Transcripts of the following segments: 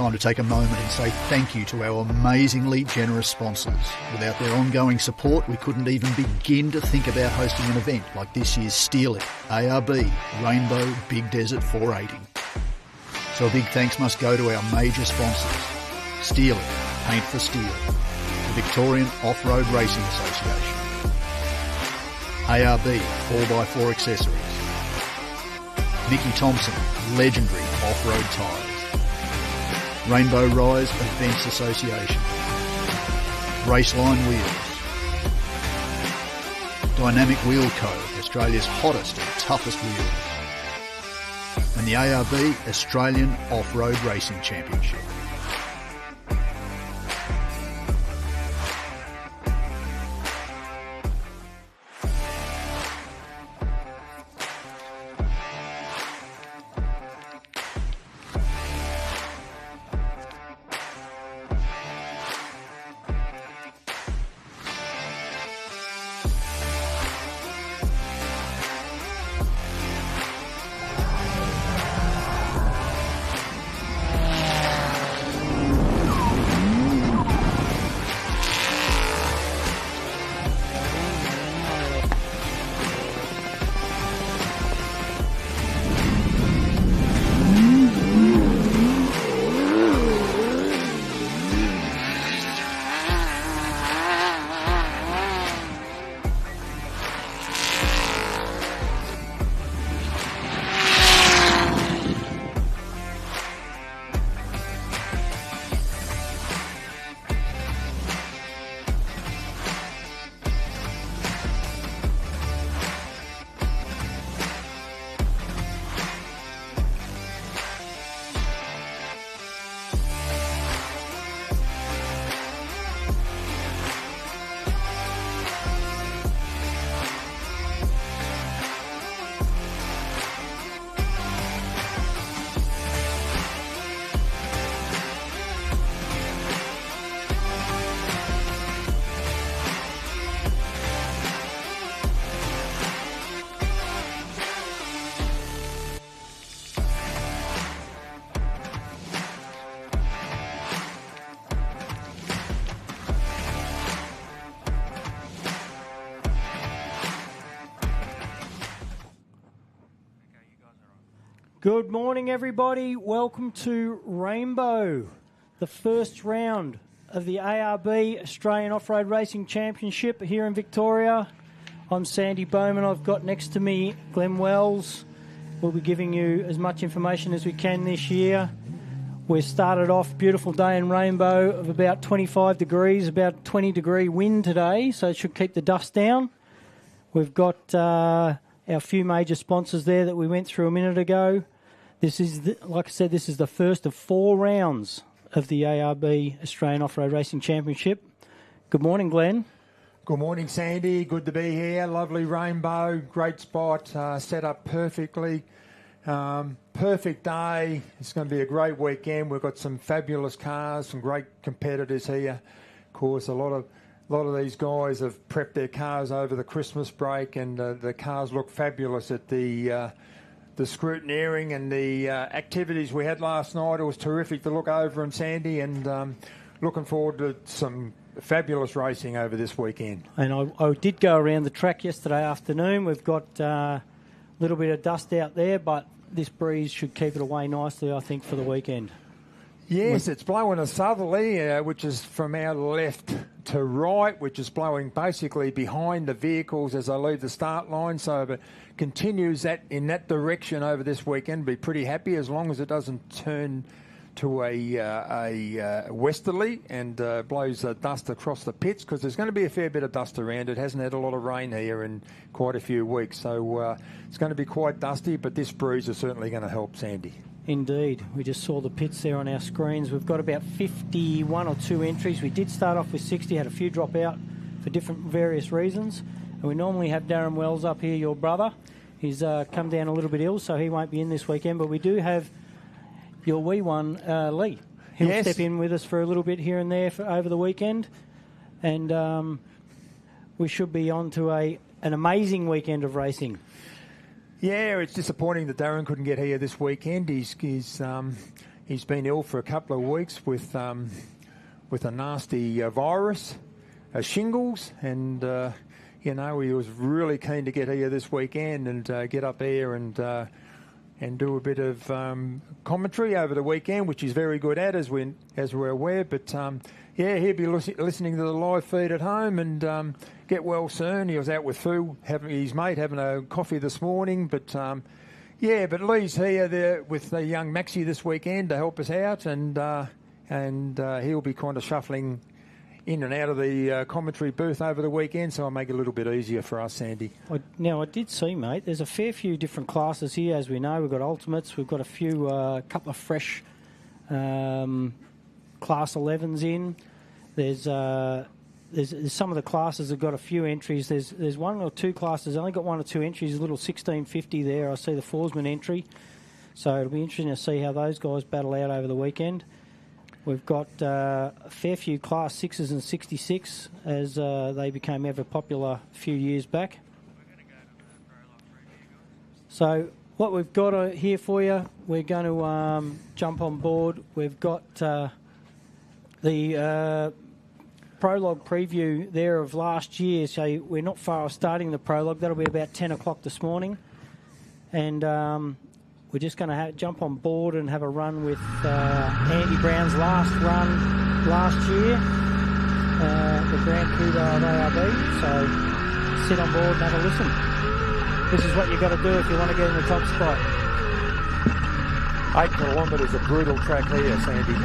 time to take a moment and say thank you to our amazingly generous sponsors. Without their ongoing support, we couldn't even begin to think about hosting an event like this year's Steel It, ARB, Rainbow, Big Desert 480. So a big thanks must go to our major sponsors. Steel It, Paint for Steel. The Victorian Off-Road Racing Association. ARB 4x4 Accessories. Mickey Thompson, legendary off-road tyres. Rainbow Rise Events Association. RACELINE Wheels. Dynamic Wheel Co., Australia's hottest and toughest wheels. And the ARB Australian Off-Road Racing Championship. Good morning, everybody. Welcome to Rainbow, the first round of the ARB Australian Off-Road Racing Championship here in Victoria. I'm Sandy Bowman. I've got next to me Glenn Wells. We'll be giving you as much information as we can this year. We started off beautiful day in Rainbow of about 25 degrees, about 20-degree wind today, so it should keep the dust down. We've got our few major sponsors there that we went through a minute ago. This is, like I said, this is the first of 4 rounds of the ARB Australian Off-Road Racing Championship. Good morning, Glenn. Good morning, Sandy. Good to be here. Lovely Rainbow, great spot, set up perfectly. Perfect day. It's going to be a great weekend. We've got some fabulous cars, some great competitors here. Of course, a lot of these guys have prepped their cars over the Christmas break, and the cars look fabulous at the scrutineering and the activities we had last night. It was terrific to look over, and Sandy, and looking forward to some fabulous racing over this weekend. And I did go around the track yesterday afternoon. We've got a little bit of dust out there, but this breeze should keep it away nicely, I think, for the weekend. Yes, it's blowing a southerly, which is from our left to right, which is blowing basically behind the vehicles as they leave the start line. So if it continues that in that direction over this weekend, be pretty happy as long as it doesn't turn to a westerly and blows dust across the pits, because there's going to be a fair bit of dust around. It hasn't had a lot of rain here in quite a few weeks, so it's going to be quite dusty, but this breeze is certainly going to help, Sandy. Indeed. We just saw the pits there on our screens. We've got about 51 or 2 entries. We did start off with 60, had a few drop out for different various reasons. And we normally have Darren Wells up here, your brother. He's come down a little bit ill, so he won't be in this weekend. But we do have your wee one, Lee. He'll step in with us for a little bit here and there over the weekend. And we should be on to an amazing weekend of racing. He Yeah, it's disappointing that Darren couldn't get here this weekend. He's he's been ill for a couple of weeks with a nasty virus, shingles, and he was really keen to get here this weekend and get up here and do a bit of commentary over the weekend, which he's very good at, as we're aware. But he'll be listening to the live feed at home and get well soon. He was out with his mate having a coffee this morning, but Lee's here there with the young Maxie this weekend to help us out, and he'll be kind of shuffling in and out of the commentary booth over the weekend, so I'll make it a little bit easier for us, Sandy. Now, I did see, mate, there's a fair few different classes here, as we know. We've got ultimates, we've got a few, couple of fresh Class 11s in. There's some of the classes have got a few entries. There's one or two classes, only got one or two entries, a little 1650 there. I see the Forsman entry. So it'll be interesting to see how those guys battle out over the weekend. We've got a fair few Class 6s and 66 as they became ever popular a few years back. So what we've got here for you, we're going to jump on board. We've got the prologue preview there of last year, so we're not far off starting the prologue. That'll be about 10 o'clock this morning. And we're just going to jump on board and have a run with Andy Brown's last run last year, the Grand Coupe of ARB. So sit on board and have a listen. This is what you've got to do if you want to get in the top spot. 8 kilometres of brutal track here, Sandy.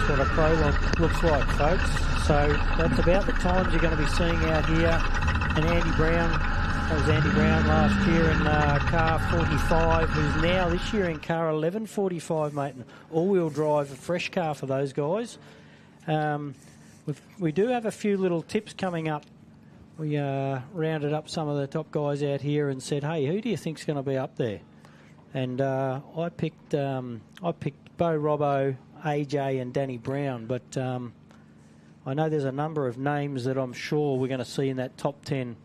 that's what a prologue looks like, folks. So that's about the times you're going to be seeing out here. And Andy Brown, that was Andy Brown last year in car 45, who's now this year in car 1145, mate. And all-wheel drive, a fresh car for those guys. We do have a few little tips coming up. We rounded up some of the top guys out here and said, hey, who do you think's going to be up there? And I picked Bo Robbo, AJ and Danny Brown, but I know there's a number of names that I'm sure we're going to see in that top 10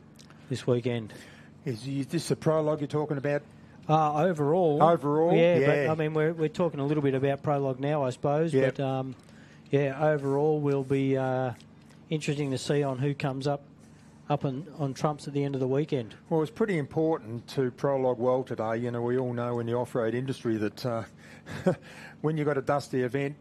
this weekend. Is this a prologue you're talking about? Overall. Overall? Yeah, but I mean, we're talking a little bit about prologue now, I suppose. Yep. But, overall will be interesting to see on who comes up on trumps at the end of the weekend. Well, it's pretty important to prologue well today. You know, we all know in the off-road industry that when you've got a dusty event,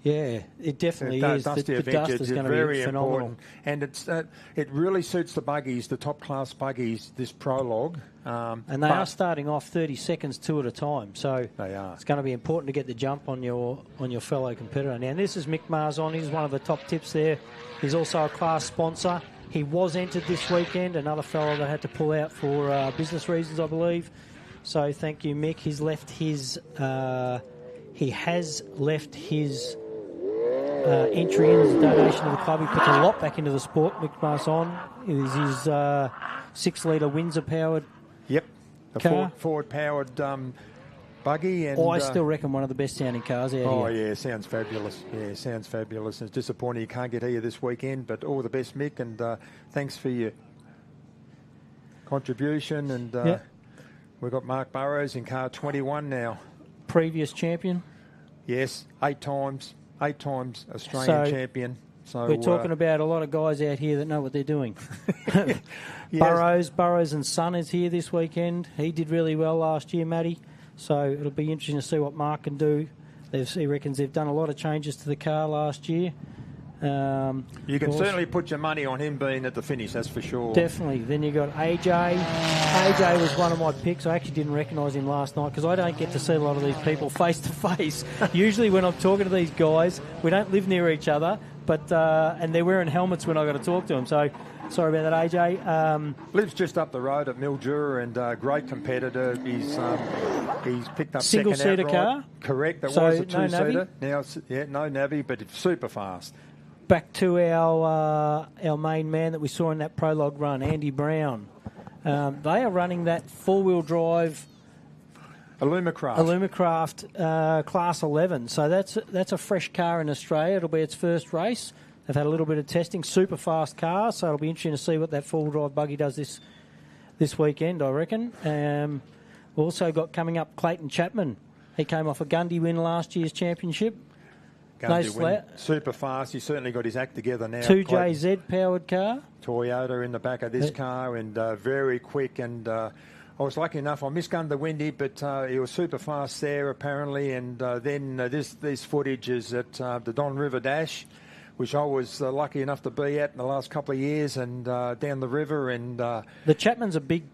yeah, it definitely is. The dust is going to be phenomenal. And it really suits the buggies, the top-class buggies, this prologue. And they are starting off 30 seconds, two at a time. So they are. It's going to be important to get the jump on your fellow competitor. Now, this is Mick Marzon. He's one of the top tips there. He's also a class sponsor. He was entered this weekend, another fellow that had to pull out for business reasons, I believe. So thank you, Mick. He has left his entry in as a donation to the club. He puts a lot back into the sport. Mick Marzon is his 6-litre Windsor-powered car. Ford-powered buggy. And I still reckon one of the best sounding cars out here. Oh, yeah, sounds fabulous. Yeah, sounds fabulous. It's disappointing you can't get here this weekend, but all the best, Mick, and thanks for your contribution. And we've got Mark Burrows in car 21 now. Previous champion? Yes, 8 times Australian champion. So we're talking about a lot of guys out here that know what they're doing. Yes. Burrows and Son is here this weekend. He did really well last year, Matty. So it'll be interesting to see what Mark can do. He reckons they've done a lot of changes to the car last year. You can certainly put your money on him being at the finish, that's for sure. Definitely. Then you got AJ. AJ was one of my picks. I actually didn't recognise him last night because I don't get to see a lot of these people face to face. Usually when I'm talking to these guys, we don't live near each other, but and they're wearing helmets when I got to talk to them. So sorry about that, AJ. Lives just up the road at Mildura and great competitor. He's picked up single-seater car. Correct. That so was a two-seater. No now, no navvy, but it's super fast. Back to our main man that we saw in that prologue run, Andy Brown. They are running that four-wheel drive Illumicraft Class 11. So that's a fresh car in Australia. It'll be its first race. They've had a little bit of testing. Super fast car, so it'll be interesting to see what that four-wheel drive buggy does this weekend, I reckon. We've also got coming up Clayton Chapman. He came off a Gundy win last year's championship. Super fast. He's certainly got his act together now. 2JZ powered car. Toyota in the back of this car, and very quick. And I was lucky enough. I misgunned the Windy, but he was super fast there apparently. And then this footage is at the Don River Dash, which I was lucky enough to be at in the last couple of years, and down the river. And the Chapmans are big.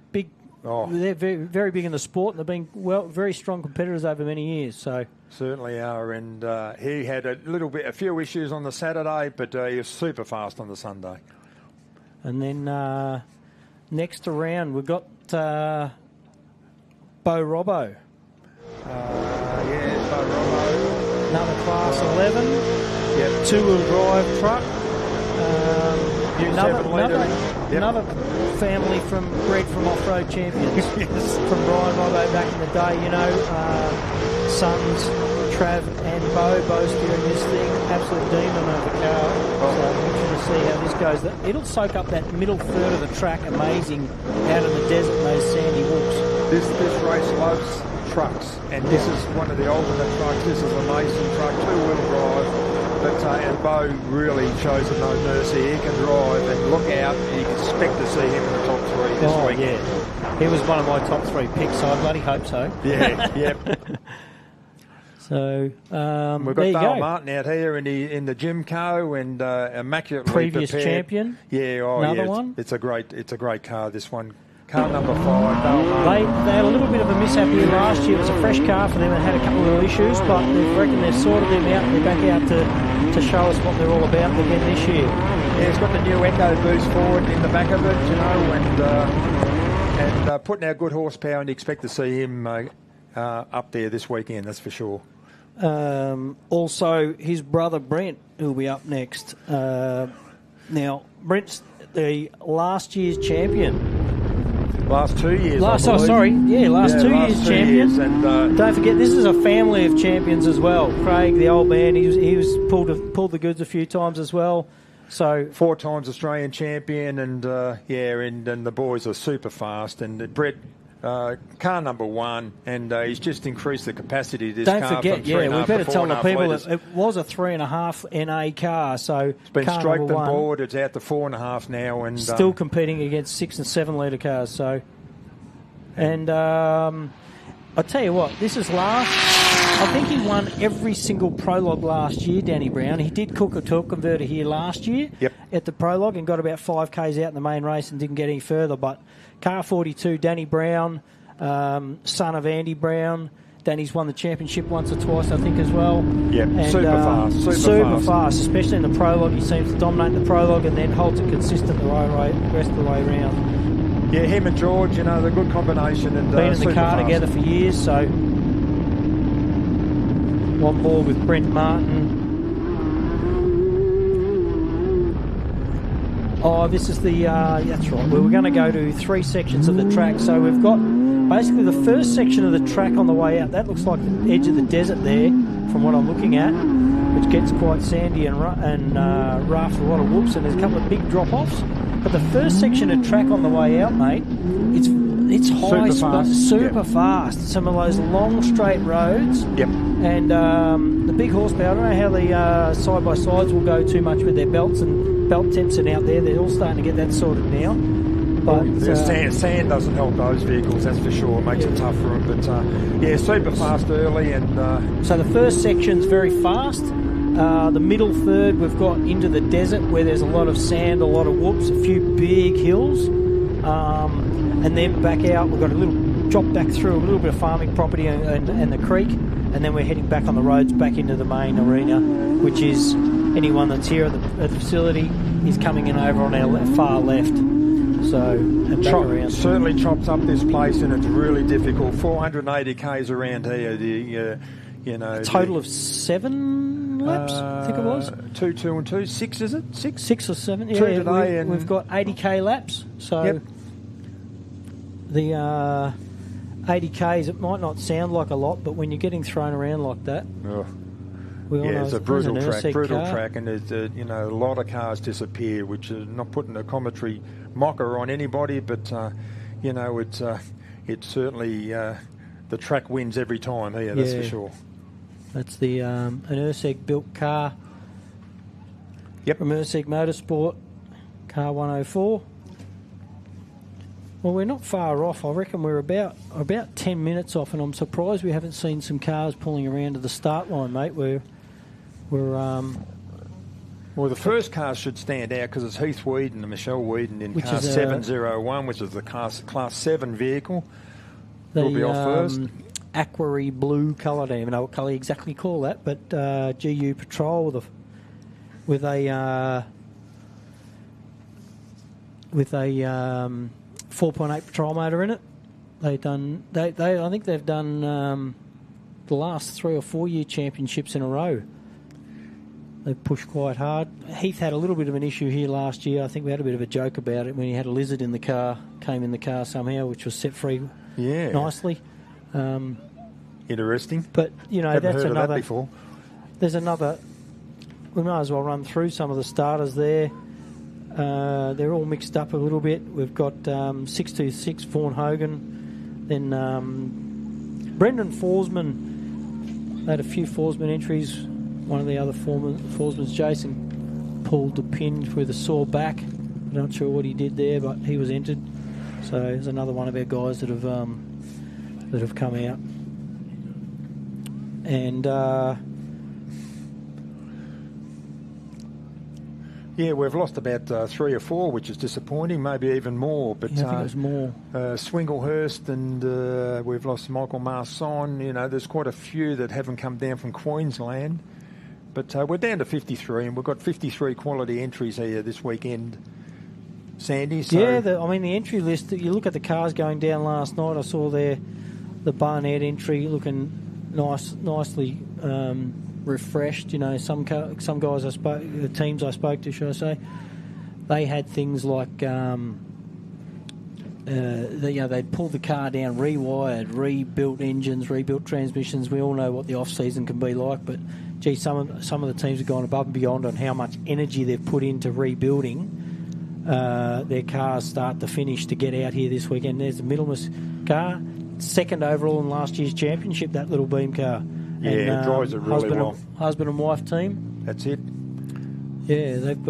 Oh. They're very, very big in the sport, and they've been very strong competitors over many years. So certainly are, and he had a few issues on the Saturday, but he was super fast on the Sunday. And then next around we've got Bo Robbo. Bo Robbo. Another Class 11. Yep. Two-wheel drive truck. Another family bred from off-road champions. Yes. From Brian Robbo back in the day, you know. Sons, Trav and Bo steering this thing. Absolute demon of a car. So interesting to see how this goes. It'll soak up that middle third of the track, amazing, out in the desert in those sandy walks. This race loves trucks, and this is one of the ultimate trucks. This is a Mason truck, two-wheel drive. But and Bo really shows him no mercy. He can drive, and look out. You can expect to see him in the top three this week. Yeah. He was one of my top 3 picks, so I bloody hope so. Yeah, yep. So we've got Dale Martin out here in the Gymco and immaculately previous prepared. Champion. Yeah, another one. It's a great car. This one. car number 5. They had a little bit of a mishap here last year. It was a fresh car for them and had a couple of little issues, but they reckon they've sorted them out and they're back out to show us what they're all about again this year. Yeah, it's got the new Echo boost forward in the back of it, you know, and putting out good horsepower, and you expect to see him up there this weekend, that's for sure. Also, his brother Brent, who'll be up next. Now, Brent's the last year's champion. Last 2 years. Last 2 years champion. And don't forget, this is a family of champions as well. Craig, the old man, he was pulled the goods a few times as well. So 4 times Australian champion, and and the boys are super fast. And Brett, car number 1, and he's just increased the capacity of this car. Don't forget, we better tell the people it was a 3.5 NA car, so it's been stroked and bored. It's out to 4.5 now, and still competing against 6 and 7 litre cars. So, and I'll tell you what, this is last. I think he won every single prologue last year, Danny Brown. He did cook a torque converter here last year at the prologue and got about 5 Ks out in the main race and didn't get any further. But car 42, Danny Brown, son of Andy Brown. Danny's won the championship once or twice, I think, as well. Yep, and, super fast, especially in the prologue. He seems to dominate the prologue and then holds it consistent the rest of the way around. Yeah, him and George, you know, they're a good combination. And been in the car together for years, so one more with Brent Martin. Oh, this is the, that's right. Well, we're going to go to 3 sections of the track. So we've got basically the first section of the track on the way out. That looks like the edge of the desert there, from what I'm looking at, which gets quite sandy and rough, a lot of whoops, and there's a couple of big drop-offs. But the first section of track on the way out, mate, it's high, super fast. Some of those long straight roads. Yep. And the big horsepower, I don't know how the side-by-sides will go too much with their belts and belt temps and out there. They're all starting to get that sorted now. But sand doesn't help those vehicles, that's for sure. It makes it tough for them. But, super fast early. And so the first section's very fast. The middle third, we've got into the desert where there's a lot of sand, a lot of whoops, a few big hills. And then back out, we've got a little drop back through a little bit of farming property and the creek. And then we're heading back on the roads back into the main arena, which is anyone that's here at the facility is coming in over on our far left. So, and back around. Certainly chops up this place, and it's really difficult. 480 Ks around here. A total of 7 laps, I think it was. 2, 2 and 2. 6, is it? 6? 6 or 7. 2 today. We've got 80k laps. So the 80 Ks, it might not sound like a lot, but when you're getting thrown around like that, it's a brutal track, and there's a lot of cars disappear, which is not putting a commentary mocker on anybody, but it's certainly the track wins every time here. That's for sure. That's the an Urseg built car. Yep. From Urseg Motorsport, car 104. Well, we're not far off. I reckon we're about 10 minutes off, and I'm surprised we haven't seen some cars pulling around to the start line, mate. We're well, the first car should stand out because it's Heath Whedon and Michelle Whedon in car 701, which is the class 7 vehicle. They'll be off first. Aquary blue colour. I don't even know what colour you exactly call that, but GU Patrol with a 4.8 patrol motor in it. I think they've done the last 3 or 4 year championships in a row. They've pushed quite hard. Heath had a little bit of an issue here last year. I think we had a bit of a joke about it when he had a lizard in the car, came in the car somehow, which was set free nicely. Interesting. But, Haven't that's heard another... of that before. There's another... We might as well run through some of the starters there. They're all mixed up a little bit. We've got 626 Vaughan Hogan. Then Brendan Forsman. They had a few Forsman entries. One of the other Forsmans, Jason, pulled the pin with a sore back. I'm not sure what he did there, but he was entered. So there's another one of our guys that have come out. And Yeah, we've lost about 3 or 4, which is disappointing, maybe even more. But I think it was more. Swinglehurst and we've lost Michael Marson. You know, there's quite a few that haven't come down from Queensland. But we're down to 53, and we've got 53 quality entries here this weekend, Sandy. So yeah, the entry list, you look at the cars going down last night, I saw there the Barnett entry looking nicely refreshed. You know, some guys the teams I spoke to, should I say, they had things like they'd pulled the car down, rewired, rebuilt engines, rebuilt transmissions. We all know what the off season can be like, but gee, some of the teams have gone above and beyond on how much energy they've put into rebuilding their cars start to finish to get out here this weekend. There's the Middlemas car, second overall in last year's championship, that little beam car. Yeah, it drives it really well. Husband and wife team. That's it. Yeah, they've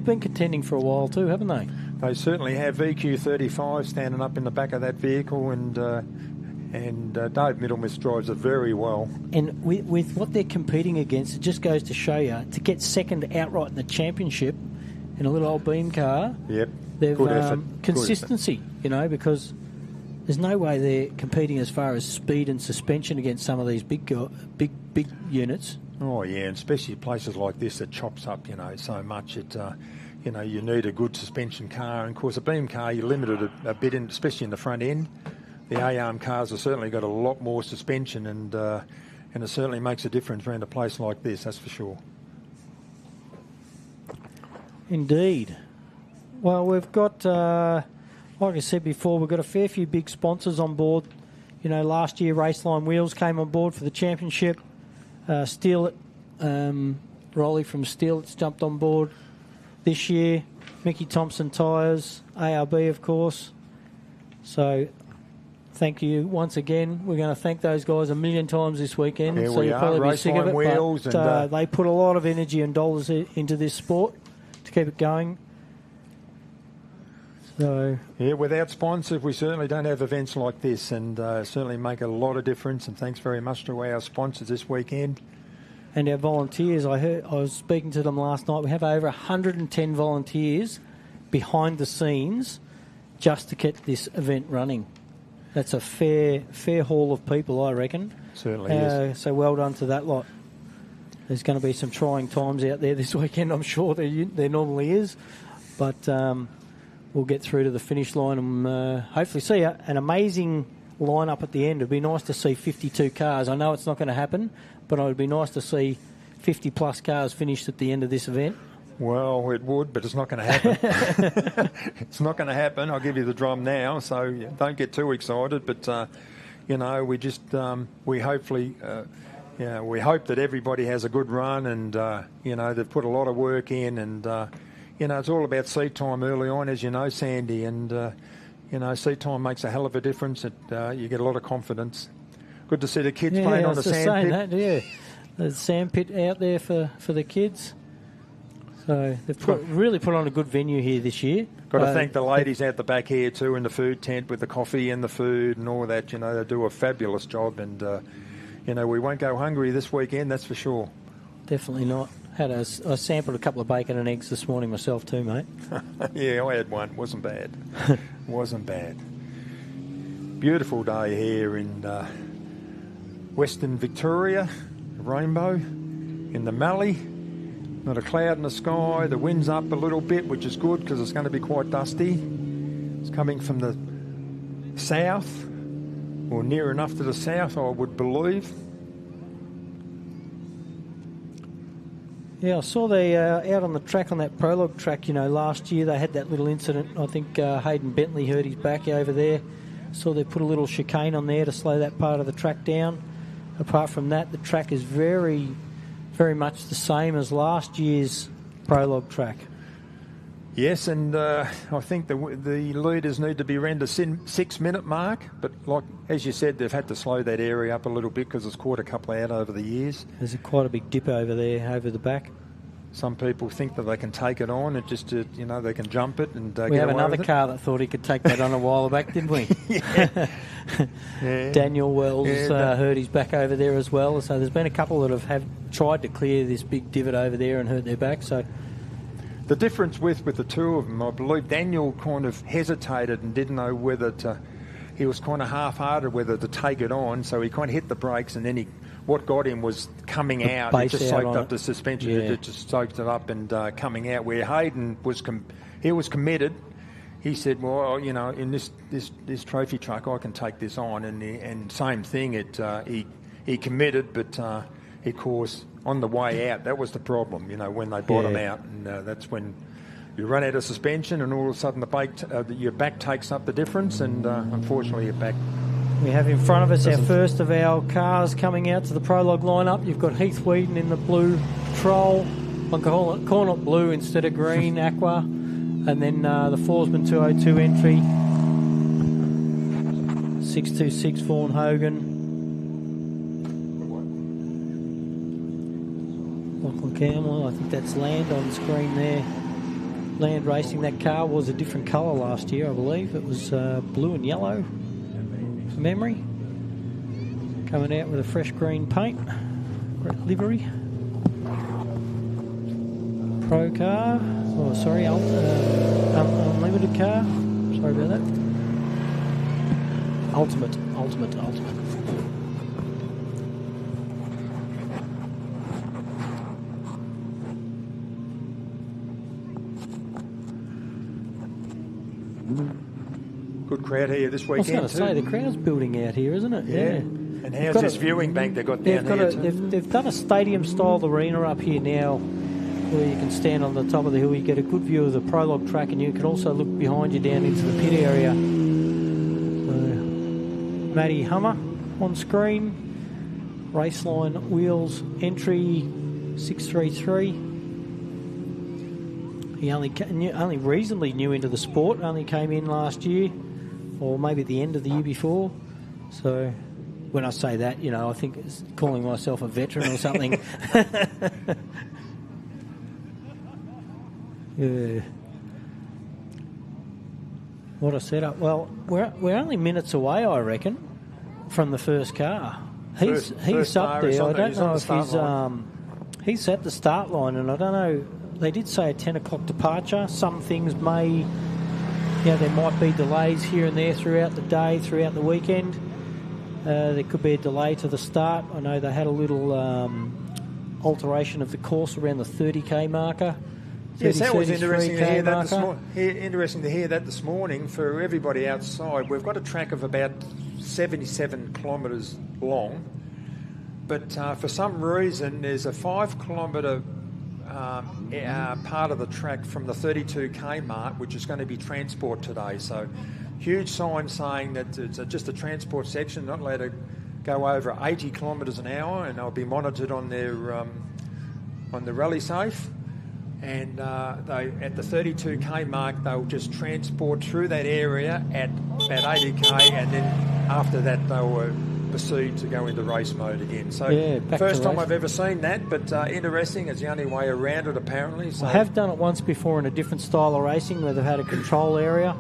been contending for a while too, haven't they? They certainly have. VQ35 standing up in the back of that vehicle, and Dave Middlemas drives it very well. And with what they're competing against, it just goes to show you, to get second outright in the championship in a little old beam car. Yep. They've Good effort. Consistency, you know, because there's no way they're competing as far as speed and suspension against some of these big units. Oh yeah, and especially places like this that chops up, you know, so much. It, you know, you need a good suspension car, and of course a beam car you're limited a bit in, especially in the front end. The ARM cars have certainly got a lot more suspension, and it certainly makes a difference around a place like this. That's for sure. Indeed. Well, we've got, like I said before, we've got a fair few big sponsors on board. You know, last year RACELINE Wheels came on board for the championship. Steelett, Rolly from Steelett's jumped on board this year. Mickey Thompson Tyres, ARB, of course. So thank you once again. We're going to thank those guys a million times this weekend. Yeah, so we you'll are. probably be sick of it. Wheels but and, they put a lot of energy and dollars into this sport to keep it going. So yeah, without sponsors, we certainly don't have events like this, and certainly make a lot of difference. And thanks very much to our sponsors this weekend. And our volunteers, I was speaking to them last night. We have over 110 volunteers behind the scenes just to get this event running. That's a fair haul of people, I reckon. Certainly is. So well done to that lot. There's going to be some trying times out there this weekend, I'm sure there normally is. But we'll get through to the finish line and hopefully see an amazing lineup at the end. It'd be nice to see 52 cars. I know it's not going to happen, but it would be nice to see 50-plus cars finished at the end of this event. Well, it would, but it's not going to happen. It's not going to happen. I'll give you the drum now, so don't get too excited. But, you know, we just, we hopefully, we hope that everybody has a good run, and, you know, they've put a lot of work in, and, you know, it's all about seat time early on, as you know, Sandy, and, you know, seat time makes a hell of a difference. You get a lot of confidence. Good to see the kids playing on the sand pit. Yeah, there's a sand pit out there for the kids. So they've really put on a good venue here this year. Got to thank the ladies out the back here too in the food tent with the coffee and the food and all that. You know, they do a fabulous job, and you know, we won't go hungry this weekend, that's for sure. Definitely not. I sampled a couple of bacon and eggs this morning myself too, mate. Yeah, I had one. Wasn't bad. Wasn't bad. Beautiful day here in Western Victoria, Rainbow, in the Mallee. Not a cloud in the sky. The wind's up a little bit, which is good because it's going to be quite dusty. It's coming from the south, or near enough to the south, I would believe. Yeah, I saw they out on the track, on that prologue track, you know, last year they had that little incident. I think Hayden Bentley hurt his back over there. So they put a little chicane on there to slow that part of the track down. Apart from that, the track is very, very much the same as last year's prologue track. Yes, and I think the leaders need to be around the 6-minute mark. But like as you said, they've had to slow that area up a little bit because it's caught a couple out over the years. There's quite a big dip over there, over the back. Some people think that they can take it on and just, you know, they can jump it and we have another car that thought he could take that on a while back, didn't we? Yeah. Yeah. Daniel Wells hurt his back over there as well. So there's been a couple that have tried to clear this big divot over there and hurt their back. So the difference with the two of them, I believe Daniel kind of hesitated and didn't know whether to. He was kind of half-hearted whether to take it on, so he kind of hit the brakes, and then what got him was coming out. It just soaked up the suspension. Yeah. It just soaked it up and coming out. Where Hayden was committed. He said, "Well, you know, in this trophy truck, I can take this on." And same thing. He committed, but of course, on the way out, that was the problem. You know, when they bottom out, and that's when you run out of suspension, and all of a sudden your back takes up the difference, and unfortunately, your back. We have in front of us our first of our cars coming out to the prologue lineup. You've got Heath Whedon in the blue Troll. I'm calling it blue instead of green, Aqua. And then the Forsman 202 entry. 626 Vaughan Hogan. Lachlan Campbell, I think that's Land on screen there. Land Racing, that car was a different colour last year, I believe. It was blue and yellow, from memory. Coming out with a fresh green paint. Great livery. Pro car. Oh, sorry, unlimited car. Sorry about that. Ultimate. Good crowd here this weekend. I was going to say, the crowd's building out here, isn't it? Yeah. And how's this viewing bank they've got down here? They've done a stadium-style arena up here now, where you can stand on the top of the hill. You get a good view of the prologue track, and you can also look behind you down into the pit area. Matty Hummer on screen. Raceline Wheels entry 633. He only reasonably new into the sport. Only came in last year, or maybe at the end of the year before. So when I say that, you know, I think it's calling myself a veteran or something. Yeah. What a setup. Well, we're only minutes away, I reckon, from the first car. He's up there. I don't know if he's at the start line, and I don't know. They did say a 10 o'clock departure. Some things may, there might be delays here and there throughout the day, throughout the weekend. There could be a delay to the start. I know they had a little alteration of the course around the 30k marker. Yes, that was interesting to hear that interesting to hear that this morning for everybody outside. We've got a track of about 77 kilometres long, but for some reason there's a 5 kilometre part of the track from the 32k mark, which is going to be transport today. So huge sign saying that it's just a transport section, not allowed to go over 80 kilometres an hour, and they'll be monitored on their on the rally safe. And they, at the 32k mark, they'll just transport through that area at about 80k, and then after that they'll proceed to go into race mode again. So first time I've ever seen that, but interesting. It's the only way around it apparently. So. I have done it once before in a different style of racing where they've had a control area.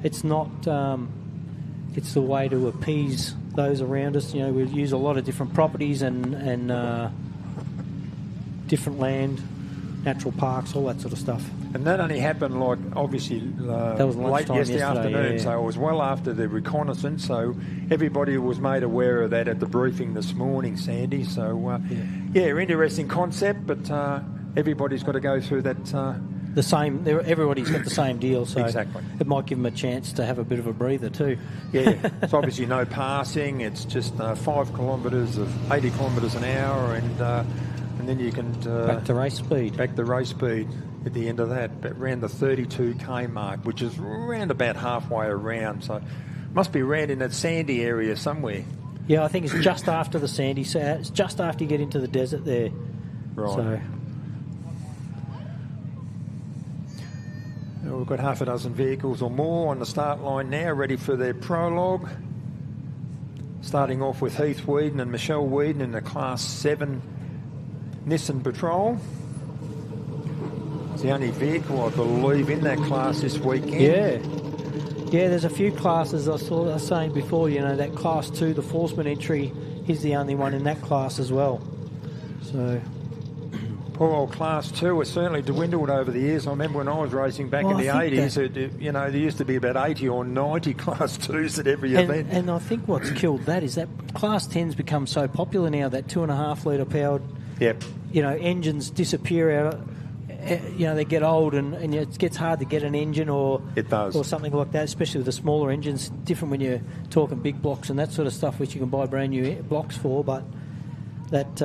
It's not. It's the way to appease those around us. You know, we use a lot of different properties and different land. Natural parks, all that sort of stuff. And that only happened, like, obviously that was late yesterday afternoon, so it was well after the reconnaissance, so everybody was made aware of that at the briefing this morning, Sandy. So, interesting concept, but everybody's got to go through that. The same, everybody's got the same deal, so exactly. It might give them a chance to have a bit of a breather too. Yeah, it's obviously no passing, it's just 5 kilometres of 80 kilometres an hour, and then you can... back to race speed. Back to race speed at the end of that, but around the 32k mark, which is around about halfway around. So must be around in that sandy area somewhere. Yeah, I think it's just after the sandy. So it's just after you get into the desert there. Right. So. We've got half a dozen vehicles or more on the start line now, ready for their prologue. Starting off with Heath Whedon and Michelle Whedon in the Class 7 Nissan Patrol. It's the only vehicle, I believe, in that class this weekend. Yeah, there's a few classes. I was saying before, you know, that Class 2, the Forsman entry, is the only one in that class as well. So Poor old Class 2 has certainly dwindled over the years. I remember when I was racing back in the 80s, there used to be about 80 or 90 Class 2s at every event. And I think what's killed that is that Class 10's become so popular now, that 2.5 litre powered, engines disappear out. They get old and it gets hard to get an engine or something like that, especially with the smaller engines. Different when you're talking big blocks and that sort of stuff, which you can buy brand new blocks for, but that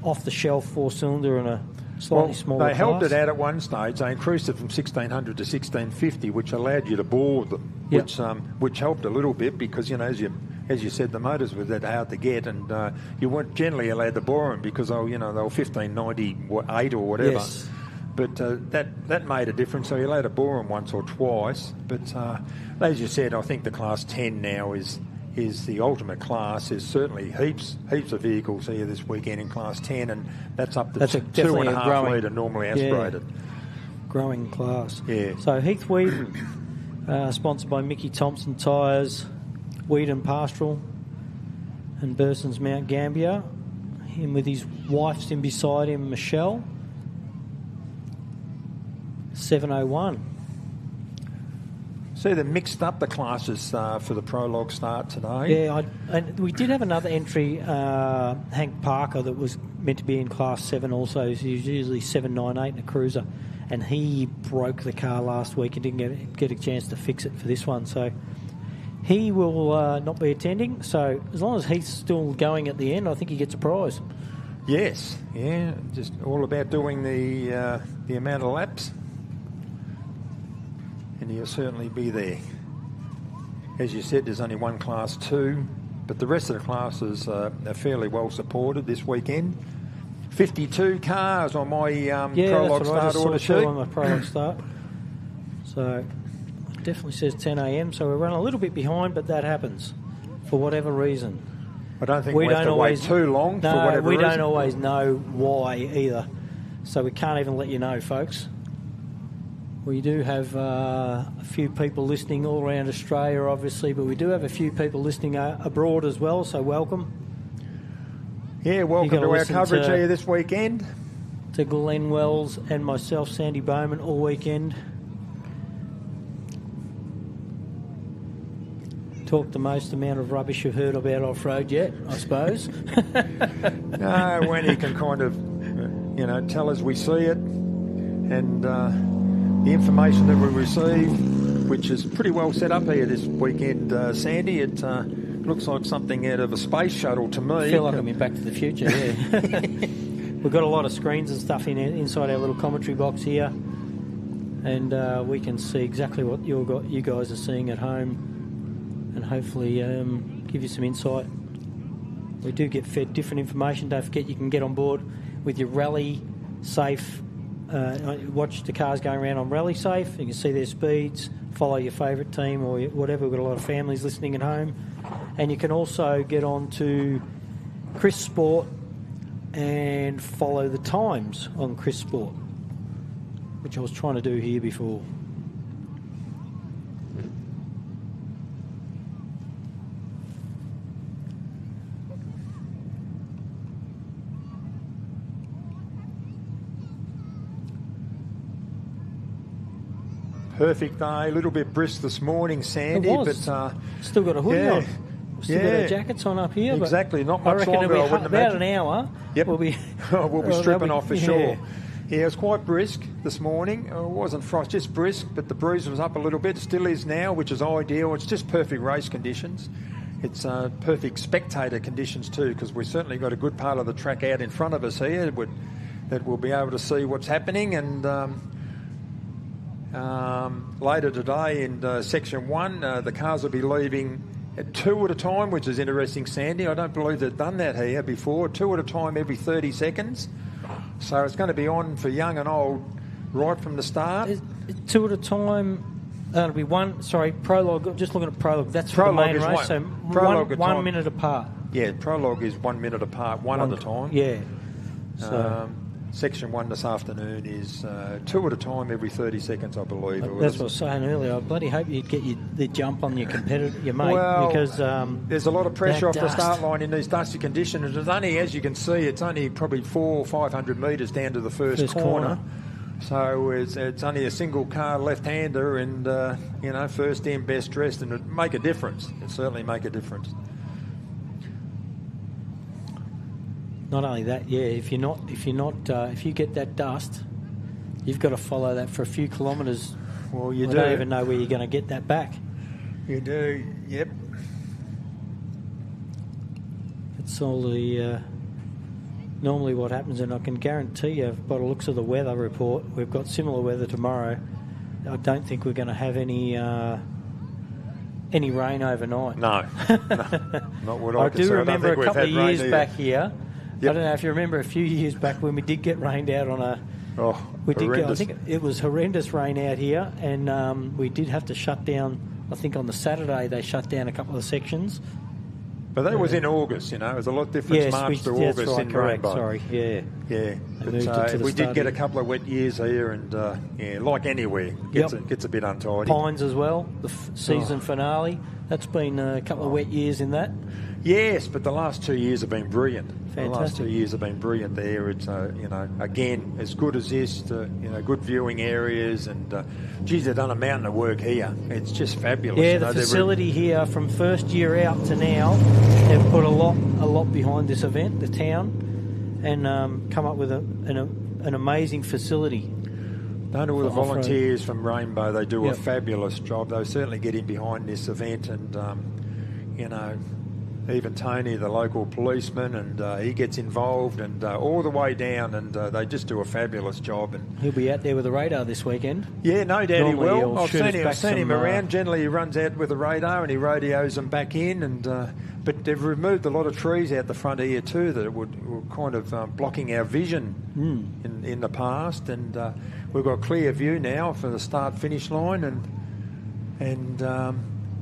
off-the-shelf 4-cylinder and a slightly smaller they helped it out at one stage. They increased it from 1600 to 1650, which allowed you to bore them, which helped a little bit because, as you said, the motors were that hard to get, and you weren't generally allowed to bore them because they were 1598 or whatever. Yes. But that made a difference. So you're allowed to bore them once or twice. But as you said, I think the Class 10 now is the ultimate class. There's certainly heaps of vehicles here this weekend in Class 10, and that's up to 2.5 litre normally aspirated. Growing class. Yeah. So Heath Weed, sponsored by Mickey Thompson Tyres, Weed and Pastoral, and Burson's Mount Gambier. Him with his wife in beside him, Michelle. 7:01. See, they mixed up the classes for the prologue start today. Yeah, and we did have another entry, Hank Parker, that was meant to be in Class 7 also. He's usually 798 in a cruiser, and he broke the car last week and didn't get a chance to fix it for this one. So he will not be attending. So as long as he's still going at the end, I think he gets a prize. Yes, yeah, just all about doing the amount of laps. And he'll certainly be there. As you said, there's only one Class 2, but the rest of the classes are fairly well supported this weekend. 52 cars on my prologue start order sheet. On my prologue start. So it definitely says 10 a.m. So we're running a little bit behind, but that happens for whatever reason. I don't think we have to wait too long for whatever reason. We don't always know why either. So we can't even let you know, folks. We do have a few people listening all around Australia, obviously, but we do have a few people listening abroad as well, so welcome. Yeah, welcome to our coverage here this weekend. To Glenn Wells and myself, Sandy Bowman, all weekend. Talk the most amount of rubbish you've heard about off-road yet, I suppose. No, when you can kind of, tell us we see it, and the information that we receive, which is pretty well set up here this weekend, Sandy. It looks like something out of a space shuttle to me. I feel like I'm in Back to the Future, yeah. We've got a lot of screens and stuff inside our little commentary box here, and we can see exactly what you guys are seeing at home, and hopefully give you some insight. We do get fed different information. Don't forget you can get on board with your Rally Safe. Watch the cars going around on Rally Safe. You can see their speeds, follow your favourite team or whatever. We've got a lot of families listening at home. And you can also get on to Chris Sport and follow the times on Chris Sport, which I was trying to do here before. Perfect day, a little bit brisk this morning, Sandy. It was. But still got a hoodie on. Still got our jackets on up here. Exactly, not much I reckon longer, I wouldn't about imagine. An hour. Yep. We'll be stripping off for sure. Yeah, it was quite brisk this morning. It wasn't frost, just brisk, but the breeze was up a little bit. Still is now, which is ideal. It's just perfect race conditions. It's perfect spectator conditions too, because we've certainly got a good part of the track out in front of us here that we'll be able to see what's happening. And later today in Section 1, the cars will be leaving at 2 at a time, which is interesting, Sandy. I don't believe they've done that here before. 2 at a time every 30 seconds. So it's going to be on for young and old right from the start. 2 at a time. It'll be one. Sorry, prologue. Just looking at prologue. That's for the main race. So one minute apart. Yeah, prologue is 1 minute apart, one at a time. Yeah. section 1 this afternoon is 2 at a time every 30 seconds, I believe. That's what I was saying earlier. I bloody hope you'd get the jump on your competitor, your mate, well, because there's a lot of pressure off the dust. start line in these dusty conditions. It's only, as you can see, it's only probably 400 or 500 metres down to the first corner. So it's only a single car left-hander and, first in, best dressed, and it'd make a difference. It'd certainly make a difference. Not only that, if you get that dust, you've got to follow that for a few kilometres. Well, you do. Don't even know where you're going to get that back. You do, yep. It's all the normally what happens, and I can guarantee you, by the looks of the weather report, we've got similar weather tomorrow. I don't think we're going to have any rain overnight. No, not what I do remember a couple of years back here. Yep. I don't know if you remember a few years back when we did get rained out on a. I think it was horrendous rain out here, and we did have to shut down. I think on the Saturday they shut down a couple of sections. But that was in August, it was a lot different March to August that's right, in correct, Rainbow. Sorry, yeah. Yeah, But, we did get a couple of wet years here, and like anywhere, gets a bit untidy. Pines as well, the season finale. That's been a couple of wet years in that. Yes, but the last 2 years have been brilliant. Fantastic. The last 2 years have been brilliant there. It's, again, as good as this, good viewing areas, and, geez, they've done a mountain of work here. It's just fabulous. Yeah, the facility here from first year out to now, they've put a lot behind this event, the town, and come up with an amazing facility. Don't all the volunteers from Rainbow, they do a fabulous job. They certainly get in behind this event, and, even Tony, the local policeman, and he gets involved, and all the way down, and they just do a fabulous job. And he'll be out there with a radar this weekend. Yeah, no doubt he will. I've seen him around. Some, Generally, he runs out with a radar and he radios them back in. And but they've removed a lot of trees out the front here too that were kind of blocking our vision in the past. And we've got clear view now for the start-finish line, and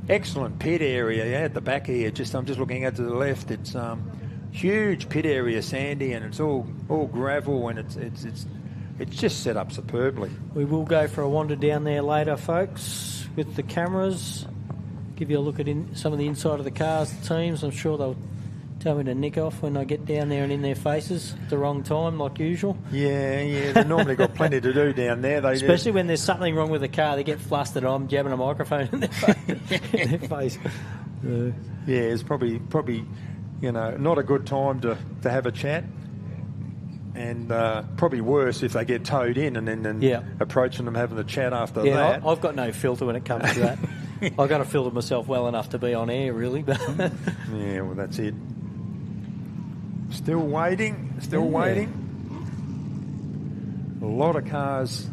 excellent pit area at the back here. I'm just looking out to the left. It's huge pit area, Sandy, and it's all gravel, and it's just set up superbly. We will go for a wander down there later, folks, with the cameras. Give you a look at some of the inside of the cars, the teams. I'm sure they'll tell me to nick off when I get down there and in their faces at the wrong time, like usual. Yeah, they've normally got plenty to do down there. Especially when there's something wrong with the car, they get flustered. I'm jabbing a microphone in their face. Yeah, it's probably not a good time to have a chat, and probably worse if they get towed in and then approaching them having a chat after that. I've got no filter when it comes to that. I've got to filter myself well enough to be on air, really. Yeah, well, that's it. Still waiting. A lot of cars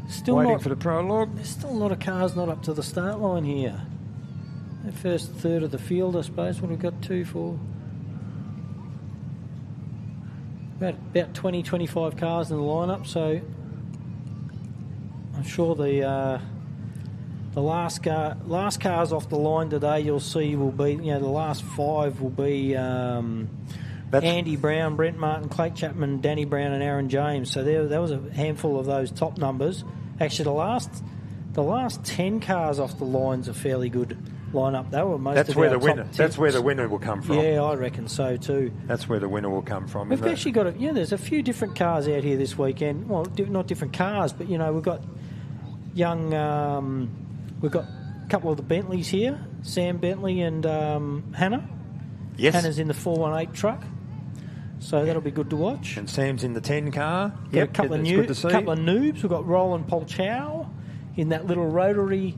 still waiting for the prologue. There's still a lot of cars not up to the start line here. The first third of the field, I suppose. What have we got? 2, 4... About 20, 25 cars in the lineup, so I'm sure the last cars off the line today you'll see will be, the last 5 will be Andy Brown, Brent Martin, Clayton Chapman, Danny Brown and Aaron James. So there was a handful of those top numbers. Actually, the last 10 cars off the line's a fairly good lineup. They were most of our top tips. That's where the winner will come from. Yeah, I reckon so too. That's where the winner will come from. We've actually got there's a few different cars out here this weekend. Well, not different cars, but we've got young. We've got a couple of the Bentleys here, Sam Bentley and Hannah. Yes. Hannah's in the 418 truck, so that'll be good to watch. And Sam's in the 10 car. Yep, a couple of noobs. We've got Roland Polchow in that little rotary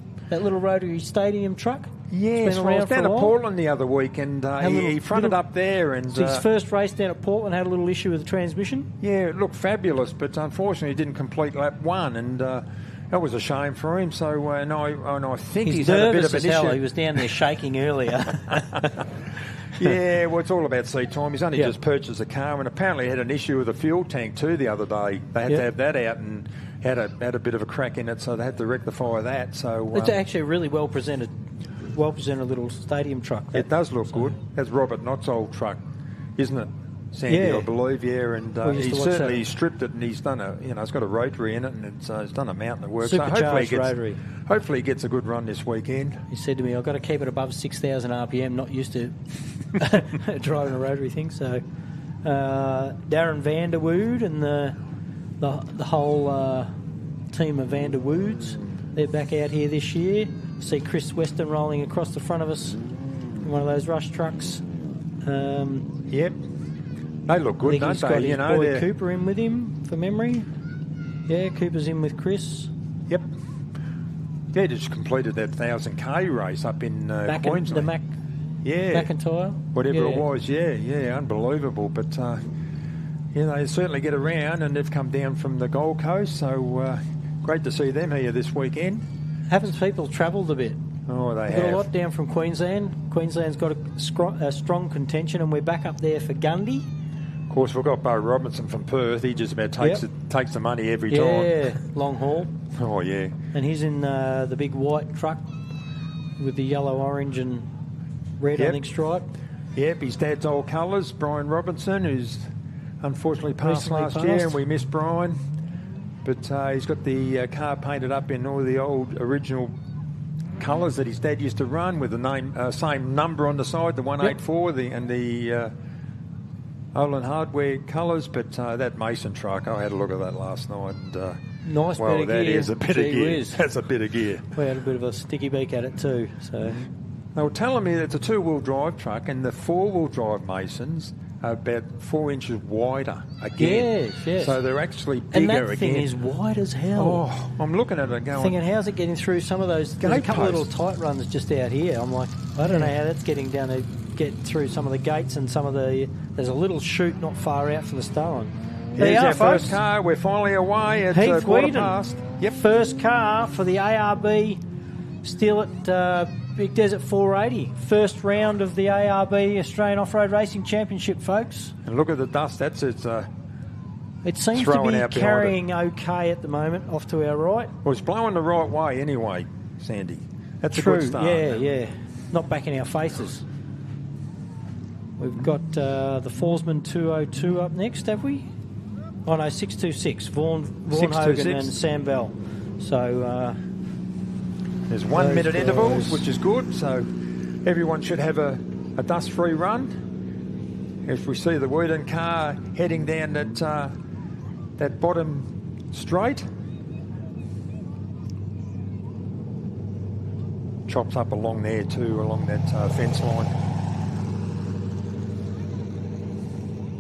stadium truck. Yes, I was down at Portland the other week, and he fronted up there. And his first race down at Portland had a little issue with the transmission. Yeah, it looked fabulous, but unfortunately he didn't complete lap 1, and that was a shame for him. So, and I think he's had a bit of an issue. He was down there shaking earlier. Yeah, well, it's all about seat time. He's only just purchased a car, and apparently had an issue with the fuel tank too the other day. They had to have that out, and had a bit of a crack in it, so they had to rectify that. So it's actually a really well presented little stadium truck. It does look good. That's Robert Knott's old truck, isn't it? Sandy, Yeah. I believe, and We used to he's watch certainly that. stripped it, and he's done it's got a rotary in it, and it's done a mountain of work. Supercharged rotary. Hopefully he gets a good run this weekend. He said to me, I've got to keep it above 6,000 RPM, not used to driving a rotary thing. So Darren Vanderwood and the whole team of Vanderwoods, they're back out here this year. See Chris Weston rolling across the front of us in one of those rush trucks. Yep. They look good, don't he's got they? his boy Cooper in with him, for memory. Yeah, Cooper's in with Chris. Yep. They just completed that 1,000k race up in Queensland. The McIntyre. Whatever it was, yeah, unbelievable. But, they certainly get around, and they've come down from the Gold Coast, so great to see them here this weekend. Haven's people travelled a bit. Oh, they We've have. got a lot down from Queensland. Queensland's got a strong contention, and we're back up there for Gundy. Of course, we've got Bo Robinson from Perth. He just about takes the money every time. Yeah, long haul. Oh, yeah. And he's in the big white truck with the yellow, orange and red, I think, stripe. Yep, his dad's old colours, Brian Robinson, who's unfortunately passed last year, and we missed Brian. But he's got the car painted up in all the old original colours that his dad used to run, with the same number on the side, the 184, and the Olin Hardware colours. But that Mason truck, I had a look at that last night. And, nice bit of gear. That is a bit of gear. That's a bit of gear. We had a bit of a sticky beak at it too. So they were telling me that it's a two-wheel drive truck, and the four-wheel drive Masons are about 4 inches wider again. Yes. So they're actually bigger again. again. And that thing is wide as hell. Oh, I'm looking at it going... Thinking, how's it getting through some of those... There's a couple of little tight runs just out here. I'm like, I don't know how that's getting down to get through some of the gates and some of the... There's a little chute not far out from the Starline. There's our first car. We're finally away. It's Heath quarter Whedon. past. Yep. First car for the ARB, still at Big Desert 480. First round of the ARB Australian Off-Road Racing Championship, folks. And look at the dust. That's it seems to be carrying okay at the moment, off to our right. Well, it's blowing the right way anyway, Sandy. That's True. a good start. Yeah. Not back in our faces. We've got the Forsman 202 up next, have we? Oh, no, 626. Vaughan Hogan and Sam Bell. So... there's 1 minute intervals, which is good, so everyone should have a dust-free run. If we see the Whedon car heading down that bottom straight, chops up along there too, along that fence line.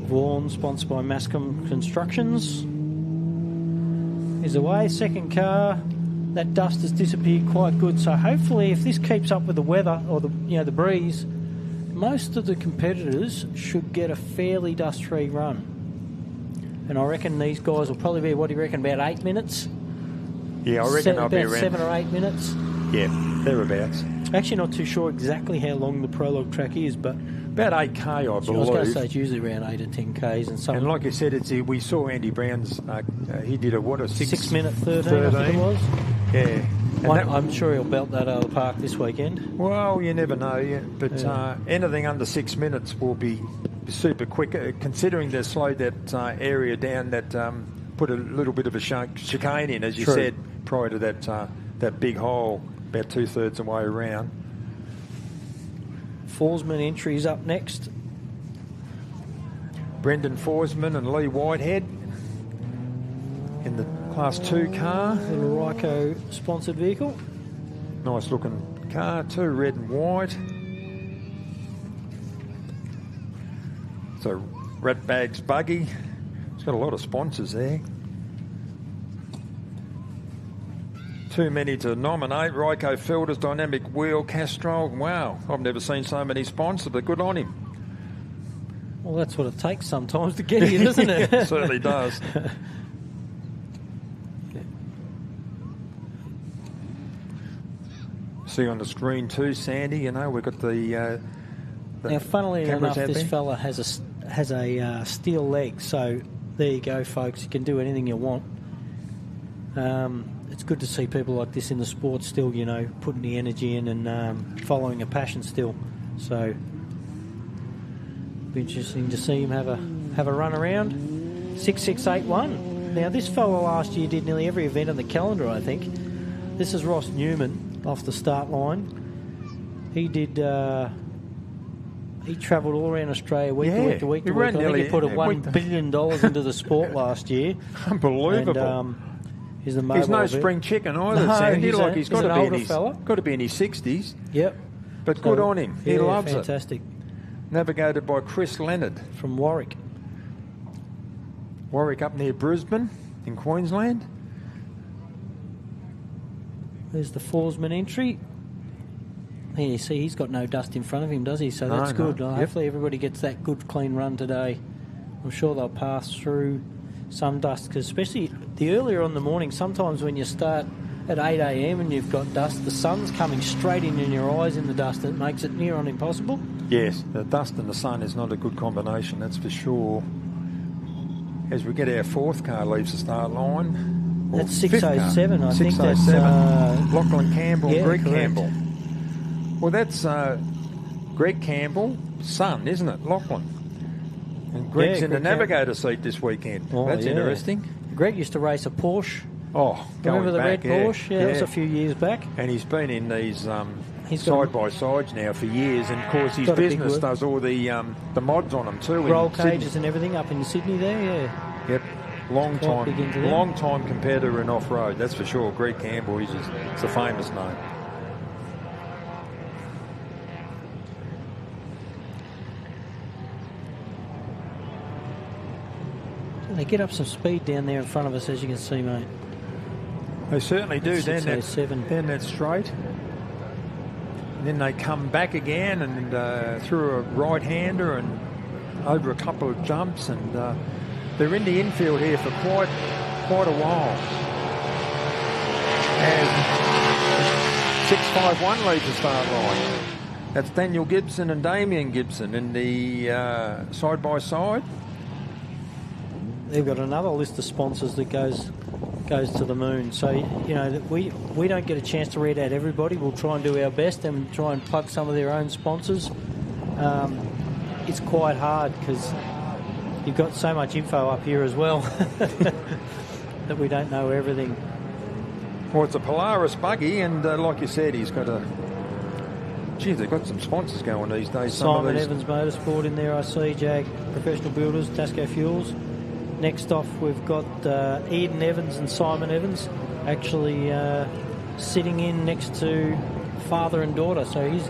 Vaughan, sponsored by Mascom Constructions, is away. Second car. That dust has disappeared quite good, so hopefully if this keeps up with the weather or the breeze, most of the competitors should get a fairly dust-free run. And I reckon these guys will probably be, what do you reckon, about 8 minutes? Yeah, I reckon I'll be around 7 or 8 minutes. Yeah, thereabouts. Actually not too sure exactly how long the prologue track is, but... About 8k, I believe. I was going to say it's usually around 8 or 10k's. And like you said, we saw Andy Brown's, he did a 6 minute 13, I think it was. Yeah. I'm sure he'll belt that out of the park this weekend. Well, you never know, but anything under 6 minutes will be super quick, considering they slowed that area down, that put a little bit of a chicane in, as you said, prior to that big hole, about 2/3 the way around. Forsman entries up next. Brendan Forsman and Lee Whitehead in the Class 2 car. Little Ryco sponsored vehicle. Nice looking car too, red and white. So Ratbag's buggy. It's got a lot of sponsors there. Too many to nominate. Ryco Felder's Dynamic Wheel, Castrol. Wow, I've never seen so many sponsors, but good on him. Well, that's what it takes sometimes to get here, doesn't it? It certainly does. See on the screen too, Sandy, we've got the now, funnily enough, this fella has a steel leg, so there you go, folks. You can do anything you want. It's good to see people like this in the sport still, putting the energy in and following a passion still. So, it'll be interesting to see him have have a run around. 6681. Now, this fella last year did nearly every event on the calendar, I think. This is Ross Newman off the start line. He did... he travelled all around Australia week to week to week to week. I think he put $1 billion into the sport last year. Unbelievable. And, he's no spring chicken either, Sandy. He's got to be in his 60s. Yep. But good on him. He loves fantastic. Navigated by Chris Leonard. From Warwick. Warwick up near Brisbane in Queensland. There's the Forsman entry. Here you see he's got no dust in front of him, does he? So that's good. No. Hopefully everybody gets that good clean run today. I'm sure they'll pass through some dust, because especially the earlier on in the morning, sometimes when you start at 8 a.m. and you've got dust, the sun's coming straight in your eyes in the dust, and it makes it near on impossible. Yes, the dust and the sun is not a good combination, that's for sure. As we get our fourth car leaves the start line. That's 607, I think. 607. Lachlan Campbell, Greg correct. Campbell. Well, that's Greg Campbell's son, isn't it, Lachlan? And Greg's in the navigator seat this weekend. Oh, that's interesting. Greg used to race a Porsche. Oh, remember the back, red Porsche? Yeah, that was a few years back. And he's been in these side-by-sides now for years, and of course his business does all the mods on them too. Roll cages and everything up in Sydney there, yeah. Yep. Long time competitor in off-road, that's for sure. Greg Campbell, it's a famous name. They get up some speed down there in front of us, as you can see, mate. They certainly do. Then that's straight. And then they come back again and through a right-hander and over a couple of jumps, and they're in the infield here for quite a while. And 651 leads the start line. That's Daniel Gibson and Damien Gibson in the side-by-side. They've got another list of sponsors that goes to the moon. So, you know, we don't get a chance to read out everybody. We'll try and do our best and try and plug some of their own sponsors. It's quite hard because you've got so much info up here as well that we don't know everything. Well, it's a Polaris buggy, and like you said, he's got they've got some sponsors going these days. Simon Evans Motorsport in there, I see. Jag Professional Builders, Tasco Fuels. Next off, we've got Eden Evans and Simon Evans actually sitting in next to father and daughter. So he's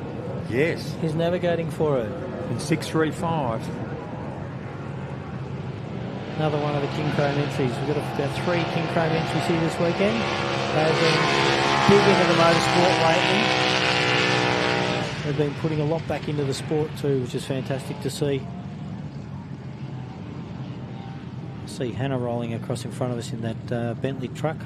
navigating for her. In 635. Another one of the King Chrome entries. We've got about 3 King Chrome entries here this weekend. They've been big into the motorsport lately. They've been putting a lot back into the sport too, which is fantastic to see. See Hannah rolling across in front of us in that Bentley truck.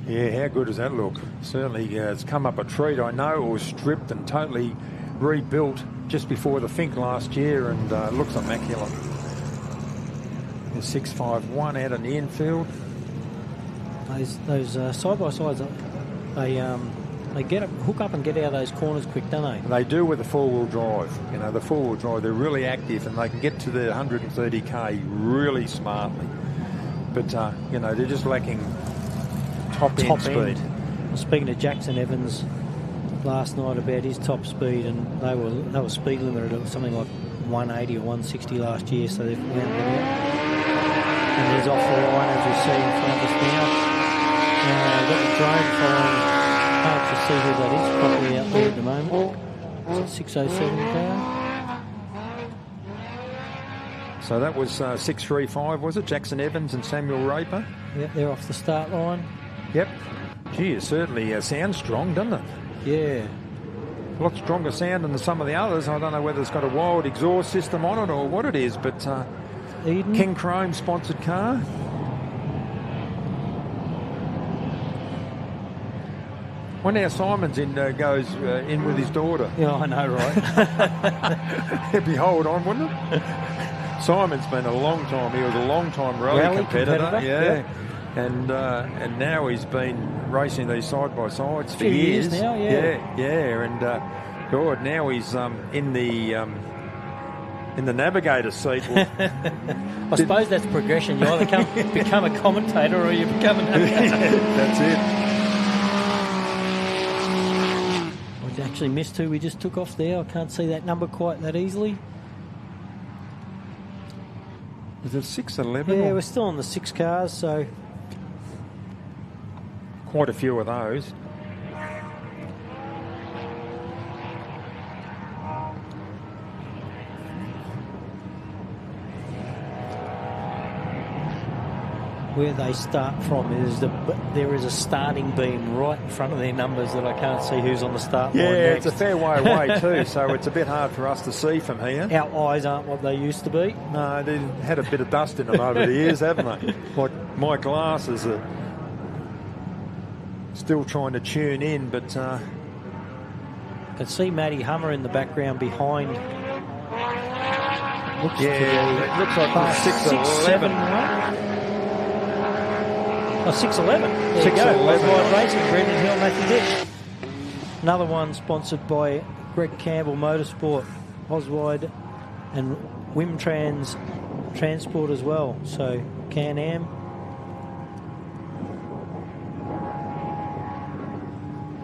Yeah, how good does that look? Certainly it's come up a treat. I know it was stripped and totally rebuilt just before the Fink last year, and looks immaculate. The 651 out in the infield. Those side-by-sides, they hook up and get out of those corners quick, don't they? They do with the four-wheel drive. You know, the four-wheel drive, they're really active, and they can get to the 130k really smartly. But, you know, they're just lacking top-end speed. I was speaking to Jackson Evans last night about his top speed, and they were speed limited at something like 180 or 160 last year, so they've rounded it out. And he's off the line, as you see in front of us now. Got the drone following. Hard to see who that is properly out there at the moment. It's a 607 car. So that was 635, was it? Jackson Evans and Samuel Raper? Yep, they're off the start line. Yep. Gee, it certainly sounds strong, doesn't it? Yeah. A lot stronger sound than some of the others. I don't know whether it's got a wild exhaust system on it or what it is, but Eden. King Chrome sponsored car. When our Simon's goes in with his daughter. Yeah, I know, right? It'd be hold on, wouldn't it? Simon's been a long time. He was a long time rally competitor. Yeah. And now he's been racing these side-by-sides for years. Now, yeah. And God, now he's in in the navigator's seat. Well, I suppose that's progression. You either become a commentator or you become a navigator. that's it. We actually missed who we just took off there. I can't see that number quite that easily. Is it 6:11? Yeah, we're still on the 6 cars, so Quite a few of those. where they start from is there is a starting beam right in front of their numbers that I can't see who's on the start line next. It's a fair way away too, so it's a bit hard for us to see from here. Our eyes aren't what they used to be. No, they've had a bit of dust in them over the years, haven't they? Like my glasses are still trying to tune in, but I can see Matty Hummer in the background behind. It looks like 6:11. Oh, 6:11. There you go. Oswald Racing, Brendan Hill, Matthew Ditch. Another one sponsored by Greg Campbell Motorsport, Oswald and Wimtrans Transport as well. So Can-Am.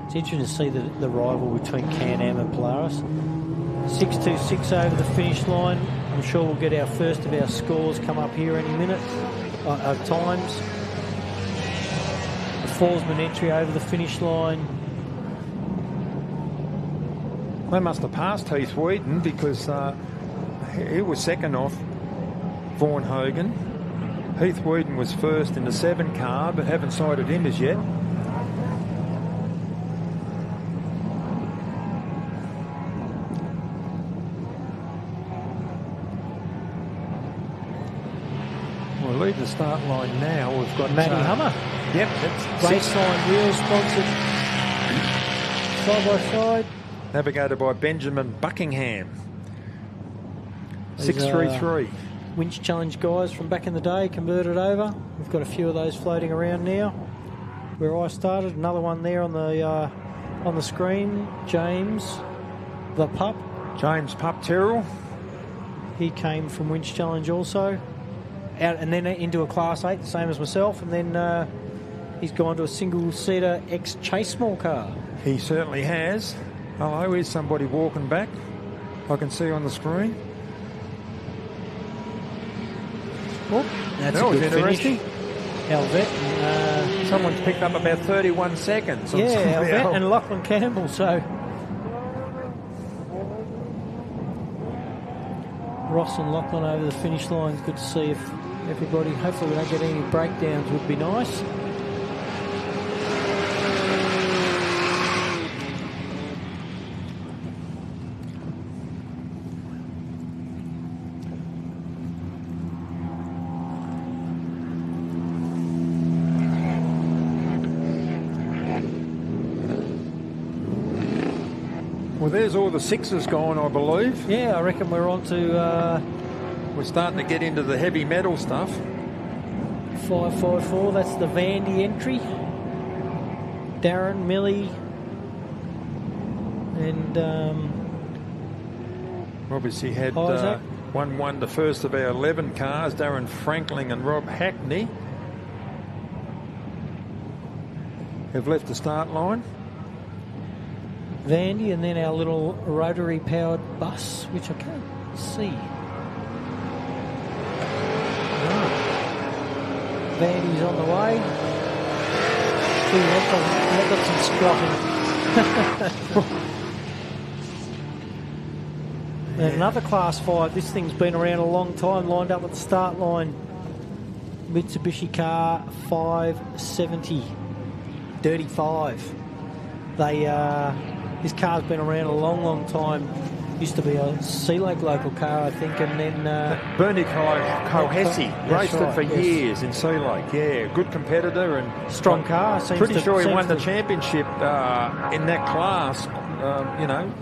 It's interesting to see the rival between Can-Am and Polaris. 6:26 over the finish line. I'm sure we'll get our first of our scores come up here any minute of times. The Forsman entry over the finish line. They must have passed Heath Wheaton because he was second off Vaughan Hogan. Heath Wheaton was first in the 7 car, but haven't sighted him as yet. We'll leave the start line now. We've got Matty Hummer. Yep, that's RACELINE wheels sponsored side by side. Navigated by Benjamin Buckingham. 633. Winch Challenge guys from back in the day converted over. We've got a few of those floating around now. Where I started, another one there on the screen. James, the pup. James Pup Terrell. He came from Winch Challenge also. Out and then into a Class 8, the same as myself, and then he's gone to a single-seater ex-Chase small car. He certainly has. Hello, here's somebody walking back. I can see on the screen. Oh, that's that a was good interesting. Alvet. Someone's picked up about 31 seconds. On Alvet and Lachlan Campbell, so... Ross and Lachlan over the finish line. Good to see if everybody, hopefully we don't get any breakdowns, would be nice. Well, there's all the 6s gone, I believe. Yeah, I reckon we're on to... we're starting to get into the heavy metal stuff. 554, that's the Vandy entry. Darren, Millie, and... obviously had Isaac. 1-1 the first of our 11 cars, Darren Frankling and Rob Hackney have left the start line. Vandy, and then our little rotary powered bus, which I can't see. Vandy's on the way. Gee, that got some scruffing. And another Class 5. This thing's been around a long time, lined up at the start line. Mitsubishi car 570. Dirty 5. This car's been around a long, long time. Used to be a Sea Lake local car, I think, and then... Bernie Kohesi raced it for years in Sea Lake. Yeah, good competitor and... Strong car. Pretty sure he won the championship in that class,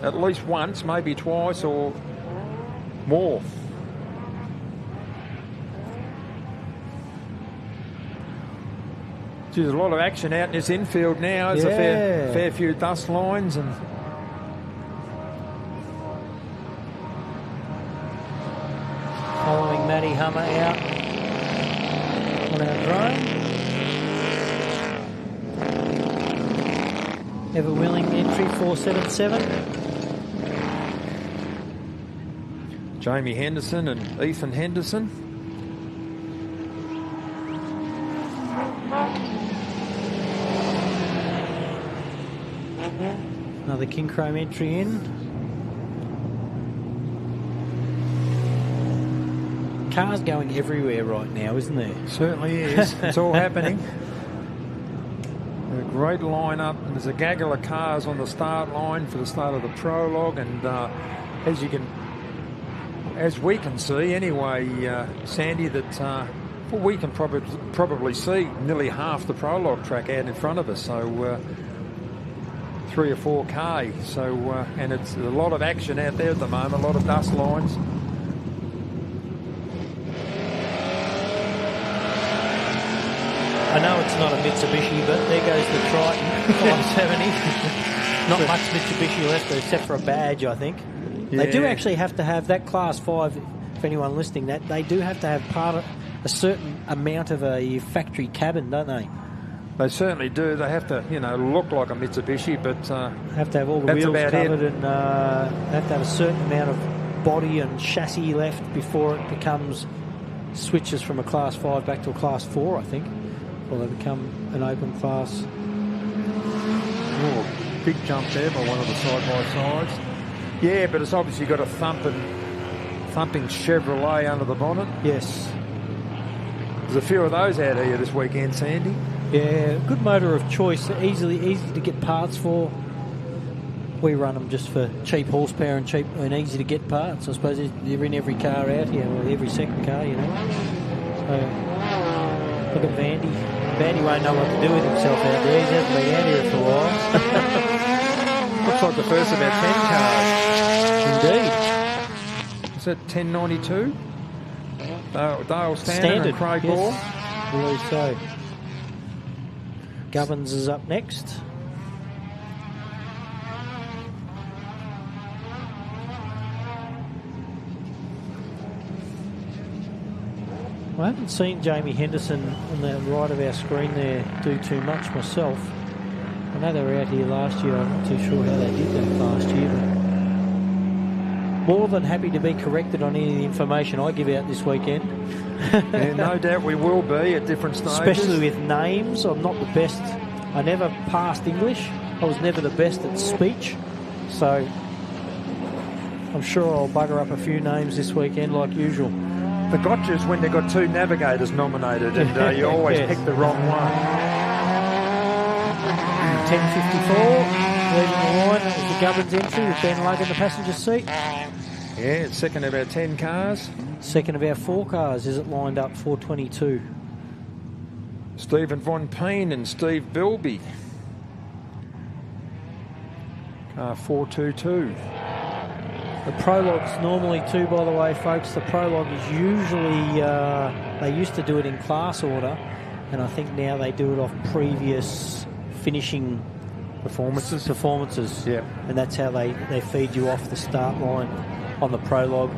at least once, maybe twice or more. There's a lot of action out in this infield now. There's a fair few dust lines and... Matty Hummer out on our drone. Ever Willing entry 477. Jamie Henderson and Ethan Henderson. Another King Chrome entry in. Cars going everywhere right now, isn't there? Certainly is. It's all happening. A great lineup, and there's a gaggle of cars on the start line for the start of the prologue, and as we can see anyway, Sandy, that we can probably see nearly half the prologue track out in front of us, so 3 or 4K. So and it's a lot of action out there at the moment, a lot of dust lines. I know it's not a Mitsubishi, but there goes the Triton 570. Not much Mitsubishi left except for a badge, I think. Yeah. They do actually have to have that Class 5, for anyone listening, that they do have to have a certain amount of a factory cabin, don't they? They certainly do. They have to, look like a Mitsubishi, but have to have all the wheels covered, and have to have a certain amount of body and chassis left before it becomes switches from a Class 5 back to a Class 4, I think. Or they become an open class. Oh, big jump there by one of the side-by-sides. Yeah, but it's obviously got a thumping Chevrolet under the bonnet. Yes. There's a few of those out here this weekend, Sandy. Yeah, good motor of choice. Easy to get parts for. We run them just for cheap horsepower and cheap and easy to get parts. I suppose they're in every car out here, or every second car, So, look at Vandy. Vandy won't know what to do with himself out there. He hasn't been out here for a while. Looks like the first of our 10 cars. Indeed. Is that 1092? Dale Standard and Craig Moore? I believe so. Gubbins is up next. I haven't seen Jamie Henderson on the right of our screen there do too much myself. I know they were out here last year. I'm not too sure how they did that last year. But more than happy to be corrected on any of the information I give out this weekend. Yeah, no doubt we will be at different stages. Especially with names. I'm not the best. I never passed English. I was never the best at speech. So I'm sure I'll bugger up a few names this weekend like usual. The gotcha is when they've got 2 navigators nominated and you always pick the wrong one. 10:54, leaving the line. That was the Gubbins entry with Ben Lugg in the passenger seat. Yeah, it's second of our 10 cars. Second of our 4 cars. Is it lined up 422? Stephen Von Peen and Steve Bilby. Car 422. The prologue's normally too, by the way, folks. The prologue is usually, they used to do it in class order, and I think now they do it off previous finishing performances. Yeah. And that's how they feed you off the start line on the prologue,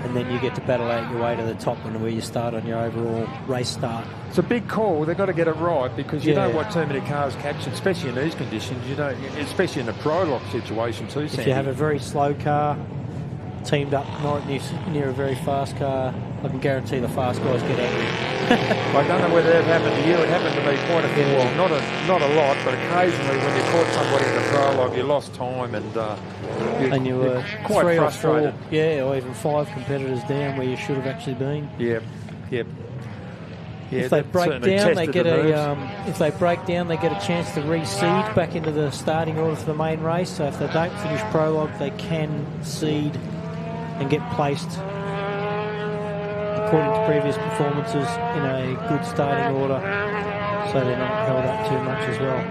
and then you get to battle out your way to the top and where you start on your overall race start. It's a big call. They've got to get it right because you don't want too many cars catching, especially in these conditions. You don't, especially in a prologue situation too, Sandy. If you have a very slow car teamed up near a very fast car, I can guarantee the fast guys get angry. I don't know whether that happened to you. It happened to me quite a few. Well, not a lot, but occasionally when you caught somebody in the prologue, you lost time and you were quite 3 frustrated. or 4, or even 5 competitors down where you should have actually been. Yep. Yeah, if they break down, they get they get a chance to reseed back into the starting order for the main race. So if they don't finish prologue, they can seed and get placed according to previous performances in a good starting order, so they're not held up too much as well.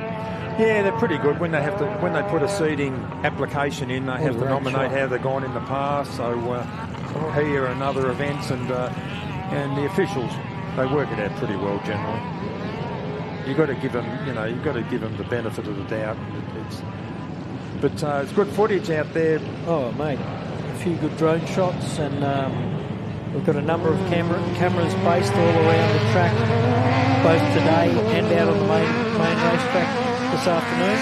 Yeah, they're pretty good when they put a seeding application in. They have to nominate how they've gone in the past. So here and other events, and the officials, they work it out pretty well generally. You've got to give them, the benefit of the doubt. But it's good footage out there. Oh, mate. A few good drone shots, and We've got a number of cameras based all around the track, both today and out on the main racetrack this afternoon.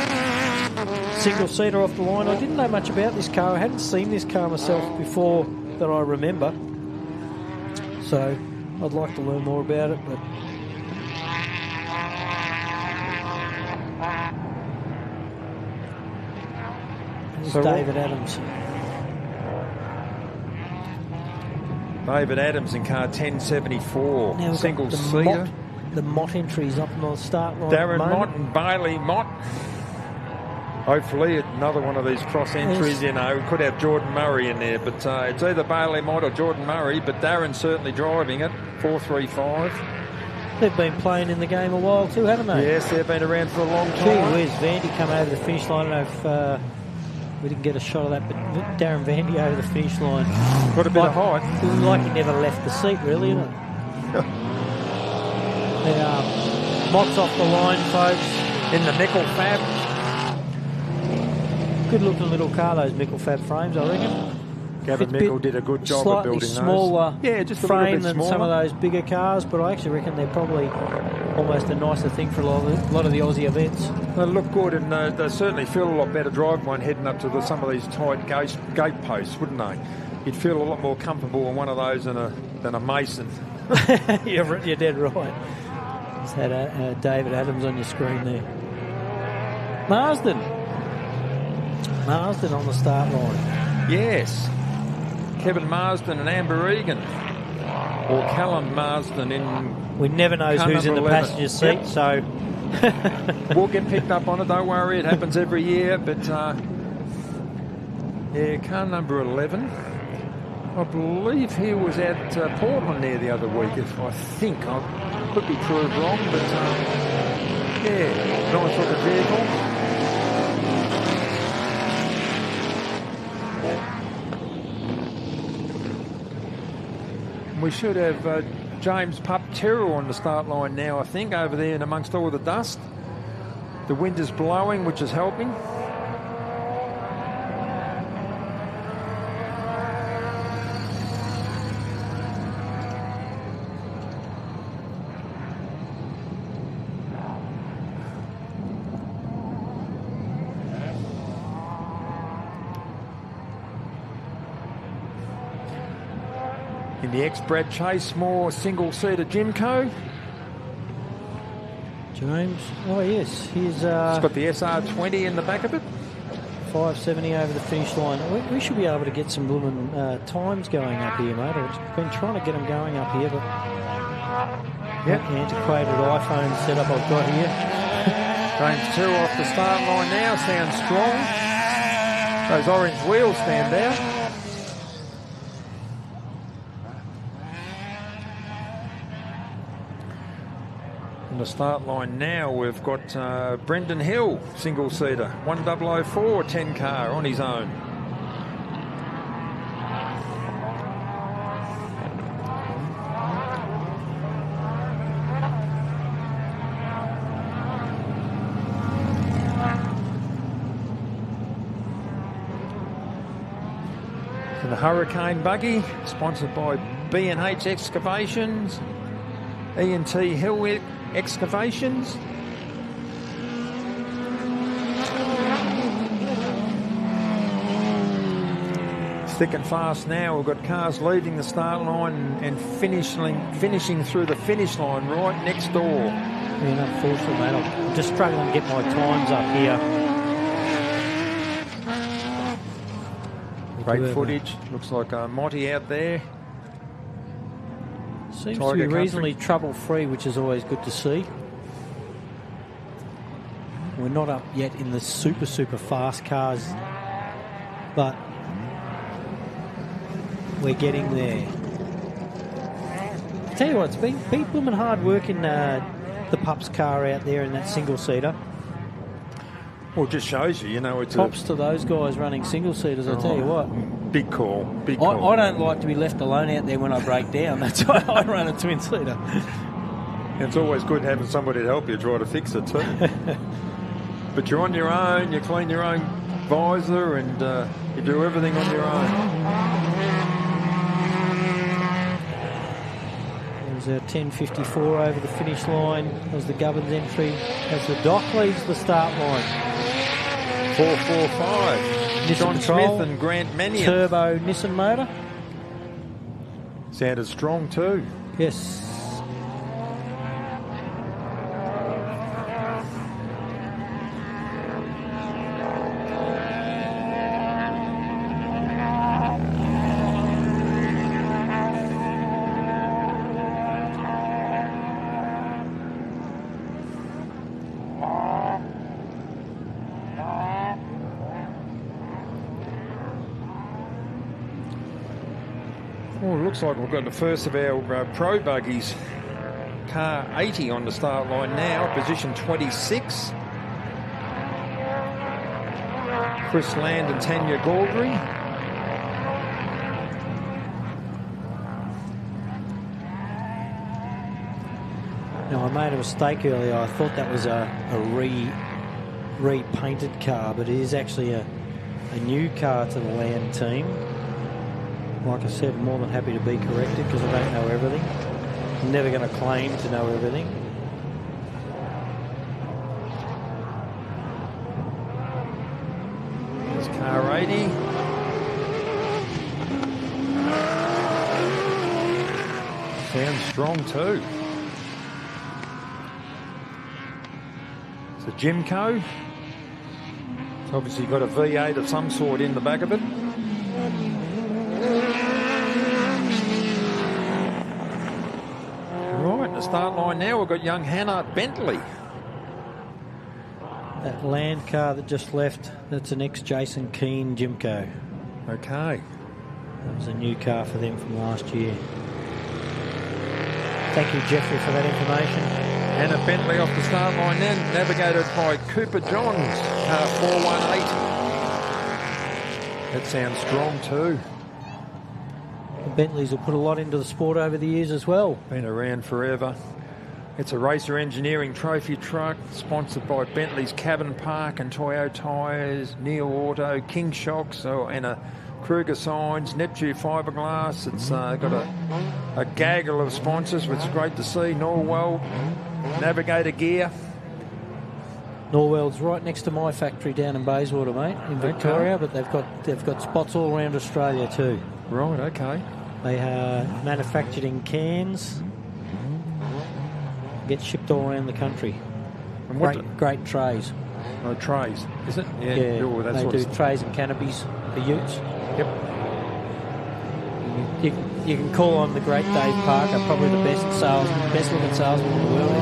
Single-seater off the line. I didn't know much about this car. I hadn't seen this car myself before that I remember. So I'd like to learn more about it, but So David Adams. David Adams in car 1074, Now we've single got seater. The Mott entries up on the start line. Darren Mott and Bailey Mott. Hopefully another one of these cross entries, you know. We could have Jordan Murray in there, but it's either Bailey Mott or Jordan Murray, but Darren's certainly driving it, 435. They've been playing in the game a while too, haven't they? Yes, they've been around for a long Gee time. whiz, Vandy come over the finish line. I don't know if we didn't get a shot of that, but Darren Vandy over the finish line. Got a bit of height. It was like he never left the seat, really, isn't it? Mott's off the line, folks. In the nickel fab. Good looking little car, those nickel fab frames, I reckon. Gavin Mickle did a good job of building those. Slightly smaller just a frame little bit than smaller. some of those bigger cars, but I actually reckon they're probably almost a nicer thing for a lot of the Aussie events. They look good, and they certainly feel a lot better drive one heading up to some of these tight gate posts, wouldn't they? You'd feel a lot more comfortable in one of those than a Mason. You're dead right. Just had David Adams on your screen there. Marsden on the start line. Yes. Kevin Marsden and Amber Egan. Or Callum Marsden in... We never knows car who's in the number 11. passenger seat, Yep. so... We'll get picked up on it, don't worry. It happens every year, but... yeah, car number 11. I believe he was at Portland there the other week, if I think. I could be proved wrong, but... yeah, nice looking vehicle. We should have James Pup-Terrell on the start line now, I think, over there and amongst all the dust. The wind is blowing, which is helping. In the ex-Brad Chase, more single-seater Jimco. James, oh yes, he's It's got the SR20 in the back of it. 570 over the finish line. We should be able to get some blooming times going up here, mate. I've been trying to get them going up here, but Yep. the antiquated iPhone setup I've got here. James Terrell off the start line now, sounds strong. Those orange wheels stand out. On the start line now, we've got Brendan Hill, single-seater, 1004, 10 car on his own. And the Hurricane Buggy, sponsored by B&H Excavations, E&T Hill Excavations. Thick and fast now. We've got cars leaving the start line and finishing through the finish line right next door. And unfortunately, mate, I'm just struggling to get my times up here. Great footage. Looks like Monty out there. Seems Tiger to be country. reasonably trouble-free, which is always good to see. We're not up yet in the super fast cars, but we're getting there. Tell you what, it's been blooming hard work in the Pup's car out there in that single-seater. Well, it just shows you, it's Props to those guys running single-seaters, I tell you what. Big call, big call. I don't like to be left alone out there when I break down. That's why I run a twin-seater. It's always good having somebody to help you try to fix it too. But you're on your own, you clean your own visor, and you do everything on your own. There's our 10.54 over the finish line. There's the Gubbins entry as the Dock leaves the start line. 4.45. John Smith and Grant Mannion. Turbo Nissan motor. Sounded strong too. Yes. Looks like we've got the first of our pro buggies. Car 80 on the start line now, position 26. Chris Land and Tanya Gaudry. Now, I made a mistake earlier. I thought that was a repainted car, but it is actually a new car to the Land team. Like I said, I'm more than happy to be corrected because I don't know everything. I'm never going to claim to know everything. There's car 80. Sounds strong too. It's a Jimco. It's obviously got a V8 of some sort in the back of it. Right, the start line now, we've got young Hannah Bentley. That Land car that just left, that's an ex-Jason Keane Jimco. Okay. That was a new car for them from last year. Thank you, Jeffrey, for that information. Hannah Bentley off the start line then, navigated by Cooper Johns, car 418. That sounds strong too. The Bentleys will put a lot into the sport over the years as well. Been around forever. It's a Racer Engineering trophy truck, sponsored by Bentley's Cabin Park and Toyo Tyres, Neil Auto, King Shocks, and a Kruger Signs, Neptune Fiberglass. It's got a gaggle of sponsors, which is great to see. Norwell, Navigator Gear. Norwell's right next to my factory down in Bayswater, mate, in Victoria, but they've got spots all around Australia too. Right, okay. They are manufactured in Cairns, get shipped all around the country. And great trays. Oh, trays, is it? Yeah, oh, they do trays and canopies for utes. Yep. You can call on the great Dave Parker, probably the best looking salesman in the world.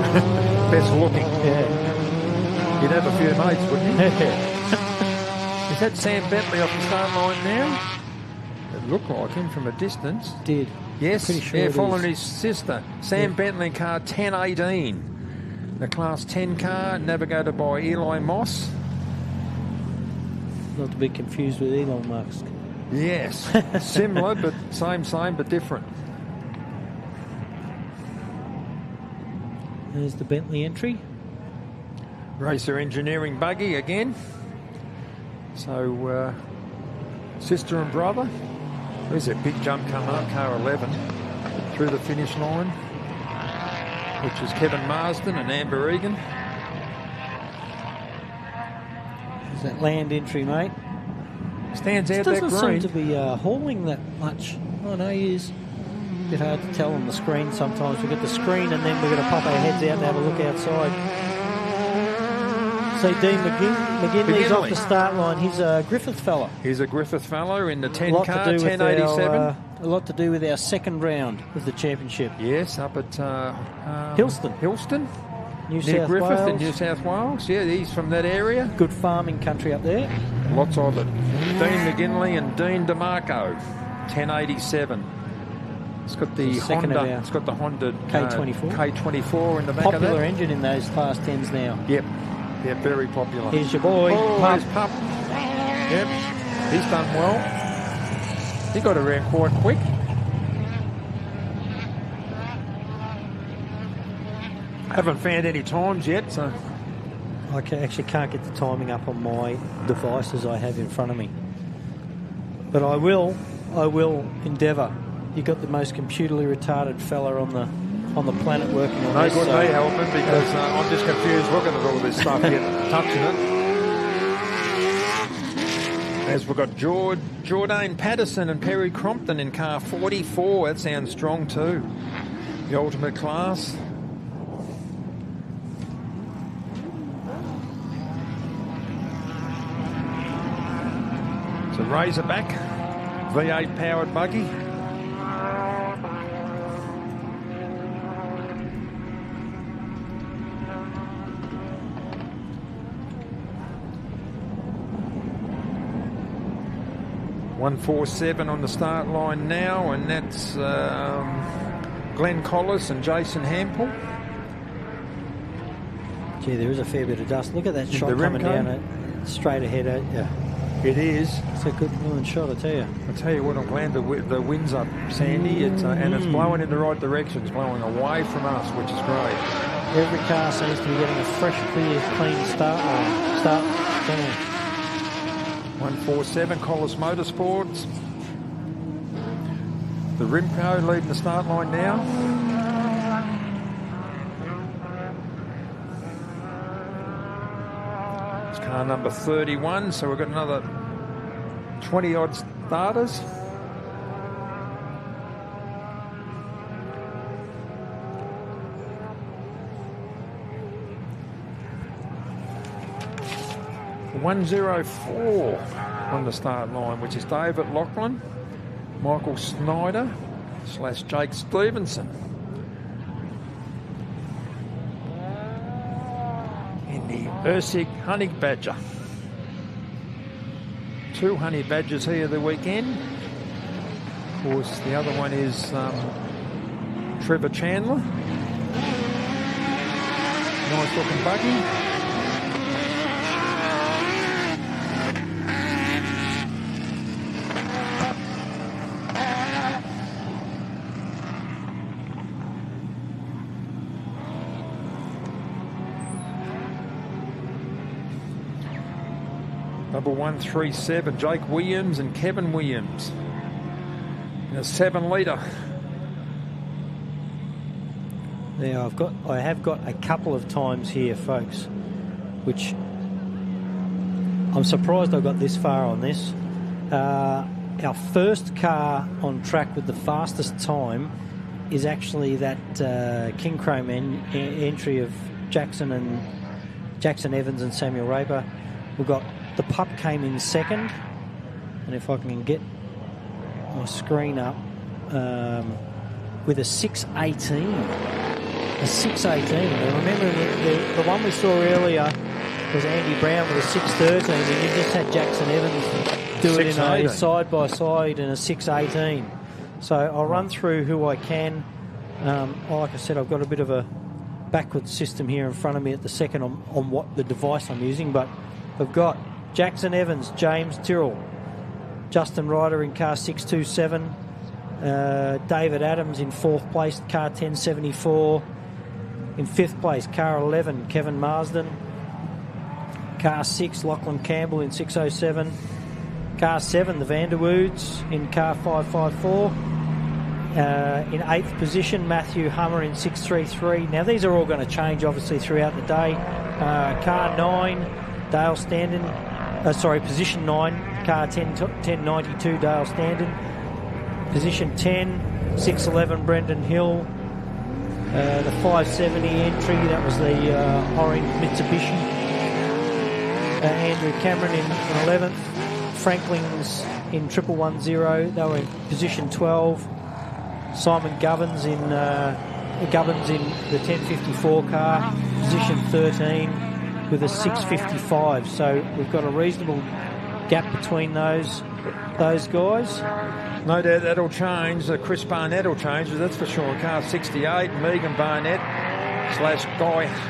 Best looking. Yeah. You'd have a few mates, wouldn't you? Is that Sam Bentley off the start line now? It looked like him from a distance. Did. Yes, Pretty sure following his sister. Sam Bentley car 1018. The Class 10 car, navigated by Eli Moss. Not to be confused with Elon Musk. Yes, similar, but same, but different. There's the Bentley entry. Racer Engineering buggy again. So, sister and brother. There's that big jump coming up, car 11, through the finish line, which is Kevin Marsden and Amber Egan. There's that Land entry, mate. Stands out that green. Doesn't seem to be hauling that much. I know he is. A bit hard to tell on the screen sometimes. We get the screen and then we're going to pop our heads out and have a look outside. See, Dean McGinley's off the start line. He's a Griffith fella. He's a Griffith fellow in the 10 car, 1087. A lot to do with our second round of the championship. Yes, up at Hilston, New Griffith in New South Wales. Yeah, he's from that area. Good farming country up there. Lots of it. Dean McGinley and Dean DeMarco, 1087. It's got the Honda. It's got the Honda K24. K24 in the back of that. Popular engine in those Class 10s now. Yep. Yeah, very popular. Here's your boy, Pup. Pup. Yep, he's done well. He got around quite quick. Haven't found any times yet, so I actually can't get the timing up on my devices I have in front of me. But I will endeavour. You got the most computerly retarded fella on on the planet working on No this. good me helping because I'm just confused looking at all this stuff here, touching it. As we've got Jourdain Patterson and Perry Crompton in car 44. That sounds strong too. The ultimate class. It's a Razorback V8 powered buggy. .147 on the start line now, and that's Glenn Collis and Jason Hampel. Gee, there is a fair bit of dust. Look at that shot coming down it straight ahead at you. It is. It's a good moving shot, I tell you. I tell you what, I'm glad the wind's up, Sandy. And it's blowing in the right direction. It's blowing away from us, which is great. Every car seems to be getting a fresh, clear, clean start line. Start. 147 Collis Motorsports. The Rimco leading the start line now. It's car number 31, so we've got another 20 odd starters. .104 on the start line, which is David Lachlan, Michael Snyder / Jake Stevenson. In the Ursig Honey Badger. 2 Honey Badgers here the weekend. Of course, the other one is Trevor Chandler. Nice looking buggy. Number 137, Jake Williams and Kevin Williams in a 7 litre. Now I have got a couple of times here, folks, which I'm surprised I got this far on this. Our first car on track with the fastest time is actually that King Chrome entry of Jackson Evans and Samuel Raper. We've got the pup came in second, and if I can get my screen up, with a 6:18. A 6:18. Now remember the one we saw earlier was Andy Brown with a 6:13, and you just had Jackson Evans do it in a side-by-side in a 6:18. So I'll run through who I can. Like I said, I've got a bit of a backwards system here in front of me at the second on what the device I'm using, but I've got Jackson Evans, James Tyrrell, Justin Ryder in car 627, David Adams in 4th place, car 1074. In 5th place, car 11, Kevin Marsden. Car 6, Lachlan Campbell in 607. Car 7, the Vanderwoods in car 554. In 8th position, Matthew Hummer in 633. Now, these are all going to change, obviously, throughout the day. Car 9, Dale Standen. Position 9, car 1092, Dale Standen. Position 10, 611, Brendan Hill. The 570 entry, that was the orange Mitsubishi. Andrew Cameron in 11th. Franklin's in 1110, they were in position 12. Simon Gubbins in the 1054 car, position 13 with a 655. So we've got a reasonable gap between those guys. No doubt that'll change. Chris Barnett will change, that's for sure. Car 68, Megan Barnett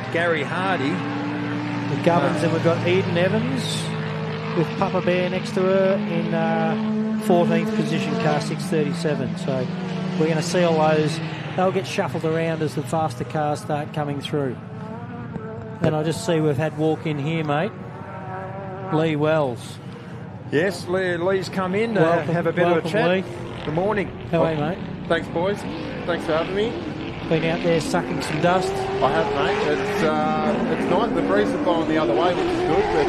/ Gary Hardy. The Gubbins, and we've got Eden Evans with Papa Bear next to her in 14th position, car 637. So we're going to see all those. They'll get shuffled around as the faster cars start coming through. And I just see we've had walk in here, mate. Lee Wells. Yes, Lee's come in to have a bit of a chat. Lee. Good morning. How are you, mate? Thanks, boys. Thanks for having me. Been out there sucking some dust. I have, mate. It's nice. The breeze is blowing the other way, which is good. But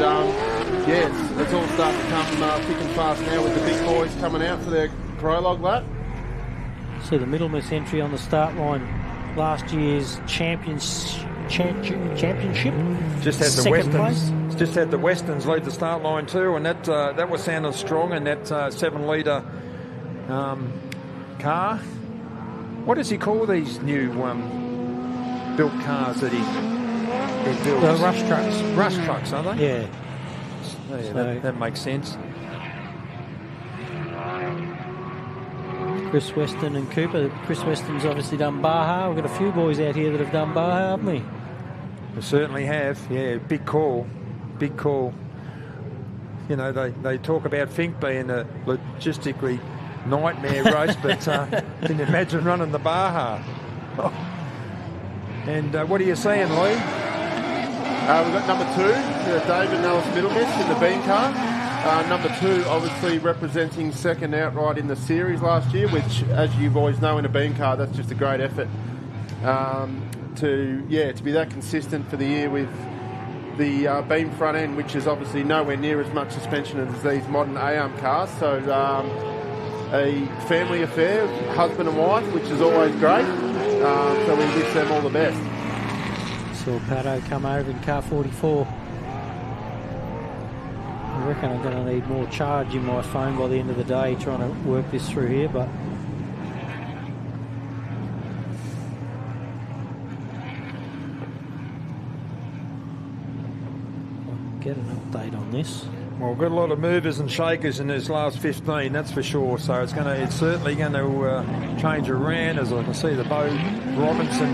yeah, it's all starting to come thick and fast now with the big boys coming out for their prologue lap. See the Middlemouth entry on the start line. Last year's championship. Just had the Second Westerns. place. Just had the Westerns lead the start line too, and that was sounding strong. And that 7-litre car. What does he call these new built cars that he builds? The rush trucks. Rush trucks, are they? Yeah. Yeah, So- that makes sense. Chris Weston and Cooper. Chris Weston's obviously done Baja. We've got a few boys out here that have done Baja, haven't we? We certainly have. Yeah, big call. Big call. You know, they talk about Fink being a logistically nightmare race, but can you imagine running the Baja? And what are you saying, Lee? We've got number 2, David Nellis Middlemith in the bean car. Number 2, obviously representing second outright in the series last year, which, as you boys know, in a bean car, that's just a great effort. To be that consistent for the year with the beam front end, which is obviously nowhere near as much suspension as these modern ARM cars. So a family affair, husband and wife, which is always great. So we wish them all the best. Saw Pato come over in car 44. I reckon I'm going to need more charge in my phone by the end of the day trying to work this through here, but I'll get an update on this. Well, we've got a lot of movers and shakers in this last 15, that's for sure. So it's certainly going to change around. As I can see, the Bo Robinson,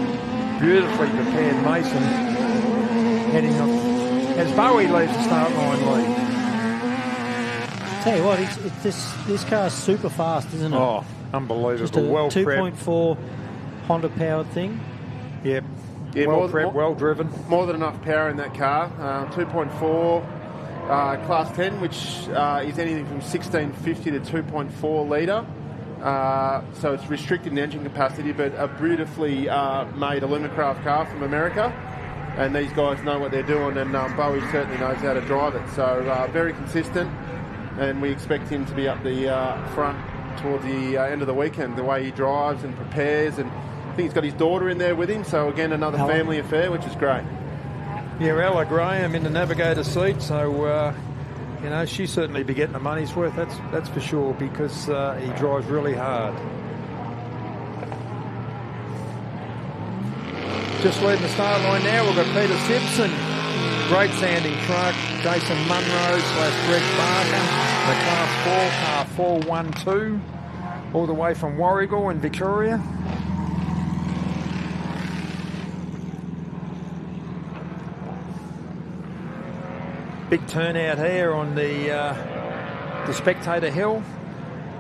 beautifully prepared Mason heading up as Bowie leaves the start line lead. Tell you what, this car's super fast, isn't it? Oh, unbelievable! Just a well prepped. 2.4 Honda powered thing. Yep. Yeah, well prepped, well driven. More than enough power in that car. 2.4 class 10, which is anything from 1650 to 2.4 litre. So it's restricted in engine capacity, but a beautifully made Alumacraft car from America. And these guys know what they're doing, and Bowie certainly knows how to drive it. So very consistent, and we expect him to be up the front towards the end of the weekend, the way he drives and prepares. And I think he's got his daughter in there with him, so again, another family affair, which is great. Yeah, Ella Graham in the navigator seat, so she certainly be getting the money's worth. That's for sure, because he drives really hard. Just leading the start line now, we've got Peter Simpson, great sounding truck. Jason Munro / Greg Barker, the class 4, car 412, all the way from Warragul in Victoria. Big turnout here on the Spectator Hill.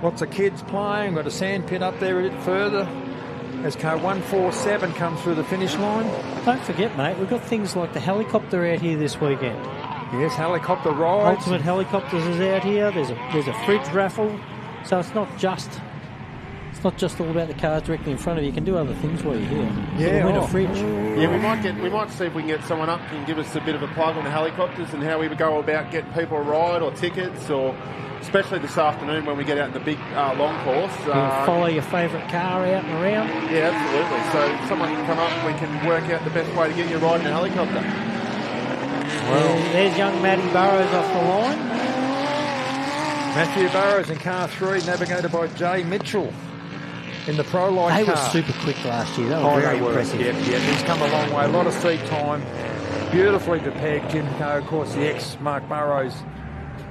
Lots of kids playing. Got a sand pit up there a bit further as car 147 comes through the finish line. Don't forget, mate, we've got things like the helicopter out here this weekend. Yes, helicopter rides. Ultimate Helicopters is out here. There's a fridge raffle, so it's not just all about the cars directly in front of you. You can do other things while you're here. You can win a fridge. Yeah, we might see if we can get someone up and give us a bit of a plug on the helicopters and how we would go about getting people a ride or tickets, or especially this afternoon when we get out in the big long course. Follow your favourite car out and around. Yeah, absolutely. So someone can come up and we can work out the best way to get you a ride in a helicopter. Well, there's young Matty Burrows off the line. Matthew Burrows in car 3, navigated by Jay Mitchell in the Proline car. They were super quick last year. They were very impressive. Yeah, he's come a long way. A lot of seat time. Beautifully prepared Jim Coe, of course, the ex-Mark Burrows.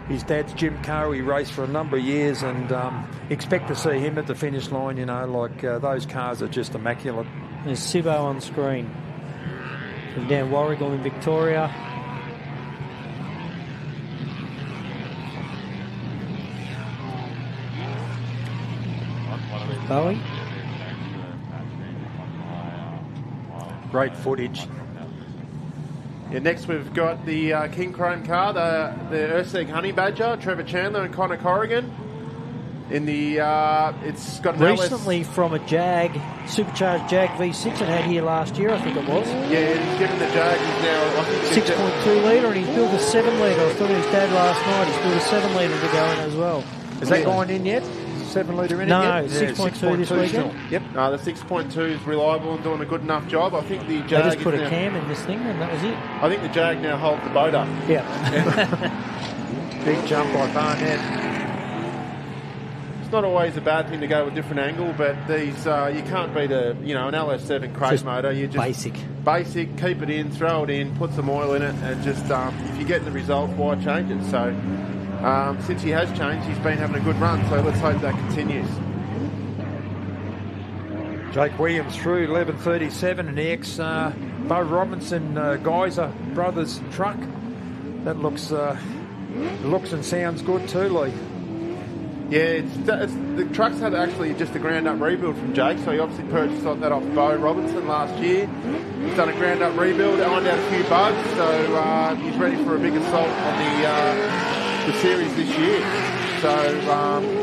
His dad's Jim Coe. He raced for a number of years, and expect to see him at the finish line. Those cars are just immaculate. There's Sibbo on screen from down Warragul in Victoria. Bowie. Great footage. Yeah, next we've got the King Chrome car, the Urseg Honey Badger, Trevor Chandler and Connor Corrigan. In the, it's got an Recently from a Jag, supercharged Jag V6 it had here last year, I think it was. Yeah, he's given the Jag, he's now, I think 6.2 litre, and he's built a 7 litre. I was talking to his dad last night, he's built a 7 litre to go in as well. Is that gone in yet? 7 litre in no, it yet? 6.2 this weekend. Still. Yep. No, the 6.2 is reliable and doing a good enough job. I think the Jag They just put a now, cam in this thing and that was it. I think the Jag now holds the boat up. Yeah. Big jump by Barnett. It's not always a bad thing to go with a different angle, but these you can't beat an LS7 crate Just motor. You just basic, keep it in, throw it in, put some oil in it, and just if you get the result, why change it? So since he has changed, he's been having a good run. So let's hope that continues. Jake Williams through 11:37 in the Bo Robinson Geyser Brothers truck. That looks and sounds good too, Lee. Yeah, the truck's had actually just a ground-up rebuild from Jake, so he obviously purchased that off Bo Robinson last year. He's done a ground-up rebuild, ironed out a few bugs, so he's ready for a big assault on the series this year. So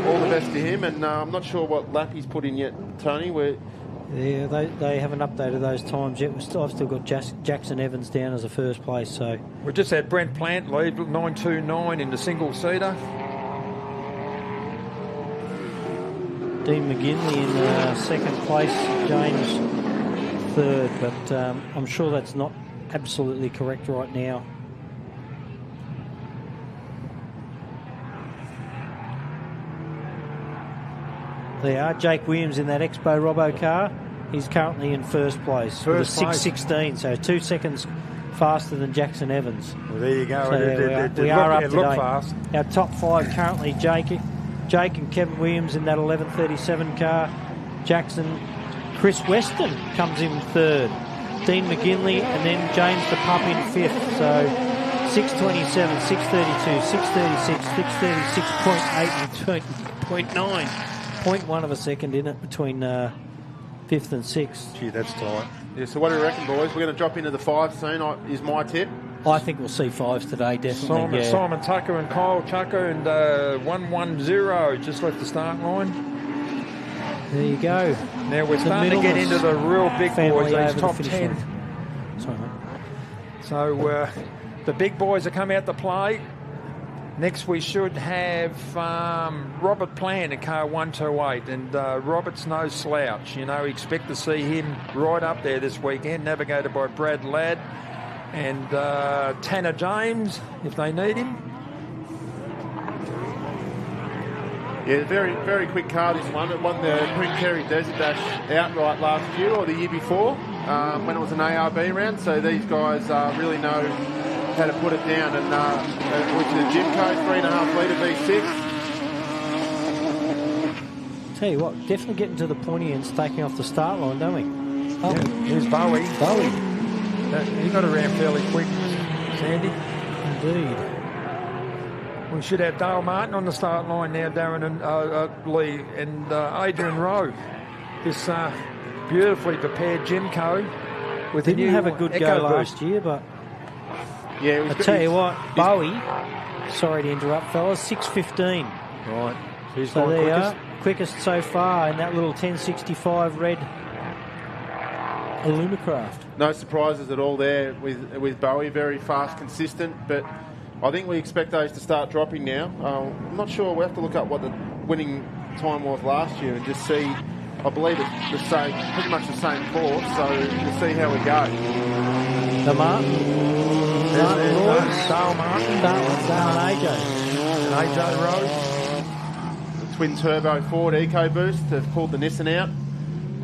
all the best to him, and I'm not sure what lap he's put in yet, Tony. Yeah, they haven't updated those times yet. I've still got Jackson Evans down as a first place. So we just had Brent Plant lead 9.29 in the single-seater. Dean McGinley in second place, James third, but I'm sure that's not absolutely correct right now. There are Jake Williams in that Expo Robbo car. He's currently in first place with a 6.16, so 2 seconds faster than Jackson Evans. Well, there you go. So we are up to date. Fast. Our top 5 currently Jake and Kevin Williams in that 11.37 car. Jackson, Chris Weston comes in third. Dean McGinley and then James the Pup in fifth. So 6.27, 6.32, 6.36, 6.36.8 and 0.9. 0.1 of a second in it between fifth and sixth. Gee, that's tight. Yeah, so what do you reckon, boys? We're going to drop into the 5 soon, is my tip. I think we'll see 5s today, definitely. Simon Tucker and Kyle Tucker and 110 just left the start line. There you go. Now we're starting to get into the real big boys, these top 10. Sorry, mate. So the big boys are coming out to play. Next we should have Robert Plant in car 128, and Robert's no slouch. You know, expect to see him right up there this weekend, navigated by Brad Ladd and Tanner James, if they need him. Yeah, very, very quick car, this one. It won the Queen Kerry Desert Dash outright last year or the year before when it was an ARB round. So these guys really know how to put it down. And which is a Jimco 3.5 litre V6. Tell you what, definitely getting to the pointy and staking off the start line, don't we? Oh, yeah, here's Bowie. He got around fairly quick, Sandy. Indeed. We should have Dale Martin on the start line now, Darren and Lee and Adrian Rowe. This beautifully prepared Jimco with Didn't have a good go last year, but yeah, I tell you what, Bowie. Sorry to interrupt, fellas. 6.15. Right. So there you are, quickest so far in that little 1065 red Illumicraft. No surprises at all there with Bowie. Very fast, consistent, but I think we expect those to start dropping now. I'm not sure. We have to look up what the winning time was last year and just see. I believe it's the same, pretty much the same course. So we'll see how we go. The Martin. Dale Martin. Dale and AJ. And AJ Rose. The twin turbo Ford EcoBoost have pulled the Nissan out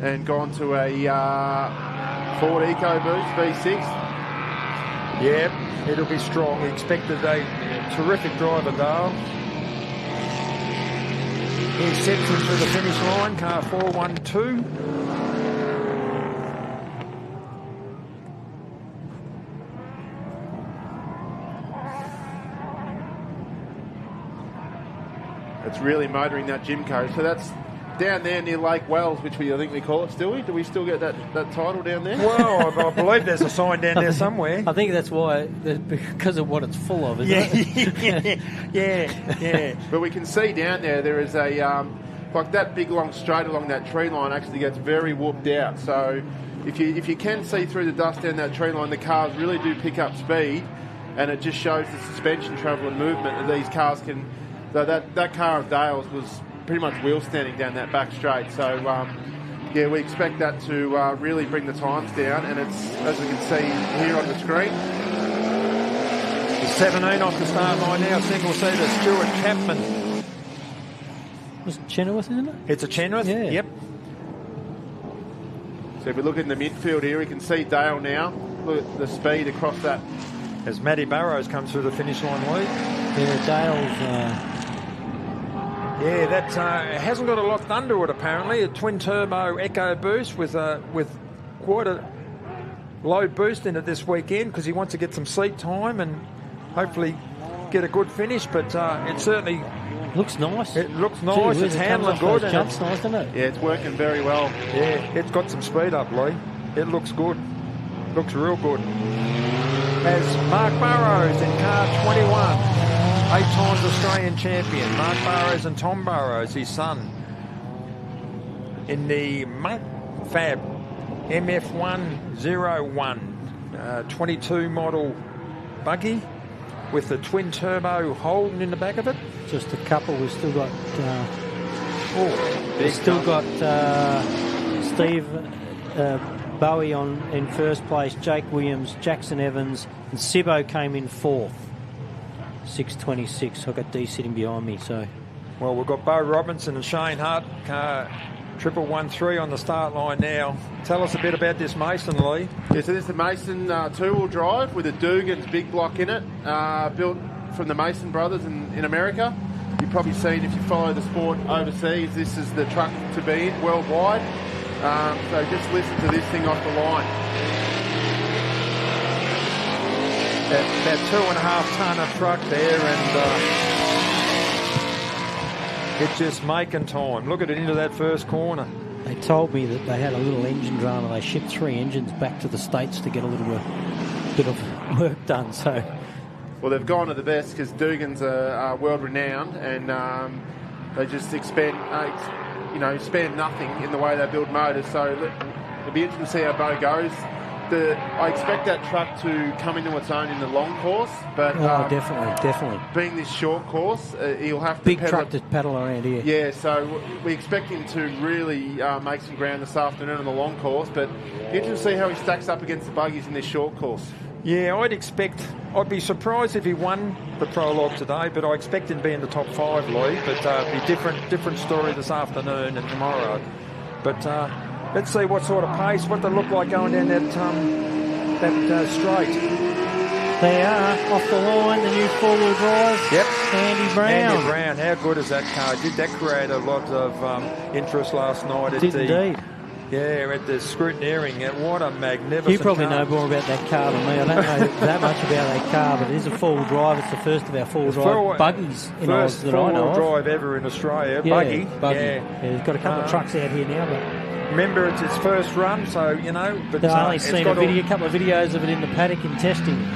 and gone to a Ford EcoBoost V6. Yep. It'll be strong. We expected a terrific driver, Dale. He sets into the finish line, car 412. It's really motoring that Jimco. So that's down there near Lake Wells, which I think we call it, still. Do we still get that title down there? Well, I believe there's a sign down there somewhere. I think that's why, because of what it's full of, isn't it? Yeah. But we can see down there is a, like that big long straight along that tree line actually gets very whooped out. So if you can see through the dust down that tree line, the cars really do pick up speed, and it just shows the suspension travel and movement that these cars can. So that car of Dale's was pretty much wheel standing down that back straight. So, we expect that to really bring the times down. And it's, as we can see here on the screen, 17 off the start line now, single seater, Stuart Chapman. Was it Chenoweth, isn't it? It's a Chenoweth? Yeah. Yep. So if we look in the midfield here, we can see Dale now. Look at the speed across that. As Matty Burrows comes through the finish line lead. Yeah, Dale's... that hasn't got a lot done to it apparently. A twin turbo Echo boost with quite a low boost in it this weekend because he wants to get some seat time and hopefully get a good finish. But it certainly looks nice. It looks nice. It's handling good. It jumps nice, doesn't it? Yeah, it's working very well. Yeah, it's got some speed up, Lee. It looks good. Looks real good. As Mark Burrows in car 21. 8 times Australian champion, Mark Burrows and Tom Burrows, his son, in the Fab MF101 22 model buggy with the twin turbo Holden in the back of it. Just a couple. We've still got. We've still got Steve Bowie in first place, Jake Williams, Jackson Evans, and Sibbo came in fourth. 6:26. I've got D sitting behind me. So, well, we've got Bo Robinson and Shane Hart, car 1113 on the start line now. Tell us a bit about this Mason, Lee. Yeah, so this is the Mason two-wheel drive with a Dugan's big block in it, built from the Mason brothers in America. You've probably seen, if you follow the sport overseas, this is the truck to be in worldwide. So just listen to this thing off the line. That 2.5 tonne truck there, and it's just making time. Look at it into that first corner. They told me that they had a little engine drama. They shipped 3 engines back to the States to get a little bit of work done. So, well, they've gone to the best because Dugan's are world renowned, and they just spend nothing in the way they build motors. So it'll be interesting to see how Bo goes. I expect that truck to come into its own in the long course, but definitely. Being this short course, he'll have to big truck to paddle around here. Yeah, so we expect him to really make some ground this afternoon on the long course, but interesting to see how he stacks up against the buggies in this short course. Yeah, I'd be surprised if he won the prologue today, but I expect him to be in the top 5, Lee. But be different story this afternoon and tomorrow. But let's see what sort of pace, what they look like going down that straight. They are off the line, the new 4-wheel drive. Yep. Andy Brown. How good is that car? Did that create a lot of interest last night? Indeed. Yeah, at the scrutineering. What a magnificent You probably car. know more about that car than me. I don't know that much about that car, but it is a 4-wheel drive. It's the first of our 4-wheel drive buggies in Oz that I know First 4-wheel of. drive ever in Australia. Buggy. Yeah. He's got a couple of trucks out here now, but remember, it's its first run, so, But I've only seen a couple of videos of it in the paddock in testing.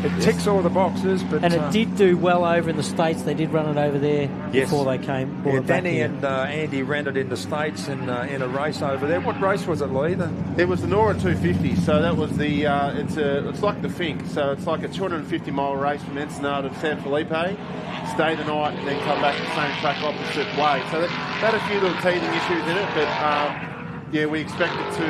It ticks all the boxes, but and it did do well over in the States. They did run it over there before they came. Yeah, Danny and Andy ran it in the States in a race over there. What race was it, Lee? It was the Nora 250. So that was the. It's like the Fink. So it's like a 250-mile race from Ensenada to San Felipe. Stay the night and then come back the same track opposite way. So that had a few little teething issues in it, but we expect it to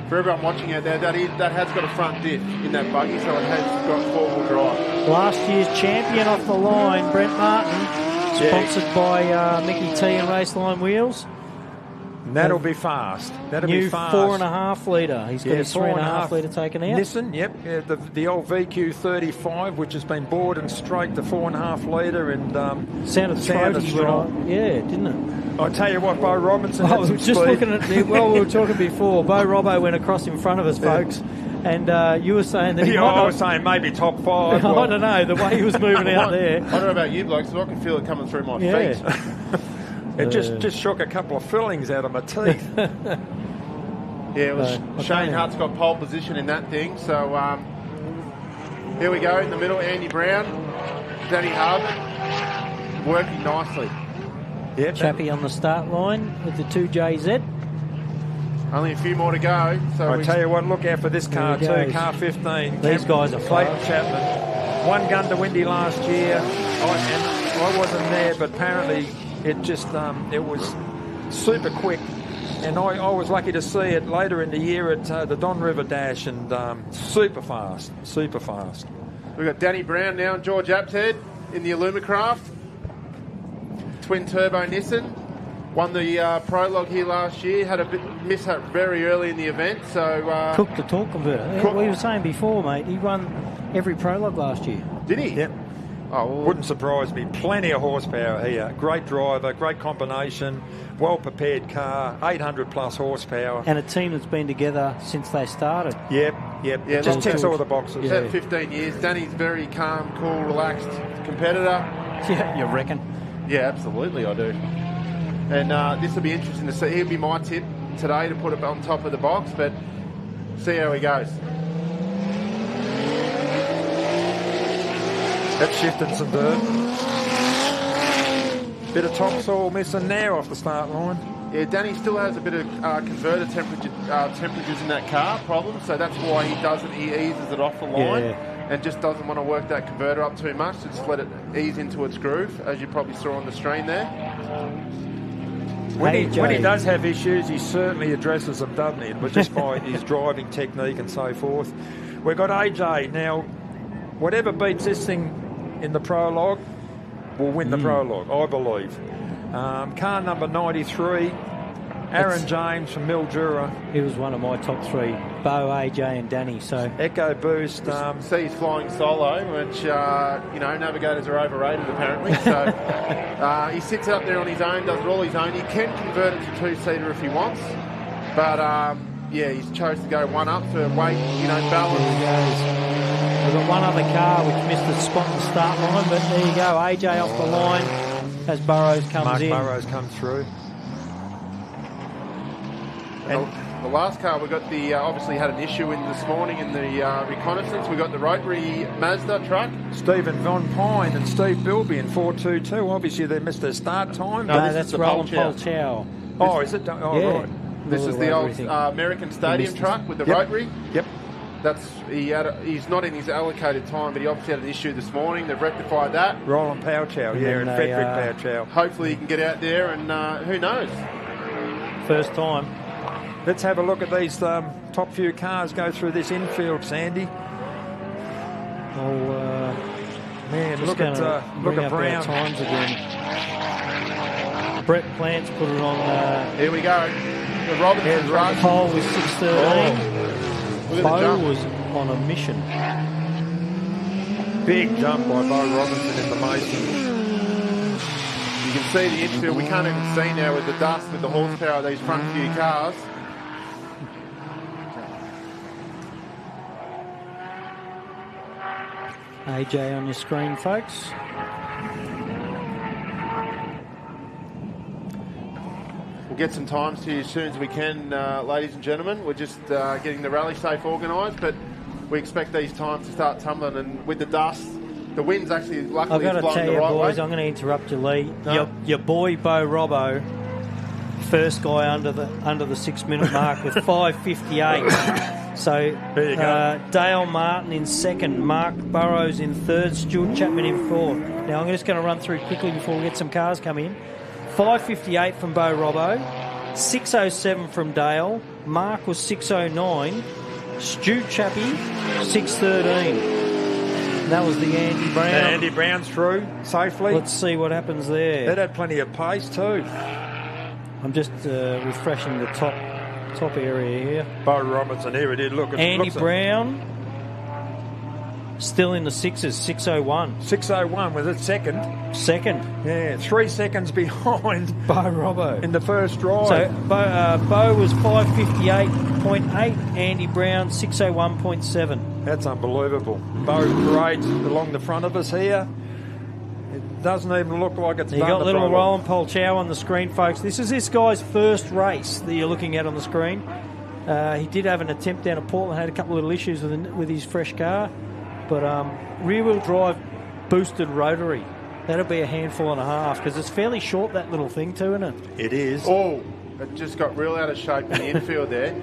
for everyone watching out there, that has got a front diff in that buggy, so it has got 4-wheel drive. Last year's champion off the line, Brent Martin, sponsored by Mickey T and RACELINE Wheels. And that'll be fast. New 4.5 litre. He's got his 3.5 litre taken out. Nissan, yep. Yeah, the old VQ35, which has been bored and straight to 4.5 litre, and sounded strong. Didn't it? I tell you what, Bo Robinson. I was just looking at we were talking before. Bo Robbo went across in front of us, folks, and you were saying that I was saying maybe top 5. I don't know the way he was moving out there. I don't know about you blokes, but I can feel it coming through my feet. It just shook a couple of fillings out of my teeth. Yeah, it was Shane Hutt's got pole position in that thing. So here we go in the middle. Andy Brown, Danny Harvard, working nicely. Yep. Chappie on the start line with the 2JZ. Only a few more to go. So I tell you what, look out for this car too. Car 15. These guys are Clayton fast. Chapman. One gun to Windy last year. I wasn't there, but apparently it just it was super quick. And I was lucky to see it later in the year at the Don River Dash, and super fast, super fast. We've got Danny Brown now and George Apted in the Illumicraft. Twin turbo Nissan. Won the prologue here last year. Had a bit mishap very early in the event. So Cooked the torque converter. We were saying before, mate, he won every prologue last year. Did he? Yep. Oh, well, Wouldn't surprise me. Plenty of horsepower here. Great driver, great combination, well-prepared car, 800 plus horsepower. And a team that's been together since they started. Yep. Yeah, Just look, ticks all the boxes. He's had 15 years. Danny's very calm, cool, relaxed competitor. Yeah, you reckon? Yeah, absolutely, I do. And this will be interesting to see. He'll be my tip today to put it on top of the box, but see how he goes. That's shifting some dirt. Bit of topsoil missing there off the start line. Yeah, Danny still has a bit of converter temperatures in that car problem, so that's why he doesn't. He eases it off the line and just doesn't want to work that converter up too much. Just let it ease into its groove, as you probably saw on the screen there. When he does have issues, he certainly addresses them, doesn't he? But just by his driving technique and so forth. We've got AJ now. Whatever beats this thing in the prologue will win the prologue, I believe. Car number 93, Aaron James from Mildura. He was one of my top three, Bo, AJ and Danny. So Echo Boost. See, he's flying solo, which, navigators are overrated apparently. So he sits up there on his own, does it all his own. He can convert it to two-seater if he wants. But, he's chose to go one up for weight, balance. We've got one other car which missed the spot in the start line, but there you go, AJ off the line as Burrows comes in. Burrows comes through. And the last car, we got the obviously had an issue in this morning in the reconnaissance. We got the rotary Mazda truck. Stephen Von Pine and Steve Bilby in 422. Obviously, they missed their start time. No, that's Roland Paul Chow. Oh, is it? Oh, yeah. right. This is the old American Stadium truck with the rotary. Yep. He's not in his allocated time, but he obviously had an issue this morning. They've rectified that. Roland Powchow, and Frederick Powchow. Hopefully he can get out there, and who knows? First time. Let's have a look at these top few cars go through this infield, Sandy. Oh, man, look at Brown. Times again. Brett Plant's put it on. Here we go. The Robinson truck. Pole was 6:13. Bo was on a mission. Big jump by Bo Robinson in the Mason. You can see the infield. We can't even see now with the dust, with the horsepower of these front few cars. AJ on your screen, folks. We'll get some times to you as soon as we can, ladies and gentlemen. We're just getting the rally safe organised, but we expect these times to start tumbling. And with the dust, the wind's actually luckily I've got to tell you, boys, I'm going to interrupt you, Lee. No. Your boy Bo Robbo, first guy under the 6 minute mark with 5:58. So there you go. Dale Martin in second, Mark Burrows in third, Stuart Chapman in fourth. Now I'm just going to run through quickly before we get some cars come in. 5:58 from Bo Robbo, 6:07 from Dale, Mark was 6:09, Stu Chappie 6:13. And that was the Andy Brown. And Andy Brown's through safely. Let's see what happens there. That had plenty of pace too. I'm just refreshing the top area here. Bo Robinson, here it is. Look, Andy Brown still in the sixes, 6:01. 6:01 was it second? Second. Yeah, 3 seconds behind Bo Robbo in the first drive. So Bo was 5:58.8. Andy Brown 6:01.7. That's unbelievable. Bo parades along the front of us here. doesn't even look like it's You done got the little prologue. Roland Polchow on the screen, folks. This is this guy's first race that you're looking at on the screen. He did have an attempt down at Portland, had a couple of little issues with his fresh car, but rear-wheel drive boosted rotary. That'll be a handful and a half because it's fairly short, that little thing too, isn't it? It is. Oh, it just got real out of shape in the infield there.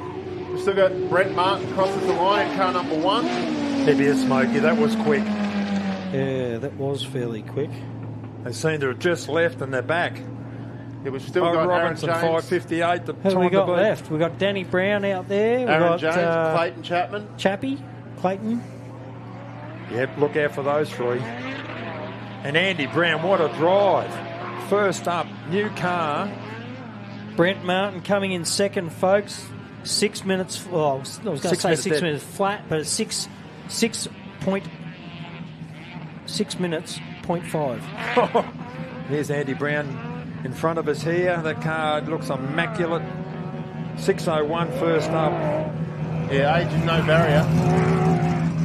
We've still got Brent Martin crosses the line in car number 1. Maybe a smoky. That was quick. Yeah, that was fairly quick. They seem to have just left and they're back. Yeah, we've still Bo got Robinson, Aaron James. 5:58. The Who time we got to beat. left? We got Danny Brown out there. We Aaron got James, Clayton Chapman. Chappie, Clayton. Yep, look out for those three. And Andy Brown, what a drive. First up, new car. Brent Martin coming in second, folks. 6 minutes. Well, I was going to say 6 dead. minutes flat, but it's 6 minutes, 0.5. There's Andy Brown in front of us here. The car looks immaculate. 6:01 first up. Yeah, age is no barrier.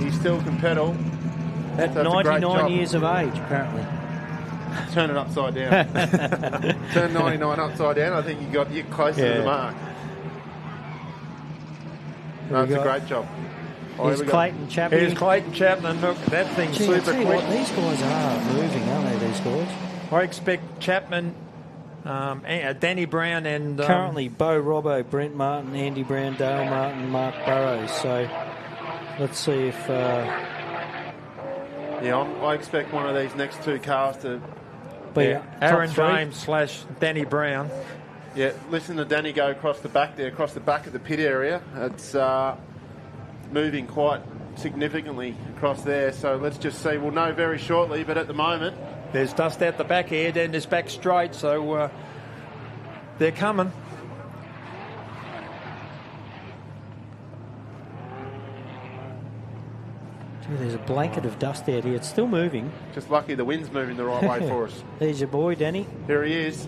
He still can pedal. At So it's a great 99 job. years of age, apparently. Turn it upside down. Turn 99 upside down. I think you're closer to the mark. That's a great job. Oh, Here's here we go. Clayton Chappie. Here's Clayton Chapman. Look, that thing's Gee, I super tell you quick. what, these guys are moving, aren't they, these guys? I expect Chapman, Danny Brown and... Currently, Bo Robbo, Brent Martin, Andy Brown, Dale Martin, Mark Burrows. So let's see if... Yeah, I expect one of these next two cars to... be Aaron top three. James / Danny Brown. Yeah, listen to Danny go across the back there, across the back of the pit area. It's moving quite significantly across there. So let's just see. We'll know very shortly, but at the moment... There's dust out the back here, then there's back straight, so they're coming. Gee, there's a blanket of dust out here. It's still moving. Just lucky the wind's moving the right way for us. There's your boy, Danny. Here he is.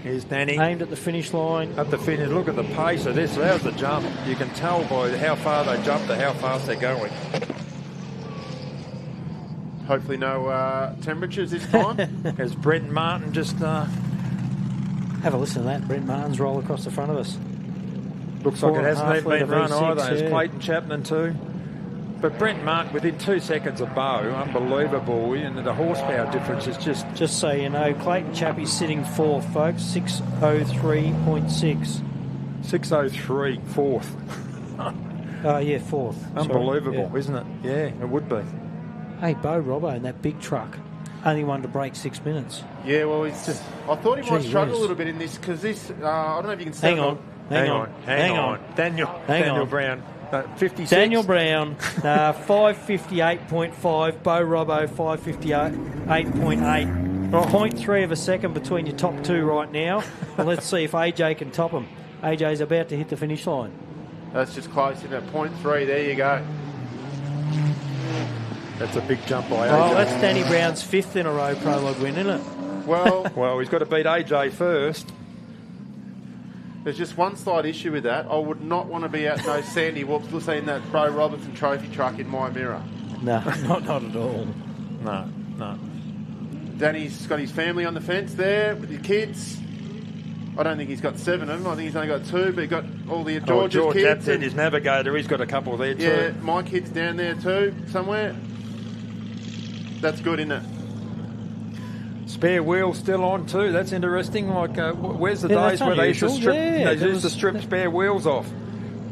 Here's Danny. Aimed at the finish line. At the finish, look at the pace of this. That was the jump. You can tell by how far they jumped to how fast they're going. Hopefully no temperatures this time. As Brent Martin just Have a listen to that. Brent Martin's roll across the front of us. looks like it hasn't 4.5 even been litre run V6, either. As yeah. Clayton Chapman too. But Brent Martin within 2 seconds of Bo, unbelievable. And the horsepower difference is just... Just so you know, Clayton Chappie's sitting fourth, folks. 6:03.6. 6:03, fourth. Yeah, fourth. Unbelievable, Sorry, isn't it? Yeah, it would be. yeah. Hey, Bo Robbo in that big truck. Only one to break 6 minutes. Yeah, well, he's just... I thought he might Gee struggle whiz. a little bit in this because this... I don't know if you can see Hang it on. Hang on. Daniel on. Brown, 56. Daniel Brown, 5:58.5. Bo Robbo, 5:58.8. 0.3 of a second between your top two right now. And let's see if AJ can top him. AJ's about to hit the finish line. That's just close in at 0.3. There you go. That's a big jump by Well, AJ. that's Danny Brown's fifth in a row prologue win, isn't it? Well, He's got to beat AJ first. there's just one slight issue with that. I would not want to be out in those sandy whoops seeing that Bo Robinson trophy truck in my mirror. No, not at all. No. Danny's got his family on the fence there with his kids. I don't think he's got 7 of them. I think he's only got 2, but he got all the George's George kids. Apted, his navigator, he's got a couple there too. Yeah, my kid's down there too, somewhere. That's good, isn't it? Spare wheel still on too. That's interesting. Like, where's the Yeah, days that's where they used to unusual. strip? Yeah, they there used to was- strip spare wheels off.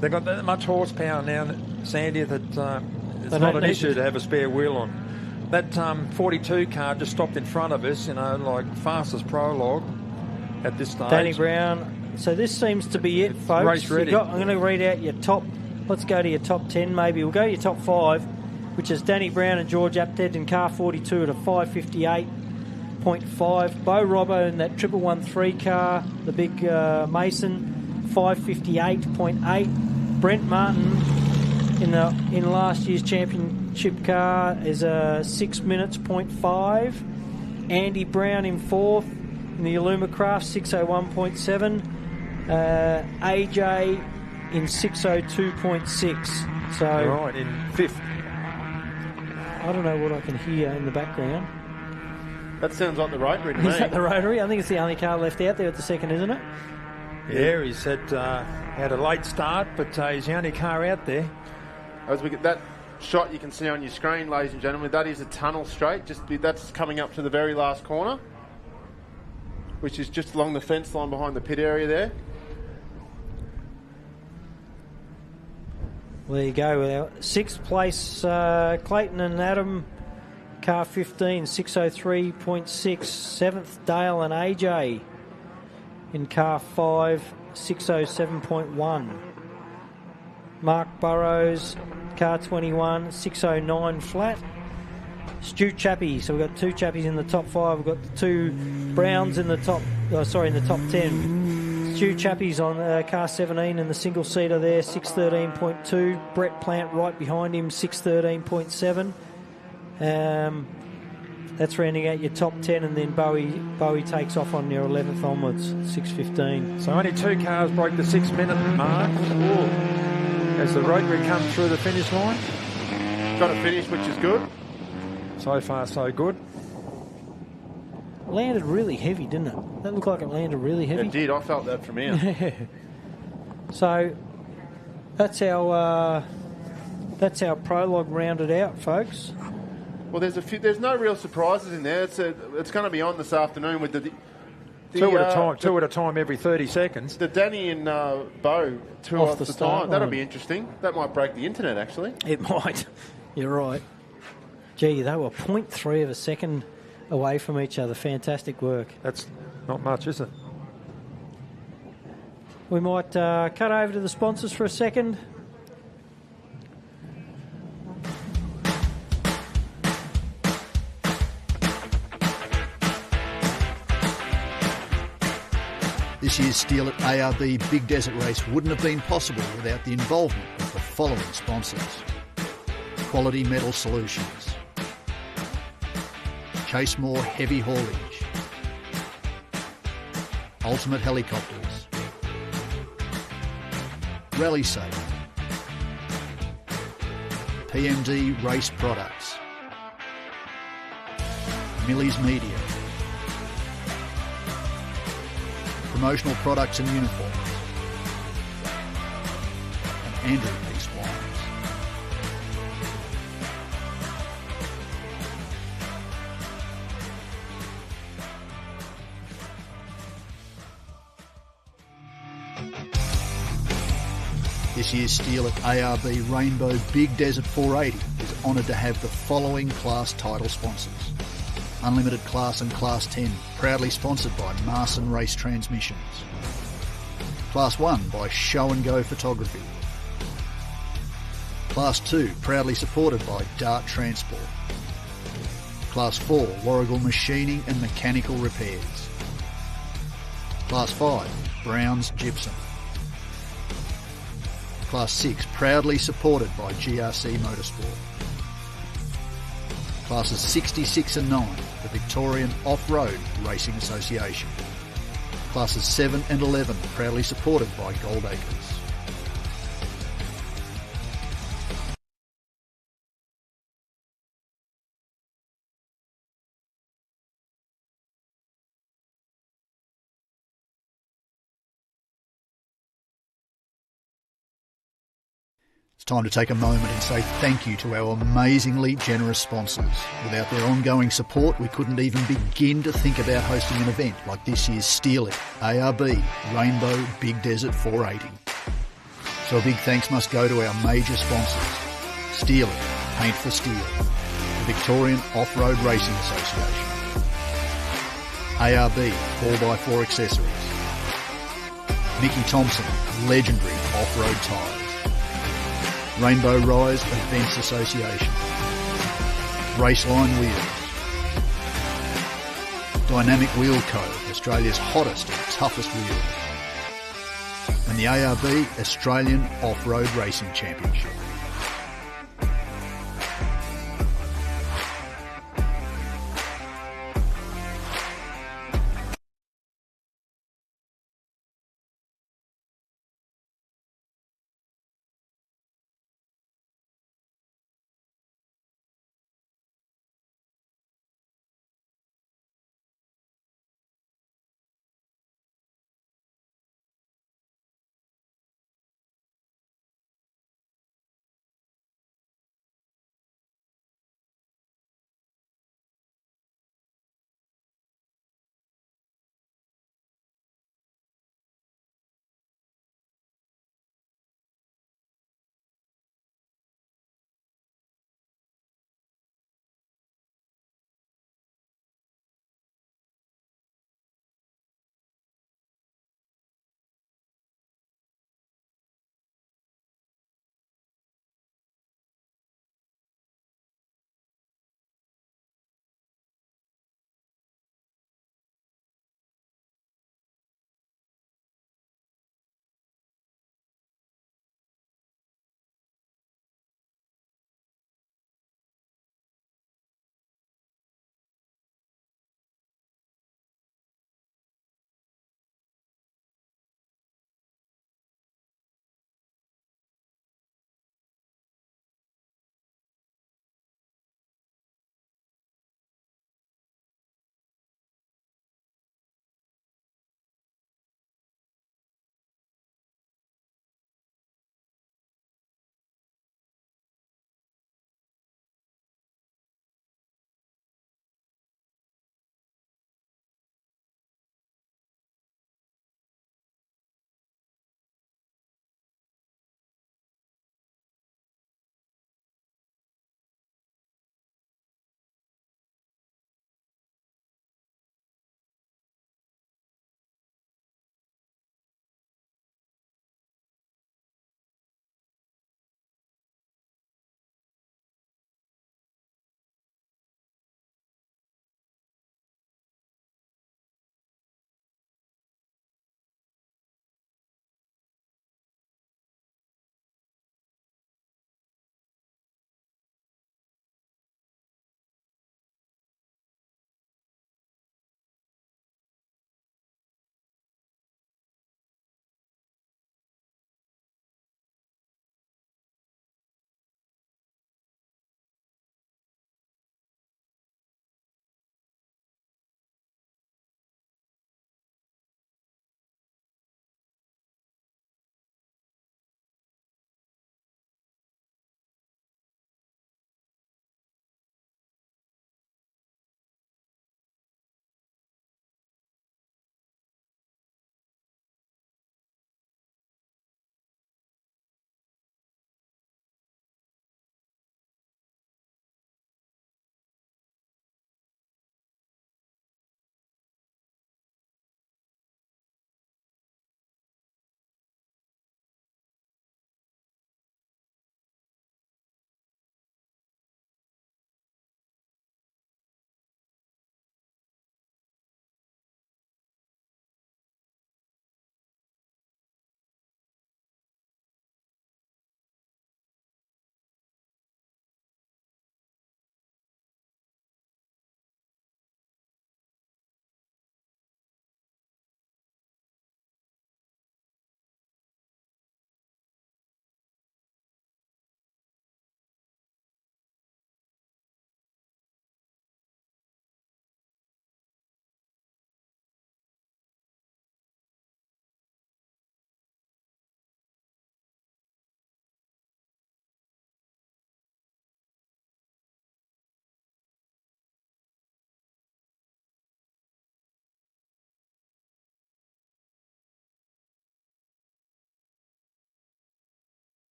They've got that much horsepower now, Sandy, that it's They not don't an need issue to. to have a spare wheel on. That 42 car just stopped in front of us. Like fastest prologue at this stage. Danny Brown. So this seems to be it, folks. race ready. I'm going to read out your top. Let's go to your top 10, maybe. We'll go to your top 5, which is Danny Brown and George Apted in car 42 at a 5:58.5. Bo Robbo in that 113 car, the big Mason, 5:58.8. Brent Martin in last year's championship car is a 6 minutes, 0.5. Andy Brown in fourth in the Illumicraft, 6:01.7. AJ in 6:02.6. So Right, in fifth. I don't know what I can hear in the background. That sounds like the Rotary to me. Is that the Rotary? I think it's the only car left out there at the second, isn't it? Yeah, he's had a late start, but he's the only car out there. As we get that shot you can see on your screen, ladies and gentlemen, that is a tunnel straight. That's coming up to the very last corner, which is just along the fence line behind the pit area there. Well, there you go. With our sixth place, Clayton and Adam, car 15, 603.6. Seventh, Dale and AJ in car 5, 607.1. Mark Burrows, car 21, 609 flat. Stu Chappie, so we've got two Chappies in the top 5. We've got the two Browns in the top, in the top 10. Stu Chappie's on car 17 in the single seater there, 613.2. Brett Plant right behind him, 613.7. That's rounding out your top 10, and then Bowie takes off on your 11th onwards, 6:15. So only two cars break the 6-minute mark. As the Rotary comes through the finish line. Got a finish, which is good. So far, so good. Landed really heavy, didn't it? That looked like it landed really heavy. It did. I felt that from here. So that's our prologue rounded out, folks. Well, there's no real surprises in there. It's going to be on this afternoon with the two at a time every 30 seconds. The Danny and Bo two off the time. That'll be interesting. That might break the internet, actually. It might. You're right. Gee, they were 0.3 of a second away from each other. Fantastic work. That's not much, is it? We might cut over to the sponsors for a second. This year's steal at ARB Big Desert race wouldn't have been possible without the involvement of the following sponsors: Quality Metal Solutions, Chase Moore Heavy Haulage, Ultimate Helicopters, Rally Safe, PMD Race Products, Millie's Media, Promotional Products and Uniforms, and Andrew Peace Wines. This year's steal at ARB Rainbow Big Desert 480 is honoured to have the following class title sponsors: Unlimited Class and Class 10, proudly sponsored by Marson Race Transmissions. Class 1 by Show and Go Photography. Class 2, proudly supported by Dart Transport. Class 4, Warrigal Machining and Mechanical Repairs. Class 5, Browns Gypsum. Class 6, proudly supported by GRC Motorsport. Classes 66 and 9, the Victorian Off-Road Racing Association. Classes 7 and 11, proudly supported by Gold Acres. It's time to take a moment and say thank you to our amazingly generous sponsors. Without their ongoing support, we couldn't even begin to think about hosting an event like this year's Steal It, ARB Rainbow Big Desert 480. So a big thanks must go to our major sponsors: Steal It, Paint for Steel, the Victorian Off-Road Racing Association, ARB 4x4 Accessories, Mickey Thompson, legendary off-road tyres, Rainbow Rise Events Association, RACELINE Wheels, Dynamic Wheel Co, Australia's hottest and toughest wheels, and the ARB Australian Off-Road Racing Championship.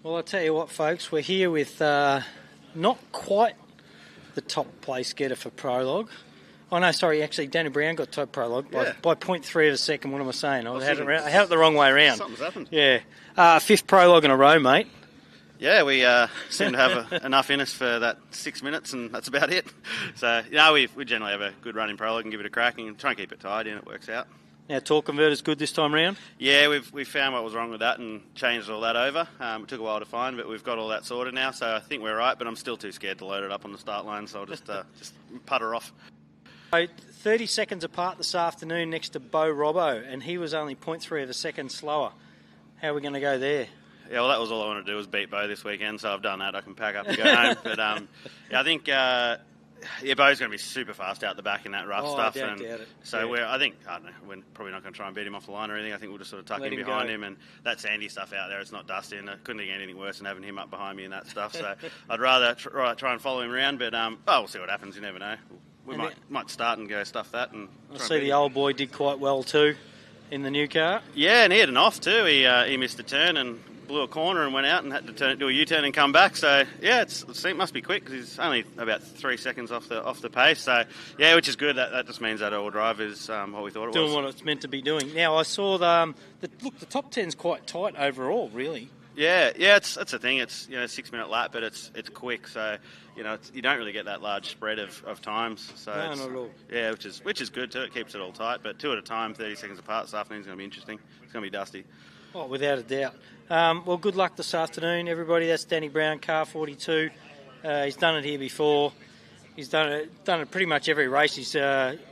Well, I'll tell you what, folks, we're here with not quite the top place getter for prologue. Oh, no, sorry, actually, Danny Brown got top prologue by 0.3 of a second. What am I saying? I had it the wrong way around. Something's happened. Yeah. Fifth prologue in a row, mate. Yeah, we seem to have enough in us for that 6 minutes, and that's about it. So, we generally have a good run in prologue and give it a crack and try and keep it tidy, and it works out. Now, torque converter's good this time round? Yeah, we've found what was wrong with that and changed all that over. It took a while to find, but we've got all that sorted now, so I think we're right, but I'm still too scared to load it up on the start line, so I'll just putter off. 30 seconds apart this afternoon next to Bo Robbo, and he was only 0.3 of a second slower. How are we going to go there? Yeah, well, that was all I wanted to do was beat Bo this weekend, so I've done that. I can pack up and go home. But I think Bo's going to be super fast out the back in that rough stuff. I doubt it. So we're probably not going to try and beat him off the line or anything. I think we'll just sort of tuck in behind him, and that sandy stuff out there, it's not dusty, and I couldn't get anything worse than having him up behind me and that stuff. So I'd rather try and follow him around, but we'll see what happens. You never know. We might start and go stuff that. And I see the old boy did quite well too in the new car. Yeah, and he had an off too. He missed a turn and blew a corner and went out and had to do a U-turn and come back. So yeah, it must be quick because he's only about 3 seconds off the pace. So yeah, which is good. That just means that all drive is what we thought it was. Doing what it's meant to be doing. Now I saw the top 10's quite tight overall, really. Yeah, that's the thing. It's 6 minute lap, but it's quick. So you don't really get that large spread of times. So no, not at all. Yeah, which is good too. It keeps it all tight. But 2 at a time, 30 seconds apart. This afternoon's going to be interesting. It's going to be dusty. Oh, without a doubt. Well, good luck this afternoon, everybody. That's Danny Brown, car 42. He's done it here before. He's done it pretty much every race. He's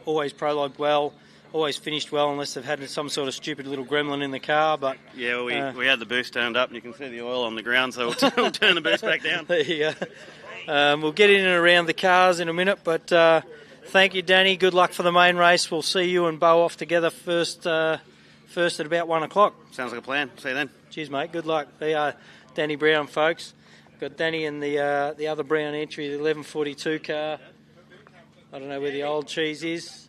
always prologued well, always finished well, unless they've had some sort of stupid little gremlin in the car. But yeah, we had the boost turned up, and you can see the oil on the ground, so we'll turn the boost back down. There you go. We'll get in and around the cars in a minute, but thank you, Danny. Good luck for the main race. We'll see you and Bo off together first at about 1 o'clock. Sounds like a plan. See you then. Cheers, mate. Good luck. They are Danny Brown, folks. Got Danny in the other Brown entry, the 1142 car. I don't know where the old cheese is.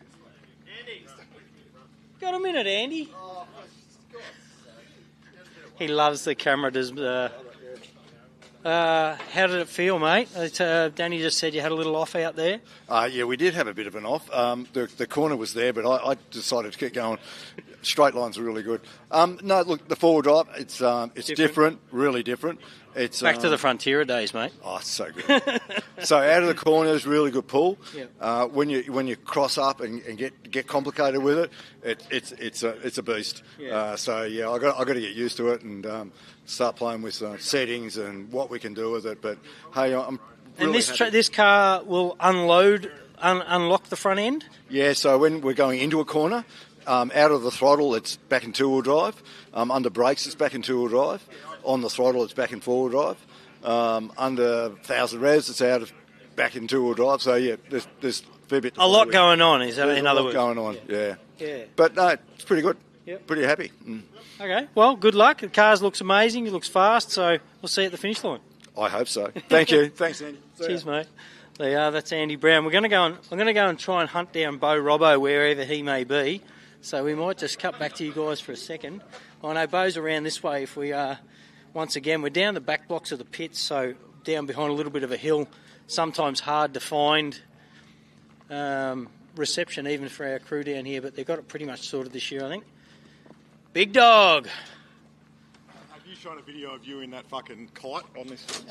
Got a minute, Andy? He loves the camera. How did it feel, mate? Danny just said you had a little off out there. Yeah, we did have a bit of an off. The corner was there, but I decided to keep going. Straight lines are really good. No, look, the four-wheel drive, it's different, really different. It's back to the Frontiera days, mate. Oh, it's so good. So out of the corners, really good pull. Yep. When you cross up and get complicated with it, it's a beast. Yeah. So yeah, I got to get used to it and start playing with settings and what we can do with it. But hey, I'm really and this car will unlock the front end. Yeah. So when we're going into a corner. Out of the throttle, it's back in two-wheel drive. Under brakes, it's back in two-wheel drive. On the throttle, it's back in four-wheel drive. Under 1,000 revs, it's back in two-wheel drive. So, yeah, there's a fair bit to a lot going on, is that in other words? Going on, yeah. Yeah. But, no, it's pretty good. Yep. Pretty happy. Okay, well, good luck. The car looks amazing. It looks fast, so we'll see you at the finish line. I hope so. Thank you. Thanks, Andy. Cheers, mate. There you are. That's Andy Brown. I'm going to go and try and hunt down Bo Robbo wherever he may be. So we might just cut back to you guys for a second. I know Bo's around this way. If we are, once again, we're down the back blocks of the pits, so down behind a little bit of a hill. Sometimes hard to find reception even for our crew down here, but they've got it pretty much sorted this year, I think. Big Dog. Have you shown a video of you in that fucking kite on this?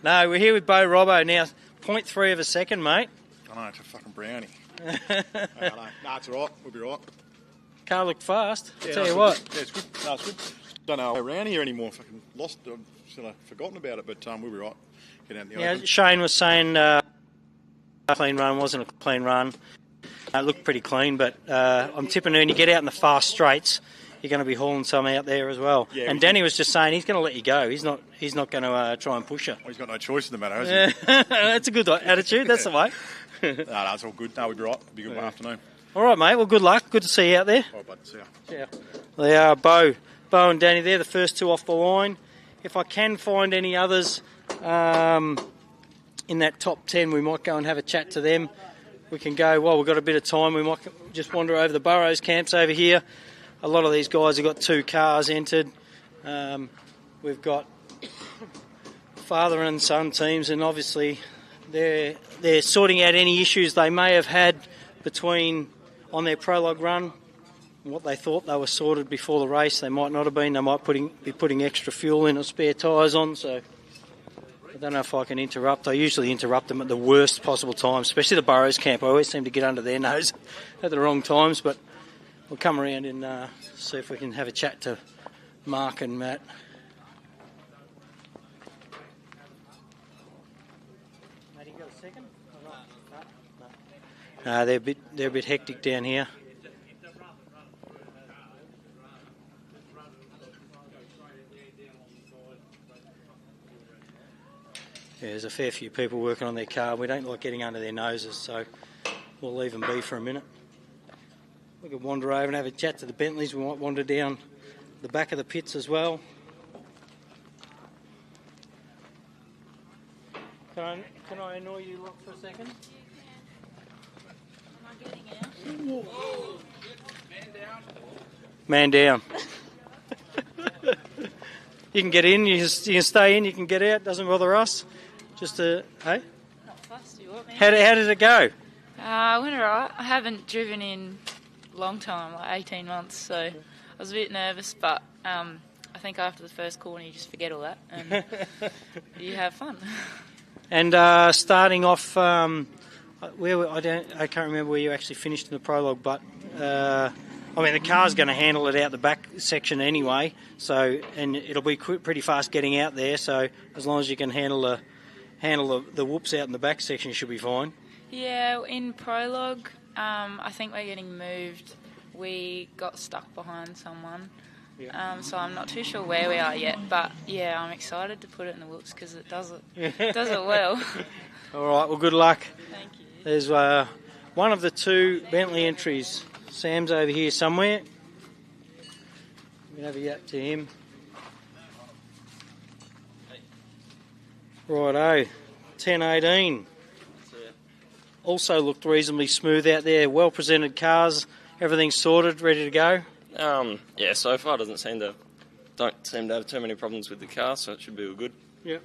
No, we're here with Bo Robbo now. 0.3 of a second, mate. I know, it's a fucking brownie. No, it's all right. We'll be right. Car looked fast. Yeah, Tell you what. Yeah, it's good. No, it's good. Don't know around here anymore. Fucking lost. I've sort of forgotten about it, but we'll be right. Get out in the open. Shane was saying clean run wasn't a clean run. It looked pretty clean, but I'm tipping when you get out in the fast straights, you're going to be hauling some out there as well. Yeah, and Danny was just saying he's going to let you go. He's not going to try and push you. Well, he's got no choice in the matter, has he? That's a good attitude. That's the way. No, it's all good. No, we'll be right. It'll be a good afternoon. All right, mate. Well, good luck. Good to see you out there. All right, bud. See ya. Yeah. They are Bo and Danny there, the first two off the line. If I can find any others in that top 10, we might go and have a chat to them. We can go, well, we've got a bit of time. We might just wander over the Burrows camps over here. A lot of these guys have got 2 cars entered. we've got father and son teams, and obviously they're sorting out any issues they may have had on their prologue run. What they thought they were sorted before the race, they might not have been. They might be putting extra fuel in or spare tyres on, so I don't know if I can interrupt. I usually interrupt them at the worst possible time, especially the Burrows camp. I always seem to get under their nose at the wrong times, but we'll come around and see if we can have a chat to Mark and Matt. Matt, you got a second? No, they're a bit hectic down here. Yeah, there's a fair few people working on their car. We don't like getting under their noses, so we'll leave them be for a minute. We could wander over and have a chat to the Bentleys. We might wander down the back of the pits as well. Can I annoy you lot for a second? Am I getting out? Whoa. Man down. You can get in, you can stay in, you can get out, doesn't bother us. Just hey? Not fussed, you want me? How did it go? I went alright. I haven't driven in a long time, like 18 months, so I was a bit nervous, but I think after the first corner you just forget all that and you have fun. And starting off, I can't remember where you actually finished in the prologue, but the car's going to handle it out the back section anyway, and it'll be pretty fast getting out there. So as long as you can handle the whoops out in the back section, you should be fine. Yeah, in prologue, I think we're getting moved. We got stuck behind someone, so I'm not too sure where we are yet. But yeah, I'm excited to put it in the whoops because it does it well. All right, well, good luck. Thank you. There's one of the two Bentley entries. Sam's over here somewhere. We can have a yap to him. Righto, 10:18. Also looked reasonably smooth out there. Well presented cars. Everything's sorted, ready to go. Yeah, so far don't seem to have too many problems with the car, so it should be all good. Yep.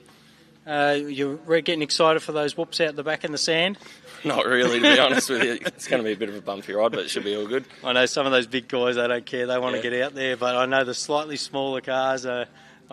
You're getting excited for those whoops out the back in the sand? Not really, to be honest with you. It's going to be a bit of a bumpy ride, but it should be all good. I know some of those big guys, they don't care. They want to get out there, but I know the slightly smaller cars, I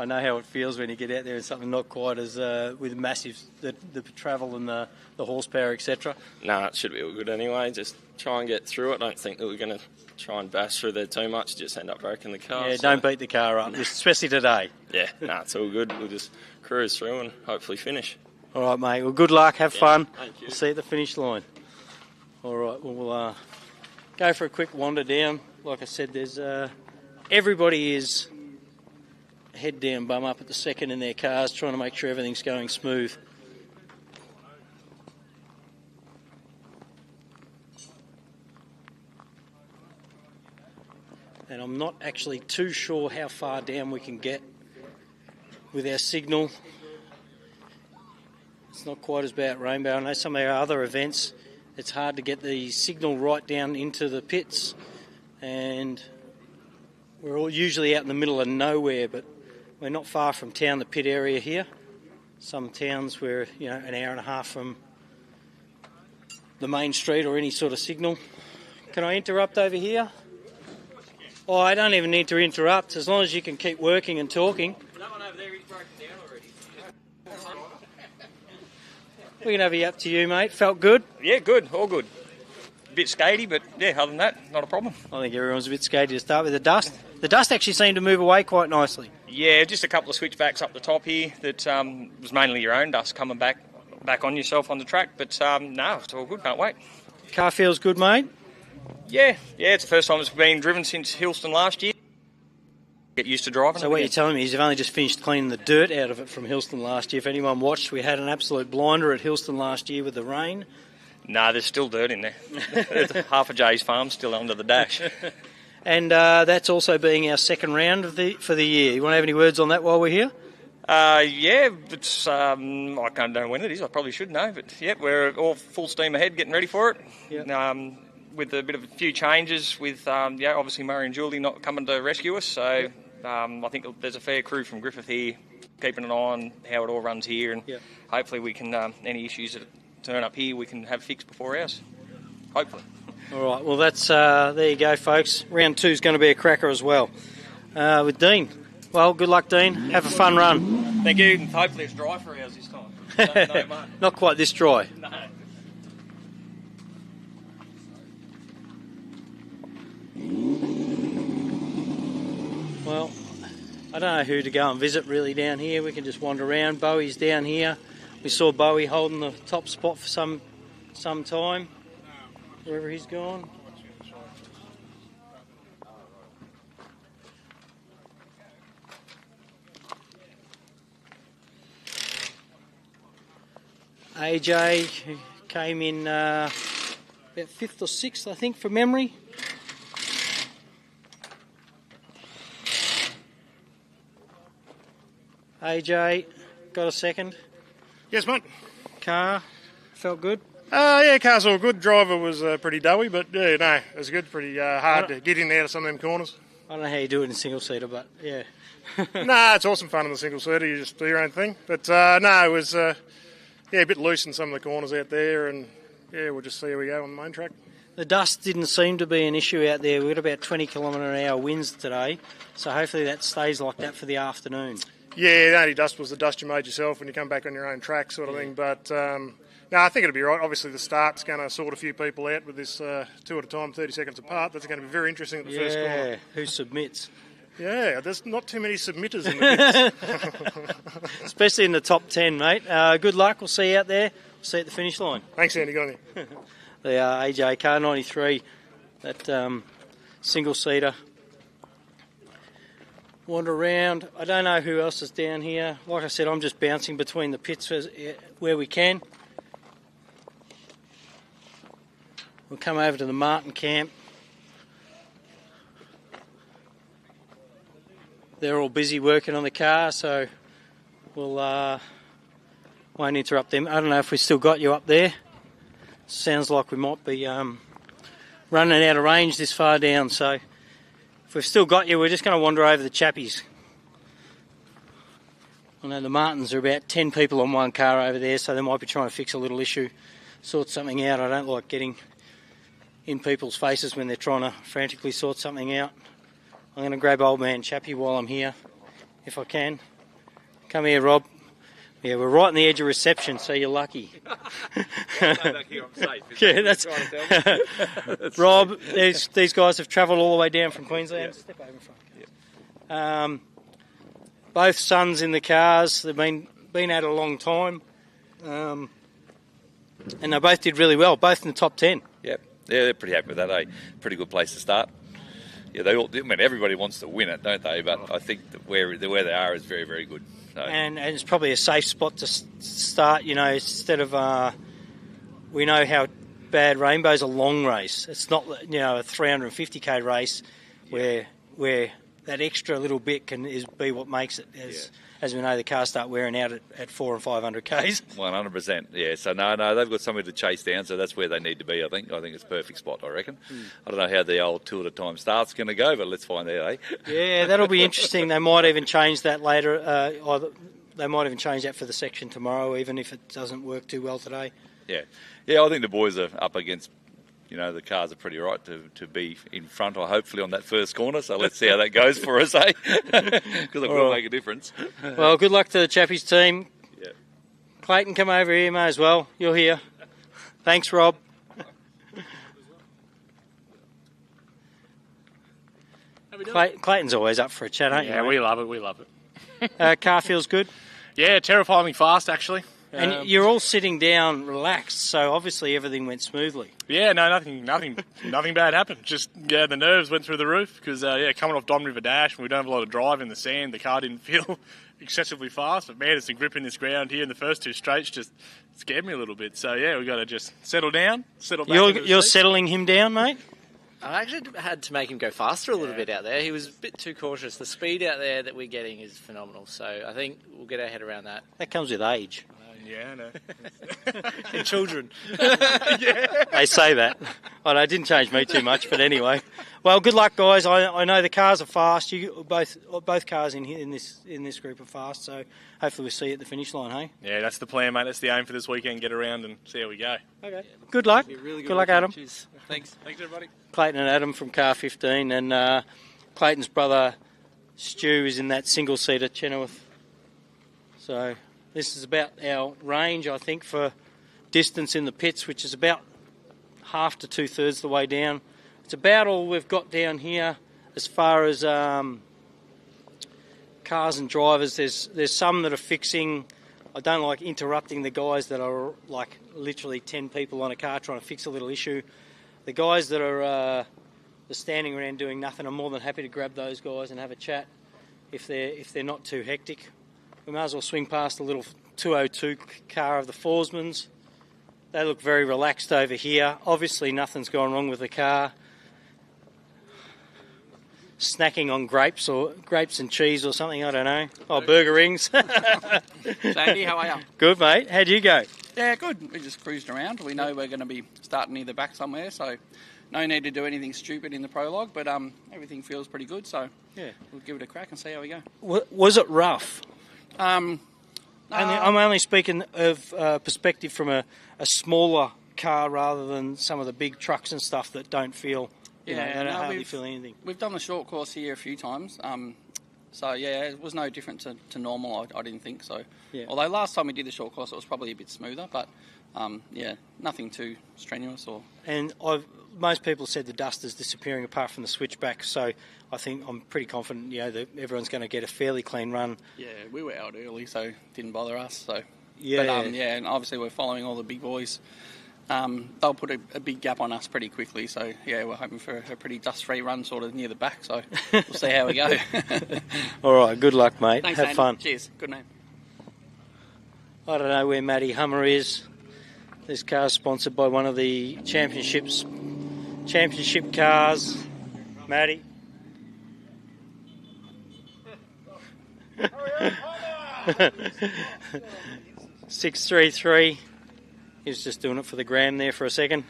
know how it feels when you get out there in something not quite as with massive the travel and the horsepower, etc. No, it should be all good anyway. Just try and get through it. I don't think that we're going to try and bash through there too much. Just end up breaking the car. Yeah, don't beat the car up, especially today. Yeah, no, it's all good. We'll just cruise through and hopefully finish. All right, mate. Well, good luck. Have fun. Thank you. We'll see you at the finish line. All right. Well, we'll go for a quick wander down. Like I said, there's everybody is head down, bum up at the second in their cars, trying to make sure everything's going smooth. And I'm not actually too sure how far down we can get with our signal. It's not quite as bad at Rainbow. I know some of our other events, it's hard to get the signal right down into the pits, and we're all usually out in the middle of nowhere, but we're not far from town, the pit area here. Some towns we're an hour and a half from the main street or any sort of signal. Can I interrupt over here? Oh, I don't even need to interrupt, as long as you can keep working and talking. That one over there is broken down already. We can have a yap to you, mate. Felt good? Yeah, good. All good. A bit skatey, but yeah, other than that, not a problem. I think everyone's a bit skatey to start with. The dust actually seemed to move away quite nicely. Yeah, just a couple of switchbacks up the top here that was mainly your own dust coming back on yourself on the track. But no, it's all good. Can't wait. Car feels good, mate? Yeah, it's the first time it's been driven since Hillston last year. Get used to driving. So what you're telling me is you've only just finished cleaning the dirt out of it from Hillston last year. If anyone watched, we had an absolute blinder at Hillston last year with the rain. No, there's still dirt in there. Half of Jay's farm still under the dash. And that's also being our second round for the year. You want to have any words on that while we're here? Yeah, it's I can't know when it is. I probably should know, but yeah, we're all full steam ahead, getting ready for it. Yep. With a bit of a few changes, with obviously Murray and Julie not coming to rescue us, so I think there's a fair crew from Griffith here keeping an eye on how it all runs here, and hopefully we can, any issues that turn up here, we can have fixed before ours. Hopefully. All right, well, that's there you go, folks. Round 2 is going to be a cracker as well. With Dean. Well, good luck, Dean. Have a fun run. Thank you, and hopefully it's dry for ours this time. No mud. Not quite this dry. No. Well, I don't know who to go and visit really down here. We can just wander around. Bowie's down here. We saw Bowie holding the top spot for some time, wherever he's gone. AJ came in about 5th or 6th, I think, from memory. AJ, got a second? Yes, mate. Car, felt good? Yeah, car's all good. Driver was pretty doughy, but yeah, no, it was good. Pretty hard to get in and out of some of them corners. I don't know how you do it in single-seater, but yeah. Nah, it's awesome fun in the single-seater. You just do your own thing. But no, it was a bit loose in some of the corners out there, and yeah, we'll just see how we go on the main track. The dust didn't seem to be an issue out there. We got about 20 kilometre-an-hour winds today, so hopefully that stays like that for the afternoon. Yeah, the only dust was the dust you made yourself when you come back on your own track sort of thing. But, no, I think it'll be right. Obviously, the start's going to sort a few people out with this 2 at a time, 30 seconds apart. That's going to be very interesting at the first corner. Yeah, who submits? Yeah, there's not too many submitters in the pits. Especially in the top 10, mate. Good luck. We'll see you out there. We'll see you at the finish line. Thanks, Andy. Good on you. The AJ car 93, that single-seater. Wander around. I don't know who else is down here. Like I said, I'm just bouncing between the pits where we can. We'll come over to the Martin camp. They're all busy working on the car, so we'll won't interrupt them. I don't know if we still got you up there. Sounds like we might be running out of range this far down, so if we've still got you, we're just going to wander over the chappies. I know the Martins are about 10 people on one car over there, so they might be trying to fix a little issue, sort something out. I don't like getting in people's faces when they're trying to frantically sort something out. I'm going to grab old man Chappie while I'm here, if I can. Come here, Rob. Yeah, we're right on the edge of reception, so you're lucky. Back here, I'm safe. Yeah, that's Rob. These guys have travelled all the way down from Queensland. Yeah. Step over in front. Yeah. Both sons in the cars. They've been at it a long time, and they both did really well. Both in the top 10. Yep. Yeah, they're pretty happy with that. Pretty good place to start. Yeah, everybody wants to win it, don't they? But I think that where they are is very, very good. So. And it's probably a safe spot to start, instead of, we know how bad Rainbow's a long race. It's not, a 350k race where that extra little bit be what makes it. As we know, the cars start wearing out at 400 and 500k's. 100%, yeah. So no, they've got somewhere to chase down, so that's where they need to be, I think. I think it's a perfect spot, I reckon. I don't know how the old 2 at a time start's going to go, but let's find out, eh? Yeah, that'll be interesting. They might even change that later. They might even change that for the section tomorrow, even if it doesn't work too well today. Yeah, I think the boys are up against... the cars are pretty right to be in front, or hopefully on that first corner. So let's see how that goes for us, eh? Because it will make a difference. Well, good luck to the Chappies team. Yeah. Clayton, come over here, may as well. You're here. Thanks, Rob. Clayton's always up for a chat, aren't you? Yeah, we love it. Car feels good? Yeah, terrifyingly fast, actually. And you're all sitting down relaxed, so obviously everything went smoothly. Yeah, no, nothing bad happened. Just, the nerves went through the roof because, coming off Don River Dash, we don't have a lot of drive in the sand. The car didn't feel excessively fast, but man, it's the grip in this ground here in the first 2 straights just scared me a little bit. So, yeah, we've got to just settle down, settle back. You're settling him down, mate? I actually had to make him go faster a little bit out there. He was a bit too cautious. The speed out there that we're getting is phenomenal, so I think we'll get our head around that. That comes with age. Yeah, I know. And children. Yeah. They say that. Oh, no, it didn't change me too much, but anyway. Well, good luck, guys. I know the cars are fast. You both cars in here in this group are fast, so hopefully we'll see you at the finish line, hey? Yeah, that's the plan, mate. That's the aim for this weekend. Get around and see how we go. Okay. Good luck. Really good luck, Adam. Cheers. Thanks. Thanks, everybody. Clayton and Adam from car 15, and Clayton's brother Stu is in that single-seater Chenoweth. So this is about our range, I think, for distance in the pits, which is about half to two-thirds the way down. It's about all we've got down here as far as cars and drivers. There's some that are fixing. I don't like interrupting the guys that are like literally 10 people on a car trying to fix a little issue. The guys that are standing around doing nothing, I'm more than happy to grab those guys and have a chat if they're not too hectic. We may as well swing past the little 202 car of the Forsmans. They look very relaxed over here. Obviously nothing's gone wrong with the car. Snacking on grapes and cheese or something, I don't know. Oh, burger rings. Sandy, how are you? Good, mate. How'd you go? Yeah, good. We just cruised around. We know we're going to be starting near the back somewhere, so no need to do anything stupid in the prologue, but everything feels pretty good, so yeah, we'll give it a crack and see how we go. Was it rough? I'm only speaking of perspective from a smaller car rather than some of the big trucks and stuff that don't feel, they don't hardly feel anything. We've done the short course here a few times, so yeah, it was no different to normal, I didn't think so. Yeah. Although last time we did the short course it was probably a bit smoother, but yeah, nothing too strenuous. And most people said the dust is disappearing apart from the switchback, so I think I'm pretty confident that everyone's going to get a fairly clean run. Yeah, we were out early, so it didn't bother us. So yeah, but, yeah, and obviously we're following all the big boys. They'll put a big gap on us pretty quickly, so yeah, we're hoping for a pretty dust-free run sort of near the back, so we'll see how we go. All right, good luck, mate. Thanks, Have Andy. fun. Cheers. Good name. I don't know where Matty Hummer is. This car's sponsored by one of the championship cars. Matty. 633. He was just doing it for the gram there for a second.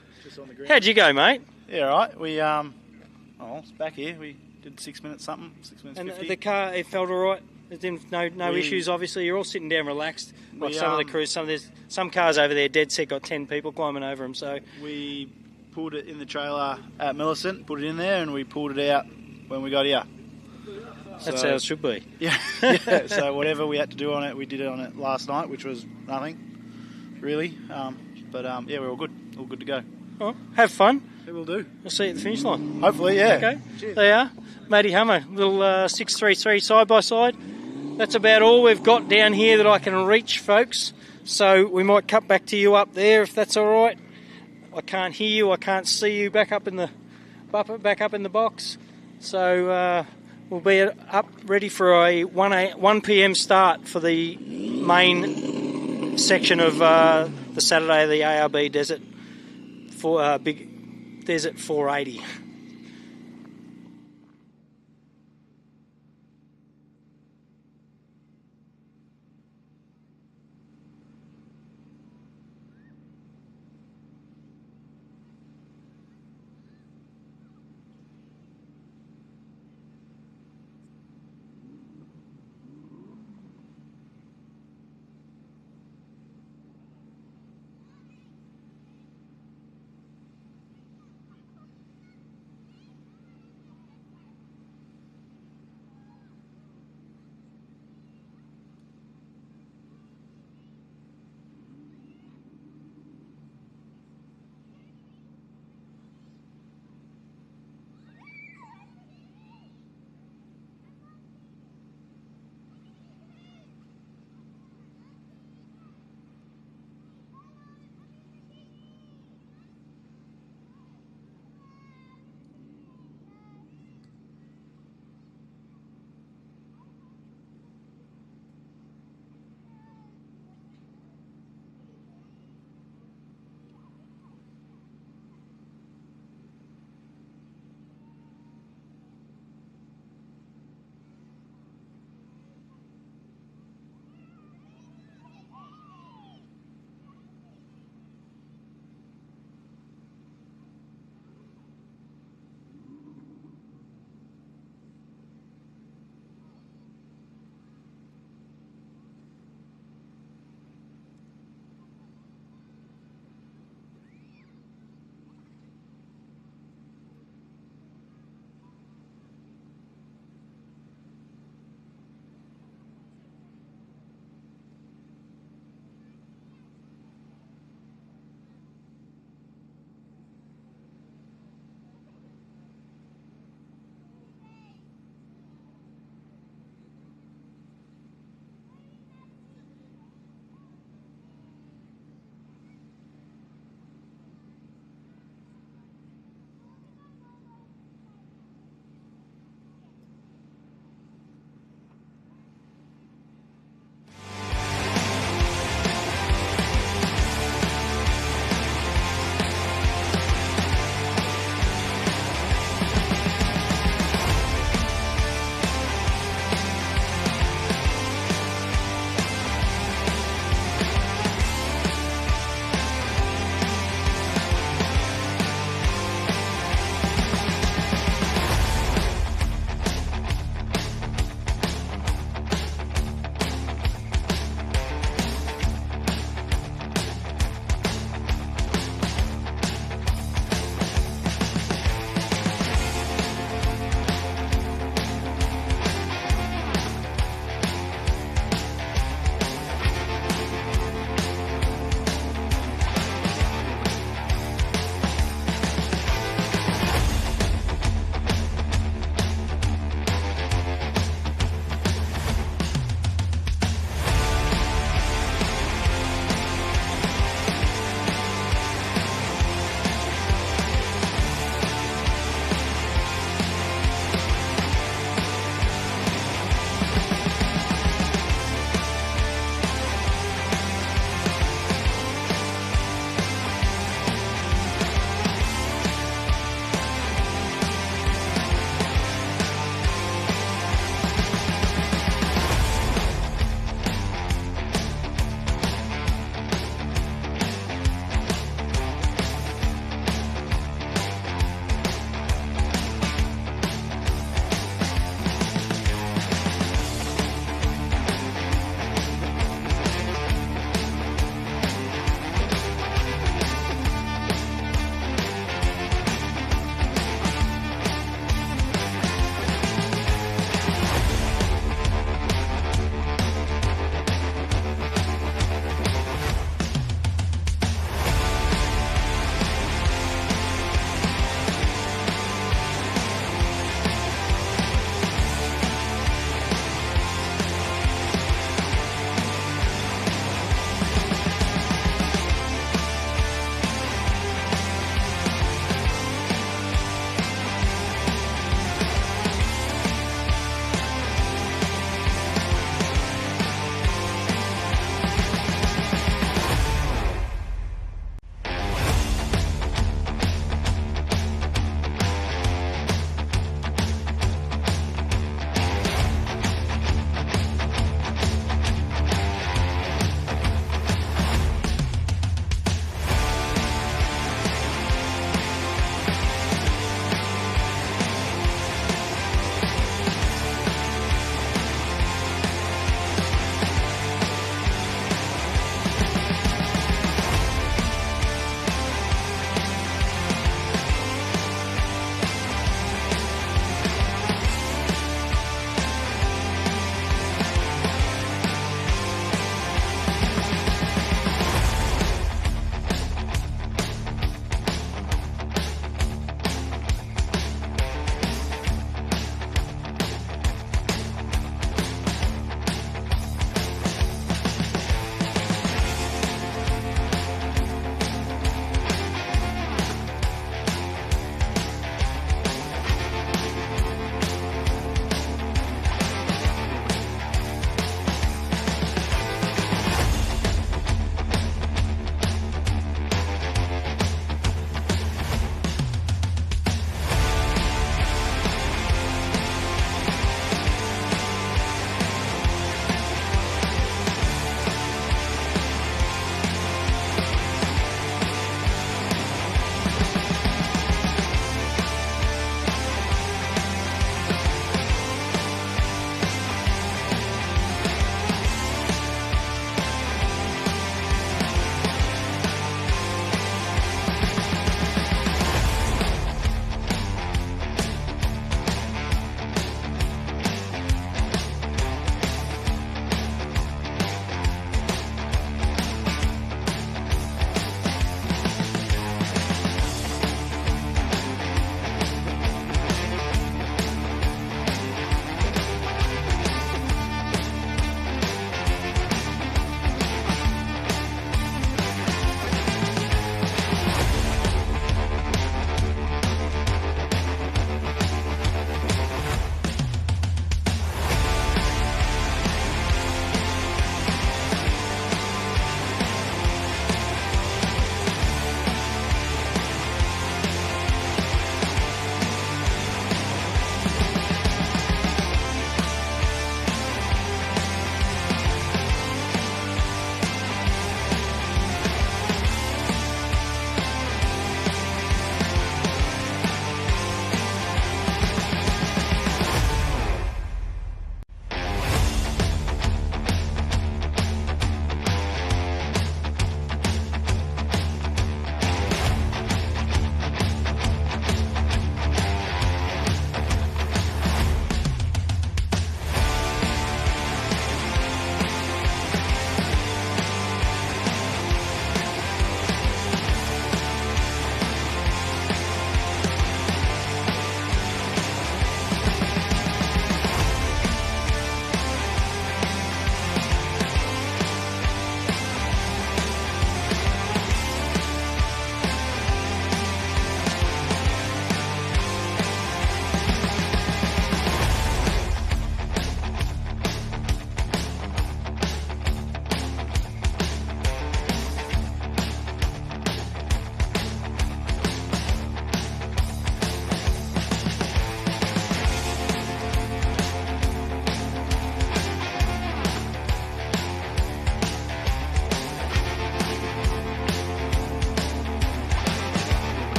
How'd you go, mate? Yeah, right. We it's back here. We did 6 minutes something. 6 minutes. And 50. the car, it felt all right. It didn't no issues. Obviously, you're all sitting down relaxed. Like some of the crews, some cars over there, dead set, got 10 people climbing over them. So we pulled it in the trailer at Millicent, put it in there, and we pulled it out when we got here. That's how it should be. Yeah, yeah. So whatever we had to do on it, we did it on it last night, which was nothing, really. Yeah, we're all good to go. All right, have fun. Yeah, we'll do. We'll see you at the finish line. Hopefully, yeah. Okay, Cheers. There you are. Matty Hummer, little 633 side by side. That's about all we've got down here that I can reach, folks. So we might cut back to you up there if that's all right. I can't hear you. I can't see you back up in the box. So we'll be up ready for a 1 p.m. start for the main section of the Saturday of the ARB Desert for Big Desert 480.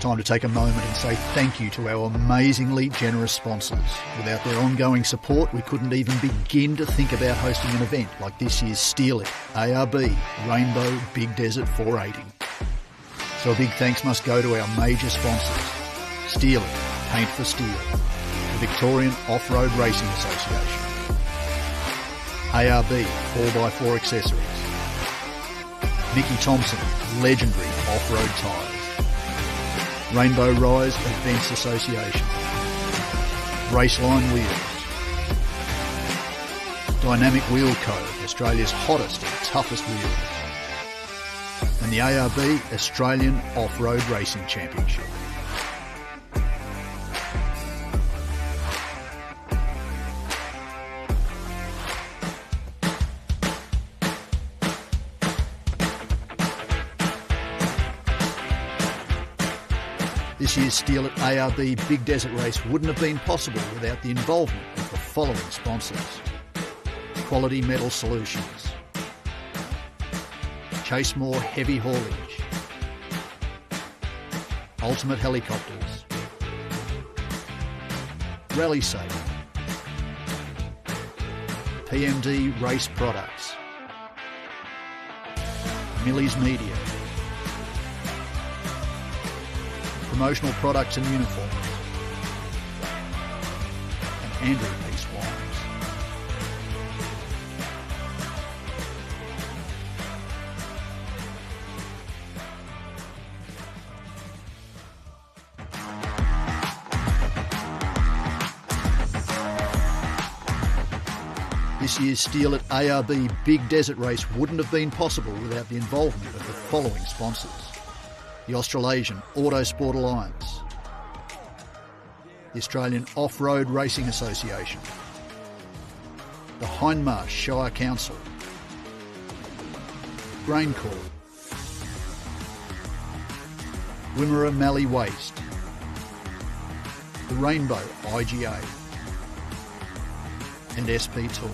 time to take a moment and say thank you to our amazingly generous sponsors. Without their ongoing support, we couldn't even begin to think about hosting an event like this year's Steel It, ARB, Rainbow, Big Desert 480. So a big thanks must go to our major sponsors. Steel It, Paint for Steel. The Victorian Off-Road Racing Association. ARB 4x4 Accessories. Nicky Thompson, legendary off-road tyres. Rainbow Rise Events Association. RACELINE Wheels. Dynamic Wheel Co, Australia's hottest and toughest wheels. And the ARB Australian Off-Road Racing Championship. This year's Steel It ARB Big Desert race wouldn't have been possible without the involvement of the following sponsors. Quality Metal Solutions. Chase More Heavy Haulage. Ultimate Helicopters. Rally Saver. PMD Race Products. Millie's Media. Promotional Products and Uniforms. And Andrew Peace Wines. This year's Steel It ARB Big Desert race wouldn't have been possible without the involvement of the following sponsors. The Australasian Autosport Alliance, the Australian Off-Road Racing Association, the Hindmarsh Shire Council, GrainCorp, Wimmera Mallee Waste, the Rainbow IGA, and SP Tools.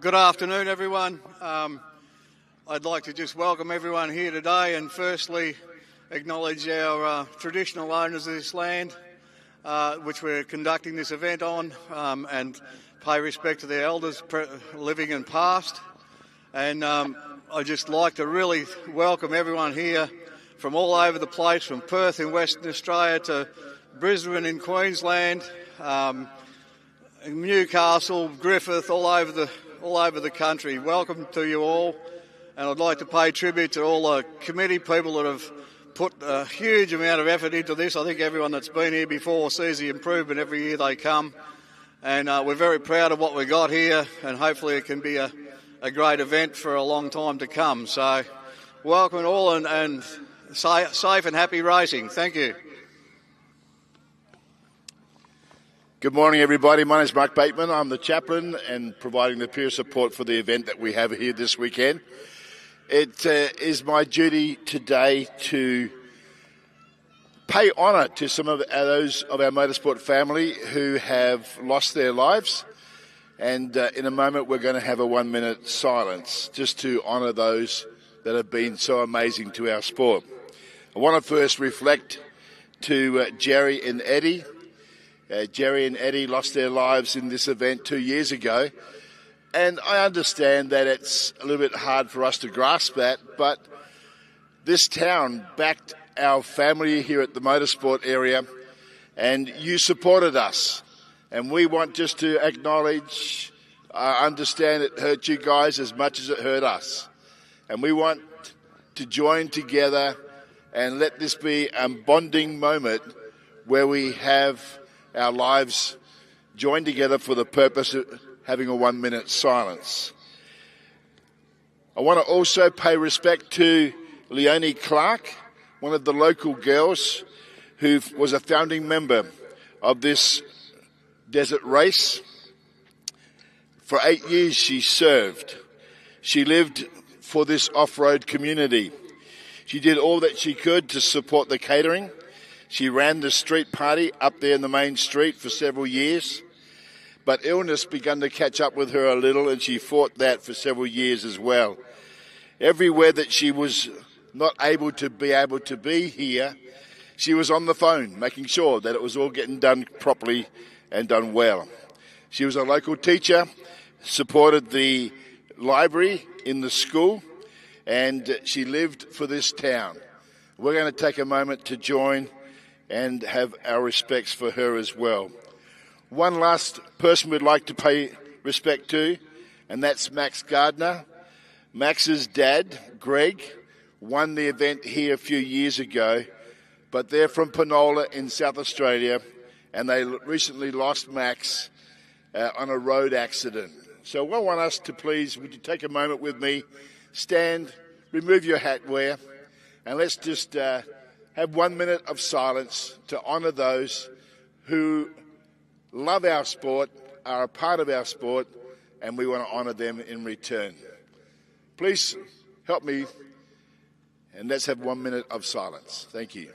Good afternoon, everyone. I'd like to just welcome everyone here today and firstly acknowledge our traditional owners of this land, which we're conducting this event on, and pay respect to their elders, living and past. And I'd just like to really welcome everyone here from all over the place, from Perth in Western Australia to Brisbane in Queensland, Newcastle, Griffith, all over the country. Welcome to you all, and I'd like to pay tribute to all the committee people that have put a huge amount of effort into this. I think everyone that's been here before sees the improvement every year they come, and we're very proud of what we got here, and hopefully it can be a great event for a long time to come. So welcome all, and safe and happy racing. Thank you. Good morning, everybody. My name is Mark Bateman. I'm the chaplain and providing the peer support for the event that we have here this weekend. It is my duty today to pay honour to some of those of our motorsport family who have lost their lives. And in a moment, we're going to have a 1-minute silence just to honour those that have been so amazing to our sport. I want to first reflect to Jerry and Eddie. Jerry and Eddie lost their lives in this event 2 years ago, and I understand that it's a little bit hard for us to grasp that, but this town backed our family here at the motorsport area, and you supported us, and we want just to acknowledge, I understand it hurt you guys as much as it hurt us, and we want to join together and let this be a bonding moment where we have our lives joined together for the purpose of having a 1-minute silence. I want to also pay respect to Leonie Clark, one of the local girls who was a founding member of this desert race. For 8 years she served. She lived for this off-road community. She did all that she could to support the catering. She ran the street party up there in the main street for several years, but illness began to catch up with her a little, and she fought that for several years as well. Everywhere that she was not able to be here, she was on the phone, making sure that it was all getting done properly and done well. She was a local teacher, supported the library in the school, and she lived for this town. We're going to take a moment to join and have our respects for her as well. One last person we'd like to pay respect to, and that's Max Gardner. Max's dad, Greg, won the event here a few years ago, but they're from Penola in South Australia, and they recently lost Max on a road accident. So I want us to please, would you take a moment with me, stand, remove your hat wear, and let's just have 1 minute of silence to honour those who love our sport, are a part of our sport, and we want to honour them in return. Please help me, and let's have 1 minute of silence. Thank you.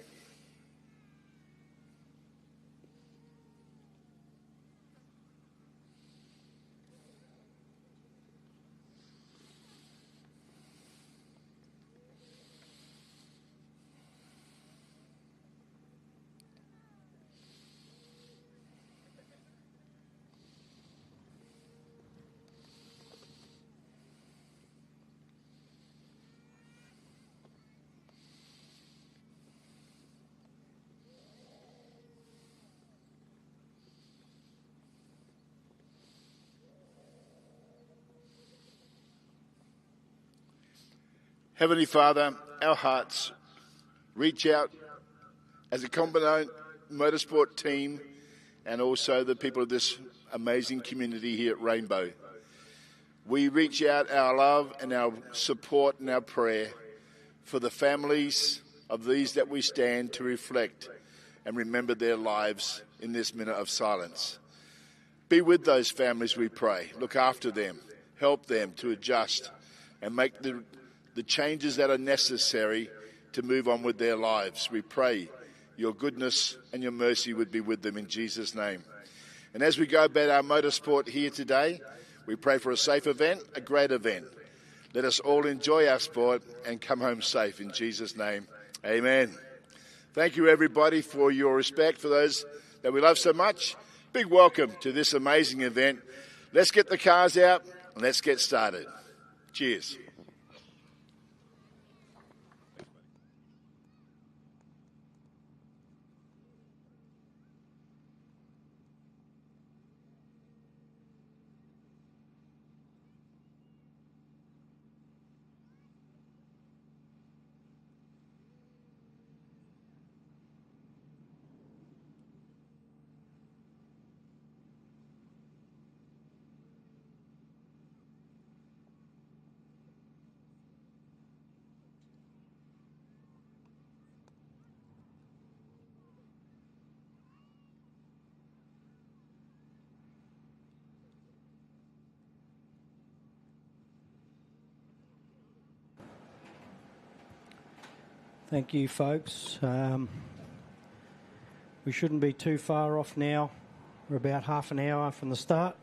Heavenly Father, our hearts reach out as a combined motorsport team and also the people of this amazing community here at Rainbow. We reach out our love and our support and our prayer for the families of these that we stand to reflect and remember their lives in this minute of silence. Be with those families, we pray. Look after them. Help them to adjust and make the changes that are necessary to move on with their lives. We pray your goodness and your mercy would be with them in Jesus' name. And as we go about our motorsport here today, We pray for a safe event, a great event. Let us all enjoy our sport and come home safe in Jesus' name. Amen. Thank you, everybody, for your respect for those that we love so much. Big welcome to this amazing event. Let's get the cars out and let's get started. Cheers. Thank you, folks. We shouldn't be too far off now. We're about half an hour from the start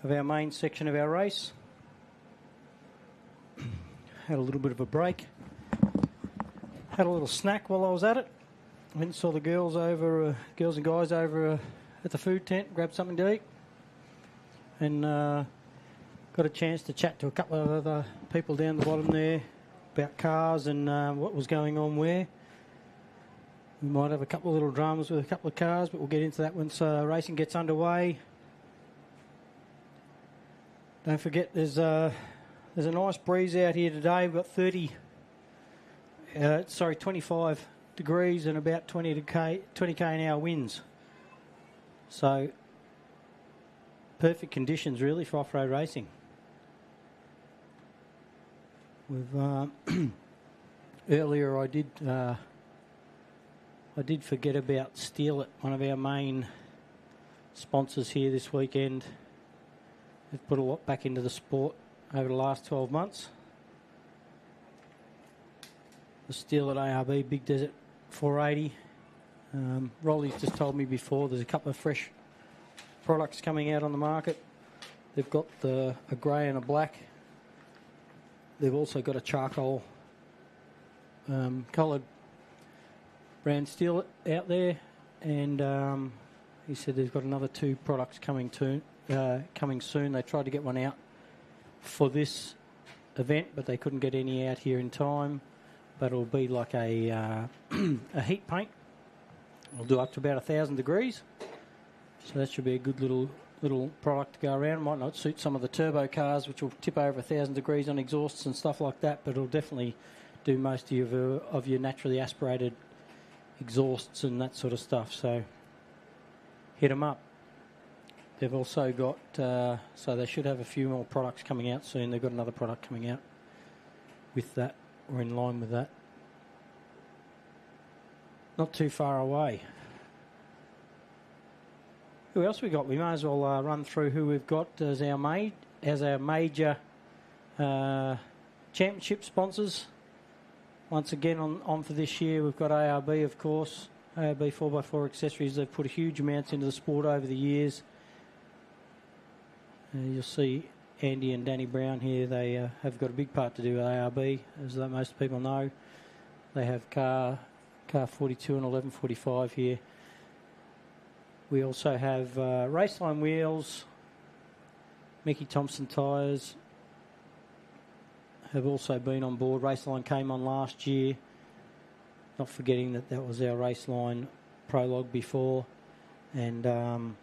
of our main section of our race. Had a little bit of a break. Had a little snack while I was at it. Went and saw the girls and guys over at the food tent, grabbed something to eat, and got a chance to chat to a couple of other people down the bottom there about cars and what was going on where. We might have a couple of little dramas with a couple of cars, but we'll get into that once racing gets underway. Don't forget there's a nice breeze out here today. We've got 25 degrees and about 20 k an hour winds. So perfect conditions really for off-road racing. We've earlier I did forget about Steel It, one of our main sponsors here this weekend. They've put a lot back into the sport over the last 12 months. The Steel It ARB Big Desert 480. Rolly's just told me before there's a couple of fresh products coming out on the market. They've got a grey and a black. They've also got a charcoal coloured brand Steel It out there, and he said they've got another 2 products coming soon. They tried to get one out for this event, but they couldn't get any out here in time. But it'll be like a heat paint. It'll do up to about 1,000 degrees, so that should be a good little product to go around. Might not suit some of the turbo cars, which will tip over 1,000 degrees on exhausts and stuff like that, but it'll definitely do most of your naturally aspirated exhausts and that sort of stuff. So hit them up. They've also got, so they should have a few more products coming out soon. They've got another product coming out with that, or in line with that. Not too far away. Who else we got? We may as well run through who we've got as our major championship sponsors. Once again on for this year, we've got ARB, of course. ARB 4x4 Accessories. They've put huge amounts into the sport over the years. You'll see Andy and Danny Brown here. They have got a big part to do with ARB, as most people know. They have car 42 and 1145 here. We also have RACELINE wheels. Mickey Thompson tyres have also been on board. RACELINE came on last year. Not forgetting that was our RACELINE Prologue before. And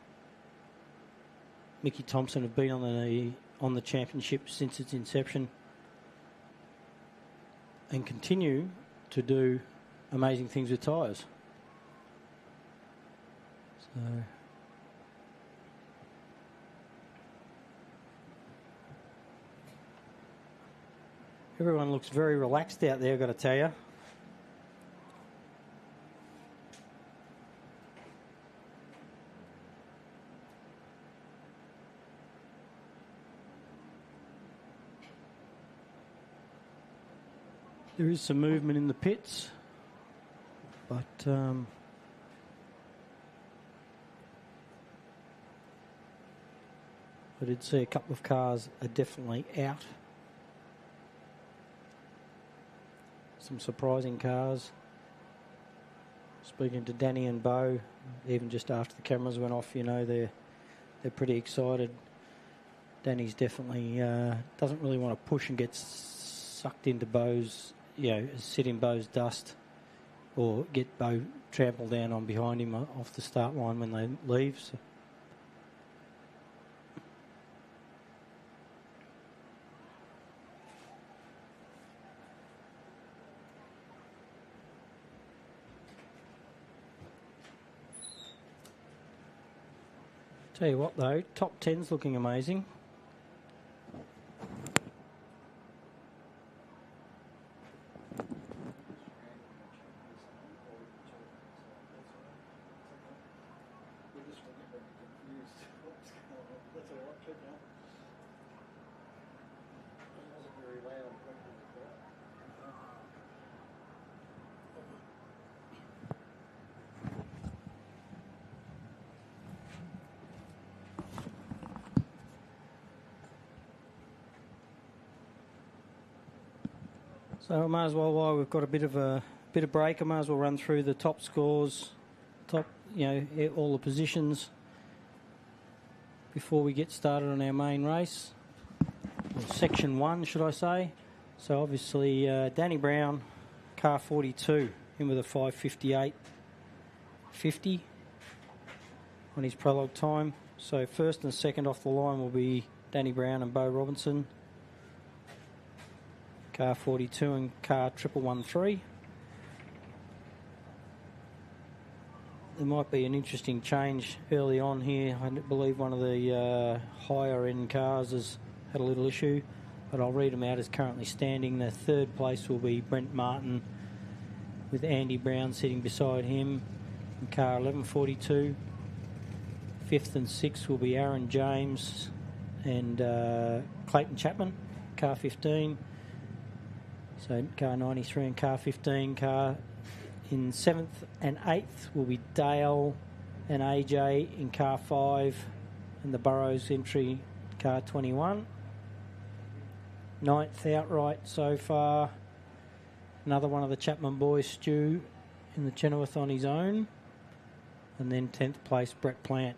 Mickey Thompson have been on the championship since its inception and continue to do amazing things with tyres. So everyone looks very relaxed out there, I've got to tell you. There is some movement in the pits, but I did see a couple of cars are definitely out. Some surprising cars. Speaking to Danny and Bo, even just after the cameras went off, you know, they're pretty excited. Danny's definitely doesn't really want to push and get sucked into Bo's, you know, sit in Bo's dust or get Bo trampled down on behind him off the start line when they leave. So. Tell you what though, top 10's looking amazing. So I might as well, while we've got a bit of break, I might as well run through the top scores, all the positions before we get started on our main race, or section 1, should I say. So obviously Danny Brown, car 42, in with a 5:58.50 on his prologue time. So first and second off the line will be Danny Brown and Bo Robinson. Car 42 and car 1113. There might be an interesting change early on here. I believe one of the higher end cars has had a little issue, but I'll read them out as currently standing. The third place will be Brent Martin with Andy Brown sitting beside him in car 1142. Fifth and sixth will be Aaron James and Clayton Chapman, car 15. So car 93 and car 15. Car in 7th and 8th will be Dale and AJ in car 5 and the Burrows entry car 21. 9th outright so far. Another one of the Chapman boys, Stu, in the Chenoweth on his own. And then 10th place, Brett Plant.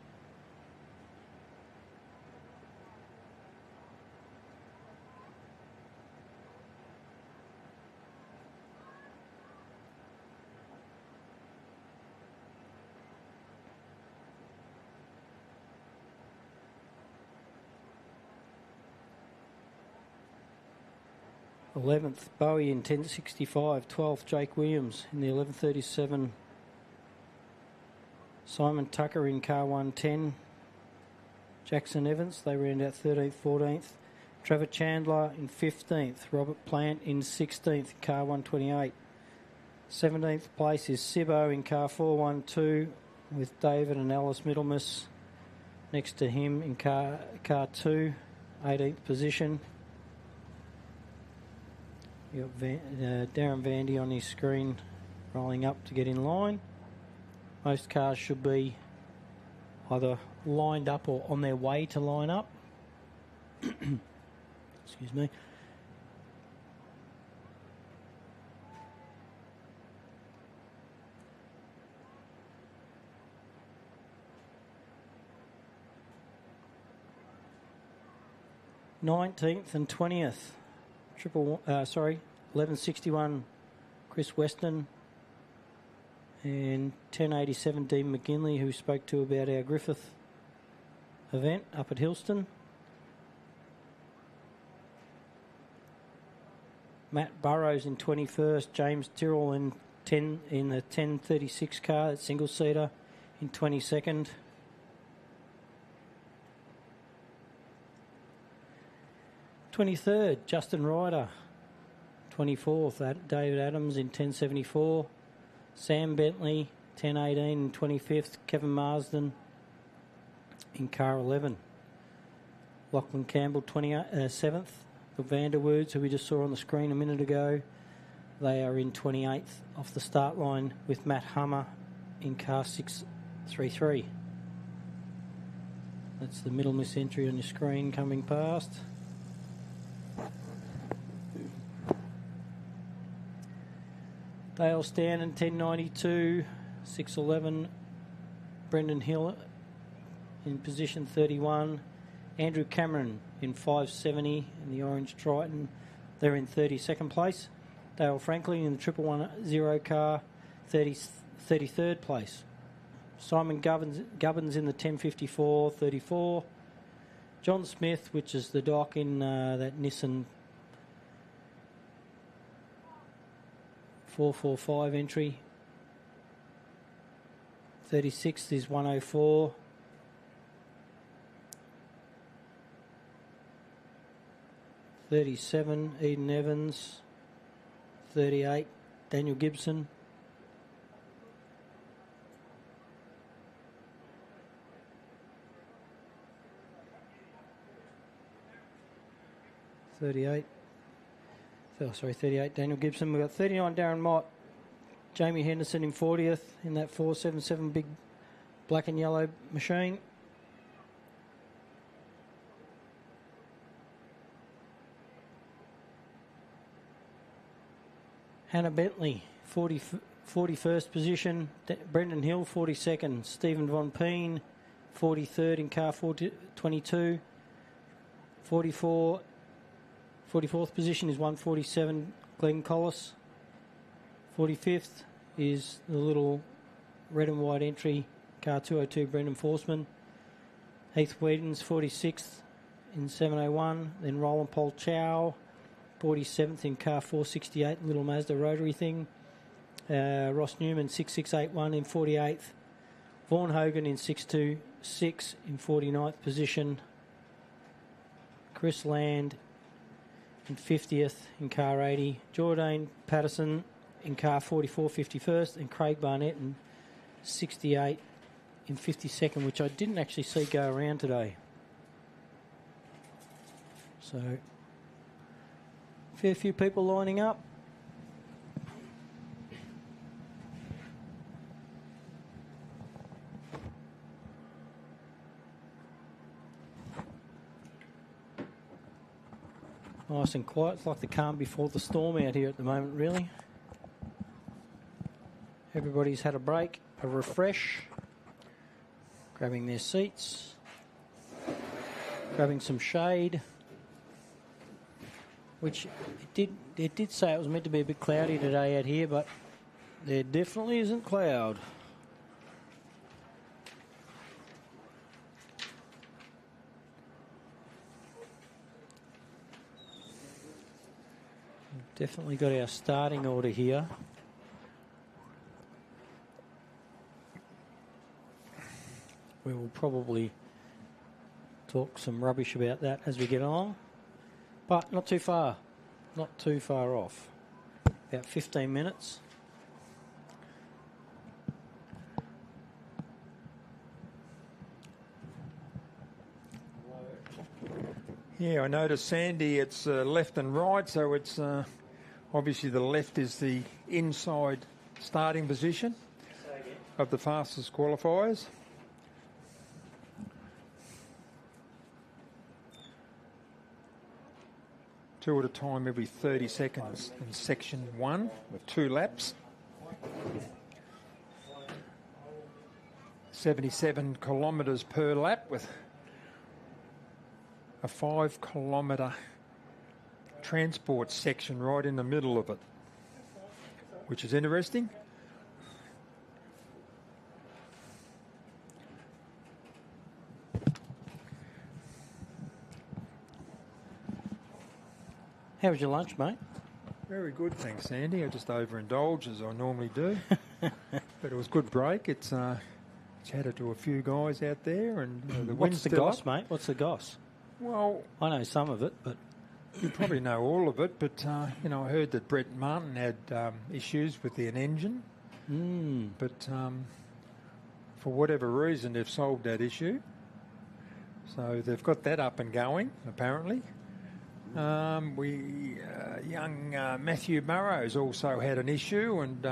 Eleventh, Bowie in 1065. 12th, Jake Williams in the 1137. Simon Tucker in car 110. Jackson Evans, they round out 13th, 14th. Trevor Chandler in 15th. Robert Plant in 16th, car 128. 17th place is Sibbo in car 412 with David and Alice Middlemas next to him in car 2, 18th position. You've got Darren Vandy on his screen rolling up to get in line. Most cars should be either lined up or on their way to line up. Excuse me. Nineteenth and 20th. 1161 Chris Weston and 1087 Dean McGinley, who spoke to about our Griffith event up at Hillston. Matt Burrows in 21st, James Tyrrell in the 1036 car, that single seater, in 22nd. (23rd) Justin Ryder. 24th, David Adams in 1074. Sam Bentley, 1018 and 25th. Kevin Marsden in car 11. Lachlan Campbell, 27th. The Vanderwoods, who we just saw on the screen a minute ago, they are in 28th off the start line with Matt Hummer in car 633. That's the middle miss entry on your screen coming past. Dale Stanton, 1092, 611. Brendan Hill in position 31. Andrew Cameron in 570 in the orange Triton. They're in 32nd place. Dale Franklin in the 110 car, 33rd place. Simon Gubbins in the 1054, 34. John Smith, which is the doc in that Nissan 445 entry. 36th is 104. $37, Eden Evans. 38, Daniel Gibson. $38, Daniel Gibson. We've got 39, Darren Mott. Jamie Henderson in 40th in that 477 big black and yellow machine. Hannah Bentley, 41st position. Brendan Hill, 42nd. Stephen Von Peen, 43rd in car 22. 44th position is 147, Glenn Collis. 45th is the little red and white entry, car 202, Brendan Forsman. Heath Whedon's 46th in 701. Then Roland Paul Chow, 47th in car 468, little Mazda rotary thing. Ross Newman, 6681 in 48th. Vaughan Hogan in 626 in 49th position. Chris Land in 50th in car 80. Jordan Patterson in car 44, 51st. And Craig Barnett in 68 in 52nd, which I didn't actually see go around today. So, fair few people lining up. Nice and quiet. It's like the calm before the storm out here at the moment, really. Everybody's had a break, a refresh, grabbing their seats, grabbing some shade, which it did say it was meant to be a bit cloudy today out here, but there definitely isn't cloud. Definitely got our starting order here. We will probably talk some rubbish about that as we get along, but not too far off. About 15 minutes. Yeah, I noticed, Sandy, it's left and right, so it's obviously the left is the inside starting position of the fastest qualifiers. Two at a time every 30 seconds in section 1 with 2 laps. 77 kilometres per lap with a 5 kilometre transport section right in the middle of it, which is interesting. How was your lunch, mate? Very good, thanks, Sandy. I just overindulged as I normally do, but it was a good break. It's chatted to a few guys out there, and the What's the goss, mate? What's the goss? Well, I know some of it, but you probably know all of it. But I heard that Brett Martin had issues with an engine, but for whatever reason, they've solved that issue. So they've got that up and going, apparently. Young Matthew Burrows also had an issue, and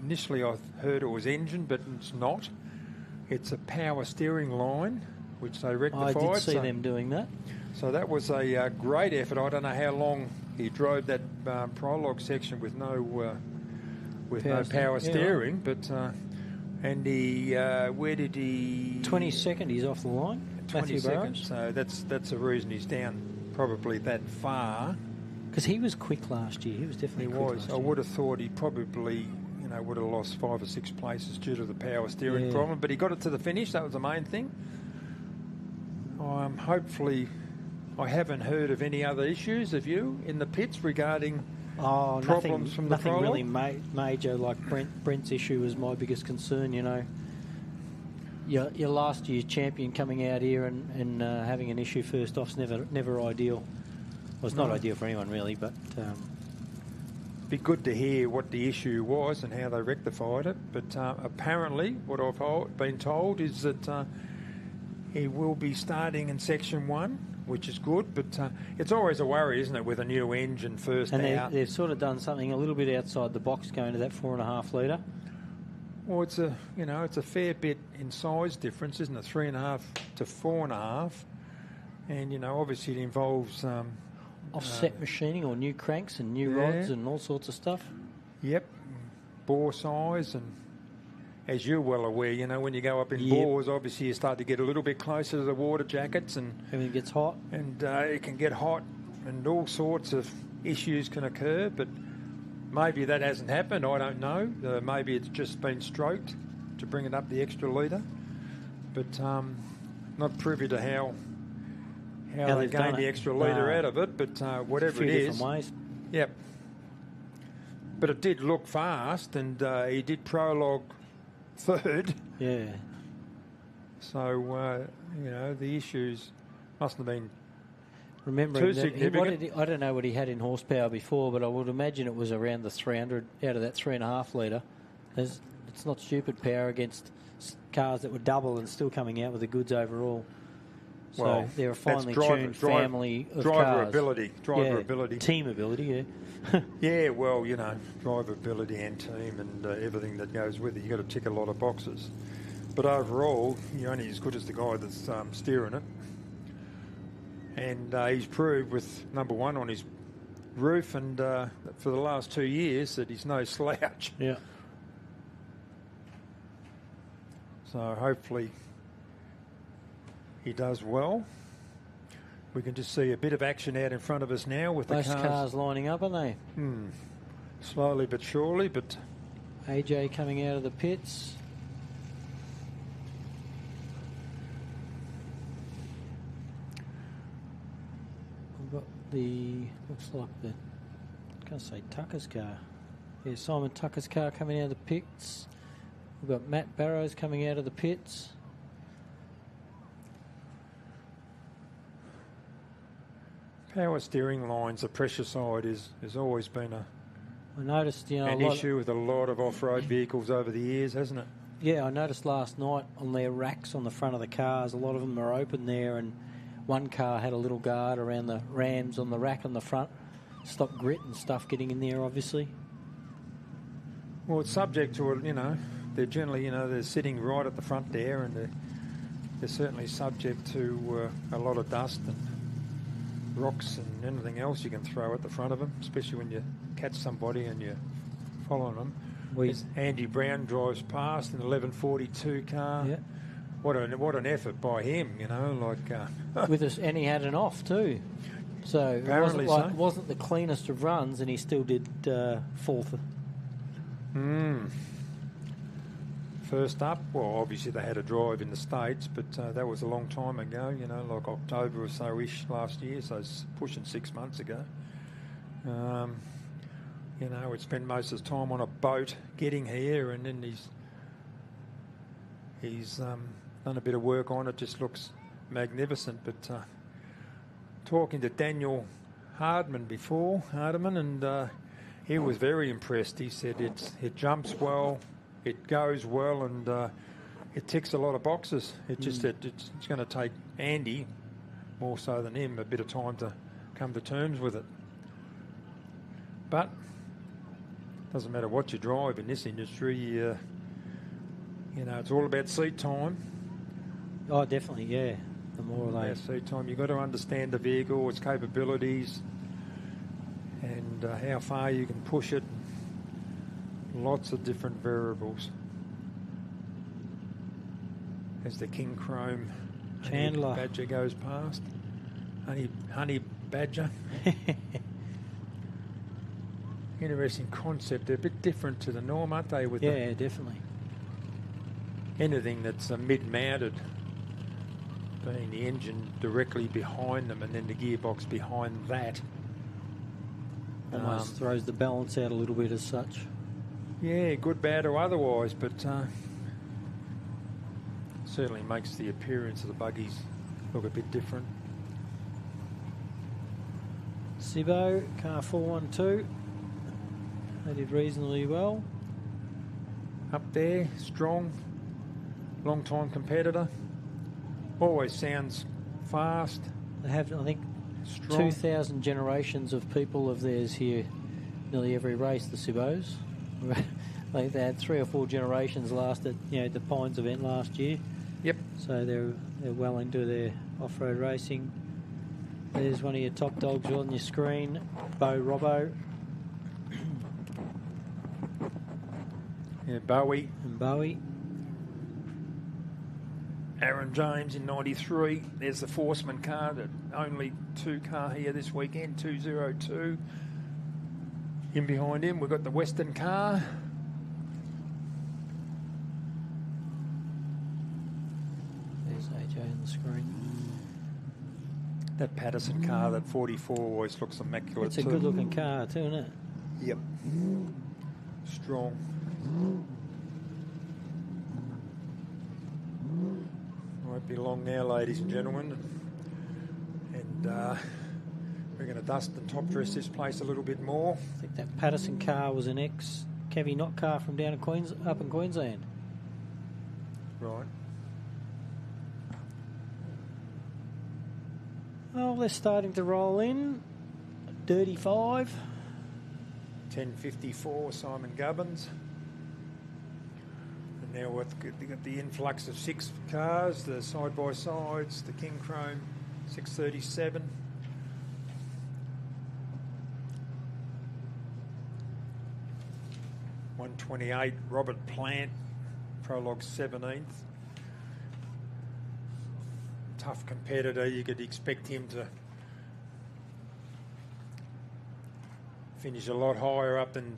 initially I heard it was engine, but it's not. It's a power steering line which they rectified. I did see them doing that. So that was a great effort. I don't know how long he drove that prologue section with no power steering, but and he where did he? 22nd, he's off the line. 22nd. So that's the reason he's down probably that far. Because he was quick last year. He was definitely quick last year. I would have thought he probably, would have lost 5 or 6 places due to the power steering problem, but he got it to the finish. That was the main thing. Hopefully, I haven't heard of any other issues of you in the pits regarding problems from the prologue. Nothing really major. Like Brent's issue was my biggest concern. Your last year's champion coming out here and having an issue first off's never ideal. Well, it's not ideal for anyone really, but be good to hear what the issue was and how they rectified it. But apparently, what I've been told is that he will be starting in section 1, which is good. But it's always a worry, isn't it, with a new engine first out? And they've sort of done something a little bit outside the box, going to that 4.5 litre. Well, it's a fair bit in size difference, isn't it? 3.5 to 4.5, and obviously it involves offset machining or new cranks and new rods and all sorts of stuff. Yep, bore size, and as you're well aware, when you go up in bores, obviously you start to get a little bit closer to the water jackets, and everything gets hot, and it can get hot, and all sorts of issues can occur. But maybe that hasn't happened. I don't know. Maybe it's just been stroked to bring it up the extra litre, but not privy to how they gained the extra litre out of it, but whatever it is. Different ways. Yep. But it did look fast, and he did prologue 3rd. Yeah. So, the issues mustn't have been too significant. I don't know what he had in horsepower before, but I would imagine it was around the 300 out of that 3.5 litre. It's not stupid power against cars that were double and still coming out with the goods overall. So they're a finely tuned family of cars. Driver ability. Team ability, yeah. Yeah, well, driver ability and team and everything that goes with it. You've got to tick a lot of boxes. But overall, you're only as good as the guy that's steering it. And he's proved with number 1 on his roof and for the last 2 years that he's no slouch. Yeah. So hopefully he does well. We can just see a bit of action out in front of us now with Both the cars lining up, aren't they? Slowly but surely, but AJ coming out of the pits. We've got looks like I can't say Tucker's car. Yeah, Simon Tucker's car coming out of the pits. We've got Matt Barrows coming out of the pits. Power steering lines, the pressure side has always been I noticed, an issue with a lot of off-road vehicles over the years, hasn't it? Yeah, I noticed last night on their racks on the front of the cars, a lot of them are open there, and one car had a little guard around the rams on the rack on the front. Stop grit and stuff getting in there, obviously. Well, it's subject to it, they're generally, they're sitting right at the front there, and they're certainly subject to a lot of dust and rocks and anything else you can throw at the front of them, especially when you catch somebody and you're following them. As Andy Brown drives past in 1142 car. Yeah. What an effort by him, with us, and he had an off too. So apparently it wasn't the cleanest of runs, and he still did 4th. First up, well, obviously they had a drive in the States, but that was a long time ago, like October or so-ish last year, so it's pushing 6 months ago. We'd spent most of his time on a boat getting here, and then he's done a bit of work on it, just looks magnificent. But talking to Daniel Hardman, and he was very impressed. He said it jumps well, it goes well, and it ticks a lot of boxes. It's just that it's going to take Andy, more so than him, a bit of time to come to terms with it. But doesn't matter what you drive in this industry, it's all about seat time. Oh, definitely, yeah. The more they... seat time, you've got to understand the vehicle, its capabilities, and how far you can push it. Lots of different variables. As the King Chrome Chandler Badger goes past. Honey Badger. Interesting concept. They're a bit different to the norm, aren't they? With definitely. Anything that's mid-mounted, being the engine directly behind them and then the gearbox behind that. Almost throws the balance out a little bit as such. Yeah, good, bad or otherwise, but certainly makes the appearance of the buggies look a bit different. Sibbo, car 412. They did reasonably well. Up there, strong, long-time competitor. Always sounds fast. They have, I think, strong. 2,000 generations of people of theirs here nearly every race, the Sibbos. They had 3 or 4 generations last at the Pines event last year. Yep. So they're well into their off-road racing. There's one of your top dogs on your screen, Bo Robbo. Yeah, Bowie. And Bowie. Aaron James in 93. There's the Forceman car, the only 2 car here this weekend, 202. In behind him, we've got the Western car. There's AJ on the screen. That Patterson car, that 44, always looks immaculate. It's a good-looking car too, isn't it? Yep. Strong. Won't be long now, ladies and gentlemen. And we're going to dust and top dress this place a little bit more. I think that Patterson car was an ex-Cavi Knott car from down in up in Queensland. Right. Oh, they're starting to roll in. Dirty 5. 10.54, Simon Gubbins. And now we've got the influx of 6 cars, the side-by-sides, the King Chrome 637. .128, Robert Plant, Prologue 17th. Tough competitor, you could expect him to finish a lot higher up than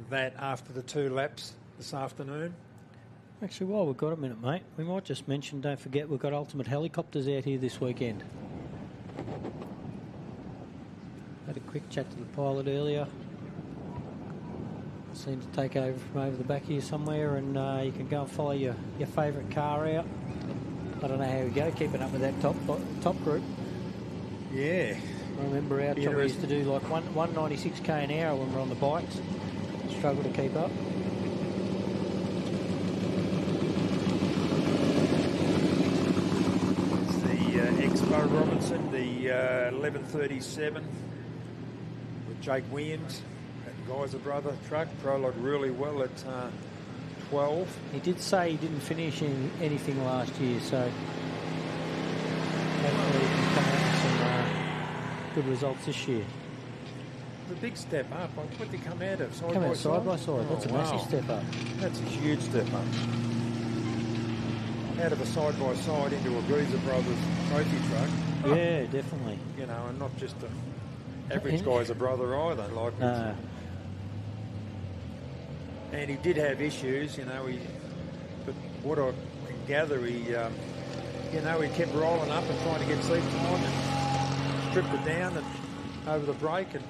that after the 2 laps this afternoon. Actually, while we've got a minute, mate, we might just mention, don't forget, we've got Ultimate Helicopters out here this weekend. Had a quick chat to the pilot earlier. Seemed to take over from over the back here somewhere, and you can go and follow your favourite car out. I don't know how we go, keeping up with that top group. Yeah. I remember our chopper used to do like 196k an hour when we're on the bikes. Struggle to keep up. It's the Expo Robinson, the 1137 with Jake Williams. That guy's a brother truck. Prologue really well at 12. He did say he didn't finish in anything last year, so hopefully he can come out with some good results this year. The big step up. What did he come out of? Come out side by side. That's a massive step up. That's a huge step up. Out of a side by side into a Greaser Brothers trophy truck. Yeah, definitely. You know, and not just the average guy's a brother either. Like no. And he did have issues, you know. But what I can gather, he kept rolling up and trying to get seat time and stripped it down and over the brake and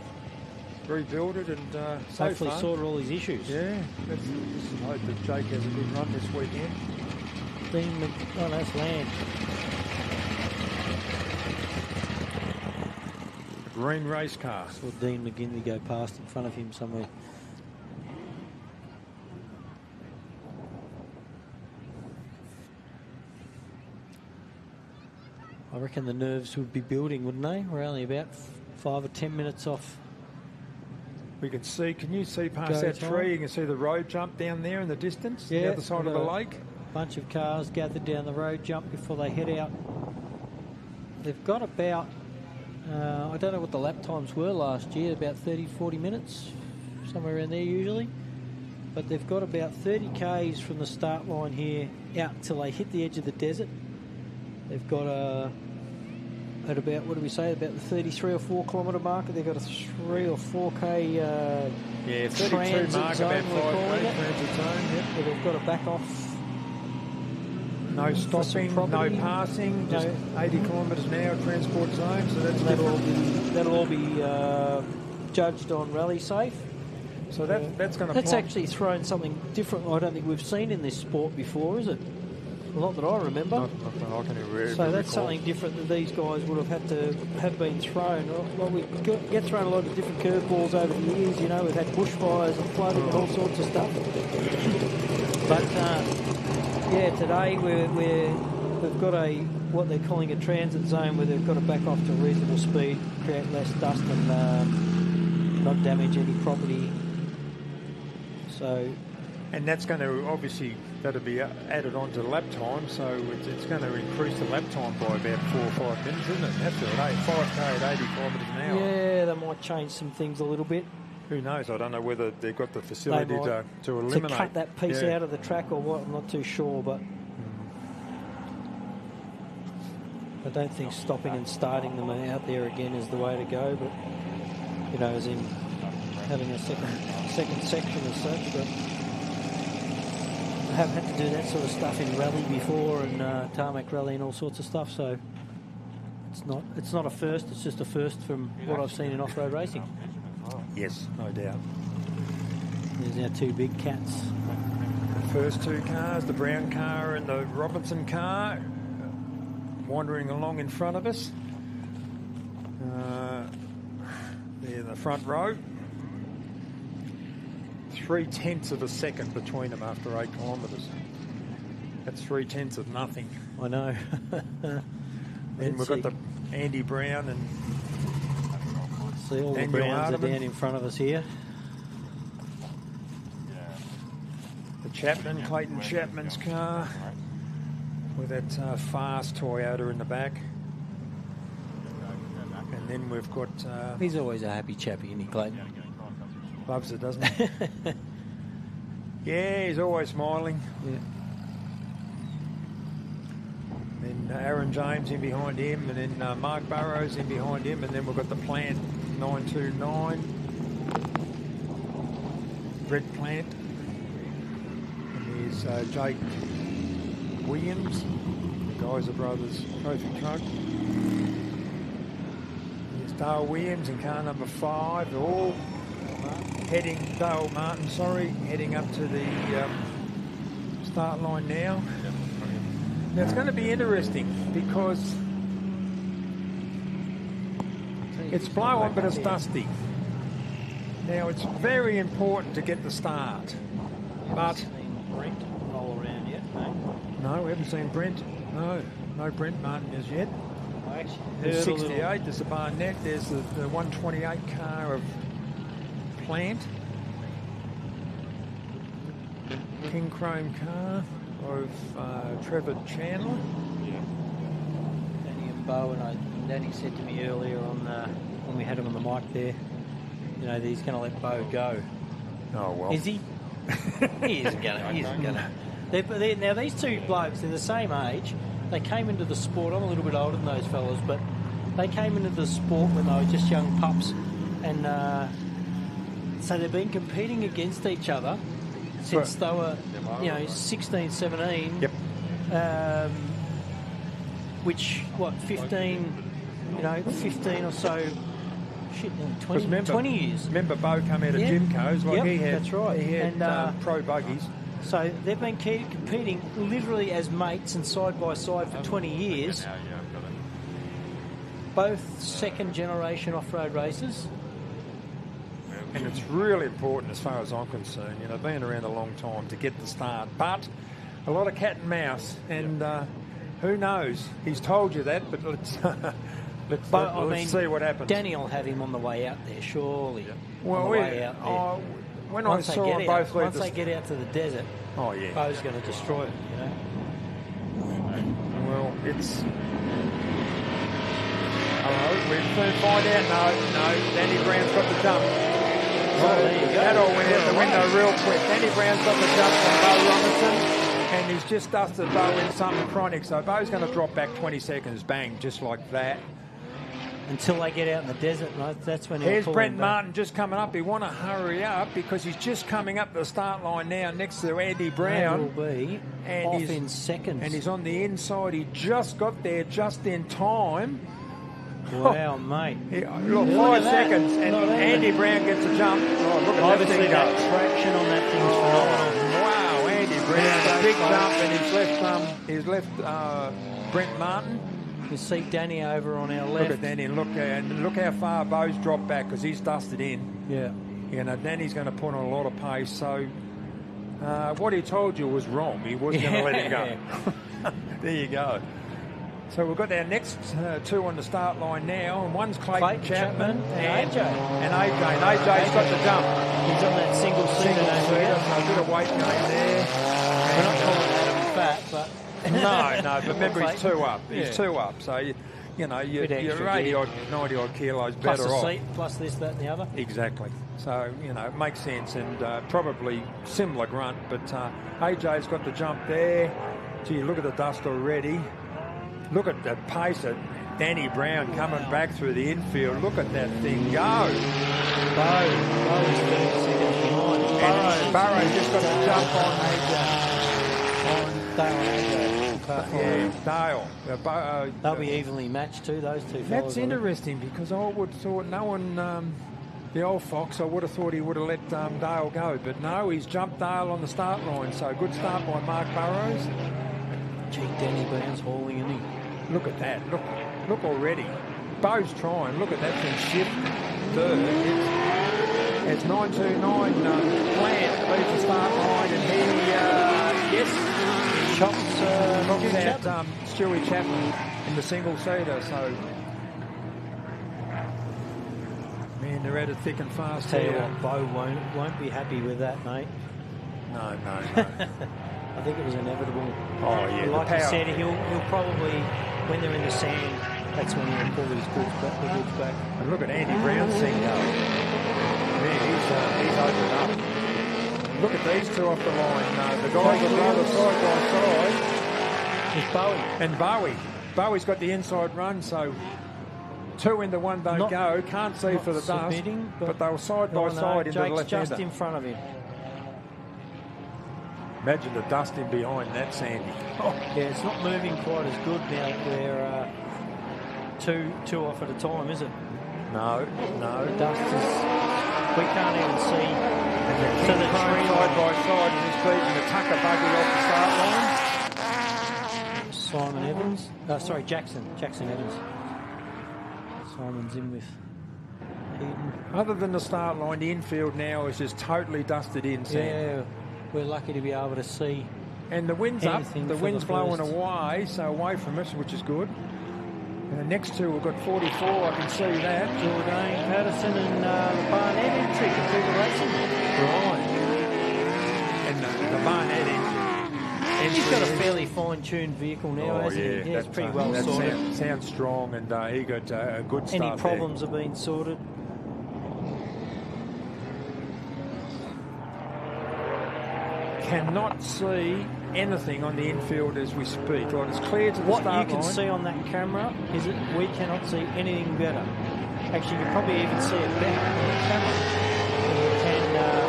rebuild it, and so hopefully far, sorted all his issues. Yeah, let's hope that Jake has a good run this weekend. Oh, that's Land. A green race car. Saw Dean McGinley go past in front of him somewhere. I reckon the nerves would be building, wouldn't they? We're only about 5 or 10 minutes off. We can you see past that tree? You can see the road jump down there in the distance, the other side of the lake. Bunch of cars gathered down the road jump before they head out. They've got about, I don't know what the lap times were last year, about 30, 40 minutes, somewhere around there usually. But they've got about 30 Ks from the start line here out until they hit the edge of the desert. They've got at about, what do we say, about the 33 or 4 kilometre marker, they've got a 3 or 4K 32 transit mark, zone, about we're 5K calling it. transit zone, yep. Where they've got to back off. No stopping, no passing, just 80 kilometres an hour transport zone, so that'll all be judged on rally safe. So that's going to. That's actually thrown something different. I don't think we've seen in this sport before, is it? Not that I remember. Not that I can ever so that's recall. something different that these guys would have had to have been thrown. Well, we get thrown a lot of different curveballs over the years. You know, we've had bushfires and flooding and all sorts of stuff. But yeah, today we've got what they're calling a transit zone where they've got to back off to a reasonable speed, create less dust and not damage any property. So. And that's going to obviously that'll be added on to the lap time, so it's going to increase the lap time by about 4 or 5 minutes, isn't it? Have to at 5K at 80 kilometres an hour. Yeah, they might change some things a little bit. Who knows? I don't know whether they've got the facility to eliminate. To cut that piece out of the track or what, I'm not too sure, but I don't think stopping and starting them out there again is the way to go, but, you know, as in having a second section as such, but I have had to do that sort of stuff in rally before and tarmac rally and all sorts of stuff, so it's not a first, it's just a first from what I've seen in off-road racing. Yes, no doubt. There's our 2 big cats. The first 2 cars, the brown car and the Robinson car, wandering along in front of us. They're in the front row. 3/10 of a second between them after 8 kilometres. That's 3/10 of nothing. I know. Then we've got the Andy Brown and see all the Browns are down in front of us here. The Chapman, Clayton Chapman's car with that fast Toyota in the back. And then we've got... he's always a happy chappy, isn't he, Clayton? Loves it, doesn't he? Yeah, he's always smiling. Yeah. Then Aaron James in behind him, and then Mark Burrows in behind him, and then we've got the Plant 929, Brett Plant, and there's Jake Williams, the Geyser Brothers trophy truck. There's Dale Williams in car number 5, all Dale Martin, heading up to the start line now. Now it's going to be interesting because it's blow on but it's dusty. Now it's very important to get the start. But Brent roll around yet, no, we haven't seen Brent. No Brent Martin as yet. I actually There's heard 68, there's the Barnett, there's the 128 car of Plant. King Chrome car of Trevor Chandler. Danny and Bo, and Danny said to me earlier on when we had him on the mic there, you know, that he's going to let Bo go. Oh, well. Is he? He isn't going to. Now, these 2 blokes, they're the same age. They came into the sport. I'm a little bit older than those fellas, but they came into the sport when they were just young pups. And so they've been competing against each other since they were, 16, 17. Yep. Which, 15, 15 or so, 20 years. Remember Bo come out of Jimco's, he had, that's right. He had pro buggies. So they've been competing literally as mates and side by side for 20 years. Both second generation off-road racers. And it's really important as far as I'm concerned, being around a long time to get the start. But a lot of cat and mouse, and who knows? He's told you that, but let's see what happens. Danny will have him on the way out there, surely. Well, on the way out there. When I saw both once they get out to the desert, Oh, yeah. Bo's going to destroy it, you know. Well, it's... We'll soon find out. No, Danny Brown's got the jump. So that all went out the window real quick. Danny Brown's got the jump from Bo Robinson, and he's just dusted Bo in something chronic. So Bo's going to drop back 20 seconds, bang, just like that. Until they get out in the desert, that's when Here's Brent Martin just coming up. He want to hurry up because he's just coming up the start line now next to Andy Brown. He will be off in seconds. And he's on the inside. He just got there just in time. Wow, mate. Look, 5 seconds, and Andy Brown gets a jump. Oh, look at Obviously, that thing that go. traction on that thing is phenomenal. Wow, Andy Brown, a big jump, and he's left Brent Martin. You see Danny over on our left. Look at Danny, and look how far Bo's dropped back because he's dusted in. Yeah. You know, Danny's going to put on a lot of pace, so what he told you was wrong. He wasn't going to let him go. There you go. So we've got our next two on the start line now, and one's Clayton Chapman and AJ. And AJ's got the jump. He's on that single seater, so a bit of weight going there. We're not calling Adam fat, but... No, but remember he's 2 up. He's 2 up, so you're 80-odd, 90-odd kilos plus better the off. seat, plus this, that, and the other. Exactly. So, it makes sense, and probably similar grunt, but AJ's got the jump there. Gee, look at the dust already. Look at the pace of Danny Brown coming back through the infield. Look at that thing go. Bo's 30 seconds behind. Burrow just got the jump on Dale. They'll be evenly matched too, those two fellas. That's interesting because I would have thought no one, the old fox, I would have thought he would have let Dale go. But no, he's jumped Dale on the start line. So good start by Mark Burrows. Gee, Danny Brown's hauling, isn't he? Look at that. Look already. Bo's trying. Look at that thing shift. Third. It's 929 Plant leaves the start line, and he chops out Stewie Chapman in the single seater. So, man, they're at it thick and fast. Tell you what, Bo won't be happy with that, mate. No. I think it was inevitable. Oh, yeah. Like you said, he'll probably, when they're in the sand, that's when he'll pull his goods back. And look at Andy Brown's thing go. Man, he's opened up. Look at these two off the line. The guys are rather side by side. It's Bowie. And Bowie's got the inside run, so 2 into 1 don't go. Can't see for the dust, but they were side by side into the left Jake's hander. just in front of him. Imagine the dust in behind that, Sandy. Oh. Yeah, it's not moving quite as good now that we're two off at a time, is it? No. The dust is... We can't even see. So the tree side by side and he's beating the Tucker buggy off the start line. Simon Evans. Jackson Evans. Simon's in with Eden. Other than the start line, the infield now is just totally dusted in, Sam. Yeah, we're lucky to be able to see. And the wind's up, the wind's blowing first. away, so away from us, which is good. And the next two, we've got 44, I can see that. Jordan Patterson and the Barnett entry to do the racing. Right. And the Barnett entry. He's got a fairly fine-tuned vehicle now, hasn't he? Yeah, it's pretty well sorted. Sounds strong, and he got a good start. Any problems have been sorted? Cannot see anything on the infield as we speak. Like it's clear to the what start you can line. see on that camera is that we cannot see anything better. Actually, you can probably even see it better on the camera than you can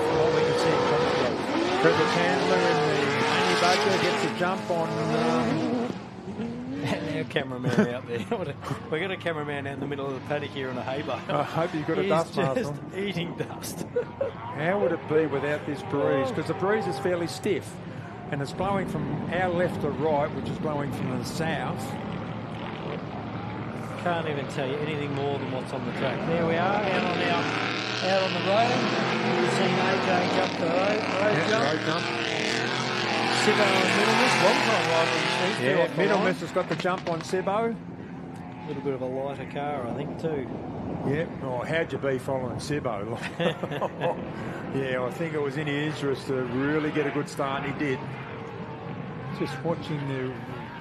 from what we can see in Thompson. Trevor Chandler and the Andy Butcher gets a jump on. And our cameraman out there. We got a cameraman out in the middle of the paddock here in a hay bale. I hope you've got a dust mask He's on. just eating dust. How would it be without this breeze? Because the breeze is fairly stiff, and it's blowing from our left to right, which is blowing from the south. Can't even tell you anything more than what's on the track. There we are, out on the road. We've seen AJ jump the road jump. Sibbo and Middlemiss, long time rival. Middlemiss has got the jump on Sibbo. A little bit of a lighter car, I think, too. Yep. Oh, how'd you be following Sibbo? Yeah, I think it was in his interest to really get a good start, and he did. Just watching the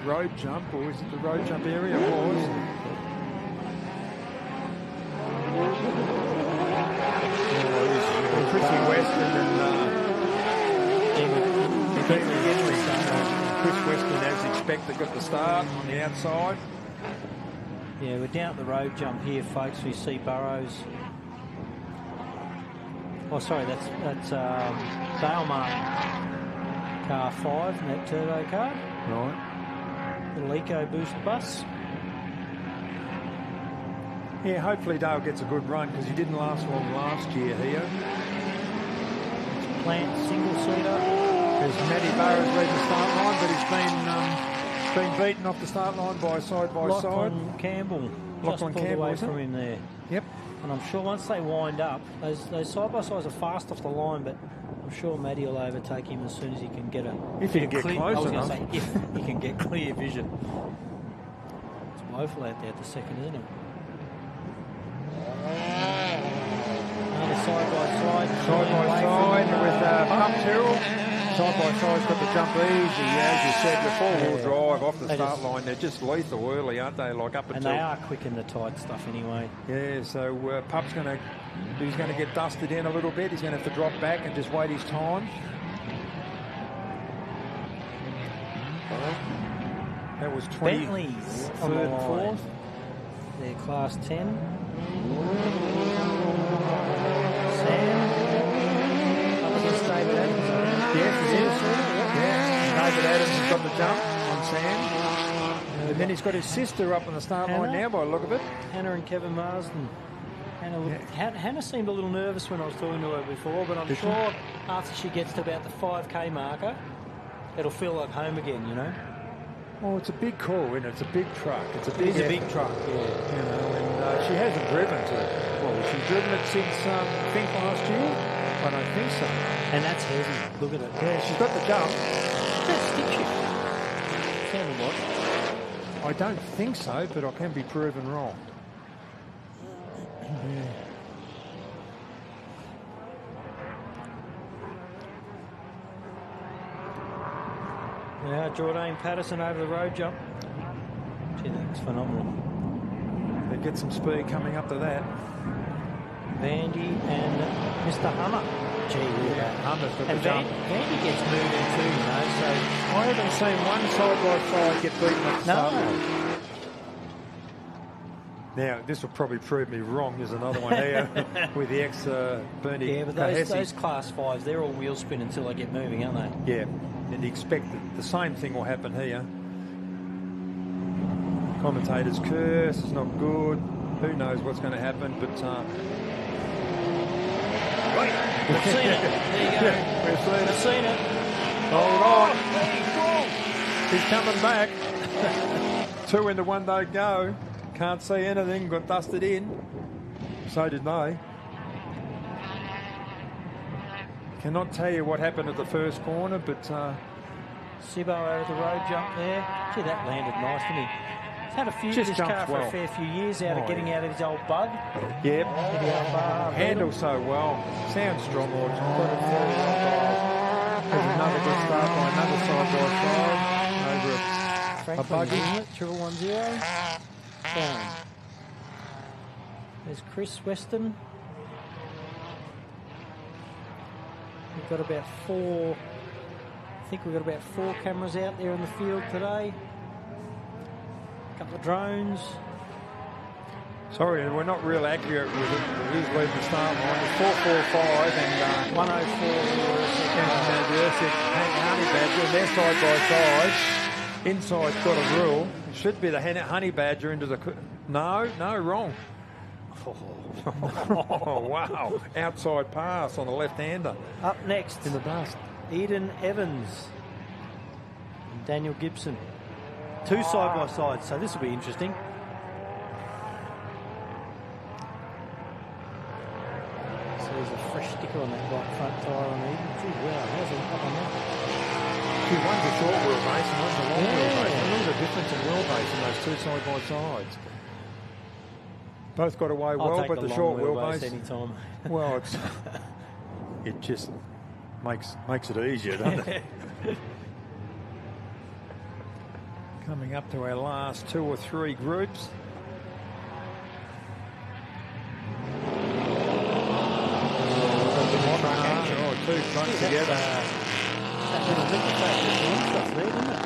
road jump, or is it the road jump area? It was. Chrissy Weston and Chris Weston, as expected, got the start on the outside. Yeah, we're down at the road jump here, folks. We see Burrows. Oh, sorry, that's Dalemark car 5 in that turbo car. Right. Little Eco Boost bus. Yeah, hopefully Dale gets a good run because he didn't last long last year here. Plant single-seater. There's Matty Burrows leading the start line, but he's been beaten off the start line by side. Lachlan Campbell. Lachlan Just pulled Campbell away from him there. Yep. And I'm sure once they wind up, those side-by-sides are fast off the line, but I'm sure Matty will overtake him as soon as he can get a... If he can get clear, close I was enough. going to say, if he can get clear vision. It's woeful out there at the second, isn't it? Another side-by-side. Side-by-side with Pump Terrell. Side-by-side's got the jump easy, as you said, the four-wheel drive off the start line. They're just lethal early, aren't they? Like up until... And they are quick in the tight stuff anyway. Yeah, so Pup's going to get dusted in a little bit. He's going to have to drop back and just wait his time. That was 20. Bentley's on the line. Fourth. They're class 10. Sam. Up against David Adams. Yes, it is. Yeah. David Adams has got the jump on Sam. And then he's got his sister up on the start line now by the look of it. Hannah and Kevin Marsden. Hannah seemed a little nervous when I was talking to her before, but I'm sure after she gets to about the 5K marker, it'll feel like home again, you know? Well, it's a big call, isn't it? It's a big truck. It is a big truck, yeah. You know, and she hasn't driven she's driven it since, I think, last year? I don't think so. And that's heavy. Look at it. Yeah, she's got the jump. That's stick shift. Sounded like. I don't think so, but I can be proven wrong. Now Jordan Patterson over the road jump. Gee, that's phenomenal. They get some speed coming up to that. Vandy and Mr. Hummer. Gee, look at that. Hummer's got and the jump. Vandy gets moving too, you know, so... I haven't seen one side-by-side get beaten at the start line. Now, this will probably prove me wrong. There's another one here with the ex-Bernie. Yeah, but those class 5s, they're all wheel spin until they get moving, aren't they? Yeah, and expect that the same thing will happen here. Commentators curse, it's not good. Who knows what's going to happen, but... We've seen it. There you go. We've seen it. Hold on. He's coming back. 2 into 1 don't go. Can't see anything, got dusted in. So did they. Cannot tell you what happened at the first corner, but... Sibbo over the road jump there. Gee, that landed nice, didn't he? He's had a few Just this car for well. a fair few years out of getting out of his old bug. Yep. Handles so well. Sounds strong. There's another good start by another side-by-side. Over a buggy. 110. Down. There's Chris Weston. We've got about 4. I think we've got about 4 cameras out there in the field today. A couple of drones. Sorry, we're not real accurate with it. Who's leading the start line? It's 445 and 104. And the Honey Badger, and they're side by side. Inside's got a rule. It should be the Honey Badger into the... No, wrong. Oh, wow. Outside pass on the left-hander. Up next. In the dust. Eden Evans and Daniel Gibson. 2 side-by-sides, so this will be interesting. So there's a fresh sticker on that right front tyre on Eden. Gee, wow, how's it up on that? One's a short wheelbase and one's a long wheelbase. A little bit difference in wheelbase in those 2 side-by-sides. Both got away well, take but the the short long wheelbase. anytime. Well, it just makes it easier, doesn't it? Coming up to our last 2 or 3 groups. Oh, 2 fronts together. That little liquor factory there, isn't it?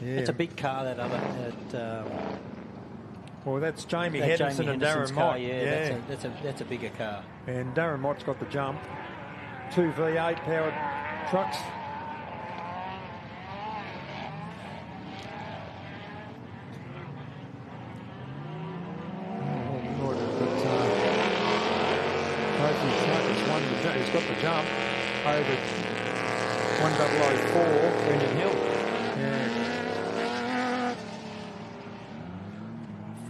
Yeah. It's a big car, that other. Well, that's Jamie That Henderson and Henderson's Darren car, Mott. yeah. That's a bigger car. And Darren Mott's got the jump. 2 V8 powered trucks. He's got the jump over 1004 Brendan Hill. Yeah.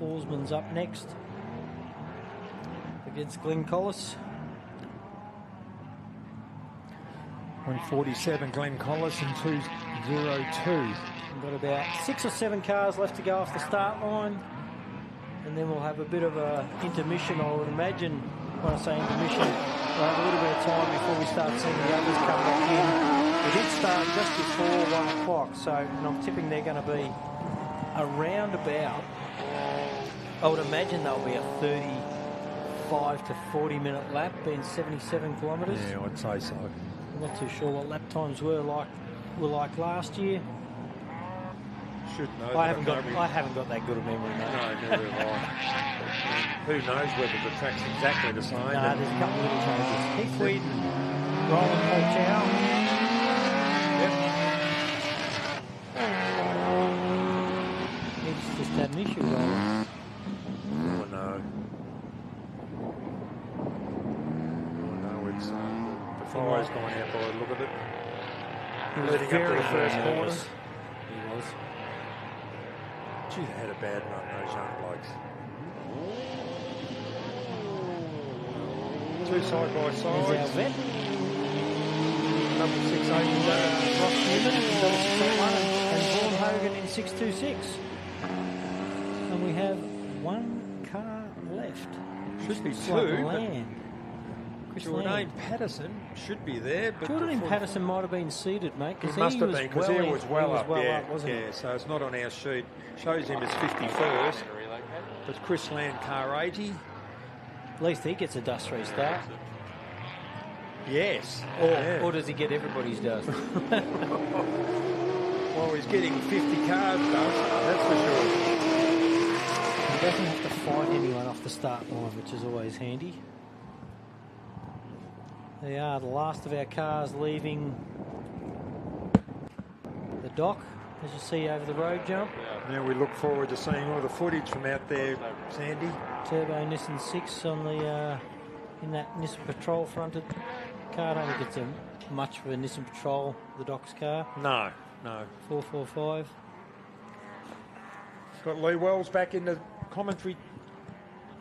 Forsman's up next against Glenn Collis. 147 Glenn Collis and 202. We've got about 6 or 7 cars left to go off the start line, and then we'll have a bit of a intermission, I would imagine. When I say intermission, we'll have a little bit of time before we start seeing the others come back in. We did start just before 1 o'clock, so, and I'm tipping they're going to be around about, I would imagine they'll be a 35 to 40 minute lap, being 77 kilometres. Yeah, I'd say so. I'm not too sure what lap times were like last year. Should know. I haven't got that good a memory, mate. No, neither have I. Who knows whether the track's exactly the same? No, there's a couple of little changes. Keith Whedon, Roland Paul Chow. Yep. He's just had an issue, Roland. Oh, no. It's the fire's gone out by the look of it. He was Leading up to very, the first very corner. nervous. He was. Gee, they had a bad run, those young blokes. 2 side by There's our side. vet. Number 6, 8, Ross Newman, and Vaughan Hogan in 626. And we have 1 car left. Should be Looks 2. like Land. Chris Jordan Land. Patterson should be there. But Jordan Patterson might have been seated, mate. He must have been, because he was well up, wasn't he? Yeah, so it's not on our sheet. Shows him as 51st. But Chris Land, car 80. At least he gets a dust restart. Yes. Or does he get everybody's dust? Well, he's getting 50 cars dust, that's for sure. He doesn't have to fight anyone off the start line, which is always handy. They are the last of our cars leaving the dock, as you see over the road jump. Now we look forward to seeing all the footage from out there, Sandy. Turbo Nissan 6 on the in that Nissan Patrol fronted car. I don't think it's much of a Nissan Patrol, the Doc's car. No. 445. Got Lee Wells back in the commentary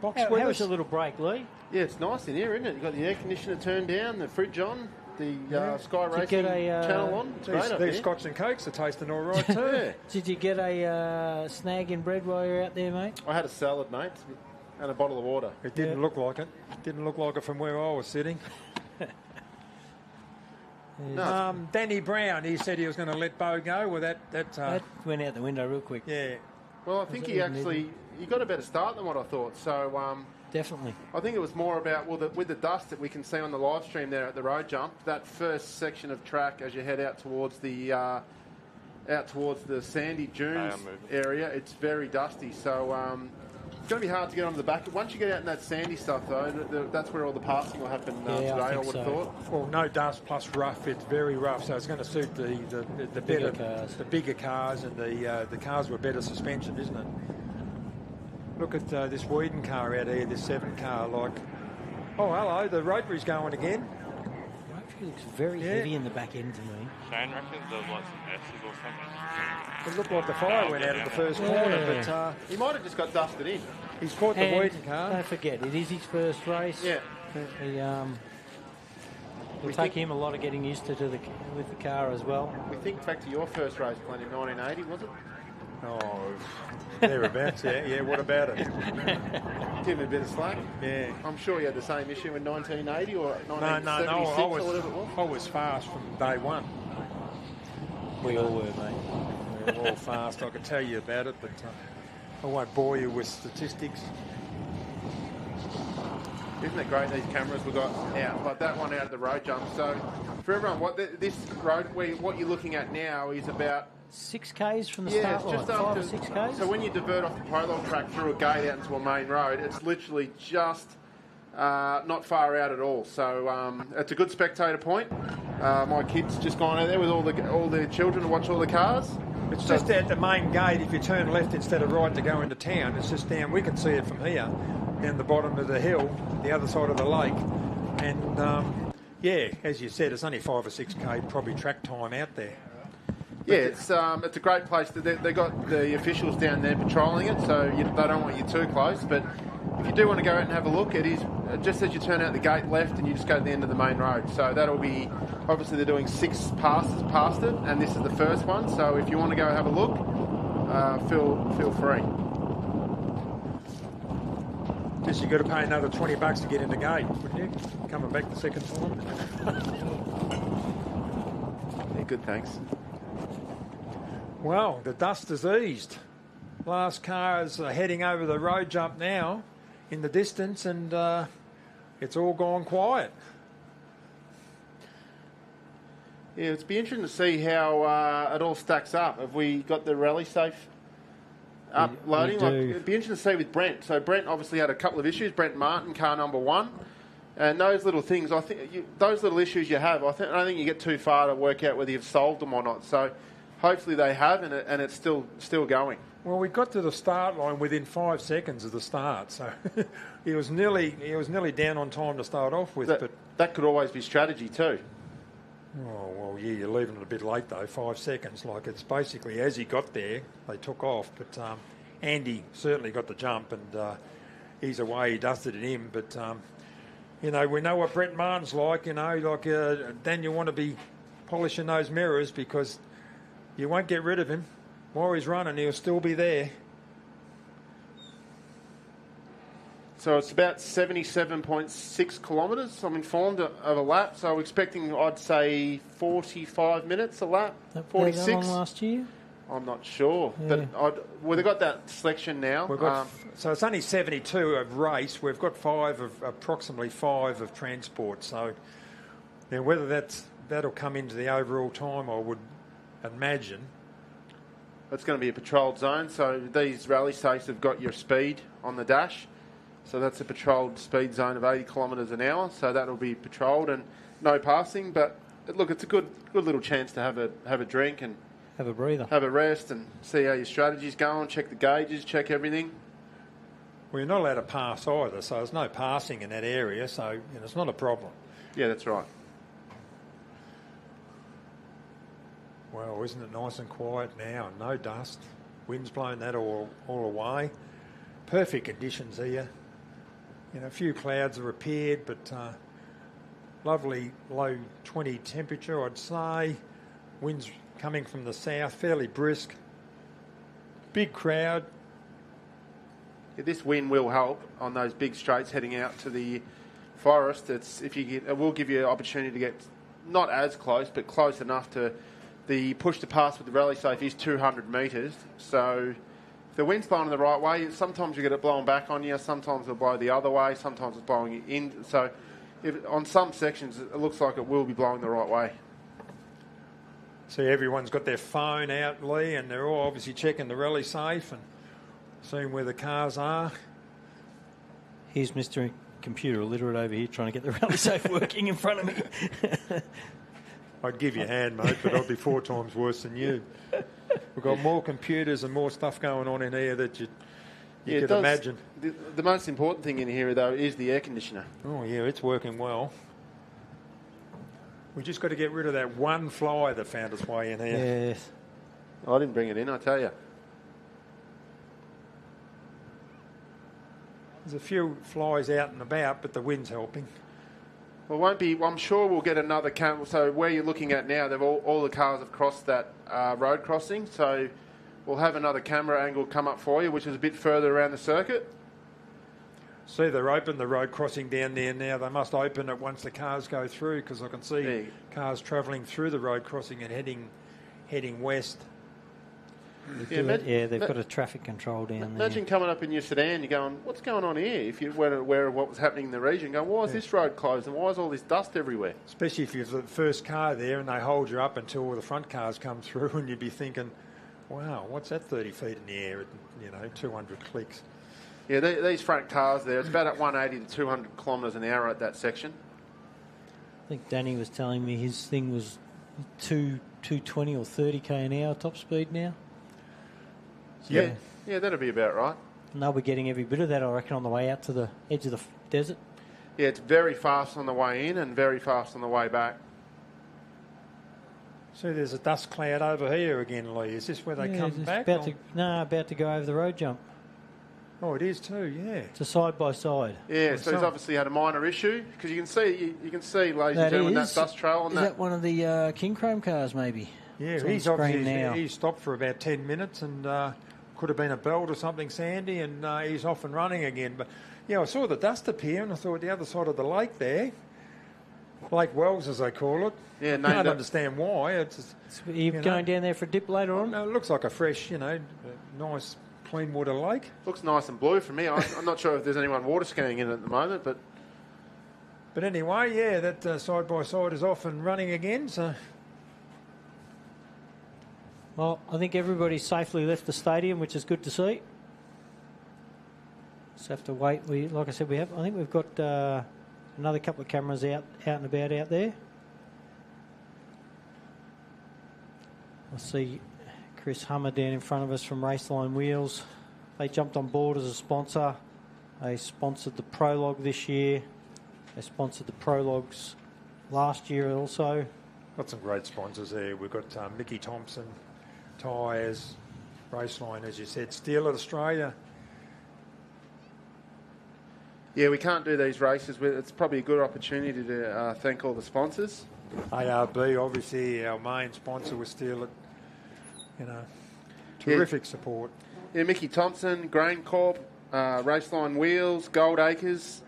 box How with was us. your little break, Lee? Yeah, it's nice in here, isn't it? You've got the air conditioner turned down, the fridge on, the Sky Did you Racing get a, channel on. It's great up These here. Scotch and Cokes are tasting all right too. Yeah. Did you get a snag in bread while you were out there, mate? I had a salad, mate, and a bottle of water. It didn't look like it. Didn't look like it from where I was sitting. Danny Brown, he said he was going to let Bo go. Well, that went out the window real quick. Yeah. Well, I think he got a better start than what I thought. So definitely, I think it was more about with the dust that we can see on the live stream there at the road jump. That first section of track as you head out towards the sandy dunes area, it's very dusty. So it's going to be hard to get onto the back. Once you get out in that sandy stuff, though, that's where all the passing will happen today. I would have thought. Well, no dust plus rough. It's very rough, so it's going to suit the bigger better cars. the bigger cars, and the cars with better suspension, isn't it? Look at this Whedon car out here, this 7 car. Like, oh hello, the rotary's going again. Rotary looks very heavy in the back end to me. Shane reckons there's like some S's or something. It looked like the fire went out of the first corner, but he might have just got dusted in. He's caught the And Whedon car. Don't forget, it is his first race. Yeah. It'll take him a lot of getting used to with the car as well. We think back to your first race, Glenn, in 1980, was it? Oh, thereabouts, yeah. What about it? Give him a bit of slack. Yeah. I'm sure you had the same issue in 1980 or No, 1976 or whatever it was. I was fast from day one. We all were, mate. We were all fast. I could tell you about it, but I won't bore you with statistics. Isn't it great, these cameras we've got out, like that one out of the road jump? So for everyone, this road, what you're looking at now is about 6 Ks from the yeah, start it's just line, 5 after, or 6 Ks. So when you divert off the prologue track through a gate out into a main road, it's literally just not far out at all. So it's a good spectator point. My kid's just gone out there with all the children to watch all the cars. It's just at the main gate. If you turn left instead of right to go into town, it's just down. We can see it from here, down the bottom of the hill, the other side of the lake. And yeah, as you said, it's only 5 or 6 K probably track time out there. Yeah, it's a great place. They got the officials down there patrolling it, so they don't want you too close. But if you do want to go out and have a look, it is just as you turn out the gate left and you just go to the end of the main road. So that'll be, obviously they're doing 6 passes past it, and this is the first one. So if you want to go have a look, feel free. Guess you've got to pay another $20 to get in the gate, wouldn't you? Coming back the second time. Yeah, good, thanks. Well, the dust has eased. Last cars are heading over the road jump now in the distance, and it's all gone quiet. Yeah, it's be interesting to see how it all stacks up. Have we got the rally safe up loading? It'd be interesting to see with Brent. So Brent obviously had a couple of issues. Brent Martin, car number 1. And those little things, I think those little issues you have, I don't think you get too far to work out whether you've solved them or not. So hopefully they have, and it's still going. Well, we got to the start line within 5 seconds of the start, so he was nearly down on time to start off with. But that could always be strategy too. Oh well, yeah, you're leaving it a bit late though. 5 seconds, like it's basically as he got there, they took off. But Andy certainly got the jump, and he's away. He dusted it in, but. You know, we know what Brent Martin's like, then you want to be polishing those mirrors because you won't get rid of him. While he's running, he'll still be there. So it's about 77.6 kilometres, I'm informed, of a lap. So we're expecting, I'd say, 45 minutes a lap, 46. That long last year? I'm not sure. Yeah. But they've got that selection now. We've got so it's only 72 of race. We've got approximately 5 of transport. So now whether that'll come into the overall time, I would imagine. It's going to be a patrolled zone. So these rally safes have got your speed on the dash. So that's a patrolled speed zone of 80 kilometres an hour. So that'll be patrolled and no passing. But look, it's a good little chance to have a drink and have a breather, have a rest, and see how your strategy's going. Check the gauges, check everything. Well, you're not allowed to pass either, so there's no passing in that area. So it's not a problem. Yeah, that's right. Well, isn't it nice and quiet now? No dust. Wind's blown that all away. Perfect conditions here. A few clouds have appeared, but lovely low 20 temperature, I'd say. Wind's coming from the south, fairly brisk. Big crowd. Yeah, this wind will help on those big straights heading out to the forest. It will give you an opportunity to get not as close, but close enough to the push to pass with the rally safe is 200 metres. So if the wind's blowing the right way, sometimes you get it blowing back on you, sometimes it'll blow the other way, sometimes it's blowing you in. So on some sections, it looks like it will be blowing the right way. See, everyone's got their phone out, Lee, and they're all obviously checking the rally safe and seeing where the cars are. Here's Mr. Computer illiterate over here trying to get the rally safe working in front of me. I'd give you a hand, mate, but I'd be 4 times worse than you. We've got more computers and more stuff going on in here that you could imagine. The most important thing in here, though, is the air conditioner. Oh, yeah, it's working well. We just got to get rid of that one fly that found its way in here. Yes. I didn't bring it in, I tell you. There's a few flies out and about, but the wind's helping. Well, won't be. I'm sure we'll get another count. So where you're looking at now, all the cars have crossed that road crossing. So we'll have another camera angle come up for you, which is a bit further around the circuit. See, they're open the road crossing down there now. They must open it once the cars go through, because I can see cars travelling through the road crossing and heading west. They've got a traffic control down there. Imagine coming up in your sedan, you're going, what's going on here? If you were aware of what was happening in the region, going, why is this road closed and why is all this dust everywhere? Especially if you're the first car there and they hold you up until all the front cars come through, and you'd be thinking, wow, what's that 30 feet in the air at, 200 clicks? Yeah, these front cars there, it's about at 180 to 200 kilometres an hour at that section. I think Danny was telling me his thing was 220 or 30k an hour top speed now. So yeah, that'll be about right. And they'll be getting every bit of that, I reckon, on the way out to the edge of the desert. Yeah, it's very fast on the way in and very fast on the way back. So there's a dust cloud over here again, Lee. Is this where they come back? About to go over the road jump. Oh, it is too, yeah. It's a side by side. Yeah, so he's obviously had a minor issue, because you can see, ladies and gentlemen, that dust trail on that. Is that one of the King Chrome cars, maybe? Yeah, he stopped for about 10 minutes and could have been a belt or something, Sandy, and he's off and running again. But yeah, I saw the dust appear, and I thought the other side of the lake there, Lake Wells as they call it. Yeah, I don't understand why. You're going down there for a dip later on? No, it looks like a fresh, nice clean water lake. Looks nice and blue for me. I'm not sure if there's anyone water skiing in it at the moment, but anyway, yeah, that side by side is off and running again. So, well, I think everybody's safely left the stadium, which is good to see. Just have to wait. Like I said, I think we've got another couple of cameras out and about out there. I see Chris Hummer down in front of us from RACELINE Wheels. They jumped on board as a sponsor. They sponsored the Prologue this year. They sponsored the Prologues last year also. Got some great sponsors there. We've got Mickey Thompson, Tyres, RACELINE, as you said, Steel at Australia. Yeah, we can't do these races. It's probably a good opportunity to thank all the sponsors. ARB, obviously, our main sponsor was Steel at, terrific support. Yeah, Mickey Thompson, GrainCorp, RACELINE Wheels, Gold Acres,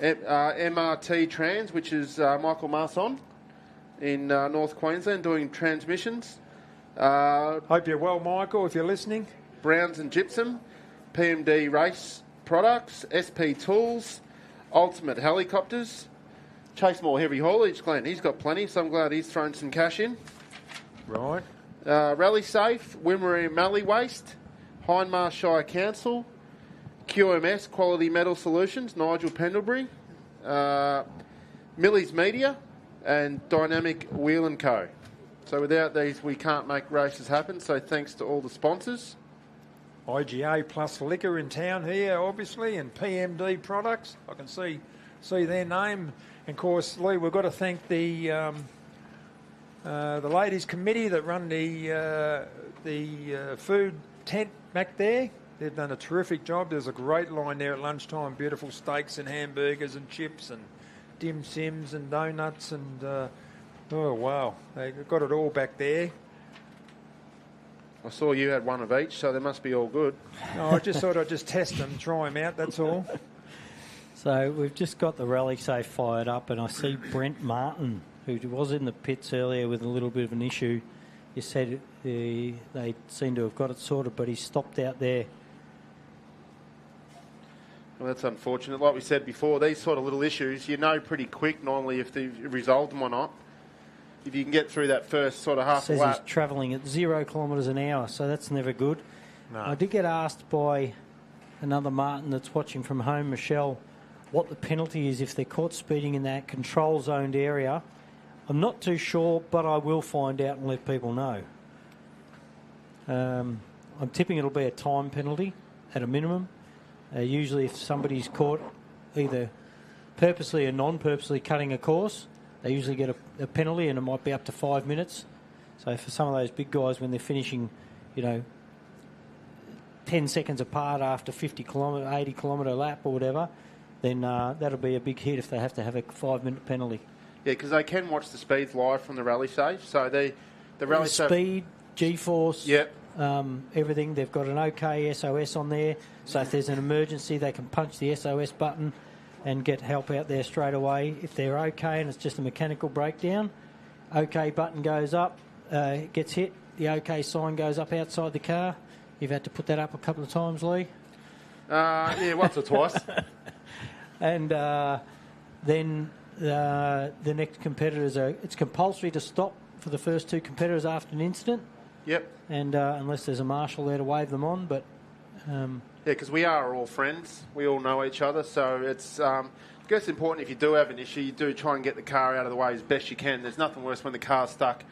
MRT Trans, which is Michael Marson in North Queensland doing transmissions. Hope you're well, Michael, if you're listening. Browns and Gypsum, PMD Race Products, SP Tools, Ultimate Helicopters, Chase More Heavy Haulage, Glenn. He's got plenty, so I'm glad he's thrown some cash in. Right. Rally Safe, Wimmera Mallee Waste, Hindmarsh Shire Council, QMS Quality Metal Solutions, Nigel Pendlebury, Millie's Media, and Dynamic Wheel & Co. So without these, we can't make races happen, so thanks to all the sponsors. IGA Plus Liquor in town here, obviously, and PMD Products. I can see their name. And of course, Lee, we've got to thank the ladies' committee that run the food tent back there. They've done a terrific job. There's a great line there at lunchtime. Beautiful steaks and hamburgers and chips and dim sims and donuts and oh wow, they got it all back there. I saw you had one of each, so they must be all good. No, I just thought I'd just test them, try them out, that's all. So we've just got the Rally Safe fired up, and I see Brent Martin, who was in the pits earlier with a little bit of an issue. You said they seem to have got it sorted, but he stopped out there. Well, that's unfortunate. Like we said before, these sort of little issues, you know pretty quick normally if they've resolved them or not. If you can get through that first sort of half a lap. Says he's travelling at 0 kilometres an hour, so that's never good. No. I did get asked by another Martin that's watching from home, Michelle, what the penalty is if they're caught speeding in that control-zoned area. I'm not too sure, but I will find out and let people know. I'm tipping it'll be a time penalty at a minimum. Usually if somebody's caught either purposely or non-purposely cutting a course, they usually get a penalty, and it might be up to 5 minutes. So for some of those big guys, when they're finishing, 10 seconds apart after 80 kilometre lap or whatever, then that'll be a big hit if they have to have a 5-minute penalty. Yeah, because they can watch the speeds live from the Rally Safe. So the Rally Safe... Speed, G-force, everything. They've got an OK SOS on there, so if there's an emergency, they can punch the SOS button and get help out there straight away. If they're OK and it's just a mechanical breakdown, OK button goes up, gets hit, the OK sign goes up outside the car. You've had to put that up a couple of times, Lee? Yeah, once or twice. And then the next competitors it's compulsory to stop for the first two competitors after an incident. Yep. And unless there's a marshal there to wave them on, but... yeah, because we are all friends. We all know each other, so it's... I guess it's important if you do have an issue, you do try and get the car out of the way as best you can. There's nothing worse when the car's stuck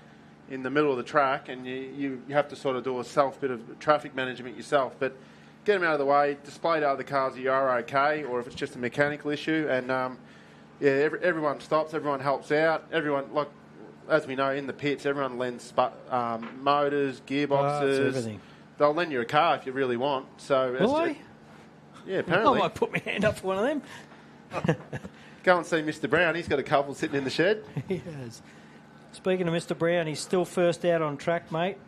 in the middle of the track and you have to sort of do a bit of traffic management yourself. But get them out of the way, display to other cars that you are okay, or if it's just a mechanical issue. And, everyone stops, everyone helps out. Everyone, like, as we know, in the pits, everyone lends motors, gearboxes. Everything. They'll lend you a car if you really want. So Will they? Yeah, apparently. I might put my hand up for one of them. Go and see Mr. Brown. He's got a couple sitting in the shed. He has. Speaking of Mr. Brown, he's still first out on track, mate.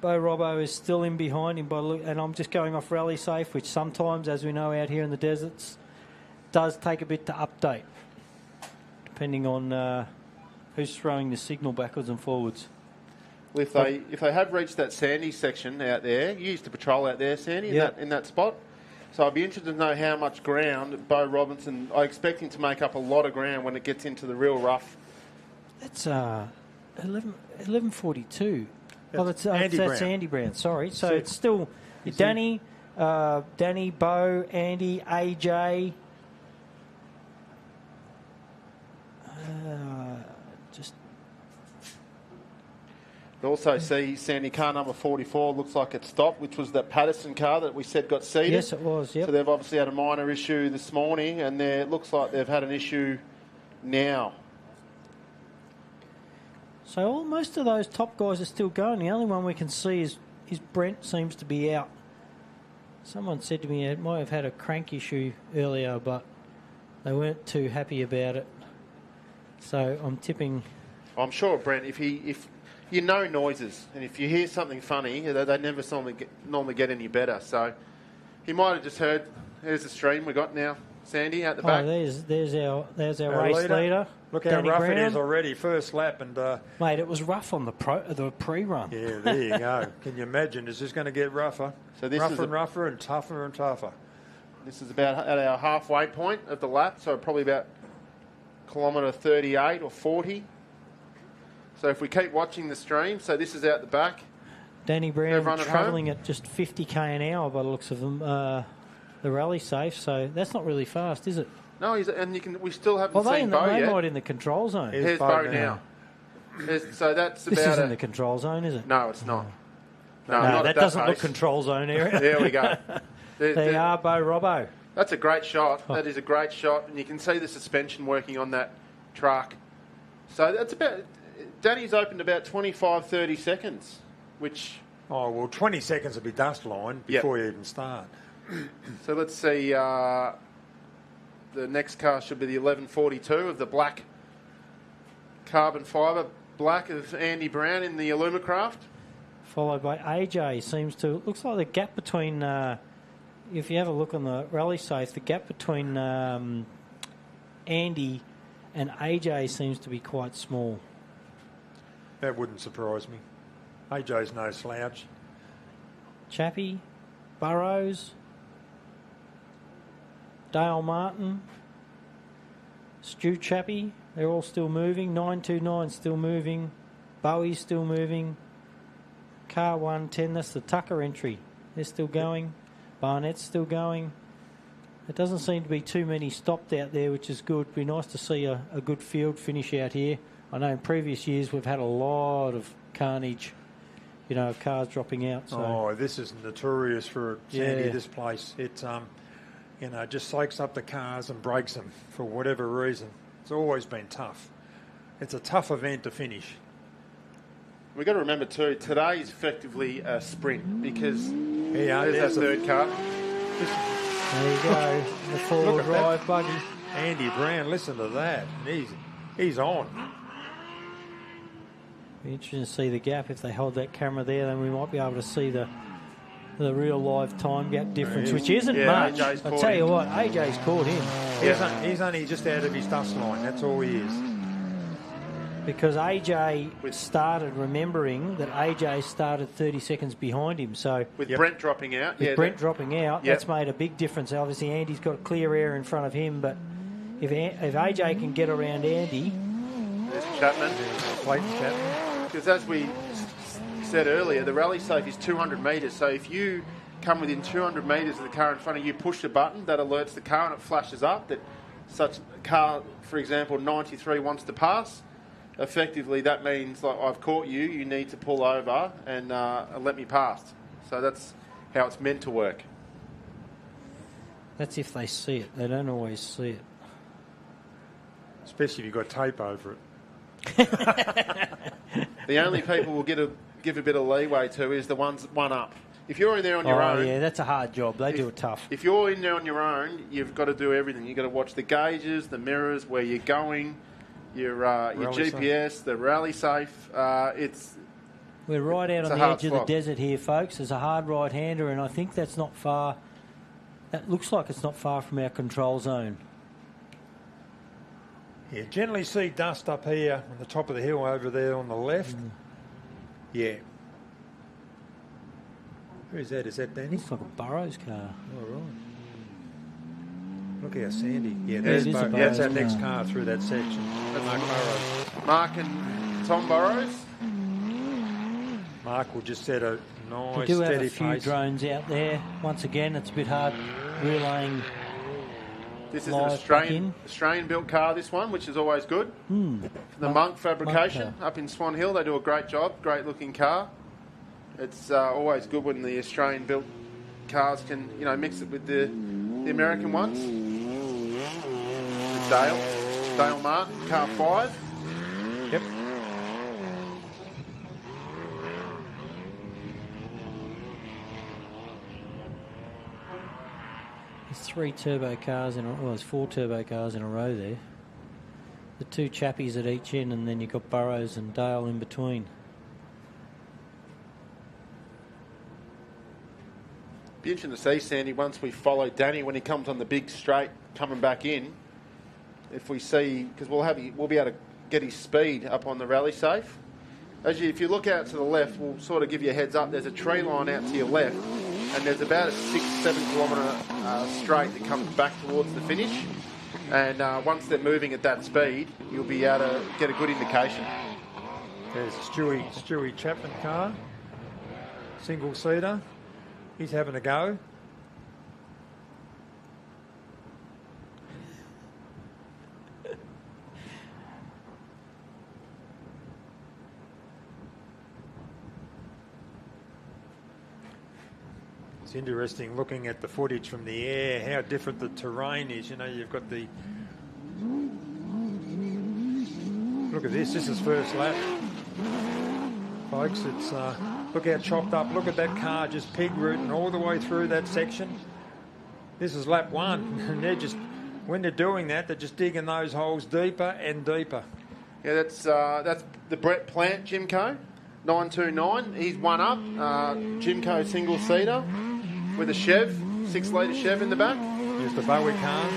Bo Robbo is still in behind him, and I'm just going off rally safe, which sometimes, as we know out here in the deserts, does take a bit to update, depending on who's throwing the signal backwards and forwards. Well, if they have reached that sandy section out there, you used to patrol out there, Sandy, in that spot. So I'd be interested to know how much ground Bo Robinson. I expect him to make up a lot of ground when it gets into the real rough. That's 11:42. That's Andy Brown. Sorry, so it's still Danny, Bo, Andy, AJ. Also see Sandy car number 44 looks like it stopped, which was that Patterson car that we said got seated. Yes, it was, yep. So they've obviously had a minor issue this morning, and it looks like they've had an issue now. So most of those top guys are still going. The only one we can see is Brent seems to be out. Someone said to me it might have had a crank issue earlier, but they weren't too happy about it. So I'm tipping... I'm sure, Brent, if you know noises, and if you hear something funny, they never normally get any better. So he might have just heard. There's the stream we got now, Sandy, out the back. There's our race leader. Look how Danny rough Brown. it is already. First lap and mate, it was rough on the pre-run. Yeah, there you go. Can you imagine? It's just going to get rougher. So this rougher and rougher and tougher and tougher. This is about at our halfway point of the lap, so probably about kilometre 38 or 40. So if we keep watching the stream, so this is out the back. Danny Brown travelling at just 50k an hour by the looks of them, the rally safe. So that's not really fast, is it? No, we still haven't seen Bo yet. They might in the control zone. Here's Bo now. So that's this about isn't the control zone, is it? No, it's not. No, that doesn't look control zone area. There we go. They are Bo Robbo. That's a great shot. That is a great shot, and you can see the suspension working on that truck. So that's about... Danny's opened about 25, 30 seconds, which... Oh, well, 20 seconds will be dust line before you even start. So let's see. The next car should be the 1142 of the black carbon fibre black of Andy Brown in the Illumicraft. Followed by AJ seems to... Looks like the gap between... if you have a look on the rally safe, the gap between Andy and AJ seems to be quite small. That wouldn't surprise me. AJ's no slouch. Chappie, Burrows, Dale Martin, Stu Chappie, they're all still moving. 929 still moving. Bowie's still moving. Car 110, that's the Tucker entry. They're still going. Barnett's still going. It doesn't seem to be too many stopped out there, which is good. It'd be nice to see a good field finish out here. I know in previous years we've had a lot of carnage, of cars dropping out. So. Oh, this is notorious for Sandy, this place. It, just soaks up the cars and breaks them for whatever reason. It's always been tough. It's a tough event to finish. We've got to remember too, today is effectively a sprint because there's our third car. There you go, the four-wheel drive buggy. Andy Brown, listen to that. He's on. Be interesting to see the gap. If they hold that camera there, then we might be able to see the real live time gap difference, which isn't much. I'll tell you what, AJ's caught him. He's only just out of his dust line. That's all he is. Because AJ started remembering that AJ started 30 seconds behind him. So with Brent dropping out. With Brent dropping out, that's made a big difference. Obviously, Andy's got a clear air in front of him, but if AJ can get around Andy... There's Chapman. Clayton Chapman. Because as we said earlier, the rally safe is 200 metres. So if you come within 200 metres of the car in front of you, push the button, that alerts the car and it flashes up that such car, for example, 93 wants to pass. Effectively, that means, like, I've caught you, you need to pull over and let me past. So that's how it's meant to work. That's if they see it. They don't always see it. Especially if you've got tape over it. The only people we'll give a bit of leeway to is the ones one up. If you're in there on your own... yeah, that's a hard job. They do it tough. If you're in there on your own, you've got to do everything. You've got to watch the gauges, the mirrors, where you're going, your GPS, safe. The rally safe. We're right out on the edge of the desert here, folks. There's a hard right-hander, and I think that's not far. That looks like it's not far from our control zone. Yeah, generally see dust up here on the top of the hill over there on the left. Yeah. Who's that? Is that Danny? Looks like a Burrows car. All right. Look how sandy. Yeah, that's our next car through that section. That's Mark Burrows. Mark and Tom Burrows. Mark will just set a nice, we do have steady a few pace. drones out there. Once again, it's a bit hard relaying. This is an Australian-built car, this one, which is always good. The Monk Fabrication up in Swan Hill, they do a great job, great-looking car. It's always good when the Australian-built cars can, mix it with the American ones. It's Dale Martin, car 5. Yep. There's 3 turbo cars there's 4 turbo cars in a row there. The 2 chappies at each end, and then you've got Burrows and Dale in between. Be interesting to see, Sandy, once we follow Danny when he comes on the big straight coming back in. If we see, because we'll be able to get his speed up on the rally safe. If you look out to the left, we'll sort of give you a heads up. There's a tree line out to your left, and there's about a 6-7 kilometre straight that comes back towards the finish. And once they're moving at that speed, you'll be able to get a good indication. There's Stewie Chapman car, single-seater. He's having a go. It's interesting looking at the footage from the air, how different the terrain is. You've got the... Look at this. This is first lap. Folks, it's... Look how chopped up. Look at that car just pig rooting all the way through that section. This is lap 1. And they're just, when they're doing that, they're just digging those holes deeper and deeper. Yeah, that's the Brett Plant Jimco, 929. He's one up. Jimco single-seater with a Chev, 6-litre Chev in the back. There's the Bowie car.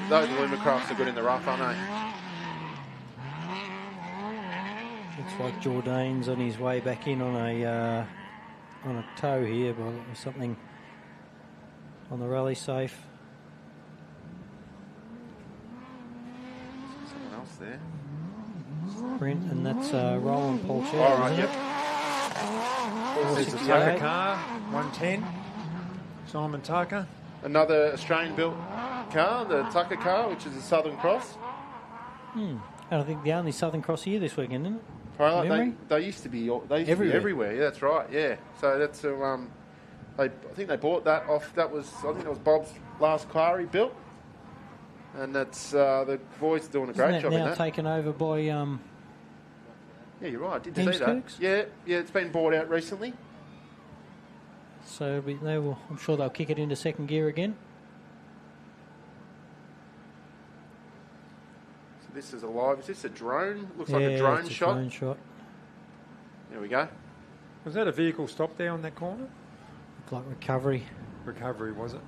Those Lumacrafts are good in the rough, aren't they? Looks like Jourdain's on his way back in on a tow here, but something on the rally safe. Someone else there. Brent, and that's Roland Polcher. All right, yep. There's the Tucker car, 110. Simon Tucker. Another Australian-built car, the Tucker car, which is a Southern Cross. And I think the only Southern Cross here this weekend, isn't it? Right, they used to be everywhere. Yeah, that's right. Yeah, so that's I think they bought that off. I think that was Bob's last car he built, and that's the boys are doing a great job in that. Now taken over by Yeah, you're right. Did you see that? Yeah, it's been bought out recently. So I'm sure they'll kick it into second gear again. So this is alive. Is this a drone? Looks like a drone it's shot. A drone shot. There we go. Was that a vehicle stop there on that corner? Looked like recovery. Recovery, was it?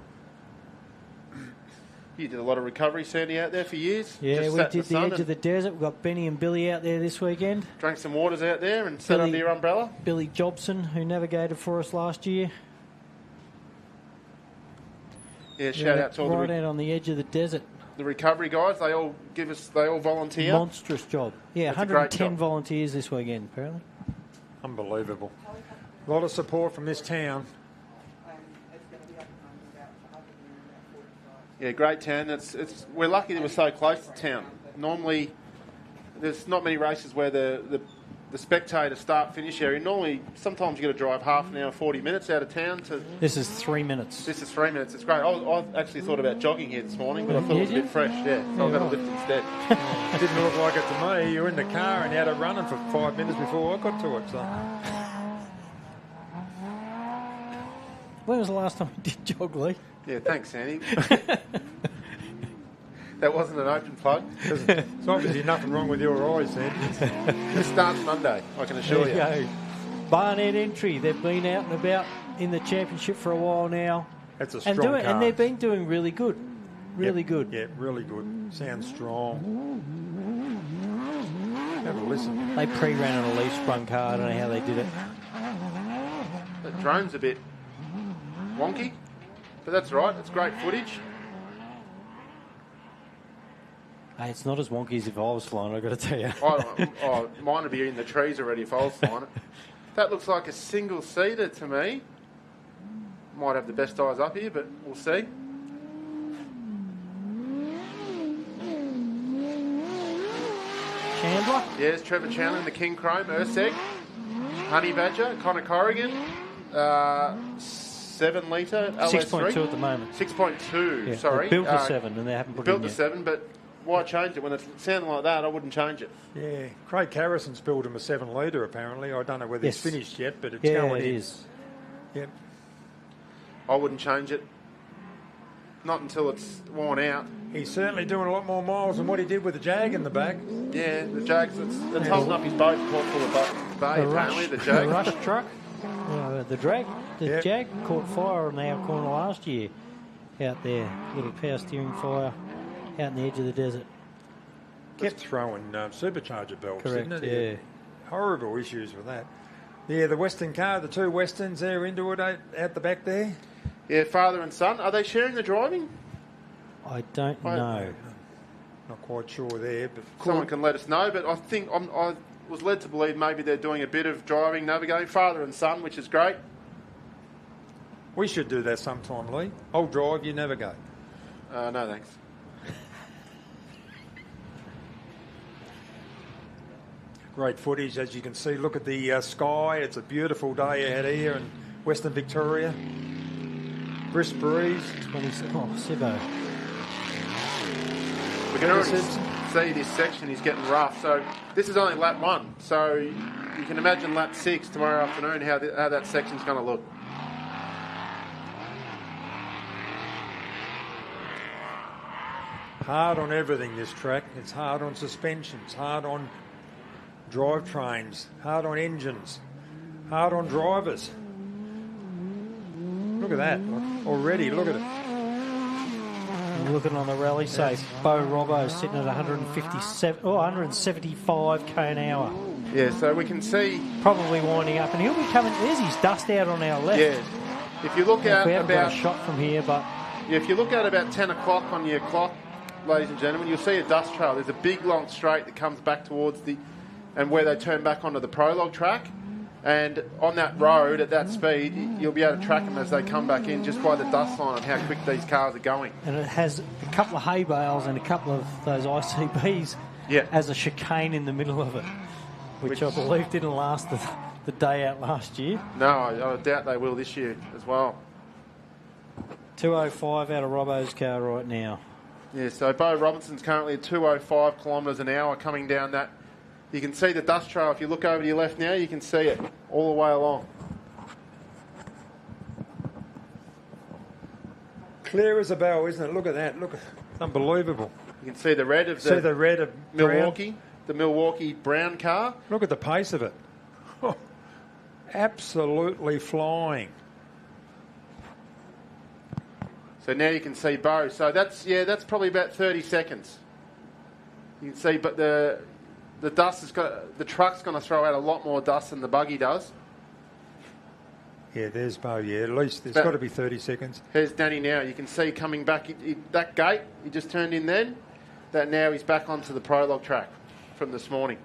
You did a lot of recovery, Sandy, out there for years. Yeah, Just we sat in did the edge of the desert. We've got Benny and Billy out there this weekend. Drank some waters out there and sat under your umbrella. Billy Jobson, who navigated for us last year. Yeah, shout out to all right out on the edge of the desert. the recovery guys. They all volunteer. Monstrous job. Yeah, That's a great 110 job. volunteers this weekend, apparently. Unbelievable. A lot of support from this town. Yeah, great town. We're lucky that we're so close to town. Normally, there's not many races where the spectator start-finish area. Normally, sometimes you got to drive half an hour, 40 minutes out of town to. This is 3 minutes. This is 3 minutes. It's great. I actually thought about jogging here this morning, but I thought it was a bit fresh. Yeah, so I've got to lift instead. Didn't look like it to me. You were in the car and you had it running for 5 minutes before I got to it. So. When was the last time you did jog, Lee? Yeah, thanks, Sandy. That wasn't an open plug. There's obviously nothing wrong with your eyes, Sandy. This starts Monday, I can assure you. There you go. Barnett Entry. They've been out and about in the championship for a while now. That's a strong car. And they've been doing really good. Really good. Yeah, really good. Sounds strong. Have a listen. They pre-ran on a leaf-sprung car. I don't know how they did it. The drone's a bit wonky, but that's right. It's great footage. Hey, it's not as wonky as if I was flying, I've got to tell you. Mine would be in the trees already if I was flying it. That looks like a single-seater to me. Might have the best eyes up here, but we'll see. Chandler? Yes, Trevor Chandler in the King Chrome, Urseg. Honey Badger, Connor Corrigan. 7 litre LS3. 6.2 at the moment. 6.2, Yeah, sorry. they built the 7 and they haven't put it in Built the yet. 7, but why change it? When it's sounding like that, I wouldn't change it. Yeah, Craig Harrison's built him a 7 litre apparently. I don't know whether Yes. it's finished yet, but it's Yeah, going it in. is. Yep. I wouldn't change it. Not until it's worn out. He's certainly doing a lot more miles than what he did with the Jag in the back. Yeah, the Jag's, it's holding up his boat caught full of bay, apparently, the Jag. The rush truck. The Jag caught fire on our corner last year out there. Little power steering fire out in the edge of the desert. Kept throwing supercharger belts, Correct, didn't it? yeah. Horrible issues with that. Yeah, the Western car, the 2 Westerns, they're into it out the back there. Yeah, father and son. Are they sharing the driving? I don't know. Not quite sure there, but Someone can let us know, but I think I was led to believe maybe they're doing a bit of driving, navigating, father and son, which is great. we should do that sometime, Lee. I'll drive, you navigate. No, thanks. Great footage, as you can see. Look at the sky. It's a beautiful day out here in Western Victoria. Brisk breeze. Sebo. We can already see this section is getting rough. So this is only lap 1. So you can imagine lap 6 tomorrow afternoon how that section's going to look. Hard on everything, this track. It's hard on suspensions, hard on drivetrains, hard on engines, hard on drivers. Look at that. Already, look at it. Looking on the rally safe, Bo Robbo sitting at 175 k an hour. Yeah, so we can see... Probably winding up, and he'll be coming... There's his dust out on our left. Yeah. If you look out we haven't got about... a shot from here, but... Yeah, if you look at about 10 o'clock on your clock, ladies and gentlemen, you'll see a dust trail. There's a big long straight that comes back towards the... and where they turn back onto the prologue track. And on that road, at that speed, you'll be able to track them as they come back in just by the dust line and how quick these cars are going. And it has a couple of hay bales and a couple of those ICBs as a chicane in the middle of it, which I believe didn't last the day out last year. No, I doubt they will this year as well. 205 out of Robbo's car right now. Yeah, so Bo Robinson's currently at 205 kilometres an hour coming down that. You can see the dust trail. If you look over to your left now, you can see it all the way along. Clear as a bell, isn't it? Look at that. Look, it's unbelievable. You can see the red of Milwaukee, brown. the Milwaukee brown car. Look at the pace of it. Absolutely flying. So now you can see Bo. So that's probably about 30 seconds. You can see, but the dust has got, the truck's going to throw out a lot more dust than the buggy does. Yeah, there's Bo. Yeah, at least there's got to be 30 seconds. Here's Danny now. You can see coming back that gate. He just turned in then. That now he's back onto the prologue track from this morning.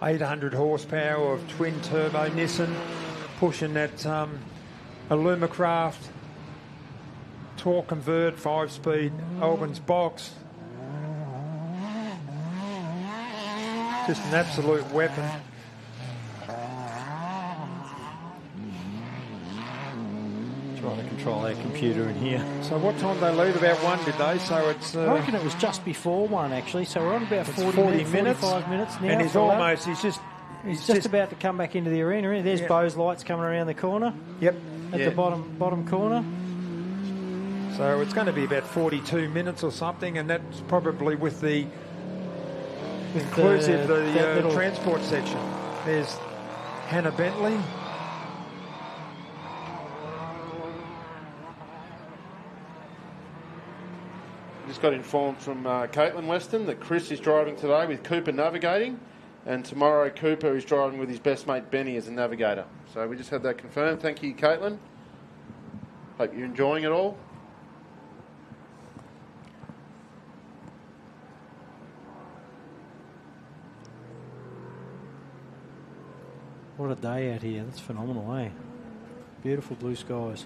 800 horsepower of twin turbo Nissan pushing that Illumicraft torque convert 5-speed Albans box. Just an absolute weapon. Trying to control our computer in here. So what time did they leave? About 1, did they? So it's... I reckon it was just before 1, actually. So we're on about 40 minutes, 45 minutes now. And he's just about to come back into the arena. There's Bo's lights coming around the corner. Yep. At the bottom corner. So it's going to be about 42 minutes or something, and that's probably with the inclusive the transport section. There's Hannah Bentley. Just got informed from Caitlin Weston that Chris is driving today with Cooper navigating, and tomorrow Cooper is driving with his best mate Benny as a navigator. So we just had that confirmed. Thank you, Caitlin. Hope you're enjoying it all. What a day out here. That's phenomenal, eh? Beautiful blue skies.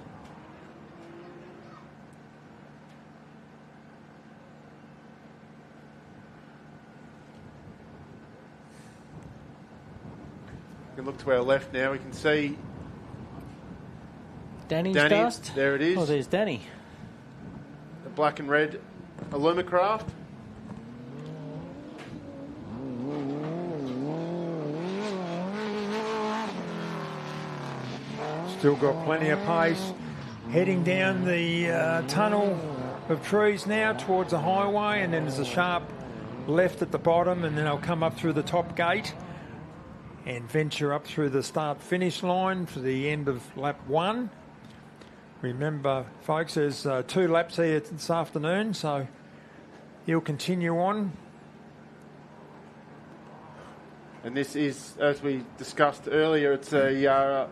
We can look to our left now. We can see Danny dust. There it is. Oh, there's Danny. The black and red Illumicraft. Still got plenty of pace. Heading down the tunnel of trees now towards the highway, and then there's a sharp left at the bottom, and then I'll come up through the top gate and venture up through the start-finish line for the end of lap 1. Remember, folks, there's 2 laps here this afternoon, so he'll continue on. And this is, as we discussed earlier, it's a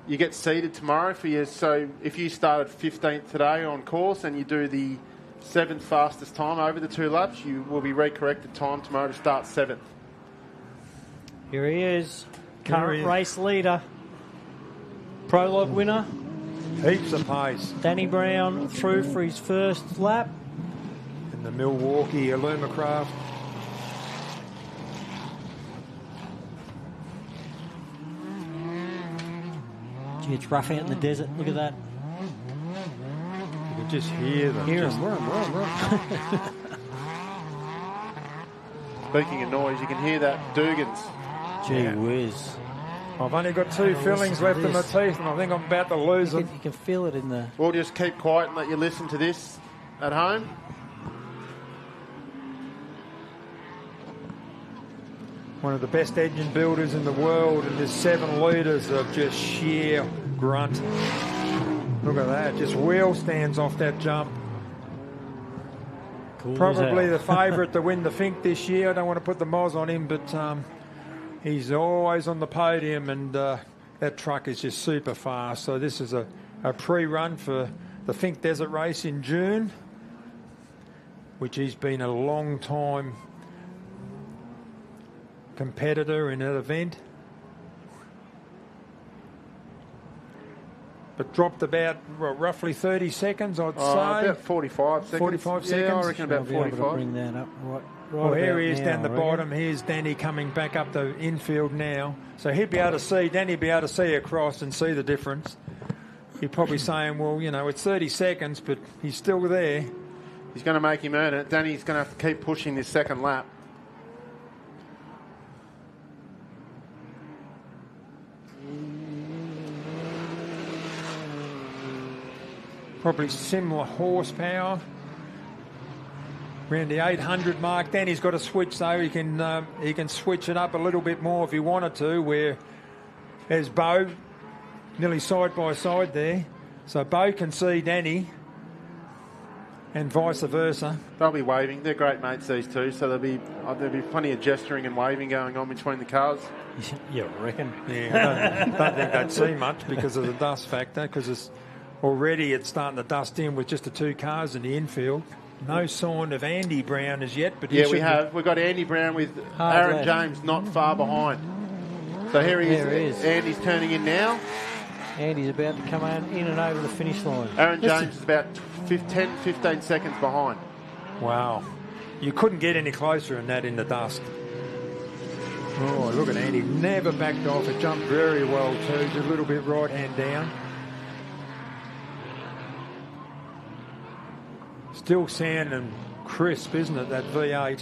you get seeded tomorrow for you. So if you started 15th today on course and you do the 7th fastest time over the 2 laps, you will be recorrected time tomorrow to start 7th. Here he is, current race leader, prologue winner. Heaps of pace. Danny Brown through for his first lap. In the Milwaukee Illumicraft. Gee, it's rough out in the desert. Look at that. You can just hear them. Hear them. Speaking of noise, you can hear that Dugan's. Gee whiz. I've only got 2 fillings left in my teeth, and I think I'm about to lose them. You can feel it in the... We'll just keep quiet and let you listen to this at home. One of the best engine builders in the world, and there's 7 litres of just sheer grunt. Look at that, just wheel stands off that jump. Cool. Probably the favourite to win the Fink this year. I don't want to put the Moz on him, but he's always on the podium, and that truck is just super fast. So this is a pre-run for the Fink Desert race in June, which he's been a long time competitor in that event. But dropped about roughly 30 seconds, I'd say. About 45 seconds. 45 seconds? Yeah, I reckon about 45. Bring that up right Well, here he is now, down the bottom. Here's Danny coming back up the infield now. So he'd be able to see, Danny'd be able to see across and see the difference. You're probably saying, well, you know, it's 30 seconds, but he's still there. He's going to make him earn it. Danny's going to have to keep pushing this second lap. Probably similar horsepower. around the 800 mark. Then he's got to switch, though. He can switch it up a little bit more if he wanted to, where there's Bo nearly side by side there. So Bo can see Danny and vice versa. They'll be waving. They're great mates, these two, so there'll be plenty of gesturing and waving going on between the cars. You reckon? Yeah, I don't think they'd see much because of the dust factor, because it's starting to dust in with just the two cars in the infield. No sign of Andy Brown as yet, but yeah, we have. We've got Andy Brown with Aaron James not far behind. So here he is. Andy's turning in now. Andy's about to come in and over the finish line. Aaron James is about 10, 15 seconds behind. Wow. You couldn't get any closer than that in the dust. Oh, look at Andy. Never backed off. It jumped very well too. Just a little bit right hand down. Still sound and crisp, isn't it, that V8?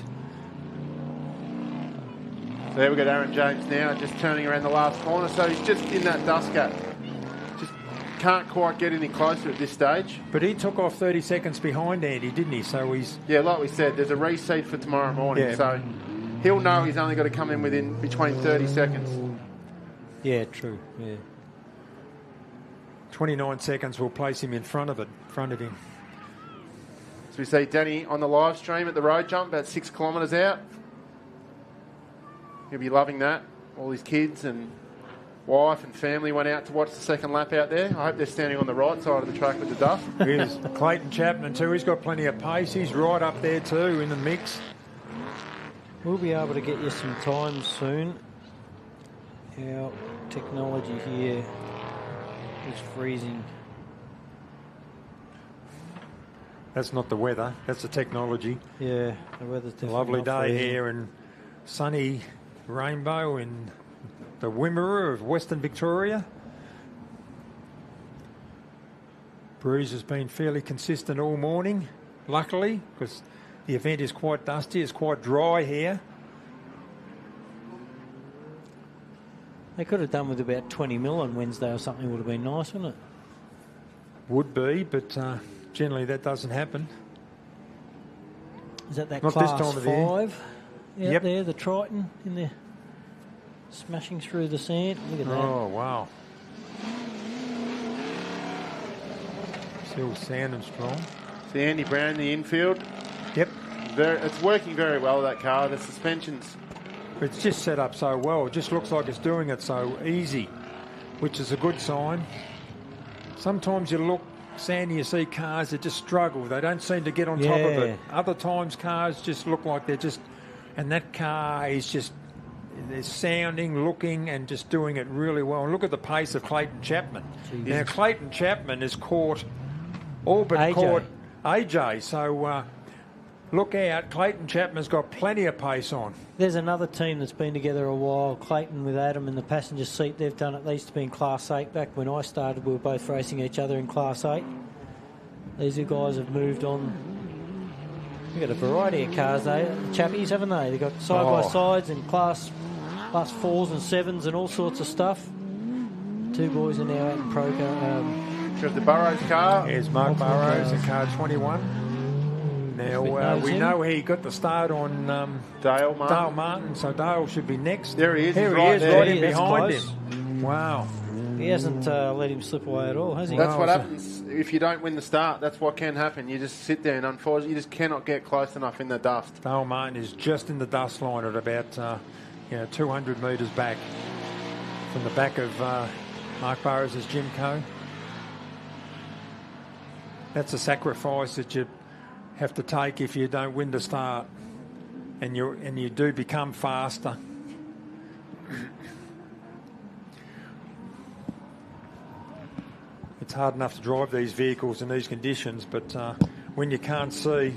So there we've got Aaron James now just turning around the last corner. So he's just in that dust gap. Just can't quite get any closer at this stage. But he took off 30 seconds behind Andy, didn't he? So he's... Yeah, like we said, there's a reseed for tomorrow morning. Yeah. So he'll know he's only got to come in between 30 seconds. Yeah, true. Yeah. 29 seconds will place him in front of him. So we see Danny on the live stream at the road jump, about 6 kilometres out. He'll be loving that. All his kids and wife and family went out to watch the second lap out there. I hope they're standing on the right side of the track with the dust. Here's Clayton Chapman too. He's got plenty of pace. He's right up there too in the mix. We'll be able to get you some time soon. Our technology here is freezing. That's not the weather, that's the technology. Yeah, the weather's definitely lovely not day freezing. here in sunny Rainbow in the Wimmera of Western Victoria. Breeze has been fairly consistent all morning, luckily, because the event is quite dusty, it's quite dry here. They could have done with about 20 mil on Wednesday or something, would have been nice, wouldn't it? Would be, but generally that doesn't happen. Is that Not class this time of the year. 5? Yep. There, the Triton in there, smashing through the sand. Look at that. Oh, wow. Still sounding strong. See Andy Brown in the infield. Yep. It's working very well, that car. The suspension's... It's just set up so well. It just looks like it's doing it so easy, which is a good sign. Sometimes you look, Sandy, you see cars that just struggle. They don't seem to get on top of it. Other times cars just look like they're just... And that car is just... They're sounding, looking, and just doing it really well. And look at the pace of Clayton Chapman. Jeez. Now, Clayton Chapman has caught... All but caught AJ. So... look out, Clayton Chapman's got plenty of pace on. There's another team that's been together a while, Clayton with Adam in the passenger seat. They've done it. They used to be in Class 8. Back when I started, we were both racing each other in Class 8. These guys have moved on. We've got a variety of cars, though. The chappies, haven't they? They've got side-by-sides and class 4s and 7s and all sorts of stuff. Two boys are now out in Pro Car. There's the Burrows car. Here's Mark Burrows in car 21. Now, we know he got the start on Dale Martin. So Dale should be next. There he is. There he is, right in behind him. Wow. He hasn't let him slip away at all, has he? That's what happens if you don't win the start. That's what can happen. You just sit there and unfortunately you just cannot get close enough in the dust. Dale Martin is just in the dust line at about 200 metres back from the back of Mark Burrows' Jimco. That's a sacrifice that you have to take if you don't win the start, and you do become faster. It's hard enough to drive these vehicles in these conditions, but when you can't see,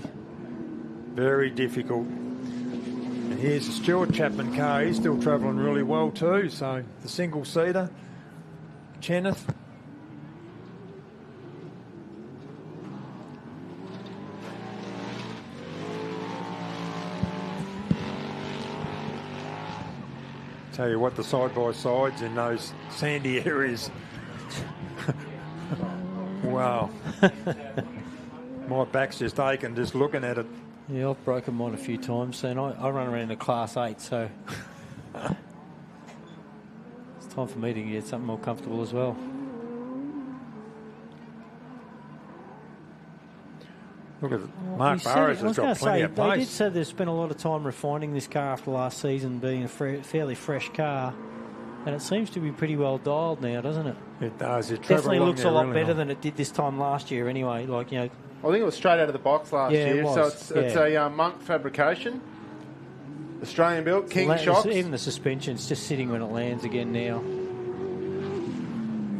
very difficult. And here's the Stuart Chapman car. He's still travelling really well too. So the single-seater, Cheneth. Tell you what, the side-by-sides in those sandy areas. Wow. My back's just aching just looking at it. Yeah, I've broken mine a few times, and I run around in a Class 8, so it's time for me to get something more comfortable as well. Look at Mark Burrows has got plenty of pace. They did say they've spent a lot of time refining this car after last season being a fairly fresh car, and it seems to be pretty well dialed now, doesn't it? It does. It definitely looks a lot better than it did this time last year anyway. Like, you know, I think it was straight out of the box last year. It was. So it's a Monk fabrication, Australian built, King shocks. Even the suspension's just sitting when it lands again now.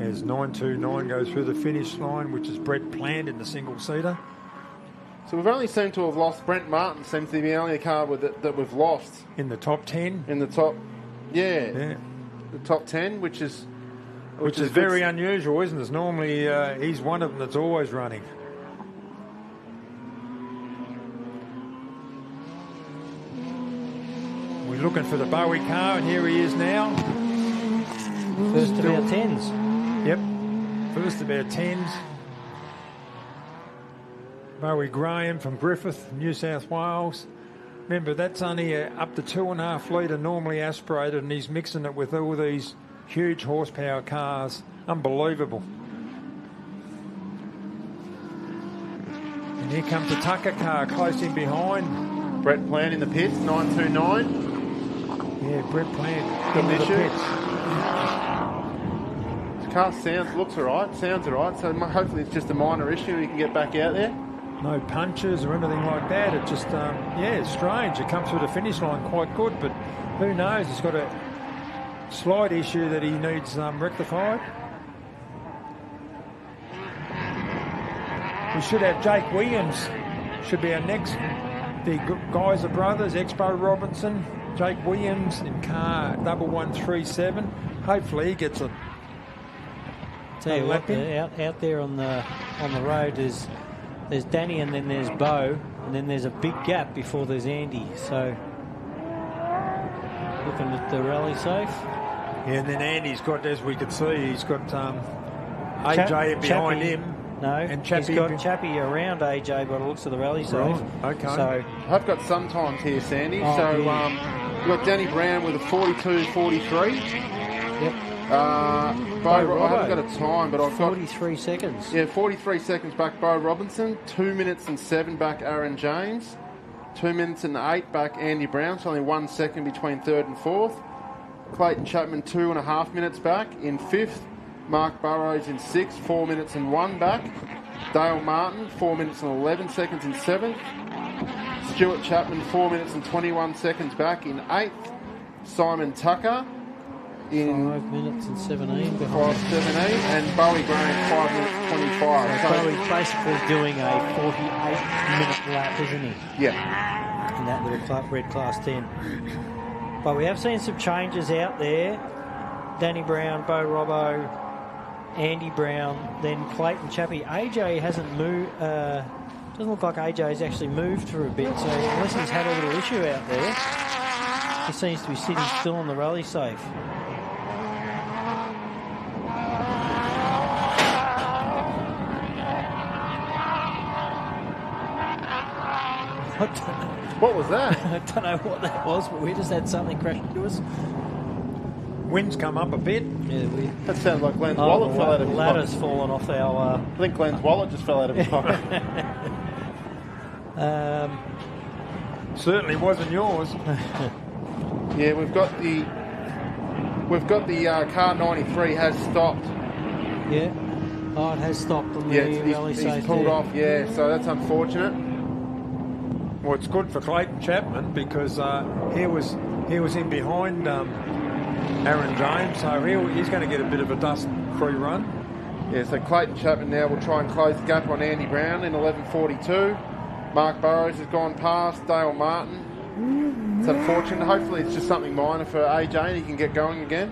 As 929 goes through the finish line, which is Brett Plant in the single-seater. So we've only seemed to have lost. Brent Martin seems to be the only car that we've lost. In the top 10? In the top, the top 10, which is very unusual, isn't it? Normally he's one of them that's always running. We're looking for the Bowie car, and here he is now. First of our 10s. Yep, first of our 10s. Bowie Graham from Griffith, New South Wales. Remember, that's only up to 2.5 litre normally aspirated, and he's mixing it with all these huge horsepower cars. Unbelievable. And here comes the Tucker car close in behind. Brett Plant in the pits, 929. Yeah, Brett Plant in the pits. The car looks all right, sounds all right, so hopefully it's just a minor issue and he can get back out there. No punches or anything like that. It just, it's strange. It comes through the finish line quite good, but who knows? He's got a slight issue that he needs rectified. We should have Jake Williams. Should be our next. The Geyser brothers, Expo Robinson, Jake Williams in car 1137. Hopefully he gets a Tell you what, out there on the road there's Danny, and then there's Bo, and then there's a big gap before there's Andy. So looking at the rally safe. Yeah, and then Andy's got, as we can see, he's got AJ behind him. No, and he's got Chappie around AJ by the looks of the rally safe. Right, okay. So I've got some times here, Sandy. Oh, so yeah. We've got Danny Brown with a 42.43. Yep. I haven't got a time, but I've got 43 seconds. Yeah, 43 seconds back Bo Robinson, 2 minutes and 7 back Aaron James, 2 minutes and 8 back Andy Brown, so only 1 second between third and fourth. Clayton Chapman 2.5 minutes back in fifth. Mark Burrows in sixth, 4 minutes and 1 back. Dale Martin 4 minutes and 11 seconds in seventh. Stuart Chapman 4 minutes and 21 seconds back in eighth. Simon Tucker in 5 minutes and 17 behind. 5:17, and Bowie Graham 5 minutes 25. So Bowie's basically doing a 48-minute lap, isn't he? Yeah. In that little red Class 10. But we have seen some changes out there. Danny Brown, Bo Robbo, Andy Brown, then Clayton Chappie. AJ hasn't moved. Doesn't look like AJ's actually moved for a bit. So unless he's had a little issue out there, he seems to be sitting still on the rally safe. What was that? I don't know what that was, but we just had something crash into us. Wind's come up a bit. Yeah, that sounds like Glenn's wallet fell out of his pocket. Ladder's fallen off our... I think Glenn's wallet just fell out of his pocket. Certainly wasn't yours. Yeah, we've got the car 93 has stopped. Yeah. Oh, it has stopped on the rally safe. He's pulled off, yeah, so that's unfortunate. Well, it's good for Clayton Chapman because he was in behind Aaron James, so he's going to get a bit of a dust-free run. Yeah, so Clayton Chapman now will try and close the gap on Andy Brown in 11:42. Mark Burrows has gone past Dale Martin. It's unfortunate. Hopefully it's just something minor for AJ and he can get going again.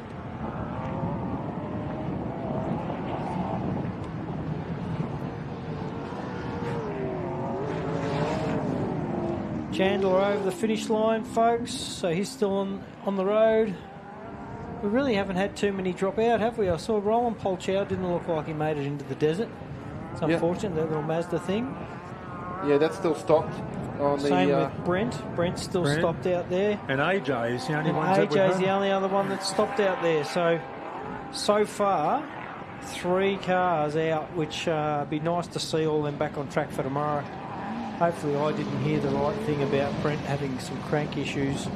Chandler over the finish line, folks. So he's still on the road. We really haven't had too many drop out, have we? I saw Roland Polchow didn't look like he made it into the desert. It's unfortunate, that little Mazda thing. Yeah, that's still stopped. on the... Same with Brent. Brent's still stopped out there. And AJ is the only one. AJ's the only other one that's stopped out there. So far, 3 cars out, which be nice to see all them back on track for tomorrow. Hopefully I didn't hear the right thing about Brent having some crank issues.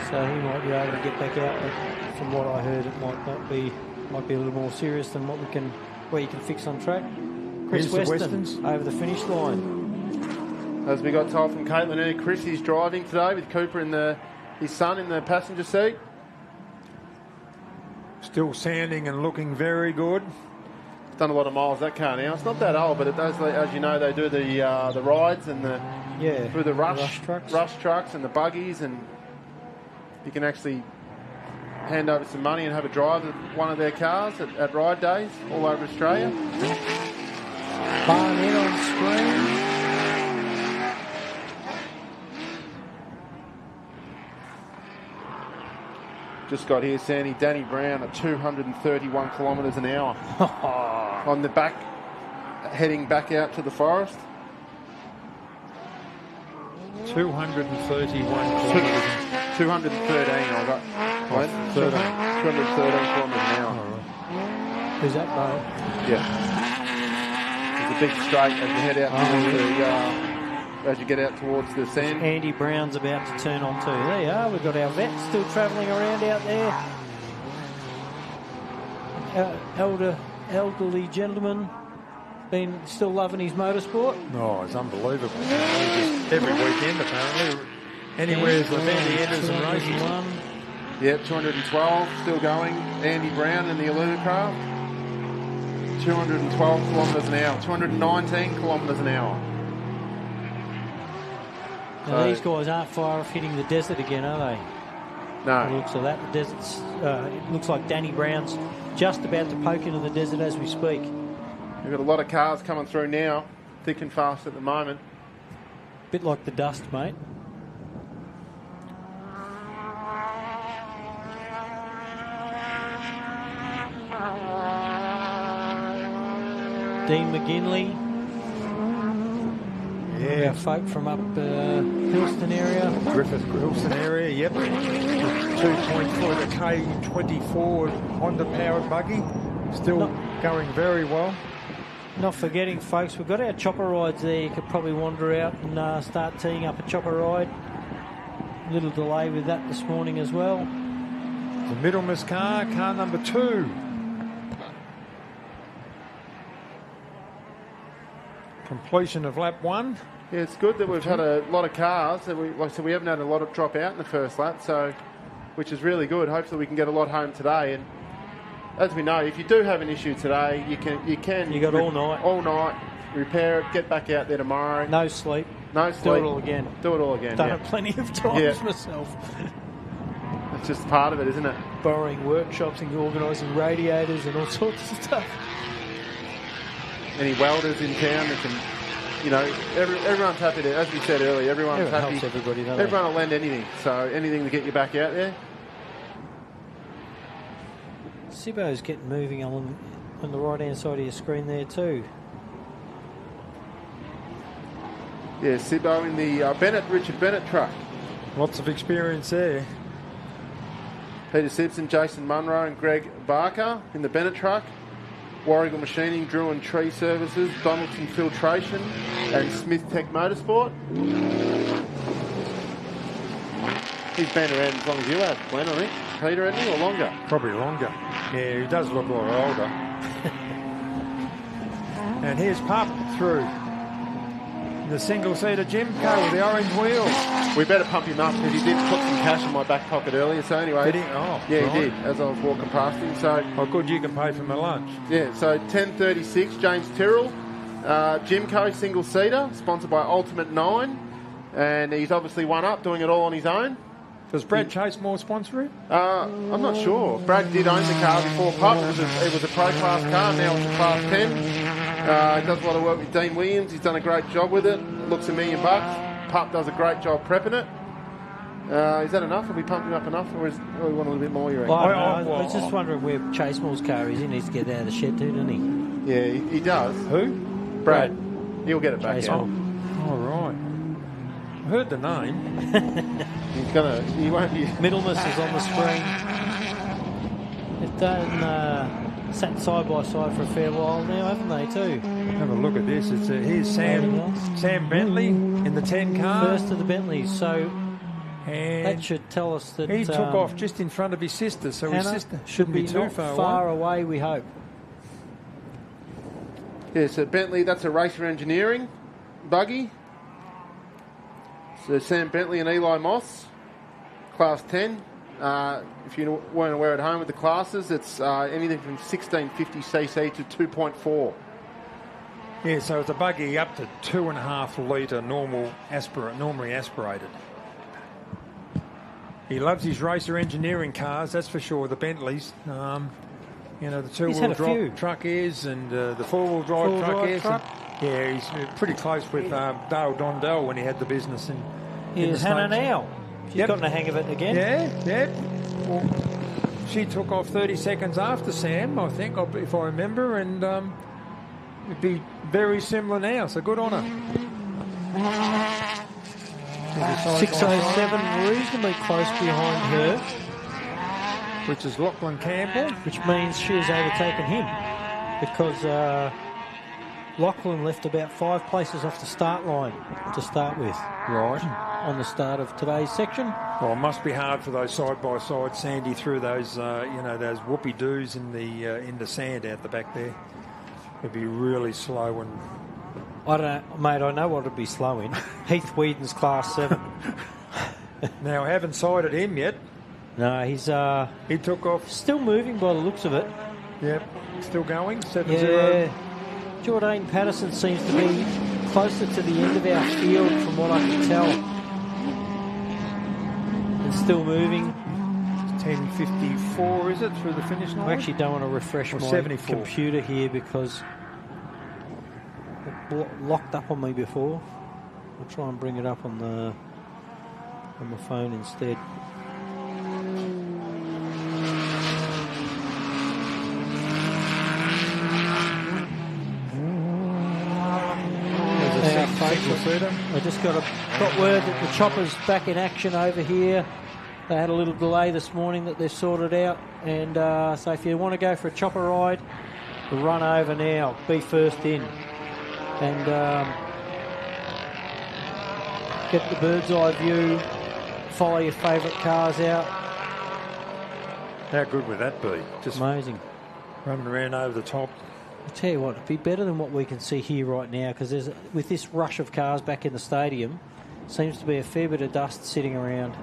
So he might be able to get back out, but from what I heard it might be a little more serious than where you can fix on track. Chris Weston over the finish line. As we got told from Caitlin earlier, Chris is driving today with Cooper and his son in the passenger seat. Still sanding and looking very good. Done a lot of miles, that car now. It's not that old, but it does, as you know, they do the rides and through the rush trucks and the buggies, and you can actually hand over some money and have a drive of one of their cars at ride days all over Australia. Barnett on screen. Just got here, Sandy. Danny Brown at 231 kilometres an hour on the back, heading back out to the forest. 231 kilometres. 213, I got. 213 kilometres an hour. Is that low? Yeah. There's a big straight as you head out towards as you get out towards the sand. Andy Brown's about to turn on too. There you are. We've got our vet still travelling around out there. Elderly gentleman, been still loving his motorsport. Oh, it's unbelievable. Just every weekend apparently. Anywhere's the Vandy Enders and races. Yep, 212 still going. Andy Brown in the Illumicraft. 212 kilometres an hour. 219 kilometres an hour. Now these guys aren't far off hitting the desert again, are they? No. It looks like that. The desert's. It looks like Danny Brown's just about to poke into the desert as we speak. We've got a lot of cars coming through now, thick and fast at the moment. Bit like the dust, mate. Dean McGinley. Yeah, folk from up Hillston area. Hillston area, yep. 2.4, the K24 Honda-powered buggy. Still going very well. Not forgetting, folks, we've got our chopper rides there. You could probably wander out and start teeing up a chopper ride. A little delay with that this morning as well. The Middlemas car number 2. Completion of lap 1. Yeah, it's good that we've had a lot of cars. That we haven't had a lot of drop out in the first lap, which is really good. Hopefully we can get a lot home today. And as we know, if you do have an issue today, you can. You got all night. All night. Repair it. Get back out there tomorrow. No sleep. No sleep. Do it all again. Do it all again. Done it plenty of times myself. It's just part of it, isn't it? Borrowing workshops and organising radiators and all sorts of stuff. Any welders in town that can, everyone's happy to, as we said earlier, everyone's happy. Helps everybody, doesn't everyone will lend anything, so anything to get you back out there. Sibbo's getting moving on the right-hand side of your screen there too. Yeah, Sibbo in the Richard Bennett truck. Lots of experience there. Peter Simpson, Jason Munro and Greg Barker in the Bennett truck. Warrigal Machining, Drew and Tree Services, Donaldson Filtration and Smith Tech Motorsport. He's been around as long as you have, Glenn, I think. Peter, hasn't he, or longer? Probably longer. Yeah, he does look a lot older. And here's Pup through the single-seater Jim car with the orange wheels. We better pump him up because he did put some cash in my back pocket earlier. So anyway, did he? Oh, yeah, right. he did as I was walking past him. So, good, you can pay for my lunch. Yeah, so 10:36, James Tyrrell, Jimco single-seater, sponsored by Ultimate 9, and he's obviously one up, doing it all on his own. Does Brad Chasemore sponsor him? I'm not sure. Brad did own the car before Pup. It was a pro-class car, now it's a Class 10. He does a lot of work with Dean Williams. He's done a great job with it. Looks $1 million. Pup does a great job prepping it. Is that enough? Have we pumped him up enough, or we want a little bit more? You reckon? I was just wondering where Chasemore's car is. He needs to get out of the shed too, doesn't he? Yeah, he does. Who? Brad. He'll get it back Chase out. will. All right. I heard the name. He won't be. Middlemas is on the screen. They've done sat side by side for a fair while now, haven't they, too? Have a look at this. Here's Sam Bentley in the 10 car. First of the Bentleys, so and that should tell us that he took off just in front of his sister, so his sister should be too not far away, we hope. Yeah, so Bentley, that's a Racer Engineering buggy. So Sam Bentley and Eli Moss, Class 10. If you weren't aware at home with the classes, it's anything from 1650cc to 2.4. Yeah, so it's a buggy up to 2.5 litre normally aspirated. He loves his Racer Engineering cars, that's for sure, the Bentleys. You know, the two-wheel drive truck is, and the four-wheel drive truck is. Yeah, he's pretty close with Dale Dondell when he had the business in Here's Hannah now. She's gotten the hang of it again. Yeah. Well, she took off 30 seconds after Sam, I think, if I remember, and it'd be very similar now, so good on her. 607, reasonably close behind her. Which is Lachlan Campbell. Which means she has overtaken him, because Lachlan left about 5 places off the start line to start with. Right. On the start of today's section. Well, it must be hard for those side-by-side Sandy through those, those whoopie-doos in the sand out the back there. It'd be really slow and... I don't know, mate, I know what it'd be slow in. Heath Whedon's Class 7. Now, I haven't sighted him yet. No, he's... he took off. Still moving by the looks of it. Yep, still going, 7-0. Yeah. Jordan Patterson seems to be closer to the end of our field from what I can tell. And still moving. 10:54, is it, through the finish line? I actually don't want to refresh my 74. computer here because it locked up on me before. I'll try and bring it up on my phone instead. I just got word that the chopper's back in action over here. They had a little delay this morning that they've sorted out, and so if you want to go for a chopper ride, run over now, be first in, and get the bird's eye view, follow your favourite cars out. How good would that be? Just amazing. Running around over the top. I'll tell you what, it'd be better than what we can see here right now, because with this rush of cars back in the stadium, seems to be a fair bit of dust sitting around.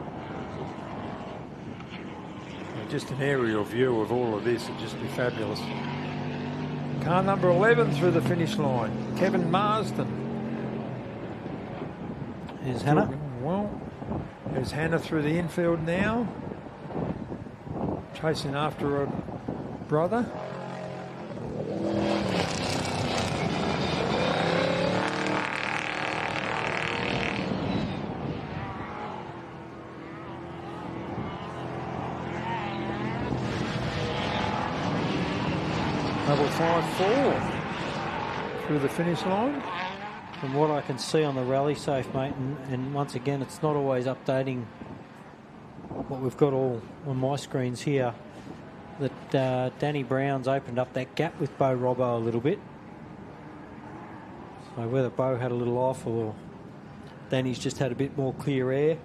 Just an aerial view of all of this would just be fabulous. Car number 11 through the finish line, Kevin Marsden. Here's Hannah. Well, there's Hannah through the infield now, chasing after her brother. Number 5-4 through the finish line. From what I can see on the rally safe, mate, and once again, it's not always updating what we've got all on my screens here, that Danny Brown's opened up that gap with Bo Robbo a little bit. So whether Bo had a little off or Danny's just had a bit more clear air.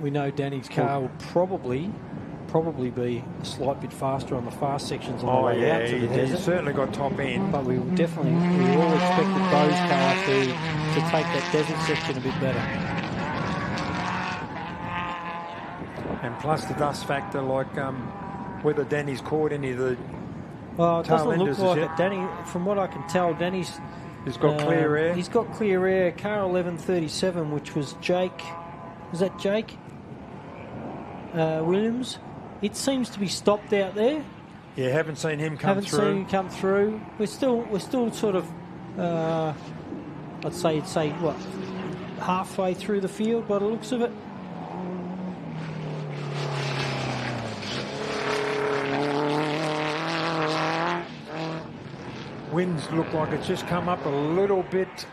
We know Danny's car will probably be a slight bit faster on the fast sections on the way out to the desert. He's certainly got top end. But we all expected Bo's car to take that desert section a bit better. And plus the dust factor, like whether Danny's caught any of the well, it doesn't look like yet. it. Danny, from what I can tell, Danny's got clear air. He's got clear air. Car 1137, which was Jake. Was that Jake Williams? It seems to be stopped out there. Yeah, haven't seen him come through. Haven't seen him come through. We're still sort of, I'd say what, halfway through the field by the looks of it. Winds look like it's just come up a little bit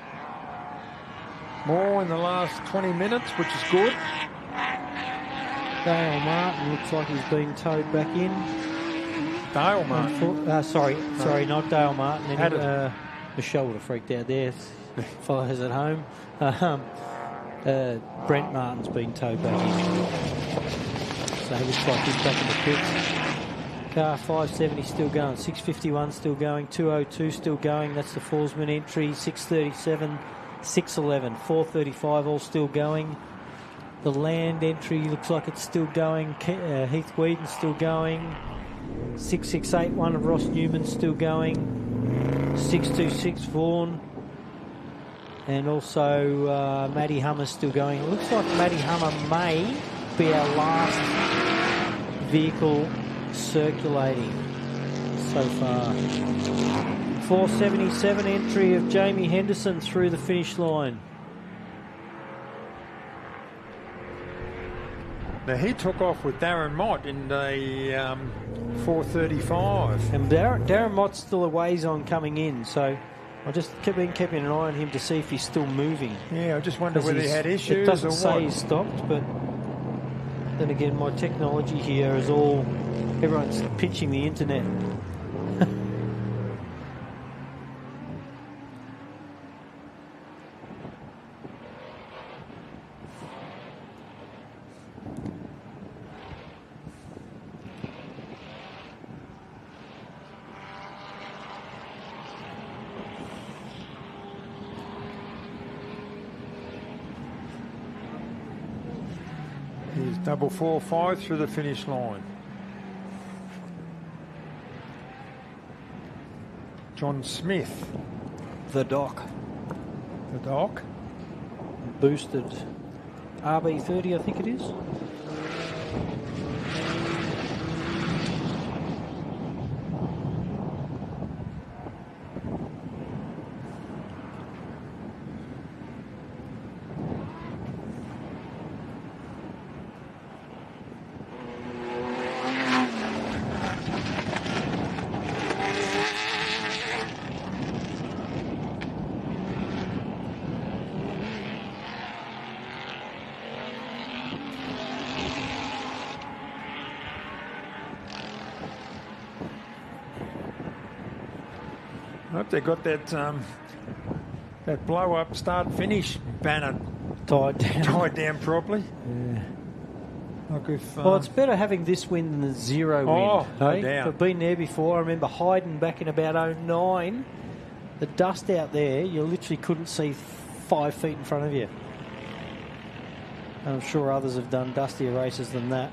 more in the last 20 minutes, which is good. Dale Martin looks like he's been towed back in. Dale Martin? Sorry, not Dale Martin. Michelle would have freaked out there. Fellows at home. Brent Martin's been towed back in. So he looks like he's back in the pits. Car 570 still going, 651 still going, 202 still going. That's the Forsman entry, 637, 611, 435 all still going. The Land entry looks like it's still going. Heath Whedon's still going. 668, one of Ross Newman's still going. 626 Vaughan. And also Matty Hummer's still going. It looks like Matty Hummer may be our last vehicle circulating so far. 477 entry of Jamie Henderson through the finish line. Now he took off with Darren Mott in a 435. And Darren Mott's still a ways on coming in, so I just been keeping an eye on him to see if he's still moving. Yeah, I just wonder whether he had issues. It doesn't or say what. he's stopped, but then again, my technology here is all, everyone's pinching the internet. He's 445 through the finish line. John Smith. The Doc. The Doc. Boosted RB30, I think it is. I hope they got that that blow up start finish banner tied down properly. Yeah. Like if, Well, it's better having this wind than the zero wind. no Hey? doubt. I've been there before. I remember hiding back in about 09. The dust out there, you literally couldn't see 5 feet in front of you. I'm sure others have done dustier races than that.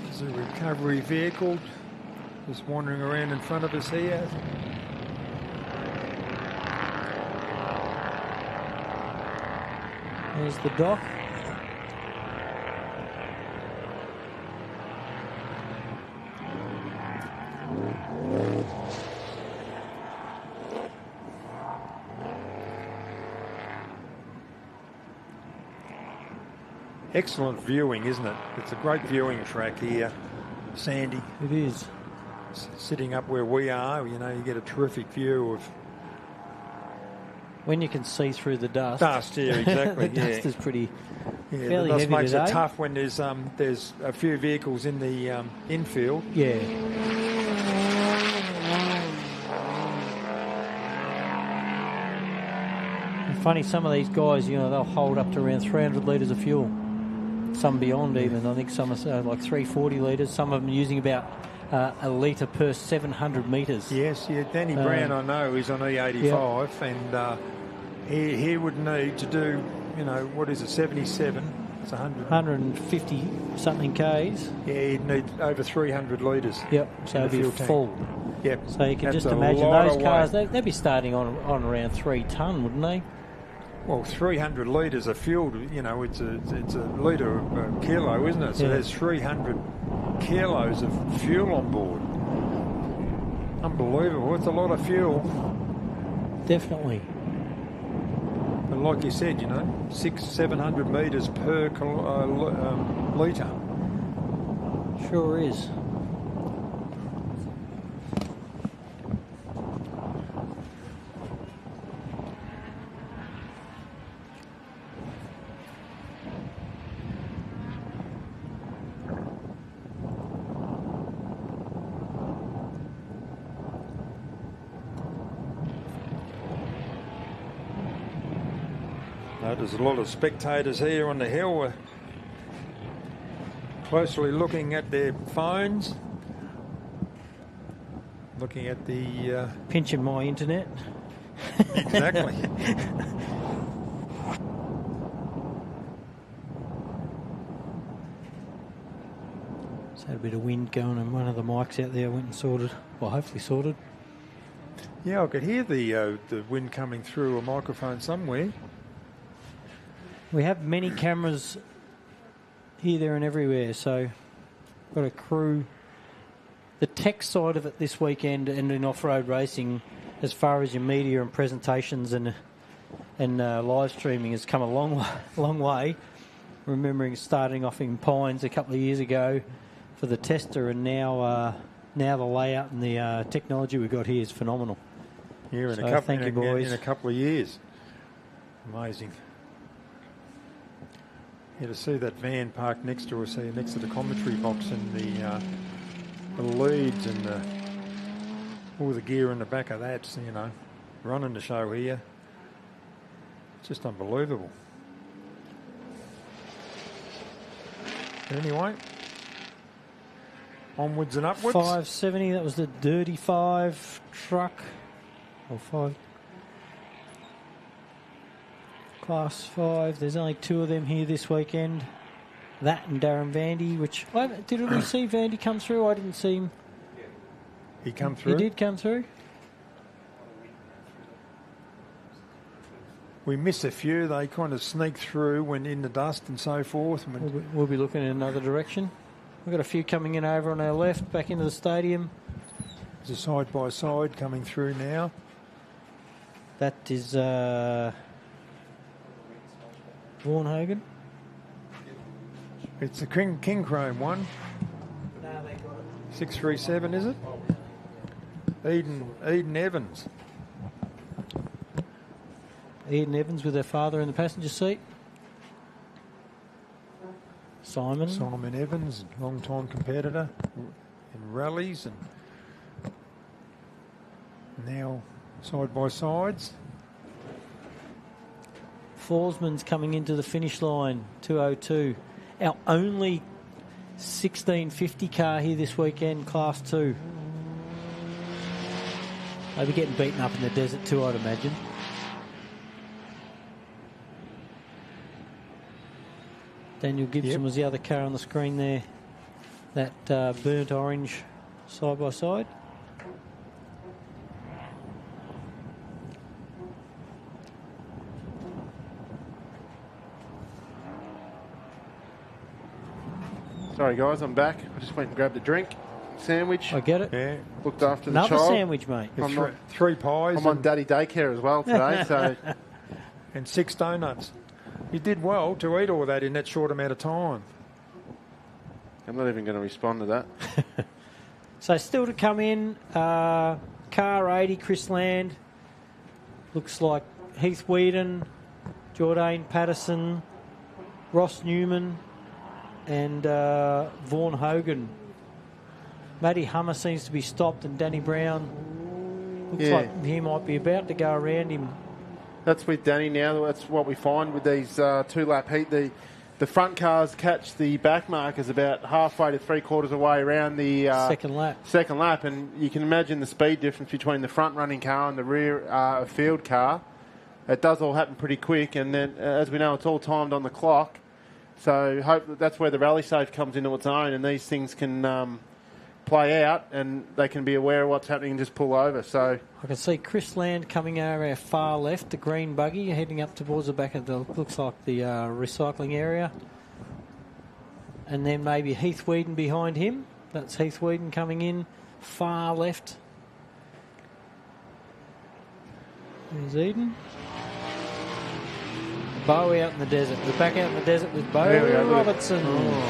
There's a recovery vehicle just wandering around in front of us here. There's the dock. Excellent viewing, isn't it? It's a great viewing track here, Sandy. It is. Sitting up where we are, you know, you get a terrific view of... When you can see through the dust. Dust, yeah, exactly. The dust is pretty Yeah, fairly the dust heavy makes today. it tough when there's a few vehicles in the infield. Yeah. And funny, some of these guys, you know, they'll hold up to around 300 litres of fuel. Some beyond even. I think some are like 340 litres. Some of them using about a litre per 700 metres. Yes, yeah. Danny Brown, I know, is on E85, and he would need to do, you know, what is it, 77? It's 150 something Ks. Yeah, he'd need over 300 litres. Yep, so it'd be full. Yep. So you can That's just a imagine lot those of cars, weight. they'd be starting on around 3 tonne, wouldn't they? Well, 300 litres of fuel, you know, it's a litre a kilo, isn't it? So Yeah. there's 300 kilos of fuel on board. Unbelievable. It's a lot of fuel. Definitely. But like you said, 600-700 metres per litre. Sure is. There's a lot of spectators here on the hill, closely looking at their phones, looking at the... Pinching my internet. Exactly. Just had a bit of wind going and one of the mics out there went and sorted. Well, hopefully sorted. Yeah, I could hear the wind coming through a microphone somewhere. We have many cameras here, there and everywhere, so got a crew. The tech side of it this weekend and in off-road racing, as far as your media and presentations and live streaming, has come a long way. Remembering starting off in Pines a couple of years ago for the tester, and now the layout and the technology we've got here is phenomenal. Yeah, Thank you, boys. In a couple of years. Amazing. Yeah, to see that van parked next to us here, next to the commentary box, and the leads and all the gear in the back of that, running the show here. It's just unbelievable. But anyway, onwards and upwards. 570, that was the Dirty 5 truck. Or 5. Class 5. There's only 2 of them here this weekend. That and Darren Vandy, which... did we see Vandy come through? I didn't see him. He come through? He did come through. We miss a few. They kind of sneak through when in the dust and so forth. We'll be looking in another direction. We've got a few coming in over on our left, back into the stadium. There's a side-by-side coming through now. That is Warnhagen. It's the King Chrome one. 637, is it? Eden Evans. Eden Evans with her father in the passenger seat. Simon Evans, long-time competitor in rallies, and now side-by-sides. Forsman's coming into the finish line, 2:02. Our only 1650 car here this weekend, Class 2. They'll be getting beaten up in the desert too, I'd imagine. Daniel Gibson was the other car on the screen there. That burnt orange side-by-side. Sorry, guys, I'm back. I just went and grabbed a drink, sandwich. I get it. Yeah. Looked after the Another child. sandwich, mate. Three pies. I'm on daddy daycare as well today, so. And 6 donuts. You did well to eat all that in that short amount of time. I'm not even going to respond to that. So still to come in, car 80, Chris Land. Looks like Heath Whedon, Jordan Patterson, Ross Newman, and Vaughan Hogan. Matty Hummer seems to be stopped, and Danny Brown looks like he might be about to go around him. That's with Danny now. That's what we find with these 2-lap heat. The front cars catch the back markers about halfway to 3/4 away around the second lap, and you can imagine the speed difference between the front running car and the rear field car. It does all happen pretty quick, and then as we know, it's all timed on the clock. So hope that's where the rally safe comes into its own, and these things can play out, and they can be aware of what's happening and just pull over. So I can see Chris Land coming over our far left, the green buggy, heading up towards the back of the, looks like the recycling area. And then maybe Heath Whedon behind him. That's Heath Whedon coming in, far left. There's Eden. Bo out in the desert. We're back out in the desert with Bo There we go, look at- Robertson.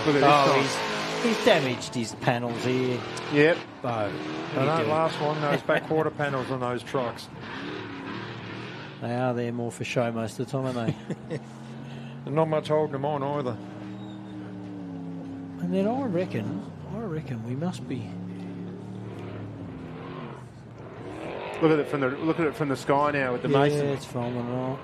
look at this He's damaged his panels here. Yep. Bo. I what are you don't doing? last long, those back quarter panels on those trucks. They are there more for show most of the time, aren't they? And not much holding them on either. And then I reckon we must be. Look at it from the sky now with the Mason. Yeah, it's phenomenal.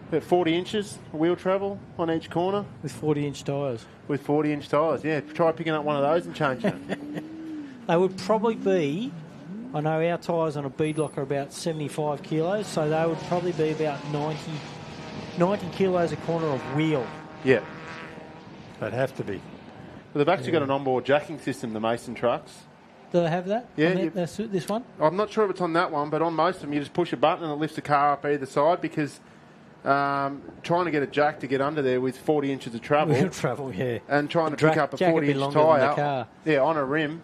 About 40 inches wheel travel on each corner. With 40-inch tyres. With 40-inch tyres, yeah. Try picking up one of those and changing it. They would probably be, I know our tyres on a beadlock are about 75 kilos, so they would probably be about 90 kilos a corner of wheel. Yeah. They'd have to be. Well, they've actually got an onboard jacking system, the Mason trucks. Do they have that? Yeah. On this one? I'm not sure if it's on that one, but on most of them, you just push a button and it lifts the car up either side because trying to get a jack to get under there with 40 inches of travel. Wheel travel, yeah. And trying to pick up a jack would be 40-inch longer than the tyre. car. Yeah, on a rim.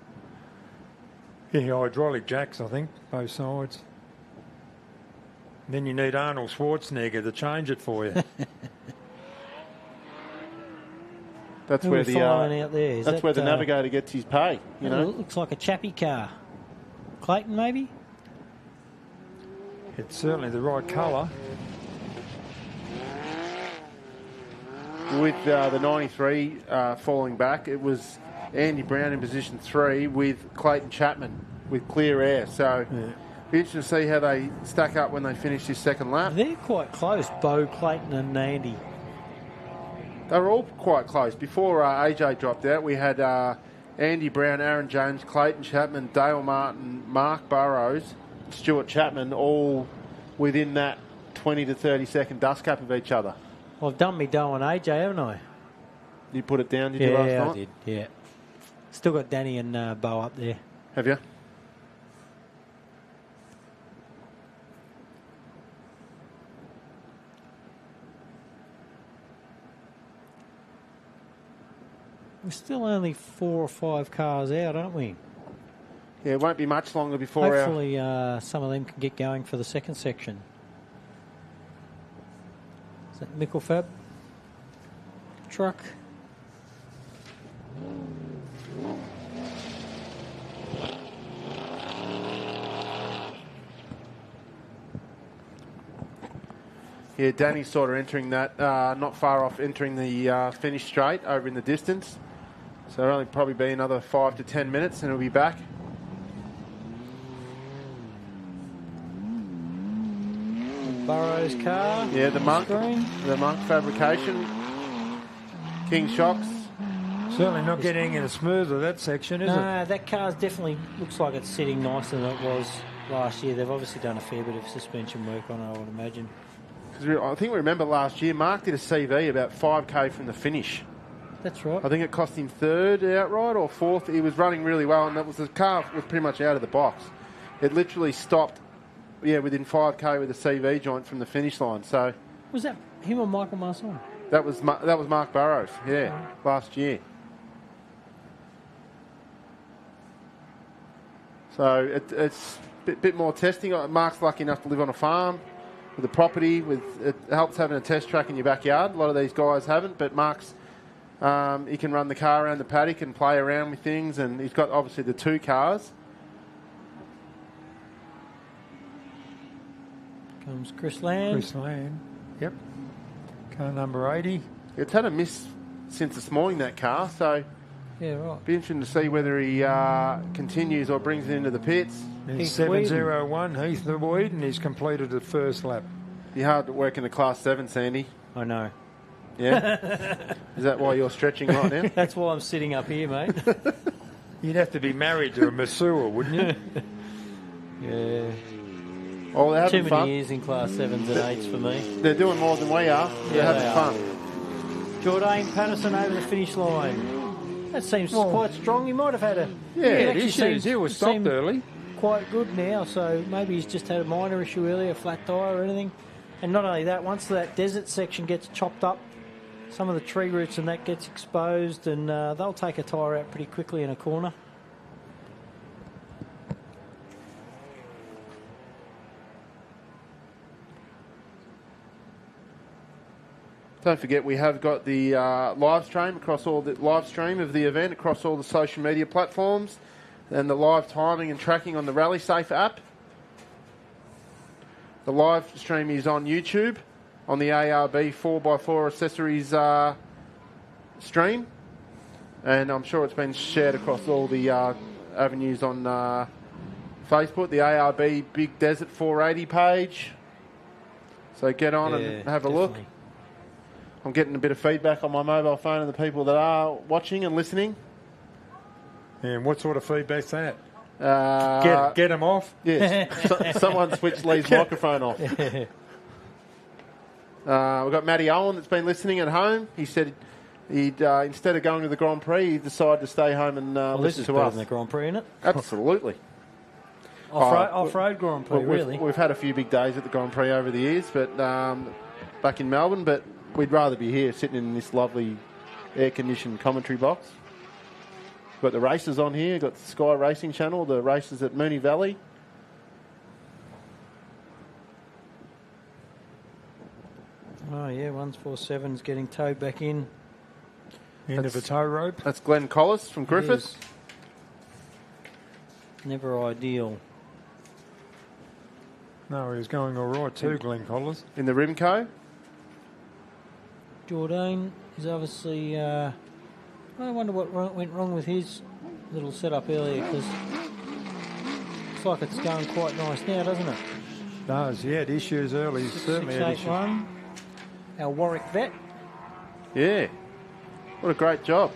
Yeah, hydraulic jacks, I think, both sides. Then you need Arnold Schwarzenegger to change it for you. That's Who where are we following out there? Is that's that, where the navigator gets his pay. You know, it looks like a chappy car. Clayton, maybe? It's certainly the right colour. with the 93 falling back, it was Andy Brown in position 3 with Clayton Chapman with clear air. So be interesting to see how they stack up when they finish this second lap. They're quite close, Bo, Clayton and Andy. They were all quite close. Before AJ dropped out, we had Andy Brown, Aaron Jones, Clayton Chapman, Dale Martin, Mark Burrows, Stuart Chapman, all within that 20 to 30 second dust cap of each other. Well, I've done me Doe and AJ, haven't I? You put it down, did you, last night? Yeah, I did, yeah. Still got Danny and Bo up there. Have you? We're still only 4 or 5 cars out, aren't we? Yeah, it won't be much longer before hopefully some of them can get going for the second section. Is that Mickelfab truck? Yeah, Danny's sort of entering that, not far off entering the finish straight over in the distance. So it'll only probably be another 5 to 10 minutes and he'll be back. Burrows car. Yeah, the Monk fabrication. King Shocks. Certainly not getting any smoother, that section, is it? No, that car definitely looks like it's sitting nicer than it was last year. They've obviously done a fair bit of suspension work on it, I would imagine. Because I think we remember last year, Mark did a CV about 5k from the finish. That's right. I think it cost him 3rd outright or 4th. He was running really well, and the car was pretty much out of the box. It literally stopped, within 5k with a CV joint from the finish line. So was that him or Michael Marson? That was Mark Burrows, last year. So it's a bit more testing. Mark's lucky enough to live on a farm with a property. It helps having a test track in your backyard. A lot of these guys haven't, but Mark's he can run the car around the paddock and play around with things, and he's got obviously the 2 cars. Comes Chris Land. Chris Land, yep. Car number 80. It's had a miss since this morning, that car, so yeah, right. Be interesting to see whether he continues or brings it into the pits. There's 701, Heath the Weed, and he's completed the first lap. You're hard to work in the Class 7, Sandy. I know. Yeah? Is that why you're stretching right now? That's why I'm sitting up here, mate. You'd have to be married to a masseur, wouldn't you? Yeah. Oh, they're having Too fun. many years in Class 7s and 8s for me. They're doing more than we are. They're having fun. Jordan Patterson over the finish line. That seems quite strong. He might have had a... it is. He was stopped early. Quite good now, so maybe he's just had a minor issue earlier, a flat tyre or anything. And not only that, once that desert section gets chopped up, some of the tree roots and that gets exposed, and they'll take a tyre out pretty quickly in a corner. Don't forget, we have got the live stream across all the live stream of the event across all the social media platforms, and the live timing and tracking on the Rally Safe app. The live stream is on YouTube on the ARB 4x4 Accessories stream, and I'm sure it's been shared across all the avenues on Facebook. The ARB Big Desert 480 page. So get on and have a look. I'm getting a bit of feedback on my mobile phone of the people that are watching and listening. And what sort of feedback's that? Get them off? Yes. Someone switched Lee's microphone off. We've got Matty Owen that's been listening at home. He said he'd instead of going to the Grand Prix, he decided to stay home and listen to us. This is better than the Grand Prix, isn't it? Absolutely. Off-road Grand Prix, really. We've had a few big days at the Grand Prix over the years, but back in Melbourne, but we'd rather be here sitting in this lovely air-conditioned commentary box. We've got the races on here, got the Sky Racing Channel, the races at Moonee Valley. Oh, yeah, 147's getting towed back in. End of a tow rope. That's Glenn Collis from Griffith. Never ideal. No, he was going all right too, Glenn Collis. In the Rimco. Jourdain is obviously... I wonder what went wrong with his little setup earlier, because looks like it's going quite nice now, doesn't it? Does, he had issues early. Certainly had issues. 681. Our Warwick vet. Yeah. What a great job.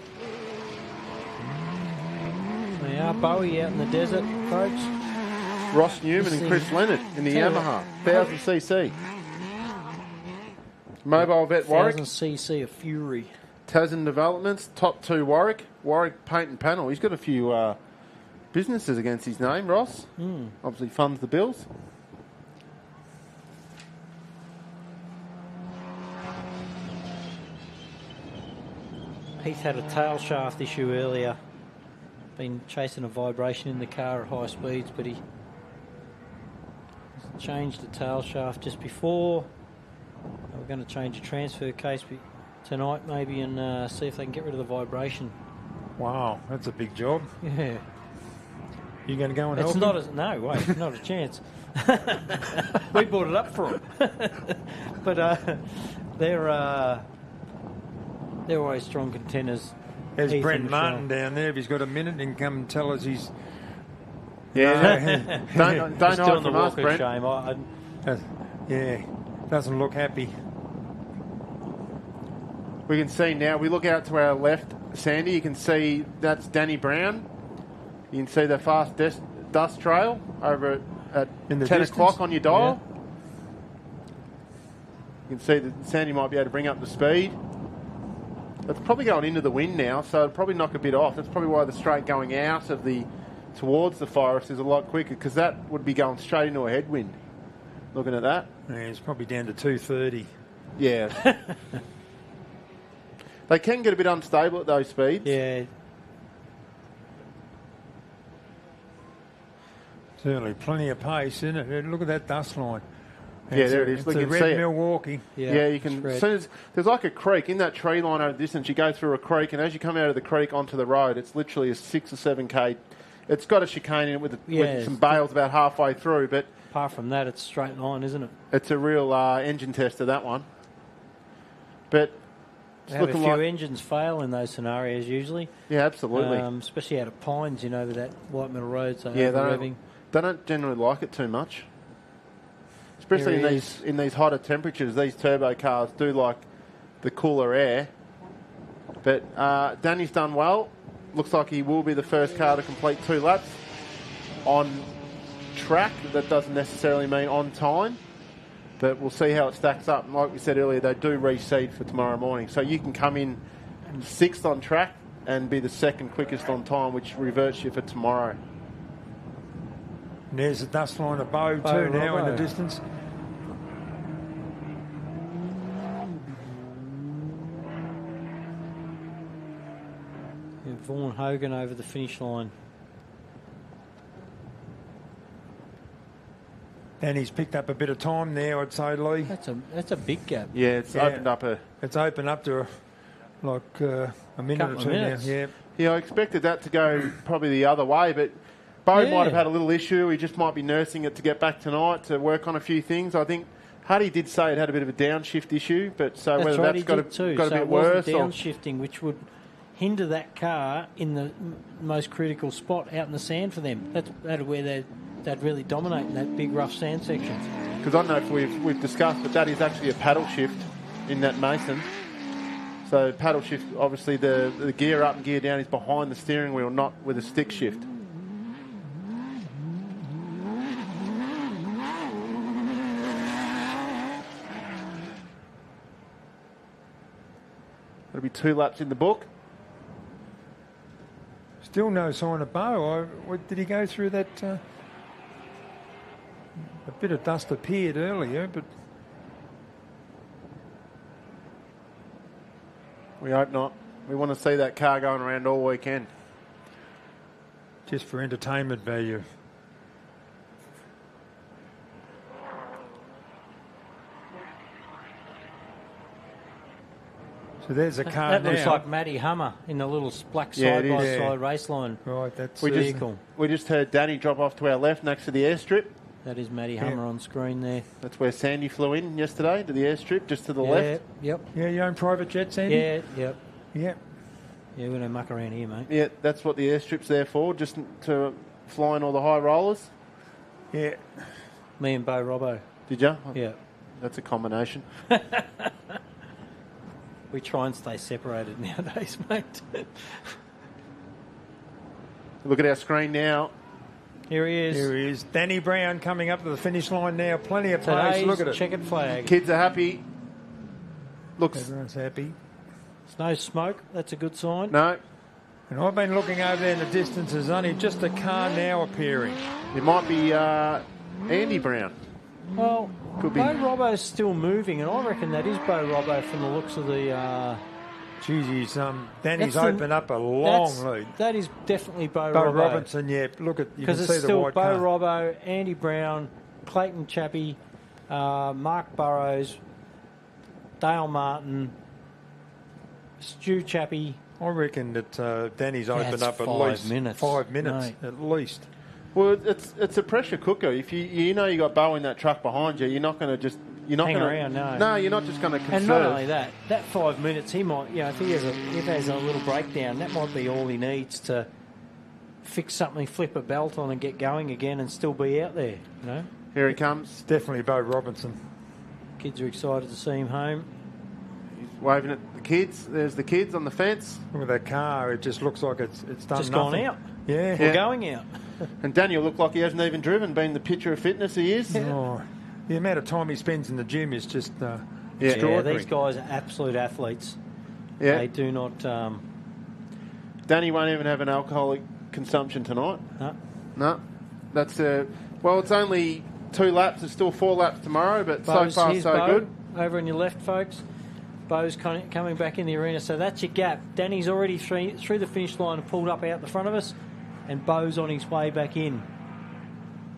They are Bowie out in the desert, folks. Ross Newman and Chris Leonard in the Yamaha 1000cc. Mobile Vet Warwick. 1000cc of Fury. Tasman Developments, top 2 Warwick. Warwick Paint and Panel. He's got a few businesses against his name, Ross. Obviously funds the bills. Heath had a tail shaft issue earlier. Been chasing a vibration in the car at high speeds, but he changed the tail shaft just before. We're going to change the transfer case tonight maybe and see if they can get rid of the vibration. Wow, that's a big job. Yeah. You going to go and it's help not him? No, wait, not a chance. We brought it up for them. But they're always strong contenders. There's Heath Brent and Martin Michelle. down there. If he's got a minute, he can come and tell us he's... Yeah, don't Just hide doing the from us, walk of Brent. shame. Yeah, doesn't look happy. We can see now, we look out to our left, Sandy, you can see that's Danny Brown. You can see the fast dust trail over at In the 10 distance? o'clock on your dial. You can see that Sandy might be able to bring up the speed. It's probably going into the wind now, so it'll probably knock a bit off. That's probably why the straight going out of the towards the forest is a lot quicker, because that would be going straight into a headwind. Looking at that. Yeah, it's probably down to 230. Yeah. They can get a bit unstable at those speeds. Yeah. Certainly plenty of pace, isn't it? Look at that dust line. Yeah, there it is. It's Look, a you can red see it. Milwaukee. Yeah, you can. As soon as there's like a creek in that tree line over the distance, you go through a creek, and as you come out of the creek onto the road, it's literally a 6 or 7k. It's got a chicane in it with some bales about halfway through, but apart from that, it's straight line, isn't it? it's a real engine tester, that one. But it's Have a looking few like engines fail in those scenarios usually. Yeah, absolutely. Especially out of Pines, you know, with that White Metal Road. So yeah, revving. they don't generally like it too much. Especially in these hotter temperatures, these turbo cars do like the cooler air. But Danny's done well. Looks like he will be the first car to complete 2 laps on track. That doesn't necessarily mean on time, but we'll see how it stacks up. And like we said earlier, they do reseed for tomorrow morning. So you can come in 6th on track and be the 2nd quickest on time, which reverts you for tomorrow. And there's the dust line of Bow too now in the distance. Vaughan Hogan over the finish line. Danny's picked up a bit of time there, I'd say, Lee. That's a big gap. Yeah, it's opened up a... It's opened up to a minute or two now. Yeah, I expected that to go probably the other way, but Bo might have had a little issue. He just might be nursing it to get back tonight to work on a few things. I think Huddy did say it had a bit of a downshift issue, but so That's whether right, that's got a bit it worse wasn't or... downshifting, which would hinder that car in the most critical spot out in the sand for them. That's where they'd really dominate in that big rough sand section. Because I don't know if we've discussed, but that is actually a paddle shift in that Mason. So paddle shift, obviously the gear up and gear down is behind the steering wheel, not with a stick shift. That'll be 2 laps in the book. Still no sign of Bo. Did he go through that? A bit of dust appeared earlier, but we hope not. We want to see that car going around all weekend. Just for entertainment value. So there's a car that now. looks like Matty Hummer in the little black side-by-side race line. Right, that's vehicle. We just heard Danny drop off to our left next to the airstrip. That is Matty Hummer on screen there. That's where Sandy flew in yesterday, to the airstrip, just to the left. Yep. Yeah, your own private jet, Sandy? Yeah, yep. Yeah. Yeah, we don't muck around here, mate. Yeah, that's what the airstrip's there for, just to fly in all the high rollers. Yeah. Me and Bo Robbo. Did you? Yeah. That's a combination. We try and stay separated nowadays, mate. Look at our screen now. Here he is. Here he is. Danny Brown coming up to the finish line now. Plenty of pace. Look at it. Checkered flag. Kids are happy. Everyone's happy. There's no smoke. That's a good sign. No. And I've been looking over there in the distance. There's only just a car now appearing. It might be Andy Brown. Well, Could be. Bo Robbo's still moving, and I reckon that is Bo Robbo from the looks of the... Danny's opened up a long lead. That is definitely Bo Bo Robbo. Robinson, yeah. Look at, you can see the white car. Because it's still Bo Robbo, Andy Brown, Clayton Chappie, Mark Burrows, Dale Martin, Stu Chappie. I reckon that Danny's opened up at 5 least minutes. 5 minutes, Mate. at least. Well, it's a pressure cooker. If you know you got Bo in that truck behind you, you're not going to just Hang around, no. No, you're not just going to conserve. And not only that 5 minutes, he might, if he has a little breakdown, that might be all he needs to fix something, flip a belt on and get going again and still be out there, you know. Here he comes. It's definitely Bo Robinson. Kids are excited to see him home. He's waving at the kids. There's the kids on the fence. Look at that car. It just looks like it's done Just nothing. gone out. Yeah. Or going out. And Daniel looked like he hasn't even driven, being the picture of fitness he is. Oh, the amount of time he spends in the gym is just Yeah, extraordinary. these guys are absolute athletes. Yeah. They do not... Danny won't even have an alcoholic consumption tonight. No. That's well, it's only 2 laps. It's still 4 laps tomorrow, but Bo's, so far here's so Bo, good. Over on your left, folks. Bo's coming back in the arena, so that's your gap. Danny's already through the finish line and pulled up out the front of us, and Bo's on his way back in.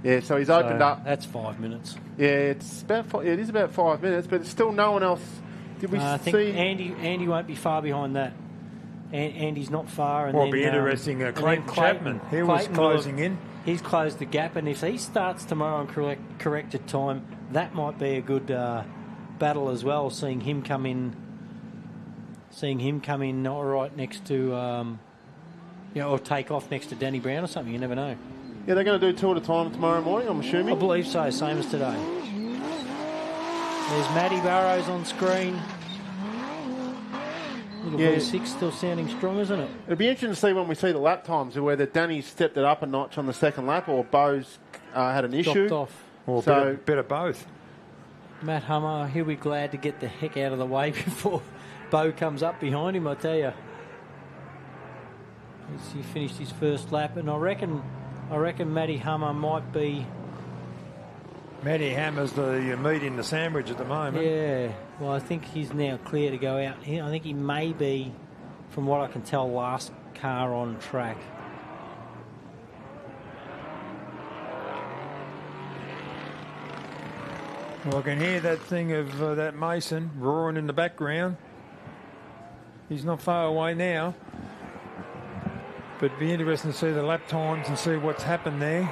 Yeah, so he's opened up. That's 5 minutes. Yeah, it is about 5 minutes, but it's still no one else. Did we I think see? Andy won't be far behind that. Andy's not far. And Will then, be interesting. and Clayton then Chapman, he was closing in. He's closed the gap, and if he starts tomorrow on corrected time, that might be a good battle as well. Seeing him come in all right next to, or take off next to Danny Brown or something. You never know. Yeah, they're going to do 2 at a time tomorrow morning, I'm assuming. I believe so, same as today. There's Matty Burrows on screen. Little V6 still sounding strong, isn't it? It'll be interesting to see when we see the lap times, whether Danny stepped it up a notch on the second lap or Bo's had an issue. Dropped off. Or So- bit of both. Matt Hummer, he'll be glad to get the heck out of the way before Bo comes up behind him, I tell you. He finished his first lap, and I reckon Matty Hummer might be... Matty Hammer's the meat in the sandwich at the moment. Yeah, well, I think he's now clear to go out here. I think he may be, from what I can tell, last car on track. Well, I can hear that thing of that Mason roaring in the background. He's not far away now. But it'd be interesting to see the lap times and see what's happened there.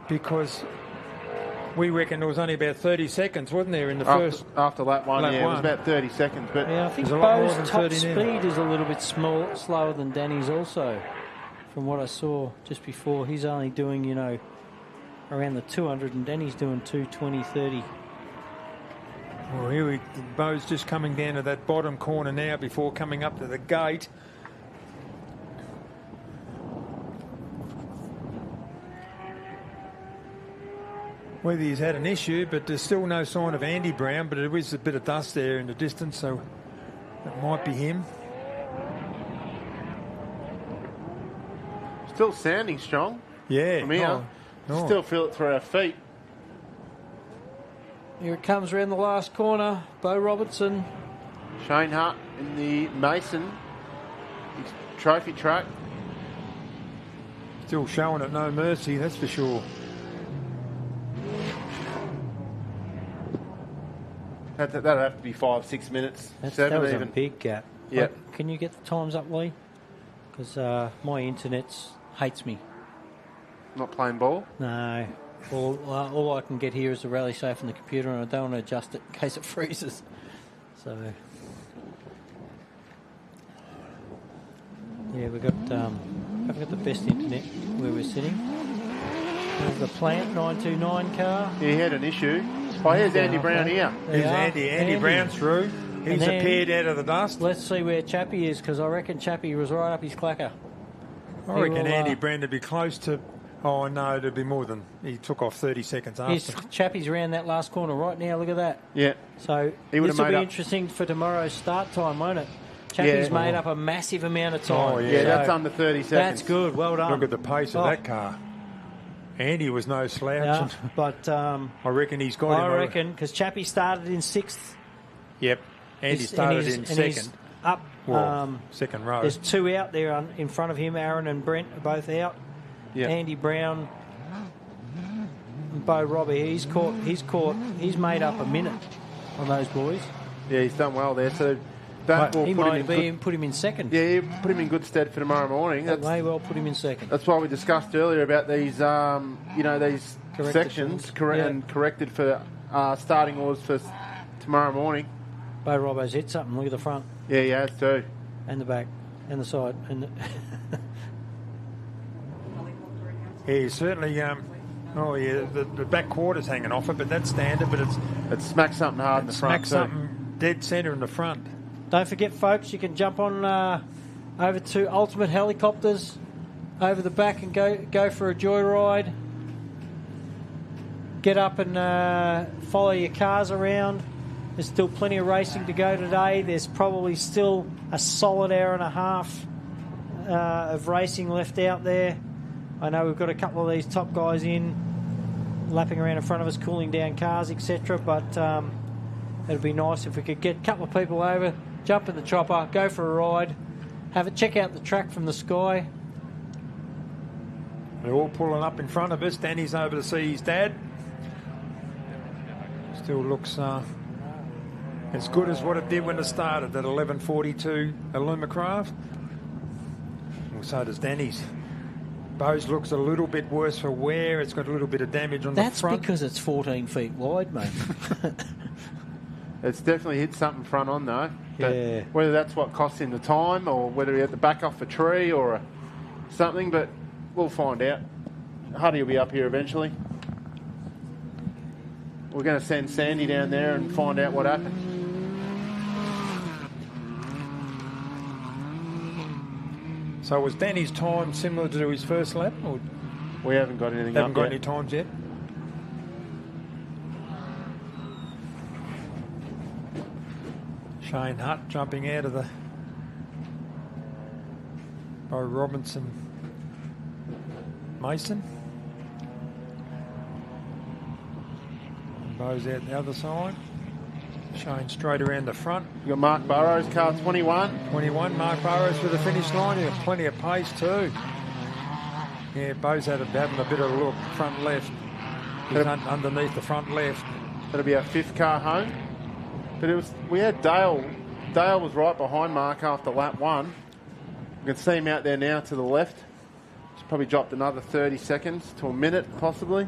Because we reckon there was only about 30 seconds, wasn't there, in the first... After lap one, it was about 30 seconds. But yeah, I think there's a lot more Bo's than top 30 speed now. is a little bit slower than Danny's also. From what I saw just before, he's only doing, you know, around the 200, and Danny's doing 220, 30. Well, here Bo's just coming down to that bottom corner now before coming up to the gate. Whether he's had an issue, but there's still no sign of Andy Brown, but there is a bit of dust there in the distance, so it might be him. Still sounding strong. Yeah. From here. Still feel it through our feet. Here it comes around the last corner. Bo Robertson. Shane Hart in the Mason trophy truck. Still showing it no mercy, that's for sure. That'll have to be 5-6 minutes. That was even a big gap. Yeah. Can you get the times up, Lee? Because my internet hates me. Not playing ball? No. All I can get here is the rally safe on the computer, and I don't want to adjust it in case it freezes. So, yeah, we haven't got the best internet where we're sitting. There's the Plant 929 car. Yeah, he had an issue. Oh, here's Andy Brown here. Here's Andy Brown through. He's appeared out of the dust. Let's see where Chappie is, because I reckon Chappie was right up his clacker. I reckon Andy Brown would be close to... Oh, no, it'd be more than... He took off 30 seconds after. Chappie's around that last corner right now. Look at that. Yeah. So this will be interesting for tomorrow's start time, won't it? Chappie's made up a massive amount of time. Oh, yeah. Yeah, that's under 30 seconds. That's good. Well done. Look at the pace of that car. Andy was no slouch. Yeah, but I reckon he's got him. I reckon, because Chappie started in 6th. Yep. Andy started in 2nd. Up. Second row. There's 2 out there in front of him. Aaron and Brent are both out. Yep. Andy Brown and Bo Robbie. He's made up a minute on those boys. Yeah, he's done well there. So that will put him in second. Yeah, put him in good stead for tomorrow morning. That may well put him in second. That's why we discussed earlier about these, these Corrected sections and corrected for starting orders for tomorrow morning. Bo Robbo's hit something. Look at the front. Yeah, he has too. And the back, and the side, and the He's certainly. The back quarter's hanging off it, but that's standard. But it smacks something hard in the front. Smacks something dead centre in the front. Don't forget, folks, you can jump on over to Ultimate Helicopters over the back and go for a joyride. Get up and follow your cars around. There's still plenty of racing to go today. There's probably still a solid hour and a half of racing left out there. I know we've got a couple of these top guys in, lapping around in front of us, cooling down cars, etc. But it'd be nice if we could get a couple of people over, jump in the chopper, go for a ride, check out the track from the sky. They're all pulling up in front of us. Danny's over to see his dad. Still looks as good as what it did when it started, that 11:42 Alumacraft. Well, so does Danny's. Bo's looks a little bit worse for wear. It's got a little bit of damage on the front. That's because it's 14 feet wide, mate. It's definitely hit something front on, though. Yeah. Whether that's what cost him the time or whether he had to back off a tree or something, but we'll find out. Huddy will be up here eventually. We're going to send Sandy down there and find out what happened. So was Danny's time similar to his first lap? Or we haven't got anything haven't up got yet. any times yet? Shane Hutt jumping out of the Bo Robinson Mason. And Bo's out the other side. Shane straight around the front. You've got Mark Burrows, car 21. 21, Mark Burrows for the finish line. He's got plenty of pace too. Yeah, Bo's having a bit of a look, front left. He's underneath the front left. That'll be our 5th car home. But we had Dale. Dale was right behind Mark after lap 1. You can see him out there now to the left. He's probably dropped another 30 seconds to a minute, possibly.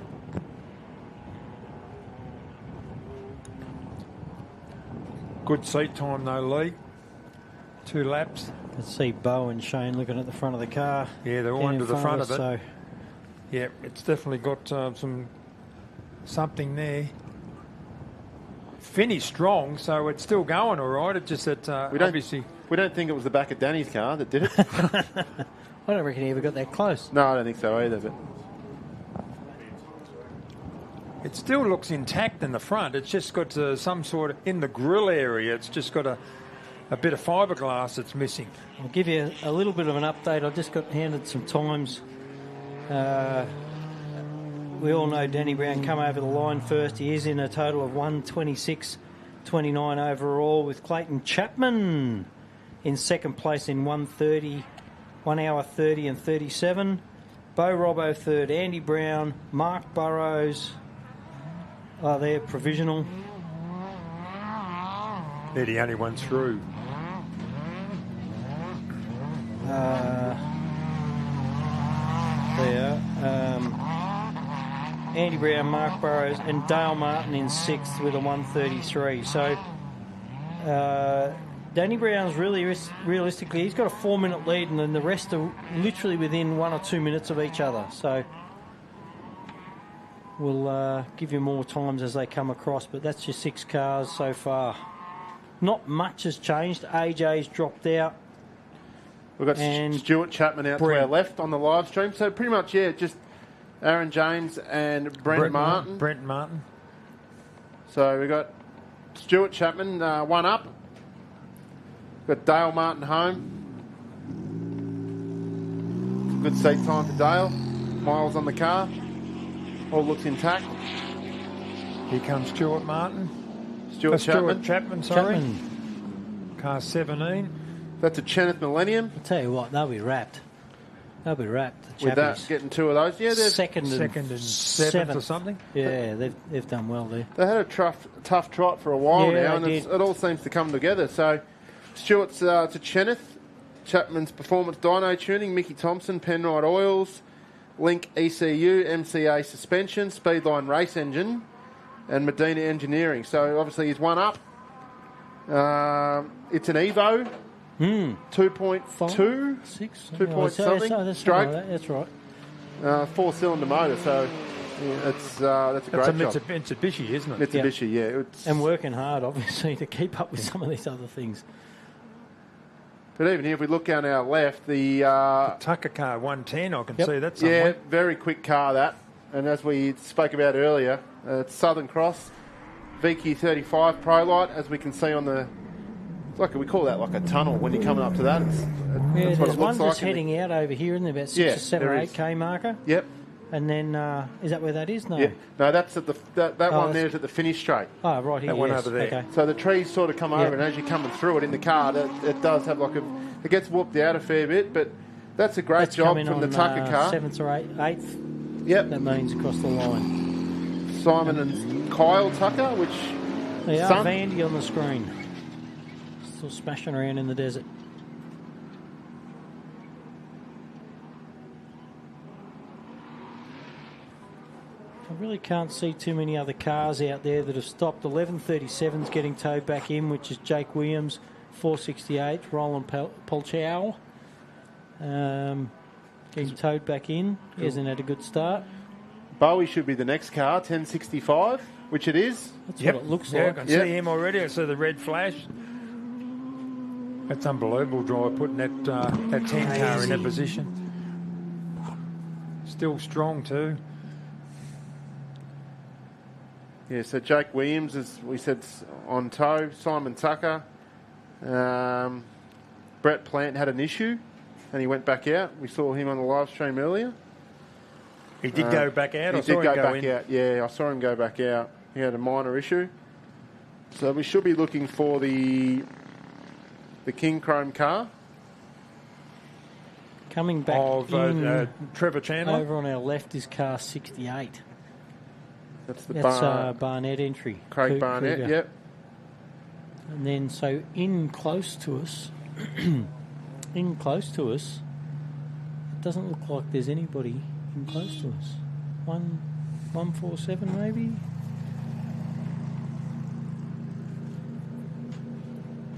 Good seat time though, Lee. 2 laps. Let's see Bo and Shane looking at the front of the car. Yeah, they're all under the front of it. So. Yeah, it's definitely got something there. Finished strong, so it's still going all right. It's just that obviously... We don't think it was the back of Danny's car that did it. I don't reckon he ever got that close. No, I don't think so either. But it still looks intact in the front. It's just got some sort of... In the grill area, it's just got a bit of fiberglass that's missing. I'll give you a little bit of an update. I just got handed some times. We all know Danny Brown come over the line first. He is in a total of 1:26.29 overall, with Clayton Chapman in second place in 1:30, 1 hour 30 and 37. Bo Robbo third, Andy Brown, Mark Burrows. They're provisional. They're the only ones through. Andy Brown, Mark Burrows and Dale Martin in 6th with a 1:33. So Danny Brown's really realistically, he's got a 4-minute lead, and then the rest are literally within 1 or 2 minutes of each other. So we'll give you more times as they come across, but that's your 6 cars so far. Not much has changed. AJ's dropped out. We've got Stuart Chapman out to our left on the live stream. So pretty much, yeah, just Aaron James and Brent Martin. Brent Martin. So we've got Stuart Chapman, 1 up. We've got Dale Martin home. Good seat time for Dale. Miles on the car. All looks intact. Here comes Stuart Martin. Stuart Chapman, sorry. Car 17. That's a Cheneth Millennium. I'll tell you what, they'll be wrapped. They'll be wrapped. With that, getting 2 of those. Yeah, they're second and 7th or something. Yeah, they've done well there. They had a tough trot for a while now, and it all seems to come together. So Stuart's to Cheneth. Chapman's Performance Dyno Tuning, Mickey Thompson, Penrite Oils, Link ECU, MCA Suspension, Speedline Race Engine, and Medina Engineering. So obviously he's 1 up. It's an Evo. 2.2, 6, 2 point something stroke. That's right. 4-cylinder motor, so yeah, that's a great job. That's a Mitsubishi, isn't it? Mitsubishi, yeah. And working hard, obviously, to keep up with some of these other things. But even here, if we look down our left, the Tucker car 110, I can see that somewhere. Yeah, very quick car that. And as we spoke about earlier, it's Southern Cross VQ35 Pro Light, as we can see on the. We call that like a tunnel when you're coming up to that. That's there's what it one looks just like. heading out over here, isn't there? About 6 or 7 or 8K marker. Yep. And then, is that where that is? No. Yeah. No, that's at that one there is at the finish straight. Oh, right here. That one over there. Okay. So the trees sort of come over, and as you're coming through it in the car, it does have it gets whooped out a fair bit, but that's a great job from the Tucker car. 7th or 8th. Yep. That means across the line. Simon and Kyle Tucker, which... They are Vandy on the screen. Still smashing around in the desert. I really can't see too many other cars out there that have stopped. 1137's getting towed back in, which is Jake Williams. 468, Roland Polchow. Getting towed back in. He hasn't had a good start. Bowie should be the next car, 1065, which it is. That's what it looks like. I can see him already. I see the red flash. That's unbelievable, drive, putting that 10 car in that position. Still strong too. Yeah, so Jake Williams, as we said, on tow. Simon Tucker. Brett Plant had an issue and he went back out. We saw him on the live stream earlier. He did go back out? He did go back out. Yeah, I saw him go back out. He had a minor issue. So we should be looking for the King Chrome car. Coming back of Trevor Chandler. Over on our left is car 68. That's the Barnett entry. Craig Barnett, Kruger. yep. And then, so in close to us, it doesn't look like there's anybody in close to us. 147 maybe?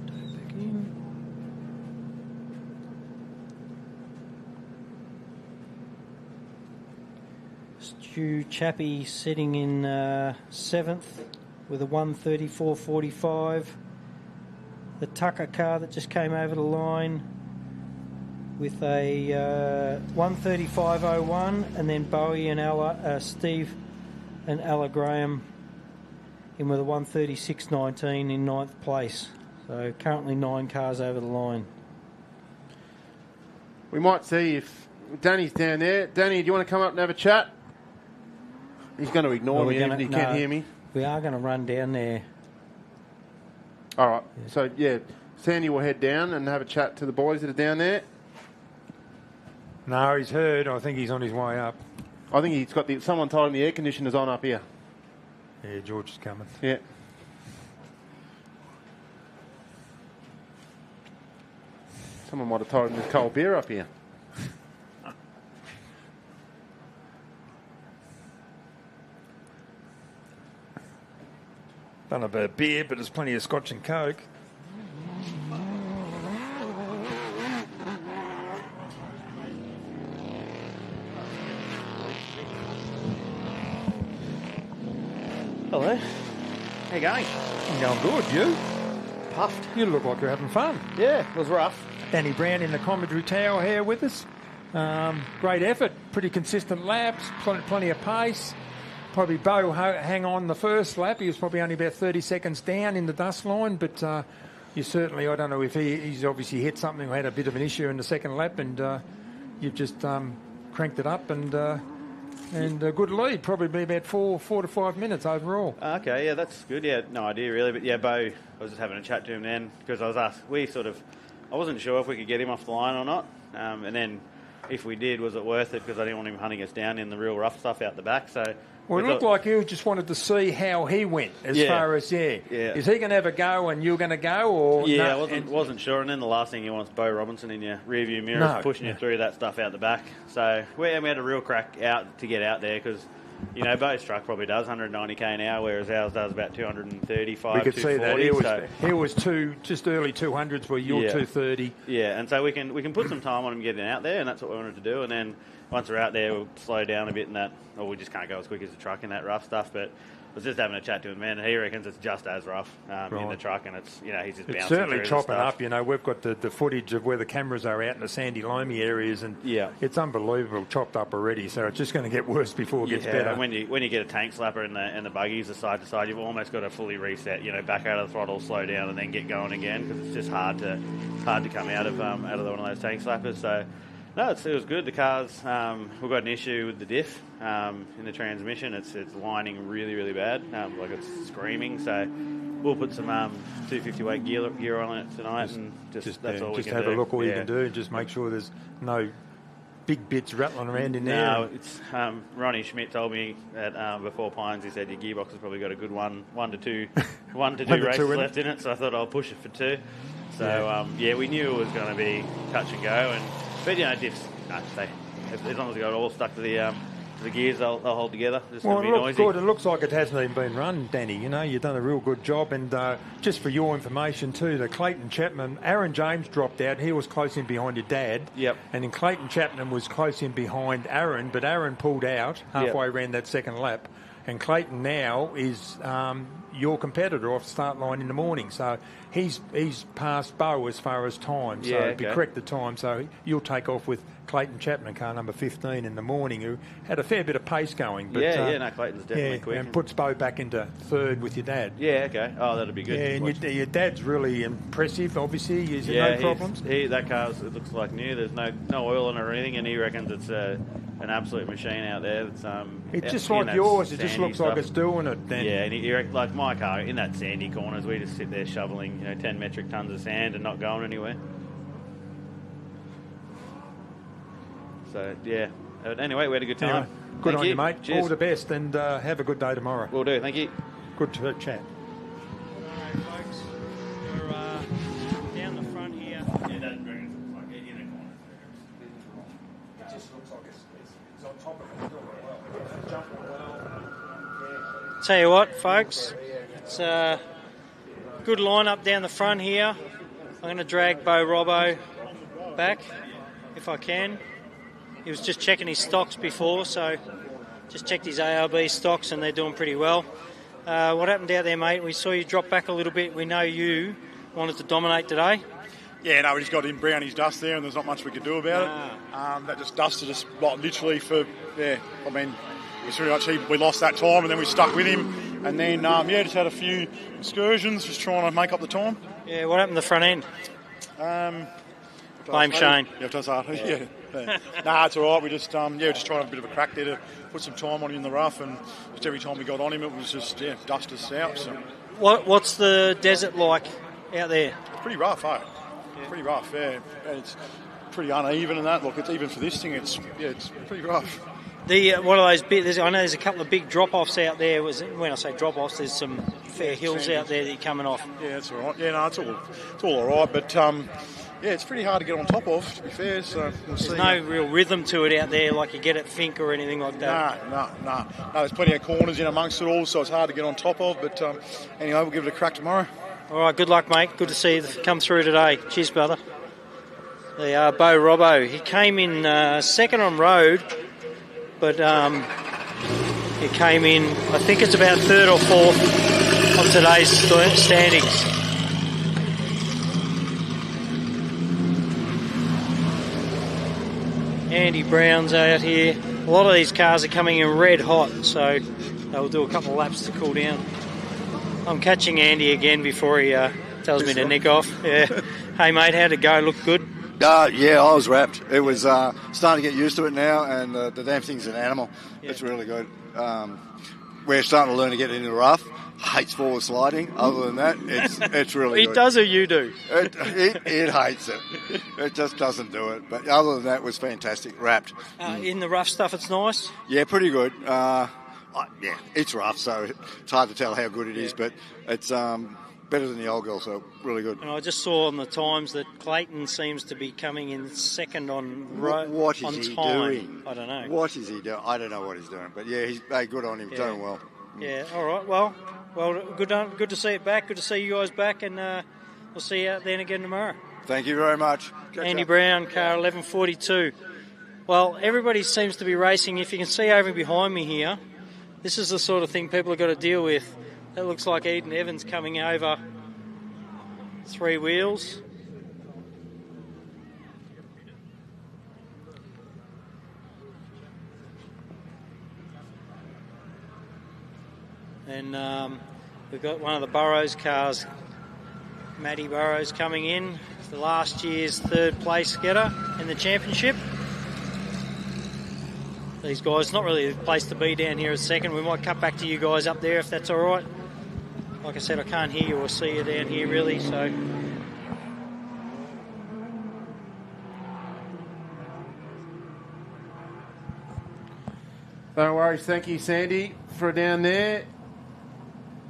Back in. Stu Chappie sitting in 7th with a 134.45. The Tucker car that just came over the line with a 135.01, and then Bowie and Steve and Ella Graham in with a 136.19 in 9th place. So currently 9 cars over the line. We might see if Danny's down there. Danny, do you want to come up and have a chat? He's going to ignore me even if he can't hear me. We are going to run down there. All right. Yeah. So, yeah, Sandy will head down and have a chat to the boys that are down there. No, he's heard. I think he's on his way up. I think he's got someone told him the air conditioner's on up here. Yeah, George is coming. Yeah. Someone might have told him there's cold beer up here. Don't know about beer, but there's plenty of Scotch and Coke. Hello. How you going? I'm going good, you? Puffed. You look like you're having fun. Yeah, it was rough. Danny Brown in the commentary tower here with us. Great effort, pretty consistent laps, plenty of pace. Probably Bo hang on the first lap. He was probably only about 30 seconds down in the dust line, but you certainly, I don't know if he's obviously hit something or had a bit of an issue in the second lap, and you've just cranked it up and a good lead, probably be about 4 to 5 minutes overall. Okay, yeah, that's good. Yeah, no idea really, but yeah, Bo, I was just having a chat to him then because I was asked. I wasn't sure if we could get him off the line or not, and then if we did, was it worth it? Because I didn't want him hunting us down in the real rough stuff out the back. So. Well, it looked like you just wanted to see how he went far as, is he going to have a go and you're going to go? Or yeah, I wasn't sure. And then the last thing you want is Bo Robinson in your rearview mirror pushing you through that stuff out the back. So we had a real crack out to get out there because, you know, Bo's truck probably does 190k an hour, whereas ours does about 235. We could see that. He was just early 200s where you're 230. Yeah, and so we can put some time on him getting out there, and that's what we wanted to do. And then once we're out there, we'll slow down a bit in that, or we just can't go as quick as the truck in that rough stuff. But I was just having a chat to him, man, and he reckons it's just as rough in the truck, and it's, you know, he's just bouncing through certainly chopping up. You know, we've got the footage of where the cameras are out in the sandy, loamy areas, and it's unbelievable chopped up already. So it's just going to get worse before it gets better. And when you get a tank slapper in the buggies, the side to side, you've almost got to fully reset. You know, back out of the throttle, slow down, and then get going again because it's just hard to come out of one of those tank slappers. So. No, it was good. The cars, we've got an issue with the diff in the transmission. It's lining really, really bad. Like it's screaming. So we'll put some 250 weight gear on it tonight, and that's all we can do. Just have a look all you can do. Just make sure there's no big bits rattling around in there. No, it's Ronnie Schmidt told me that before Pines, he said your gearbox has probably got a good one to two races left in it. So I thought I'll push it for 2. So we knew it was going to be touch and go, but you know, diffs, as long as they got all stuck to the gears, they'll hold together. It's well, going to be noisy. Good. It looks like it hasn't even been run, Danny. You know, you've done a real good job. And just for your information too, the Clayton Chapman, Aaron James dropped out. He was close in behind your dad. Yep. And then Clayton Chapman was close in behind Aaron, but Aaron pulled out halfway around that second lap. And Clayton now is your competitor off the start line in the morning. So he's passed Bo as far as time. So it'd be corrected time. So you'll take off with Clayton Chapman, car number 15 in the morning, who had a fair bit of pace going. But, Clayton's definitely quick. And puts Bo back into third with your dad. Yeah, okay. Oh, that'd be good. Yeah, and your dad's really impressive, obviously. He's no problems. That car, it looks like new. There's no oil in it or anything, and he reckons it's an absolute machine out there. It's just like yours. It just looks like it's doing it. Then. Yeah, and he like my car in that sandy corners, we just sit there shoveling 10 metric tons of sand and not going anywhere. So yeah. But anyway, we had a good time. Good Thank on you. you, mate. Cheers. All the best, and have a good day tomorrow. Will do. Thank you. Good to chat. Alright, folks. We're down the front here. Yeah, that brings it like in a corner. It just looks like it's on top of it. It's jumping well. Tell you what, folks, it's a good lineup down the front here. I'm going to drag Bo Robbo back if I can. He was just checking his stocks before, so just checked his ARB stocks and they're doing pretty well. What happened out there, mate? We saw you drop back a little bit. We know you wanted to dominate today. Yeah, no, we just got in Brownie's dust there, and there's not much we could do about it. That just dusted us literally for, it was pretty much we lost that time, and then we stuck with him, and then just had a few excursions, just trying to make up the time. Yeah, what happened the front end? Blame Shane. Yeah, it does hard. Yeah. Nah, it's all right. We just just trying a bit of a crack there to put some time on him in the rough, and just every time we got on him, it was just dust us out. So What's the desert like out there? it's pretty rough, eh? Yeah. Pretty rough, yeah. And it's pretty uneven and that. Look, it's even for this thing. It's pretty rough. What are those bits? I know there's a couple of big drop-offs out there. When I say drop-offs, there's some fair hills out there that you're coming off. Yeah, it's all right. Yeah, no, it's all all right. But it's pretty hard to get on top of, to be fair. So we'll see. There's no real rhythm to it out there, like you get at Fink or anything like that. No. There's plenty of corners in amongst it all, so it's hard to get on top of. But anyway, we'll give it a crack tomorrow. All right, good luck, mate. Good to see you come through today. Cheers, brother. They are Bo Robbo. He came in second on road, but he came in, I think it's about third or fourth on today's standings. Andy Brown's out here. A lot of these cars are coming in red hot, so they'll do a couple of laps to cool down. I'm catching Andy again before he tells me to nick off. Yeah. Hey, mate, how'd it go? Look good? Yeah, I was wrapped. It was starting to get used to it now, and the damn thing's an animal. Yeah. It's really good. We're starting to learn to get into the rough. Hates forward sliding. Other than that, it's really good. It does or you do? It hates it. It just doesn't do it. But other than that, it was fantastic. Wrapped. In the rough stuff, it's nice? Yeah, pretty good. It's rough, so it's hard to tell how good it is, but it's better than the old girl, so really good. And I just saw on the times that Clayton seems to be coming in second on What is he doing? I don't know. What is he doing? I don't know what he's doing, but yeah, good on him. Yeah. Doing well. Yeah, all right. Well, good to see it back. Good to see you guys back, and we'll see you out then again tomorrow. Thank you very much. Andy Brown, car 1142. Well, everybody seems to be racing. If you can see over behind me here, this is the sort of thing people have got to deal with. That looks like Eden Evans coming over 3 wheels. And we've got one of the Burrows cars, Matty Burrows, coming in. It's the last year's third place getter in the championship. These guys, not really the place to be down here at second. We might cut back to you guys up there if that's all right. Like I said, I can't hear you or see you down here really, so. No worries. Thank you, Sandy, for down there.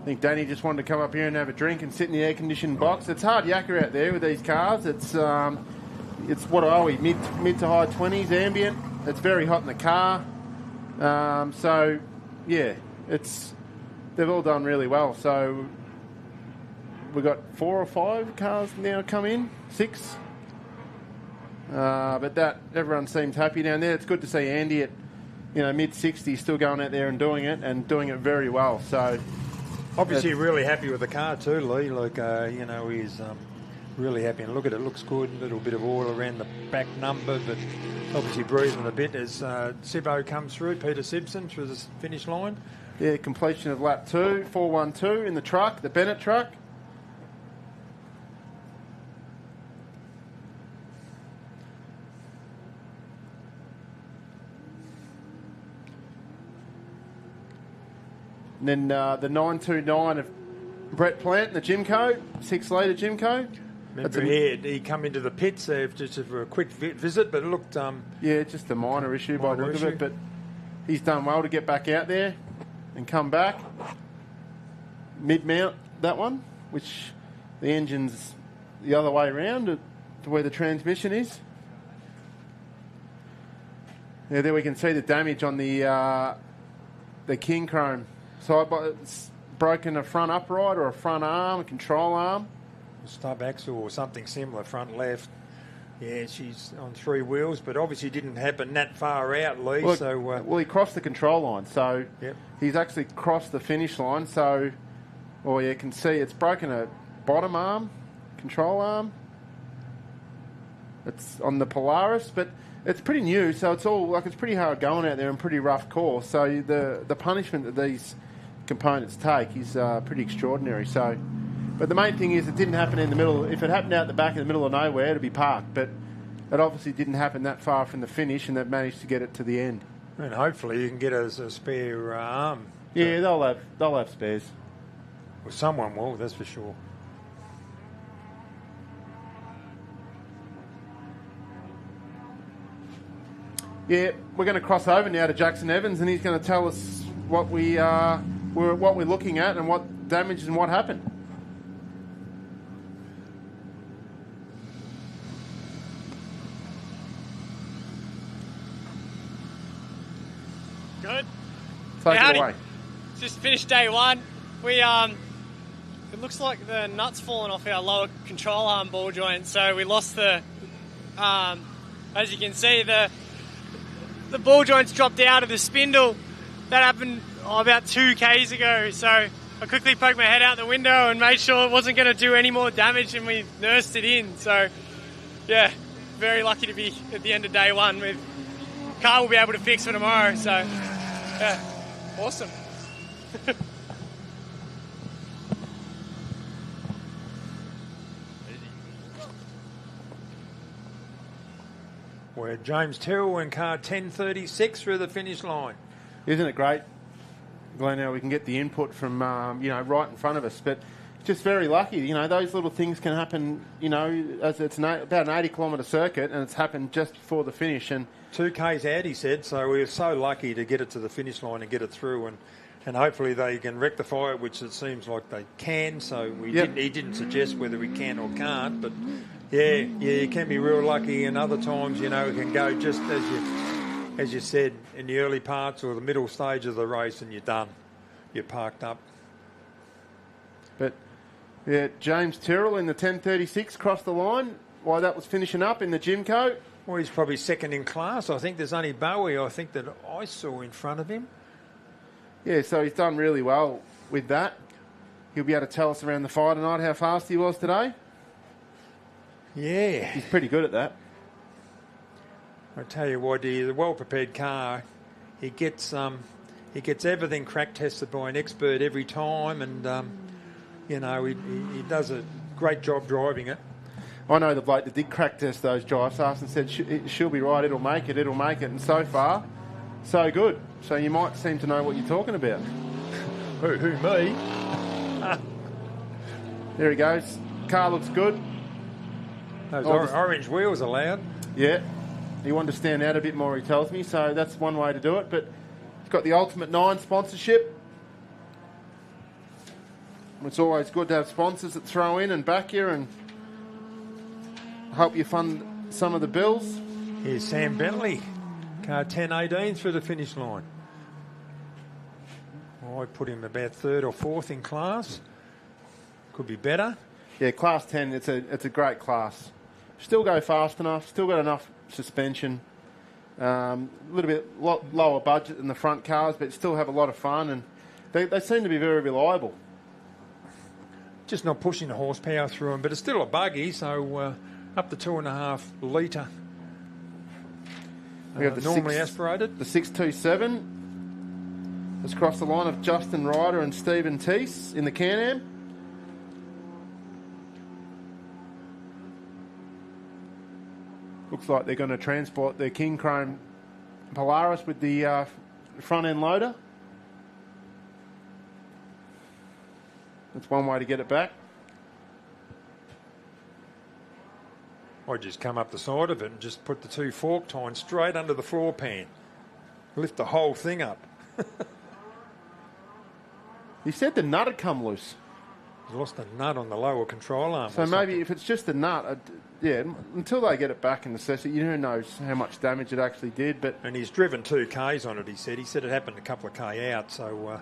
I think Danny just wanted to come up here and have a drink and sit in the air-conditioned box. It's hard yakka out there with these cars. It's what are we, mid to high 20s ambient. It's very hot in the car. So, yeah, they've all done really well. So we've got 4 or 5 cars now come in, 6. But everyone seems happy down there. It's good to see Andy at mid-60s still going out there and doing it very well. So obviously really happy with the car too, Lee. Like, he's really happy. And look at it, looks good. A little bit of oil around the back number, but obviously breathing a bit as Sibbo comes through, Peter Simpson through the finish line. Yeah, completion of lap 2, 412 in the truck, the Bennett truck. And then the 929 of Brett Plant, the Jimco, 6-litre Jimco. Remember, he come into the pits just for a quick visit, but it looked... just a minor issue by the look of it, but he's done well to get back out there and come back. Mid-mount, that one, which the engine's the other way around to where the transmission is. Yeah, there we can see the damage on the King Chrome side. It's broken a front upright or a front arm, a control arm. Stub axle or something similar, front left. Yeah, she's on 3 wheels, but obviously didn't happen that far out, Lee. Well, he crossed the control line, so he's actually crossed the finish line. So, you can see it's broken a bottom arm, control arm. It's on the Polaris, but it's pretty new, so it's all it's pretty hard going out there and pretty rough course. So the punishment that these components take is pretty extraordinary. So, but the main thing is it didn't happen in the middle. If it happened out the back in the middle of nowhere, it'd be parked. But it obviously didn't happen that far from the finish, and they've managed to get it to the end. And hopefully you can get a spare arm. Yeah, they'll have spares. Well, someone will, that's for sure. Yeah, we're going to cross over now to Jackson Evans, and he's going to tell us what we're looking at and what damage and what happened. Good. Take it away. Just finished day one. We it looks like the nut's fallen off our lower control arm ball joint, so we lost the. As you can see, the ball joints dropped out of the spindle. That happened about 2 Ks ago, so I quickly poked my head out the window and made sure it wasn't going to do any more damage, and we nursed it in. So, yeah, very lucky to be at the end of day one. With car will be able to fix for tomorrow, so yeah, awesome. Where James Terrell in car 1036 through the finish line. Isn't it great, Glenn, how we can get the input from, right in front of us. But just very lucky, those little things can happen, as it's about an 80-kilometre circuit, and it's happened just before the finish. And 2 Ks out, he said, so we were so lucky to get it to the finish line and get it through, and hopefully they can rectify it, which it seems like they can. So he didn't suggest whether we can or can't, but yeah, you can be real lucky, and other times, it can go just as you said, in the early parts or the middle stage of the race, and you're done. You're parked up. But yeah, James Terrell in the 1036 crossed the line while that was finishing up in the Jimco. Well, he's probably second in class. I think there's only Bowie, I think, that I saw in front of him. Yeah, so he's done really well with that. He'll be able to tell us around the fire tonight how fast he was today. Yeah. He's pretty good at that. I tell you what, he's a well-prepared car. He gets everything crack tested by an expert every time, and he does a great job driving it. I know the bloke that did crack test those drive shafts and said she'll be right, it'll make it, and so far, so good. So you might seem to know what you're talking about. Who me? There he goes. Car looks good. Those orange wheels allowed. Yeah. He wanted to stand out a bit more, he tells me, so that's one way to do it. But he's got the Ultimate 9 sponsorship. It's always good to have sponsors that throw in and back you and help you fund some of the bills. Here's Sam Bentley, car 1018 through the finish line. I put him about 3rd or 4th in class. Could be better. Yeah, class 10, it's a great class. Still go fast enough, still got enough suspension. A little bit lower budget than the front cars, but still have a lot of fun, and they seem to be very reliable. Just not pushing the horsepower through them, but it's still a buggy, so up to 2.5 litre. We have the normally aspirated. The 627 has crossed the line of Justin Ryder and Stephen Teese in the Can-Am. Looks like they're going to transport their King Chrome Polaris with the front end loader. That's one way to get it back. I just come up the side of it and just put the 2 fork tines straight under the floor pan. lift the whole thing up. He said the nut had come loose. He's lost a nut on the lower control arm. So maybe if it's just the nut, until they get it back and assess it, who knows how much damage it actually did. But and he's driven 2 Ks on it, he said. He said it happened a couple of K out, so,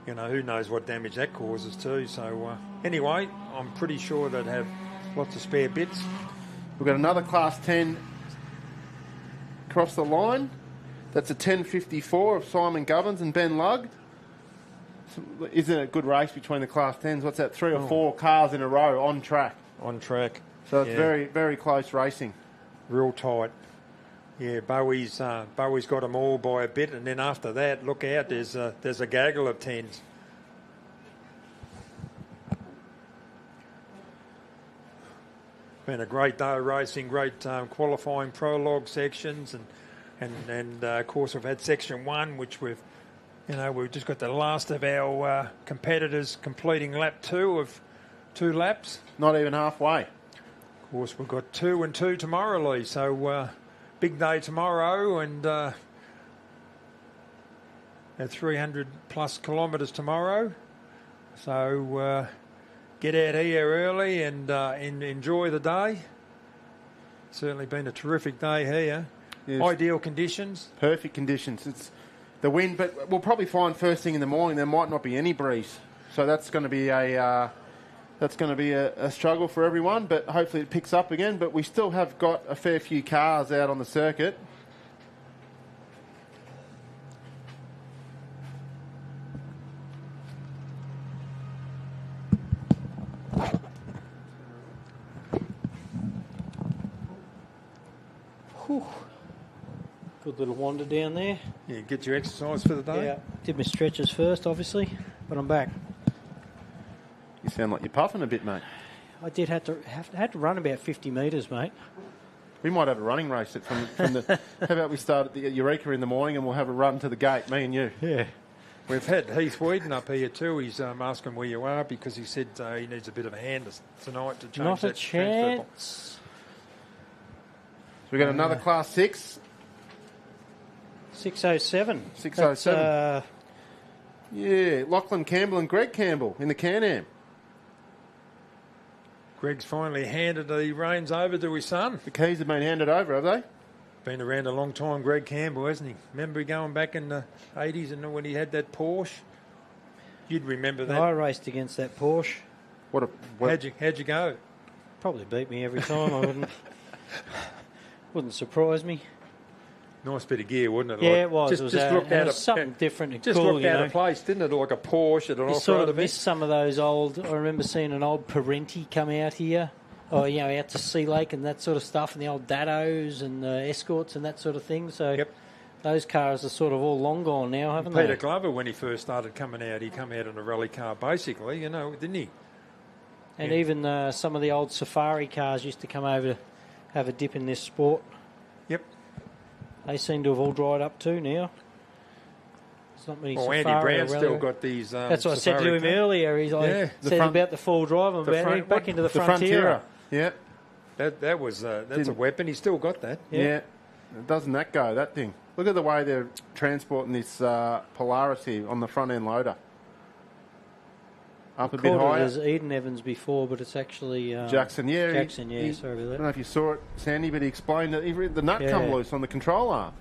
who knows what damage that causes too. So, anyway, I'm pretty sure they'd have lots of spare bits. We've got another Class 10 across the line. That's a 10.54 of Simon Govins and Ben Lugg. Isn't it a good race between the Class 10s? What's that, 3 or 4 cars in a row on track? On track. So it's very, very close racing. Real tight. Yeah, Bowie's got them all by a bit, and then after that, look out, there's a gaggle of 10s. Been a great day of racing, great qualifying prologue sections, and of course we've had section 1, which we've just got the last of our competitors completing lap 2 of 2 laps. Not even halfway. Of course, we've got 2 and 2 tomorrow, Lee. So big day tomorrow, and at 300 plus kilometres tomorrow. So get out here early and enjoy the day. Certainly been a terrific day here. Yes. Ideal conditions. Perfect conditions. It's the wind, but we'll probably find first thing in the morning there might not be any breeze, so that's going to be a struggle for everyone. But hopefully it picks up again. But we still have got a fair few cars out on the circuit. Whew. Good little wander down there. Yeah, get your exercise for the day. Yeah, did my stretches first, obviously, but I'm back. You sound like you're puffing a bit, mate. I did had to run about 50 metres, mate. We might have a running race from the. How about we start at the Eureka in the morning and we'll have a run to the gate, me and you. Yeah. We've had Heath Whedon up here too. He's asking where you are because he said he needs a bit of a hand tonight to change Not that a chance. So we've got another Class 6. 607. 607. Yeah, Lachlan Campbell and Greg Campbell in the Can-Am. Greg's finally handed the reins over to his son. The keys have been handed over, have they? Been around a long time, Greg Campbell, hasn't he? Remember going back in the 80s and when he had that Porsche? You'd remember that. I raced against that Porsche. How'd you go? Probably beat me every time. I wouldn't surprise me. Nice bit of gear, wouldn't it? Yeah, like, it was. Just looked out of something different and just cool. looked out of place, didn't it? Like a Porsche at an you off-road sort of event. missed some of those old. I remember seeing an old Parenti come out here, out to Sea Lake and that sort of stuff, and the old Dattos and Escorts and that sort of thing. So those cars are sort of all long gone now, haven't they? Peter Glover, when he first started coming out, he come out in a rally car, basically, didn't he? And even some of the old Safari cars used to come over to have a dip in this sport. Yep. They seem to have all dried up too now. There's not many Safari. Andy Brown's still got these. That's what I said to him earlier. He's like said about the full drive and back into the Frontiera. Yeah, that's a weapon. He's still got that. Yeah. Doesn't that go, that thing? Look at the way they're transporting this Polaris here on the front end loader. Up a bit higher. It was Eden Evans before, but it's actually Jackson. Yeah, Jackson. Yeah, sorry about that. I don't know if you saw it, Sandy, but he explained that the nut come loose on the control arm.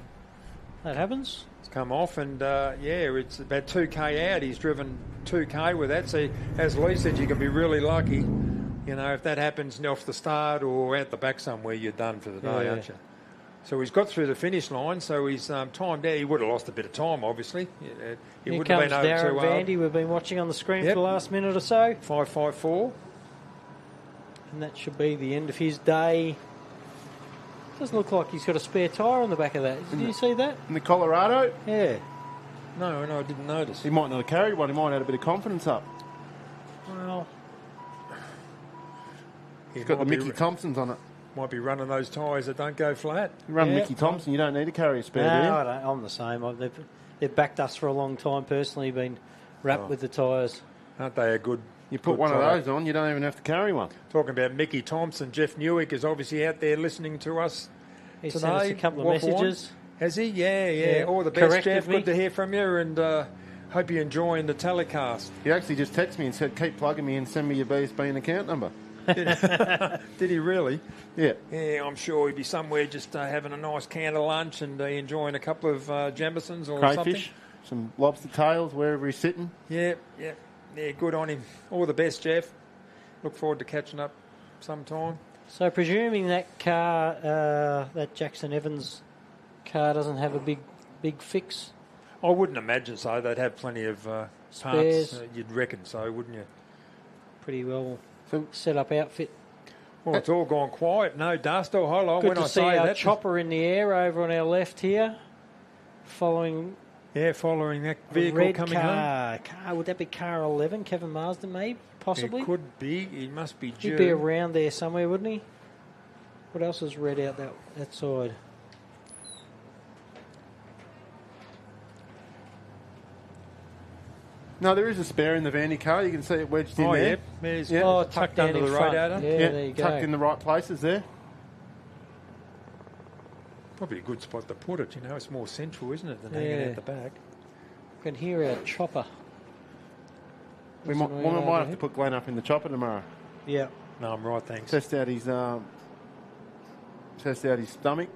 That happens. It's come off, and it's about 2k out. He's driven 2k with that. So as Lee said, you can be really lucky. If that happens off the start or out the back somewhere, you're done for the day, aren't you? So he's got through the finish line, so he's timed out. He would have lost a bit of time, obviously. He Here would have comes been over Darren to Vandy. We've been watching on the screen for the last minute or so. 5.54. And that should be the end of his day. Doesn't look like he's got a spare tyre on the back of that. Did you see that? In the Colorado? Yeah. No, I didn't notice. He might not have carried one. He might have had a bit of confidence up. Well, he's got the Mickey Thompsons on it. Might be running those tyres that don't go flat. You run Mickey Thompson, you don't need to carry a spare, do you? No, I don't. I'm the same. They've backed us for a long time personally, been wrapped with the tyres. Aren't they a good... You put one of those on, you don't even have to carry one. Talking about Mickey Thompson, Jeff Newick is obviously out there listening to us He today. sent us a couple of messages. Has he? Yeah. Yeah. All the best, Corrected Jeff. me. Good to hear from you, and hope you're enjoying the telecast. He actually just texted me and said, keep plugging me and send me your BSB and account number. Did he really? Yeah. Yeah, I'm sure he'd be somewhere just having a nice can of lunch and enjoying a couple of Jambesons or Crayfish, some lobster tails, wherever he's sitting. something. Yeah, good on him. All the best, Jeff. Look forward to catching up sometime. So presuming that car, that Jackson Evans car, doesn't have a big fix. I wouldn't imagine so. They'd have plenty of Spares. parts. You'd reckon so, wouldn't you? Pretty well set up outfit. Well, it's all gone quiet. No dust or hello. Good When to I see say our that, chopper in the air over on our left here, following that vehicle red coming car. Would that be car 11? Kevin Marsden, maybe, possibly. It could be. He must be due. He'd be around there somewhere, wouldn't he? What else is red out that side? No, there is a spare in the Vandy car. You can see it wedged in there. Yeah. Tucked down under in the front. radiator. Yeah, there you go. Tucked in the right places there. Probably a good spot to put it. It's more central, isn't it, than hanging out the back. You can hear our chopper. We might have to put Glenn up in the chopper tomorrow. Yeah. No, I'm right, thanks. Test out his stomach.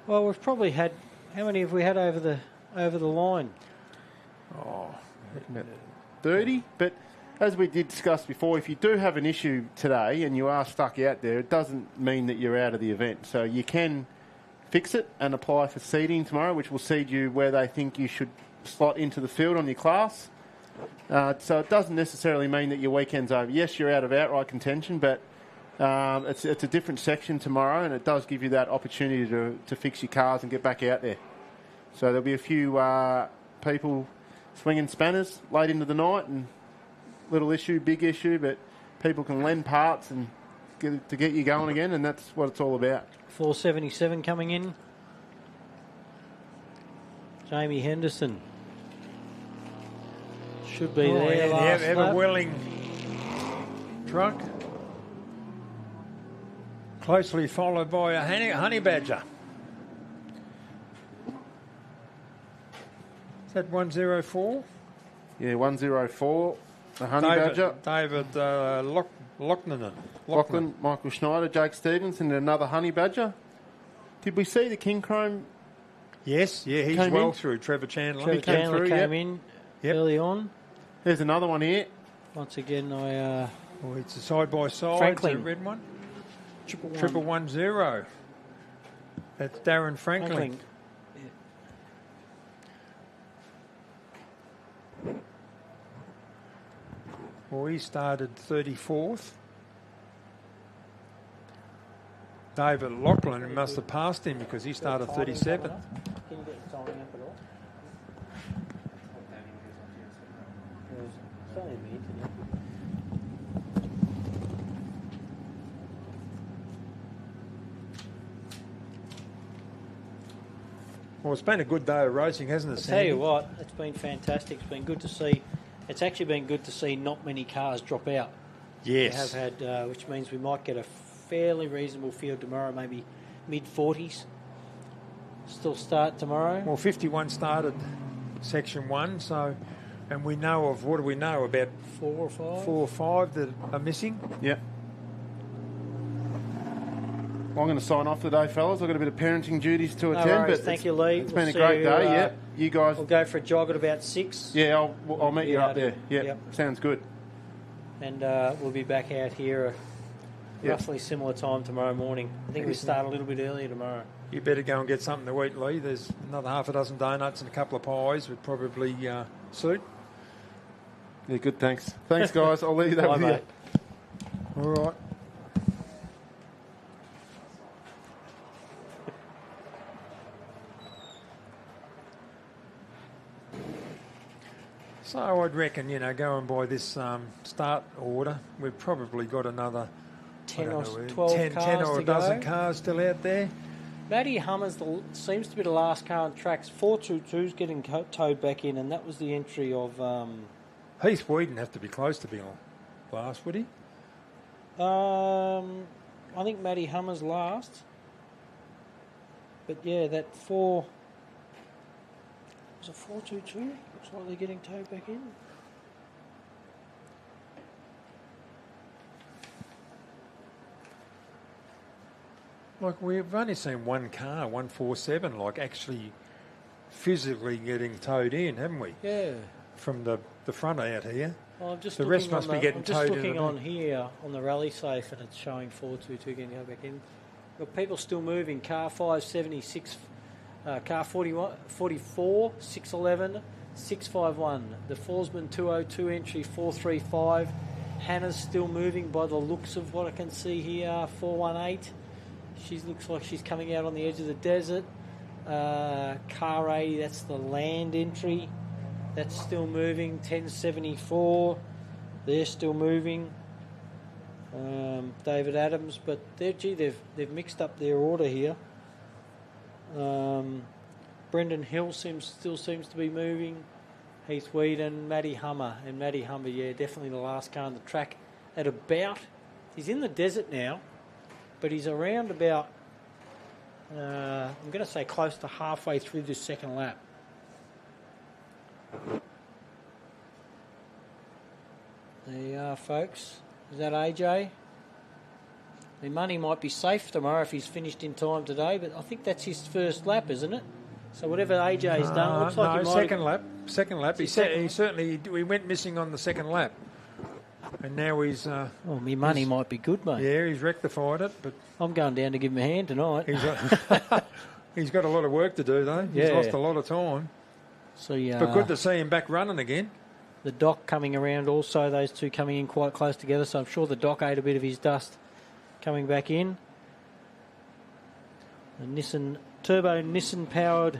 Well, we've probably had, how many have we had over the line? Oh, about 30. But as we did discuss before, if you do have an issue today and you are stuck out there, it doesn't mean that you're out of the event. So you can fix it and apply for seeding tomorrow, which will seed you where they think you should slot into the field on your class. So it doesn't necessarily mean that your weekend's over. Yes, you're out of outright contention, but it's a different section tomorrow, and it does give you that opportunity to fix your cars and get back out there. So there'll be a few people swinging spanners late into the night, and little issue, big issue, but people can lend parts and get you going again, and that's what it's all about. 477 coming in. Jamie Henderson should be there. Yeah, Last have lap. a willing truck. Closely followed by a honey badger. Is that 104? Yeah, 104. The honey badger. David Lachlan, Michael Schneider, Jake Stevens, and another honey badger. Did we see the King Chrome? Yes, yeah, he's well through. Trevor Chandler. Trevor Chandler came in early on. There's another one here. Once again, it's a side by side. Franklin. It's a red one. 110. That's Darren Franklin. Well, he started 34th. David Lachlan must have passed him because he started 37th. Well, it's been a good day of racing, hasn't it, I'll tell you what, it's been fantastic. It's been good to see. It's actually been good to see not many cars drop out. Yes. We have had, which means we might get a fairly reasonable field tomorrow, maybe mid-40s. Still start tomorrow. Well, 51 started section 1, so, and we know of, what do we know, about 4 or 5 that are missing? Yep. I'm going to sign off today, fellas. I've got a bit of parenting duties to attend. Worries. But Thank you, Lee. It's been a great day, yeah. You guys... We'll go for a jog at about 6. Yeah, I'll meet you up there. Yep. Sounds good. And we'll be back out here roughly similar time tomorrow morning. I think we start a little bit earlier tomorrow. You better go and get something to eat, Lee. There's another half a dozen donuts and a couple of pies would probably suit. Yeah, good, thanks. Thanks, guys. I'll leave that with mate. you. All right. So I'd reckon, going by this start order, we've probably got another 10 or 12 10 cars or to a dozen go. cars still out there. Matty Hummer's seems to be the last car on tracks. 422's getting towed back in, and that was the entry of... Heath Whedon have to be close to being on last, would he? I think Matty Hummer's last. But yeah, that was it 422? Looks like they're getting towed back in. Like, we've only seen one car, 147, like actually physically getting towed in, haven't we? Yeah. From the front out here. Well, I'm just the rest must be getting towed in. I'm just looking on here on the rally safe, and it's showing 422 going to go back in. Got people still moving. Car 576, car 41, 44, 611, 651. The Forsman 202 entry 435. Hannah's still moving by the looks of what I can see here. 418. She looks like she's coming out on the edge of the desert. Car 80, that's the land entry. That's still moving. 1074. They're still moving. David Adams, but they've mixed up their order here. Brendan Hill still seems to be moving. Heath Weed and Matty Hummer. And Matty Hummer, yeah, definitely the last car on the track at about... He's in the desert now, but he's around about... I'm going to say close to halfway through this second lap. There you are, folks. Is that AJ? The money might be safe tomorrow if he's finished in time today, but I think that's his first lap, isn't it? So whatever AJ's done, it looks like he might second lap. He went missing on the second lap. And now he's... well, my money might be good, mate. Yeah, he's rectified it, but... I'm going down to give him a hand tonight. He's got a lot of work to do, though. He's lost a lot of time. So, yeah. But good to see him back running again. The Doc coming around also, those two coming in quite close together, so I'm sure the Doc ate a bit of his dust coming back in. The Nissan powered.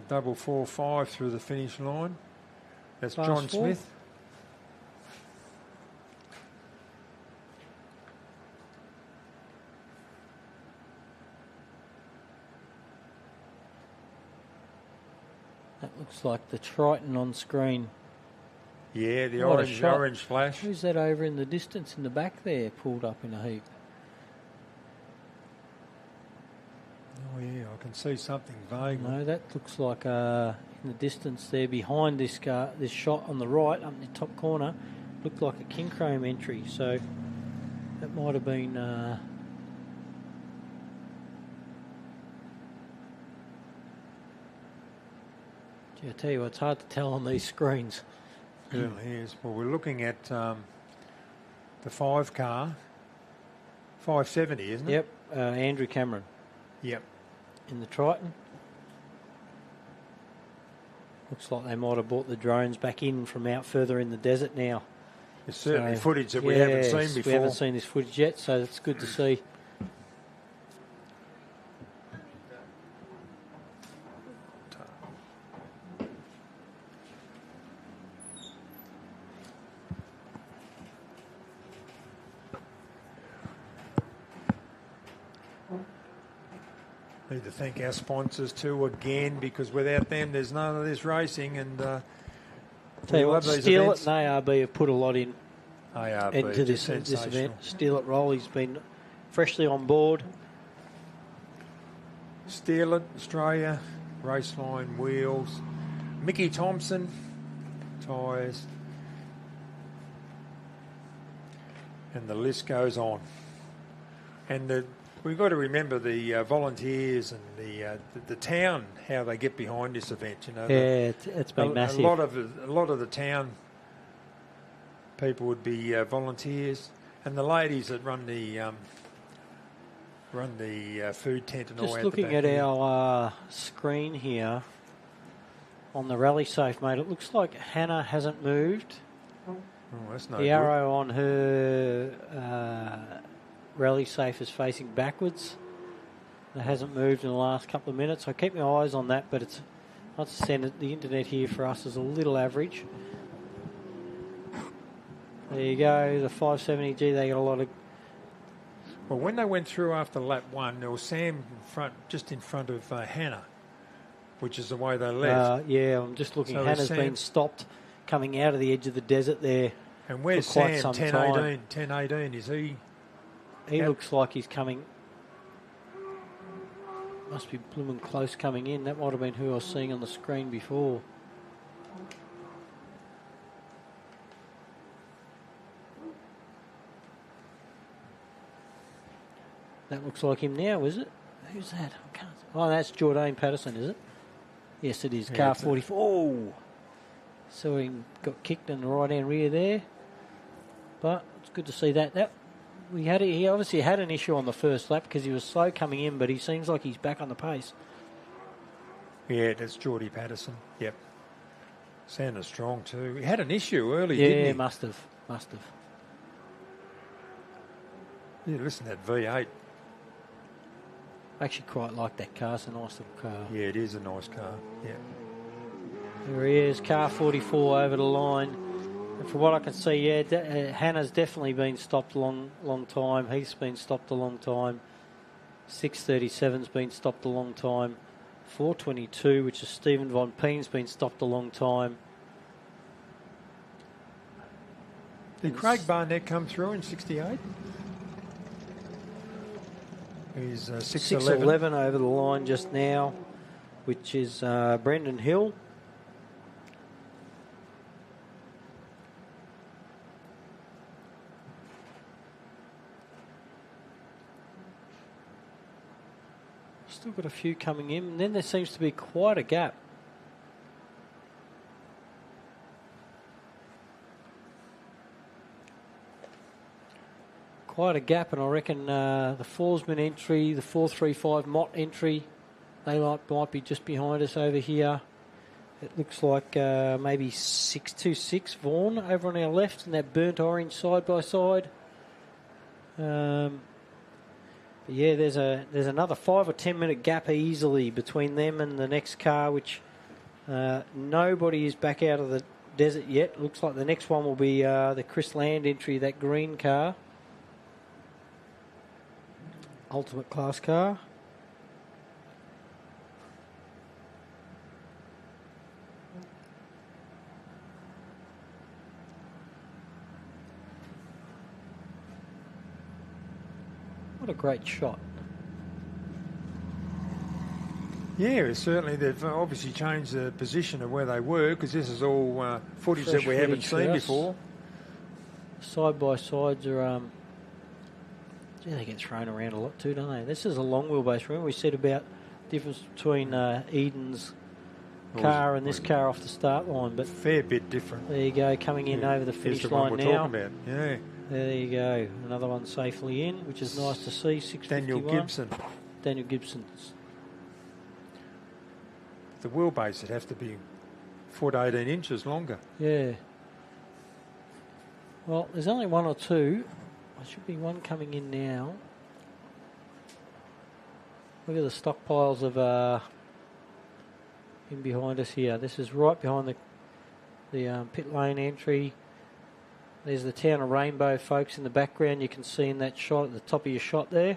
Double 4-5 through the finish line. That's John Smith. That looks like the Triton on screen. Yeah, the orange flash. Who's that over in the distance in the back there, pulled up in a heap? Oh yeah, I can see something vague. No, that looks like in the distance there behind this shot on the right, up in the top corner, looked like a King Chrome entry. So that might have been. I tell you what, it's hard to tell on these screens. It really is. Well, we're looking at the 5 car, 570, isn't it? Yep, Andrew Cameron. Yep. In the Triton. Looks like they might have brought the drones back in from out further in the desert now. There's certainly footage that we haven't seen before. We haven't seen this footage yet, so it's good to see. Need to thank our sponsors too again, because without them there's none of this racing. And tell you what, Steele and ARB have put a lot in into this event. Steele at Rolly's been freshly on board. Steele Australia, Raceline Wheels, Mickey Thompson, Tyres, and the list goes on. And we've got to remember the volunteers and the town, how they get behind this event. You know, it's been massive. A lot of the town people would be volunteers, and the ladies that run the food tent and all that. Just looking at our screen here on the rally safe, mate, it looks like Hannah hasn't moved. Oh, that's no the good. arrow on her rally safe is facing backwards. It hasn't moved in the last couple of minutes. I keep my eyes on that, but it's not to send it. The internet here for us is a little average. There you go, the 570G, they got a lot of... Well, when they went through after lap 1, there was Sam just in front of Hannah, which is the way they left. Yeah, I'm just looking. So Hannah's been stopped coming out of the edge of the desert there. And where's for quite Sam? some time. 10-18, is he? He looks like he's coming. Must be blooming close coming in. That might have been who I was seeing on the screen before. That looks like him now, is it? Who's that? I can't. Oh, that's Jordan Patterson, is it? Yes, it is. Yeah, Car 44. Oh! So he got kicked in the right-hand rear there. But it's good to see that. He obviously had an issue on the first lap because he was slow coming in, but he seems like he's back on the pace. Yeah, that's Geordie Patterson. Yep. Sounded strong too. He had an issue early, Yeah, didn't he? must have. Yeah, listen to that V8. I actually quite like that car. It's a nice little car. Yeah, it is a nice car. Yeah. There he is, car 44 over the line. And from what I can see, yeah, Hannah's definitely been stopped a long time. Heath's been stopped a long time. 637's been stopped a long time. 422, which is Stephen Von Peen's been stopped a long time. Did Craig Barnett come through in 68? He's 611 over the line just now, which is Brendan Hill. Still got a few coming in, and then there seems to be quite a gap. Quite a gap, and I reckon the Forsman entry, the 435 Mott entry, they might be just behind us over here. It looks like maybe 626 Vaughan over on our left, and that burnt orange side by side. But yeah, there's another 5 or 10 minute gap easily between them and the next car, which nobody is back out of the desert yet. Looks like the next one will be the Chris Land entry, that green car. Ultimate class car. What a great shot. Yeah, certainly they've obviously changed the position of where they were, because this is all footage that we haven't seen before. Side by sides are they get thrown around a lot too, don't they? This is a long wheelbase. Remember we said about the difference between Eden's car and this car off the start line, but fair bit different. There you go, coming in over the finish line now. Talking about. Yeah. There you go, another one safely in, which is nice to see. 651. Daniel Gibson. The wheelbase would have to be 4 to 18 inches longer. Yeah. Well, there's only one or two. There should be one coming in now. Look at the stockpiles of in behind us here. This is right behind the pit lane entry. There's the town of Rainbow, folks, in the background. You can see in that shot at the top of your shot there.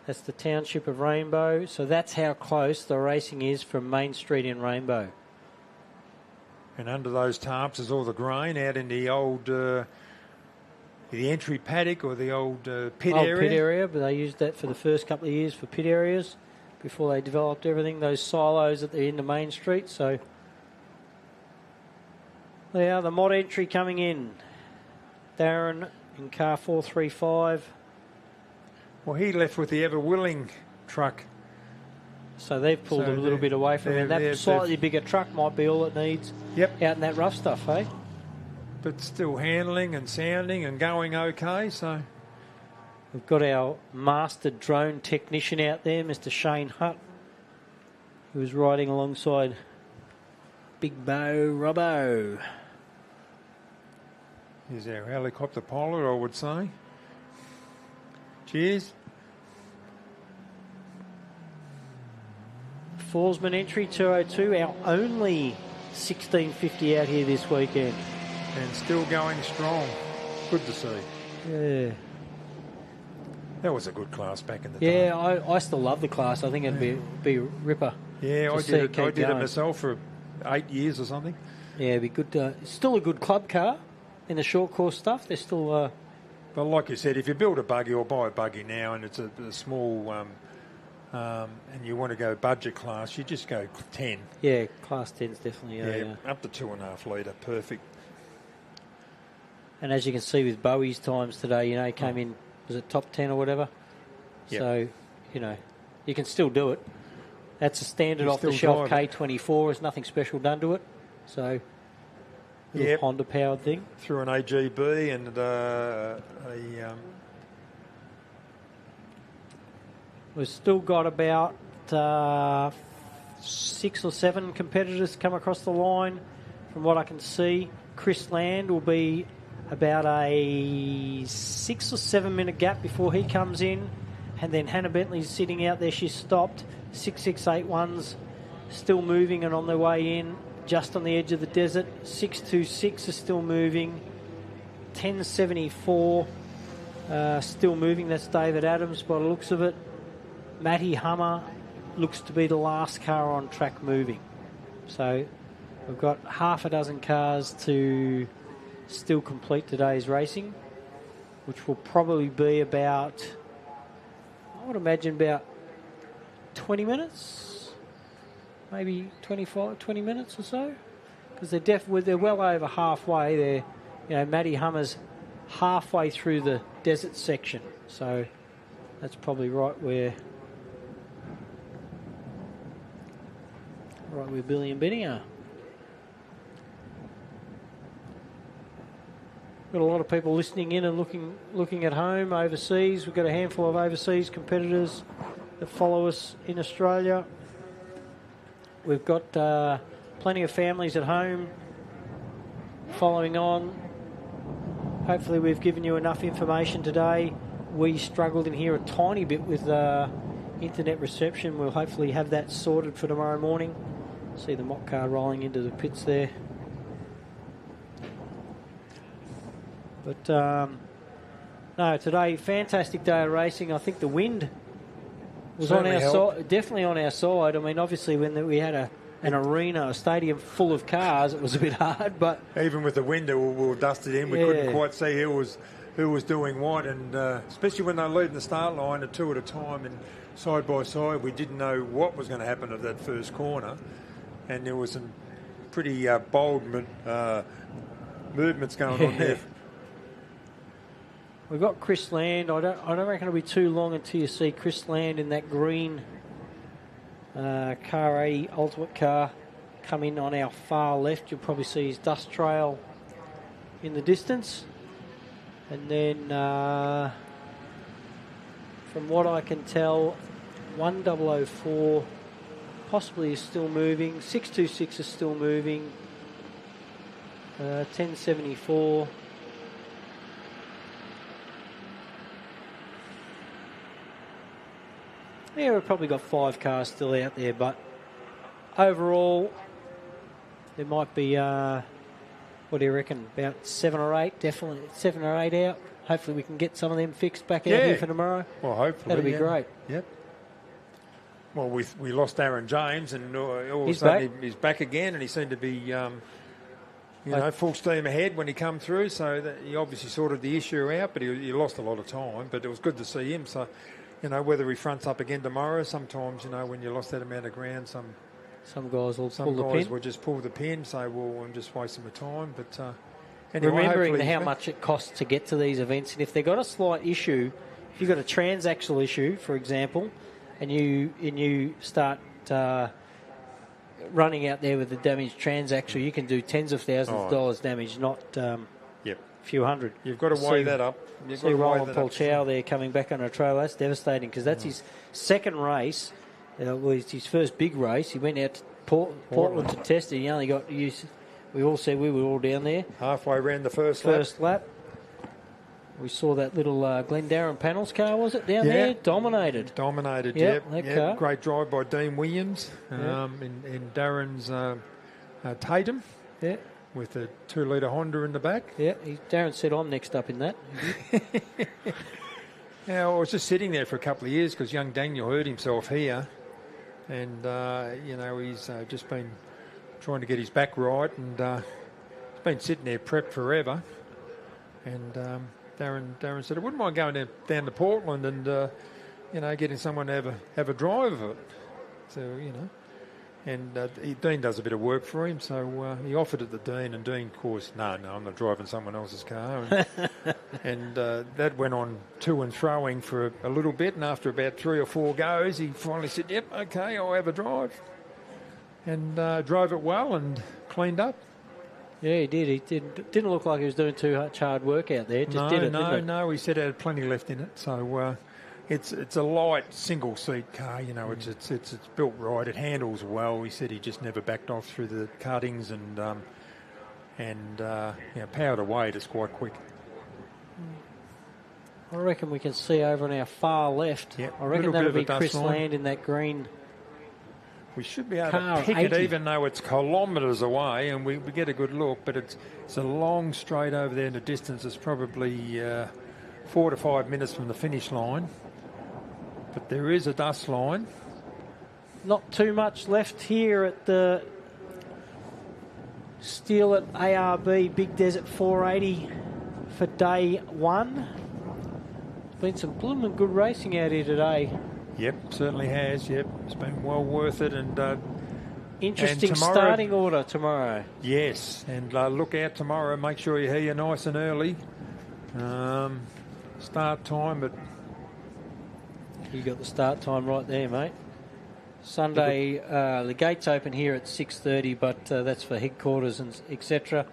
That's the township of Rainbow. So that's how close the racing is from Main Street in Rainbow. And under those tarps is all the grain out in the old the entry paddock or the old pit area. Pit area, but they used that for the first couple of years for pit areas before they developed everything. Those silos at the end of Main Street. So there are the mod entry coming in. Darren in car 435. Well, he left with the ever-willing truck. So they've pulled a little bit away from him. That slightly bigger truck might be all it needs out in that rough stuff, hey? But still handling and sounding and going okay, so... We've got our master drone technician out there, Mr. Shane Hutt, who's riding alongside Big Bo Robbo. Here's our helicopter pilot, I would say. Cheers. Forsman entry 202, our only 1650 out here this weekend. And still going strong. Good to see. Yeah. That was a good class back in the day. Yeah, I still love the class. I think it'd be ripper. Yeah, I did it myself for 8 years or something. Yeah, it'd be good. Still a good club car in the short course stuff. They're still. But like you said, if you build a buggy or buy a buggy now and it's a small, and you want to go budget class, you just go 10. Yeah, class 10's definitely. Up to 2.5 litre, perfect. And as you can see with Bowie's times today, you know, he came in, was it top 10 or whatever? Yep. So, you know, you can still do it. That's a standard You off-the-shelf still K24. There's nothing special done to it. So, little Honda-powered thing. Through an AGB and we've still got about 6 or 7 competitors come across the line. From what I can see, Chris Land will be about a 6 or 7 minute gap before he comes in. And then Hannah Bentley's sitting out there. She's stopped. 6681's still moving and on their way in. Just on the edge of the desert. 626 is still moving. 1074 still moving. That's David Adams by the looks of it. Matty Hummer looks to be the last car on track moving. So we've got half a dozen cars to still complete today's racing, which will probably be about, I would imagine, about 20 minutes, maybe 20 minutes or so, because they're well over halfway. They're, you know, Matty Hummer's halfway through the desert section, so that's probably right where Billy and Benny are. Got a lot of people listening in and looking at home, overseas. We've got a handful of overseas competitors that follow us in Australia. We've got plenty of families at home following on. Hopefully we've given you enough information today. We struggled in here a tiny bit with internet reception. We'll hopefully have that sorted for tomorrow morning. See the mock car rolling into the pits there. But no, today, fantastic day of racing. I think the wind was Certainly on our helped. side, definitely on our side. I mean, obviously, when we had an arena, a stadium full of cars, it was a bit hard. But even with the window, we were dusted in. We couldn't quite see who was doing what, and especially when they were leading the start line at 2 at a time and side by side, we didn't know what was going to happen at that first corner, and there was some pretty bold movements going on there. We've got Chris Land. I don't reckon it'll be too long until you see Chris Land in that green Car 80 Ultimate car come in on our far left. You'll probably see his dust trail in the distance. And then, from what I can tell, 1004 possibly is still moving. 626 is still moving. 1074. Yeah, we've probably got 5 cars still out there, but overall, there might be, what do you reckon, about 7 or 8, definitely 7 or 8 out. Hopefully we can get some of them fixed back out here for tomorrow. Well, hopefully. That'll be great. Yep. Well, we lost Aaron James, and all of a He's sudden back. he's back again, and he seemed to be, full steam ahead when he come through. So that he obviously sorted the issue out, but he lost a lot of time. But it was good to see him. So, whether he fronts up again tomorrow, sometimes, when you lost that amount of ground, some guys will pull the pin. will just pull the pin, so I'm just wasting my time. But anyway, Remembering hopefully how he's much it costs to get to these events, and if they've got a slight issue, if you've got a transaxle issue, for example, and you start running out there with a damaged transaxle, you can do tens of thousands of dollars damage, not a few hundred. You've got to weigh that up. You've got See to weigh Roland that Paul up. Chow there coming back on a trail. That's devastating because that's his second race. It's his first big race. He went out to Portland to test it. He only got used. We all said we were all down there. Halfway around the first lap. We saw that little Glendarren Panels car, was it, down there? Dominated. Yep. That car. Great drive by Dean Williams in Darren's Tatum. Yeah. With a 2-litre Honda in the back. Yeah, Darren said I'm next up in that. I was just sitting there for a couple of years because young Daniel hurt himself here. And, he's just been trying to get his back right. And he's been sitting there prepped forever. And Darren said, I wouldn't mind going down to Portland and, getting someone to have a drive of it. So, And Dean does a bit of work for him, so he offered it to Dean, and Dean, of course, no, I'm not driving someone else's car. And that went on to and froing for a little bit, and after about 3 or 4 goes, he finally said, yep, okay, I'll have a drive. And drove it well and cleaned up. Yeah, he did. He didn't look like he was doing too much hard work out there. Just did it, didn't it? No, he said it had plenty left in it, so... It's a light single seat car, It's built right. It handles well. He said he just never backed off through the cuttings and power to weight is quite quick. I reckon we can see over on our far left. Yep, I reckon that'll be Chris Land in that green. We should be able to pick it, even though it's kilometres away, and we get a good look. But it's a long straight over there in the distance. It's probably 4 to 5 minutes from the finish line. But there is a dust line. Not too much left here at the Steel at ARB Big Desert 480 for day 1. Been some blooming good racing out here today. Yep, certainly has. Yep, it's been well worth it. And interesting starting order tomorrow. Yes, and look out tomorrow. Make sure you're here nice and early. Start time at... You got the start time right there, mate. Sunday, the gates open here at 6:30, but that's for headquarters and etc.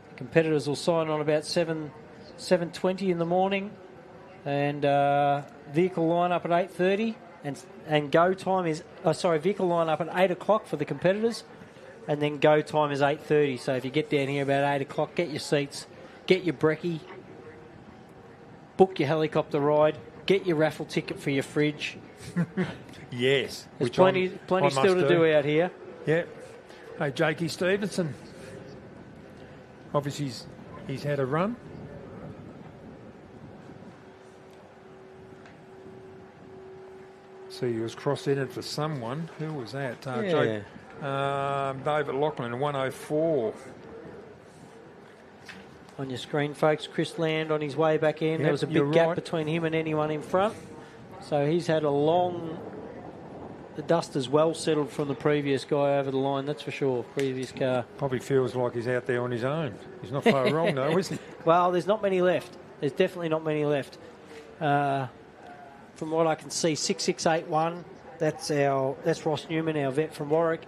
The competitors will sign on about 7:20 in the morning, and vehicle line up at 8:30, and go time is vehicle line up at 8 o'clock for the competitors, and then go time is 8:30. So if you get down here about 8 o'clock, get your seats, get your brekkie, book your helicopter ride. Get your raffle ticket for your fridge. Yes. There's plenty still to do out here. Yeah. Hey, Jakey Stevenson. Obviously, he's had a run. So he was cross-headed for someone. Who was that? David Lachlan, 104. On your screen, folks, Chris Land on his way back in. There was a big gap between him and anyone in front. So he's had the dust is well settled from the previous guy over the line, that's for sure, previous car. Probably feels like he's out there on his own. He's not far wrong, though, is he? Well, there's not many left. There's definitely not many left. From what I can see, 6681, that's Ross Newman, our vet from Warwick.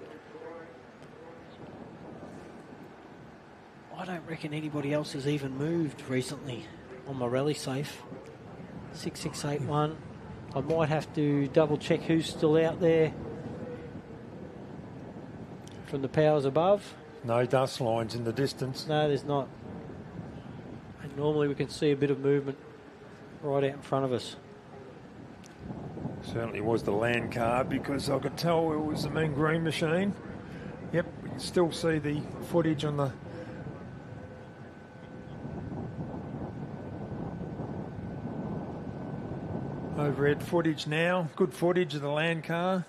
I don't reckon anybody else has even moved recently on my rally safe. 6681. I might have to double check who's still out there from the powers above. No dust lines in the distance. No, there's not. And normally we can see a bit of movement right out in front of us. Certainly was the Land car, because I could tell it was the Mean Green machine. Yep, we can still see the footage on the overhead footage now. Good footage of the Land car.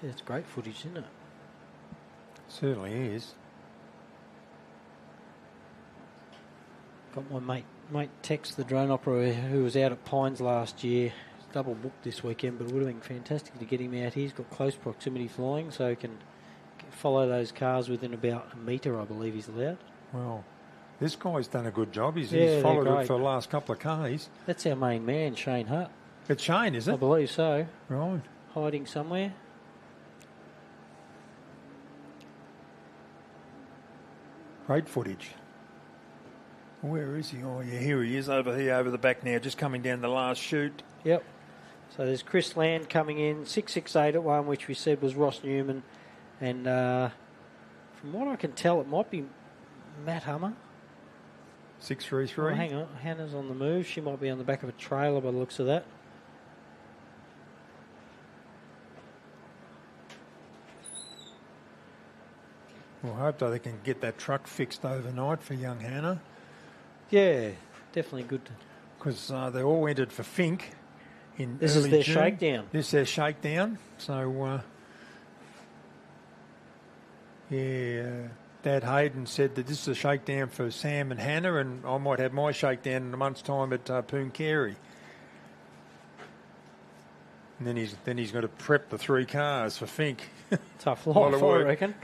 Gee, that's great footage, isn't it? Certainly is. Got my mate Tex, the drone operator, who was out at Pines last year. He's double booked this weekend, but it would have been fantastic to get him out here. He's got close proximity flying, so he can follow those cars within about a metre, I believe he's allowed. Well, this guy's done a good job. He's great. followed it for the last couple of Ks. That's our main man, Shane Hutt. It's Shane, is it? I believe so. Right. Hiding somewhere. Great footage. Where is he? Oh, yeah, here he is over the back now, just coming down the last chute. Yep. So there's Chris Land coming in, 66881, which we said was Ross Newman. And from what I can tell, it might be Matt Hummer. 633. Oh, hang on, Hannah's on the move. She might be on the back of a trailer by the looks of that. Well, I hope that they can get that truck fixed overnight for young Hannah. Yeah, definitely good. Because they all entered for Fink in This early is their June. shakedown. This is their shakedown. So, Dad Hayden said that this is a shakedown for Sam and Hannah, and I might have my shakedown in a month's time at Pooncarie. And then he's got to prep the 3 cars for Fink. Tough A lot life, of I work. reckon.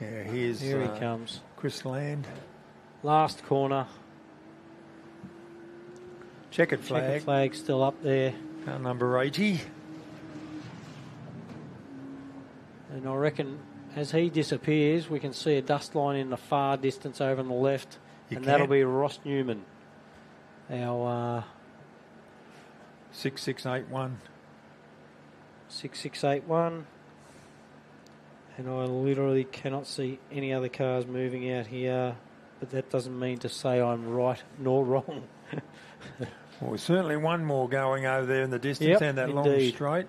Yeah, Here he comes. Chris Land. Last corner. Checkered flag. Checkered flag still up there. Car number 80. And I reckon as he disappears, we can see a dust line in the far distance over on the left. And that'll be Ross Newman. Our 6681. 6681. And I literally cannot see any other cars moving out here. But that doesn't mean to say I'm right nor wrong. Well, there's certainly one more going over there in the distance, Yep, and that long indeed. straight.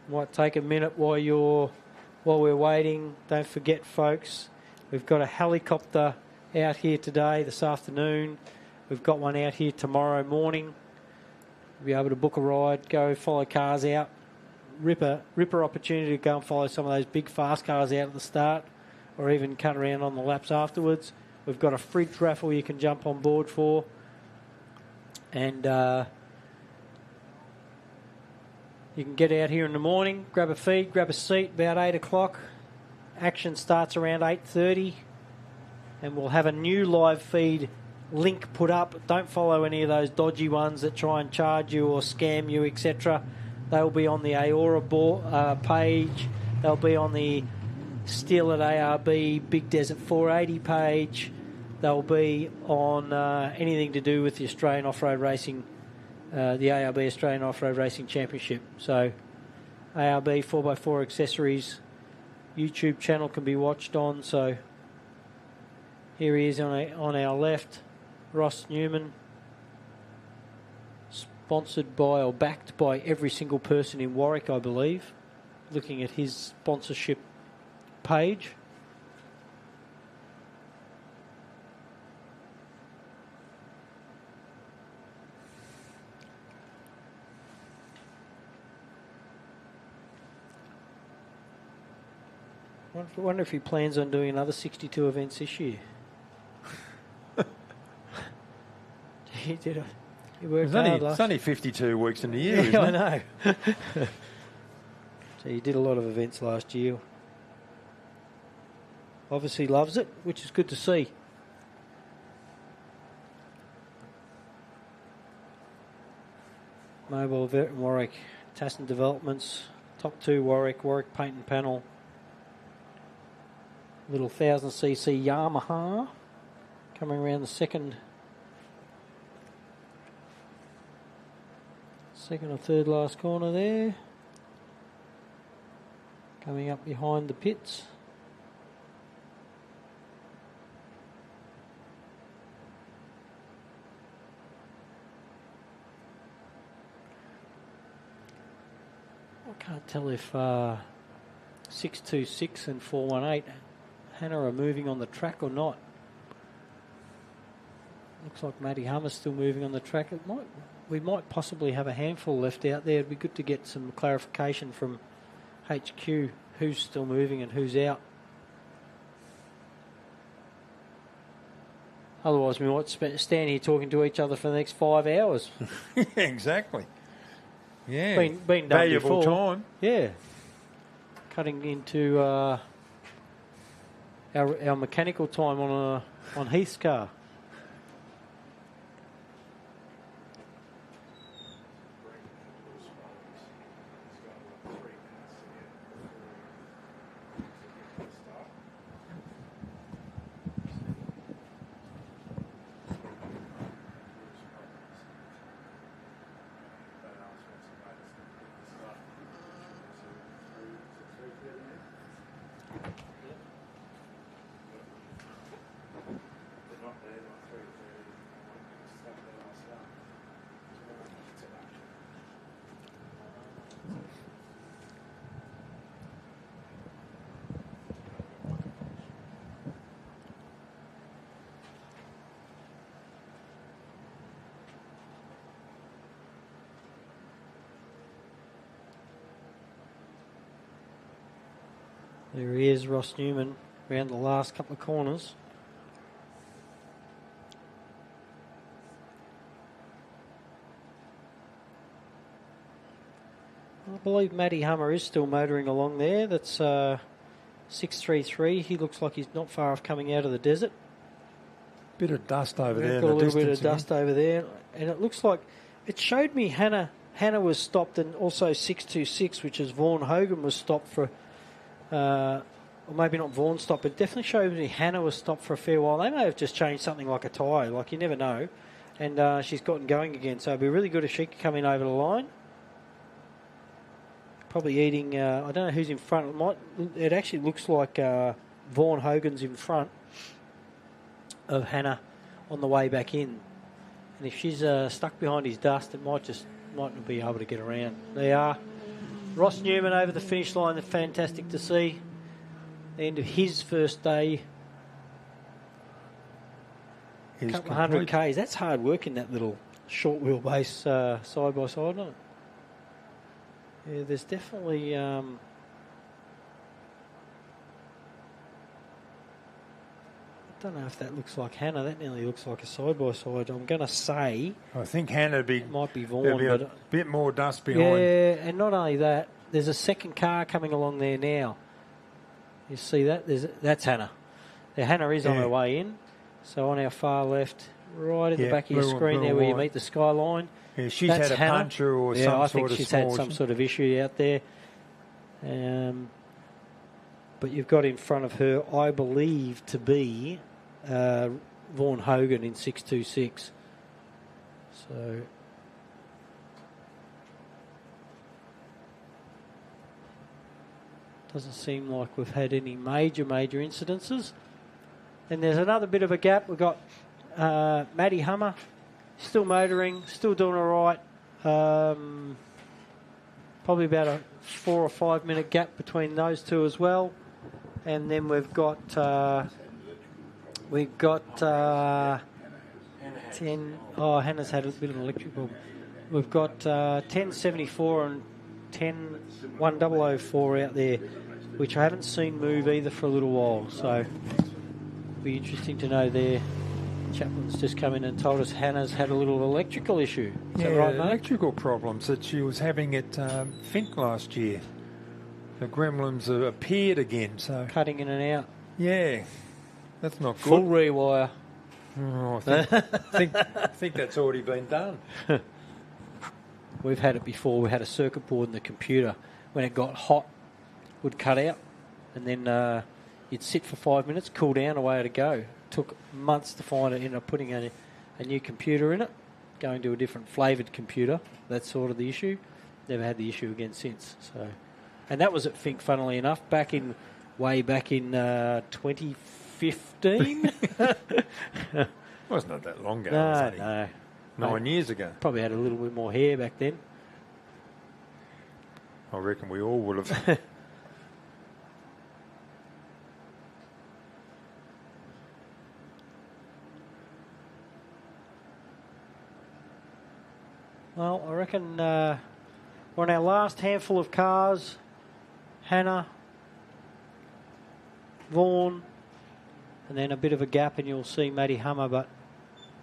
Might take a minute while we're waiting. Don't forget, folks, we've got a helicopter out here today, this afternoon. We've got one out here tomorrow morning. We'll be able to book a ride, go follow cars out. Ripper opportunity to go and follow some of those big fast cars out at the start, or even cut around on the laps afterwards. We've got a fridge raffle you can jump on board for. And you can get out here in the morning, grab a feed, grab a seat, about 8 o'clock. Action starts around 8:30. And we'll have a new live feed link put up. Don't follow any of those dodgy ones that try and charge you or scam you, etc. They'll be on the AORRA page. They'll be on the Steel at ARB Big Desert 480 page. They'll be on anything to do with the Australian Off-Road Racing, the ARB Australian Off-Road Racing Championship. So ARB 4x4 Accessories YouTube channel can be watched on. So here he is on our left, Ross Newman, sponsored by or backed by every single person in Warwick, I believe, looking at his sponsorship page. I wonder if he plans on doing another 62 events this year. He did it. He worked hard last It's only 52 weeks in the year, yeah, isn't I it? know. So he did a lot of events last year. Obviously loves it, which is good to see. Mobile Vet in Warwick, Tasson Developments, top 2 Warwick Paint and Panel. Little 1000cc Yamaha coming around the second or third last corner there. Coming up behind the pits. I can't tell if 626 and 418 Hannah are moving on the track or not. Looks like Matty Hummer's still moving on the track. We might possibly have a handful left out there. It'd be good to get some clarification from HQ who's still moving and who's out. Otherwise, we might stand here talking to each other for the next 5 hours. Yeah, exactly. Yeah, been done valuable before. time. Yeah, cutting into our mechanical time on Heath's car. There he is, Ross Newman, around the last couple of corners. I believe Matty Hummer is still motoring along there. That's 633. He looks like he's not far off coming out of the desert. Bit of dust over there. Got a little bit of dust over there. And it looks like, it showed me Hannah was stopped, and also 626, which is Vaughan Hogan, was stopped for, or maybe not Vaughan stopped, but definitely showed me Hannah was stopped for a fair while. They may have just changed something like a tyre, like you never know. And she's gotten going again, so it'd be really good if she could come in over the line. Probably eating, I don't know who's in front. It actually looks like Vaughan Hogan's in front of Hannah on the way back in. And if she's stuck behind his dust, it might not be able to get around. They are. Ross Newman over the finish line. They're fantastic to see. The end of his first day. A couple of 100 Ks. That's hard work in that little short wheelbase side by side, isn't it? Yeah, there's definitely I don't know if that looks like Hannah. That nearly looks like a side-by-side. I'm going to say... I think Hannah might be Vaughan. Be a bit more dust behind. Yeah, and not only that, there's a second car coming along there now. You see that? That's Hannah. Now, Hannah is on her way in. So on our far left, right in the back of your screen there where you meet the skyline. Yeah, she's had a puncture or some sort of... I think she's had some sort of issue out there. But you've got in front of her, I believe, to be Vaughan Hogan in 626. So... doesn't seem like we've had any major incidences. And there's another bit of a gap. We've got Matty Hummer still motoring, still doing all right. Probably about a 4 or 5 minute gap between those two as well. And then we've got 10. Oh, Hannah's had a bit of an electric problem. We've got 1074 and 1004 out there, which I haven't seen move either for a little while. So it'll be interesting to know there. Chaplin's just come in and told us Hannah's had a little electrical issue. Is that right, mate? Electrical problems that she was having at Fink last year. The gremlins have appeared again. So cutting in and out. Yeah, that's not good. Full rewire. Oh, I think that's already been done. We've had it before. We had a circuit board in the computer. When it got hot, would cut out, and then you'd sit for 5 minutes, cool down, away it'd go. Took months to find it. Ended up putting a new computer in it, going to a different flavoured computer. That's sort of the issue. Never had the issue again since. So, and that was at Fink, funnily enough, way back in 2015. Wasn't it that long ago? No. 9 years ago. Probably had a little bit more hair back then. I reckon we all would have. Well, I reckon we're on our last handful of cars. Hannah, Vaughan, and then a bit of a gap, and you'll see Matty Hummer, but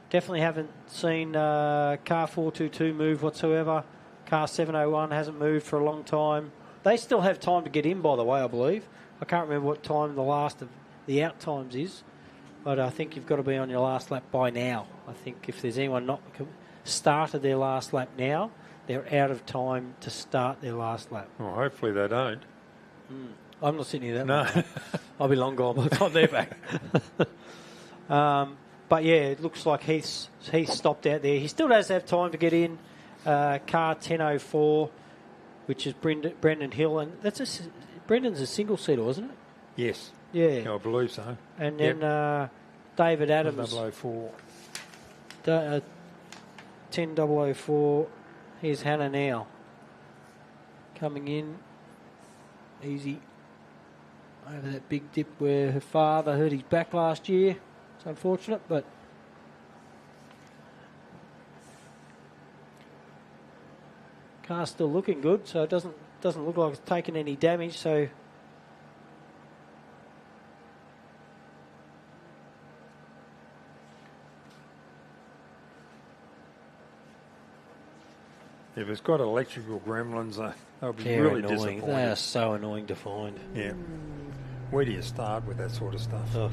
definitely haven't seen car 422 move whatsoever. Car 701 hasn't moved for a long time. They still have time to get in, by the way, I believe. I can't remember what time the last of the out times is, but I think you've got to be on your last lap by now. I think if there's anyone not started their last lap now, they're out of time to start their last lap. Well, hopefully they don't. I'm not sitting here that long. I'll be long gone by the time they're back. But yeah, it looks like Heath's stopped out there. He still does have time to get in. Car 1004, which is Brendan Hill, and Brendan's a single seater, wasn't it? Yes. Yeah, I believe so. And then David Adams. 004. 10004. Here's Hannah now. Coming in. Easy. Over that big dip where her father hurt his back last year. It's unfortunate, but car's still looking good, so it doesn't look like it's taken any damage, so If it's got electrical gremlins, they'll be They're really annoying. disappointed. They are so annoying to find. Yeah. Where do you start with that sort of stuff? Oh.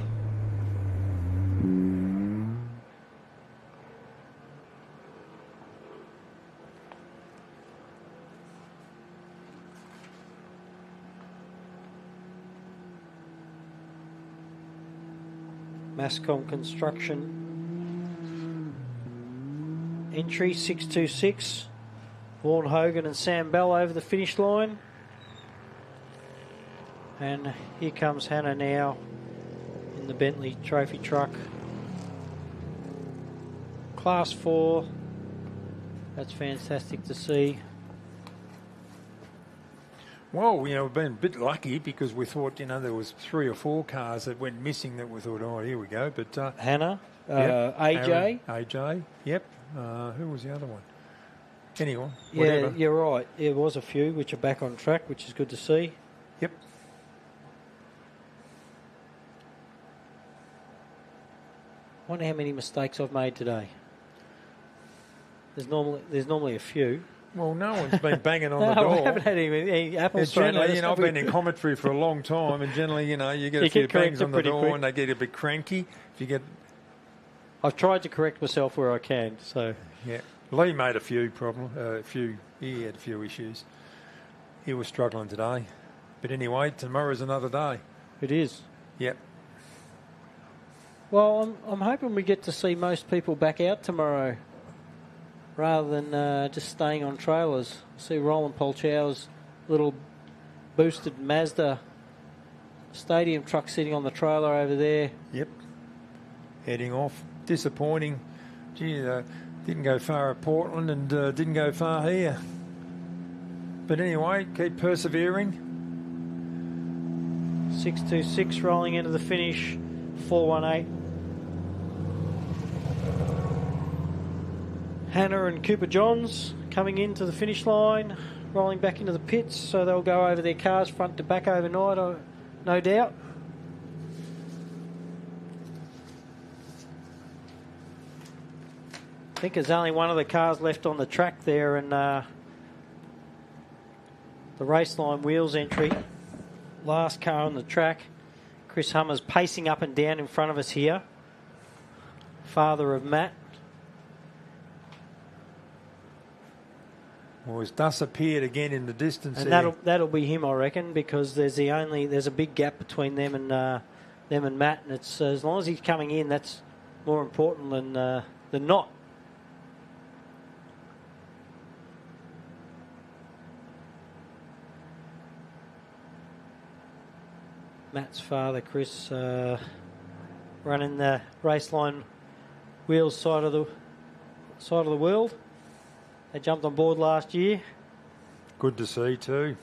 Mascom Construction. Entry 626. Vaughan Hogan and Sam Bell over the finish line. And here comes Hannah now in the Bentley Trophy truck. Class 4. That's fantastic to see. Well, we've been a bit lucky because we thought, there was 3 or 4 cars that went missing that we thought, oh, here we go. But Hannah, yep, AJ. AJ, yep. Who was the other one? Anyone? Yeah, whatever. you're right. There was a few which are back on track, which is good to see. Yep. Wonder how many mistakes I've made today. There's normally a few. Well, no one's been banging on the No, door. I haven't had any apples thrown at generally, us, I've have we? been in commentary for a long time, and generally, you get a few bangs on the door and they get a bit cranky. If you get, I've tried to correct myself where I can. So yeah, Lee made a few he had a few issues. He was struggling today, but anyway, tomorrow's another day. It is. Yep. Well, I'm hoping we get to see most people back out tomorrow, rather than just staying on trailers. See Roland Polchow's little boosted Mazda stadium truck sitting on the trailer over there. Yep. Heading off. Disappointing. Gee, didn't go far at Portland and didn't go far here. But anyway, keep persevering. 626 rolling into the finish. 418. Hannah and Cooper Johns coming into the finish line, rolling back into the pits, so they'll go over their cars front to back overnight, no doubt. I think there's only one of the cars left on the track there, and the RACELINE wheels entry. Last car on the track. Chris Hummer's pacing up and down in front of us here. Father of Matt. Well, his dust appeared again in the distance. And that'll be him, I reckon, because there's a big gap between them and Matt, and it's as long as he's coming in, that's more important than not. Matt's father, Chris, running the RACELINE wheels side of the world. They jumped on board last year. Good to see too.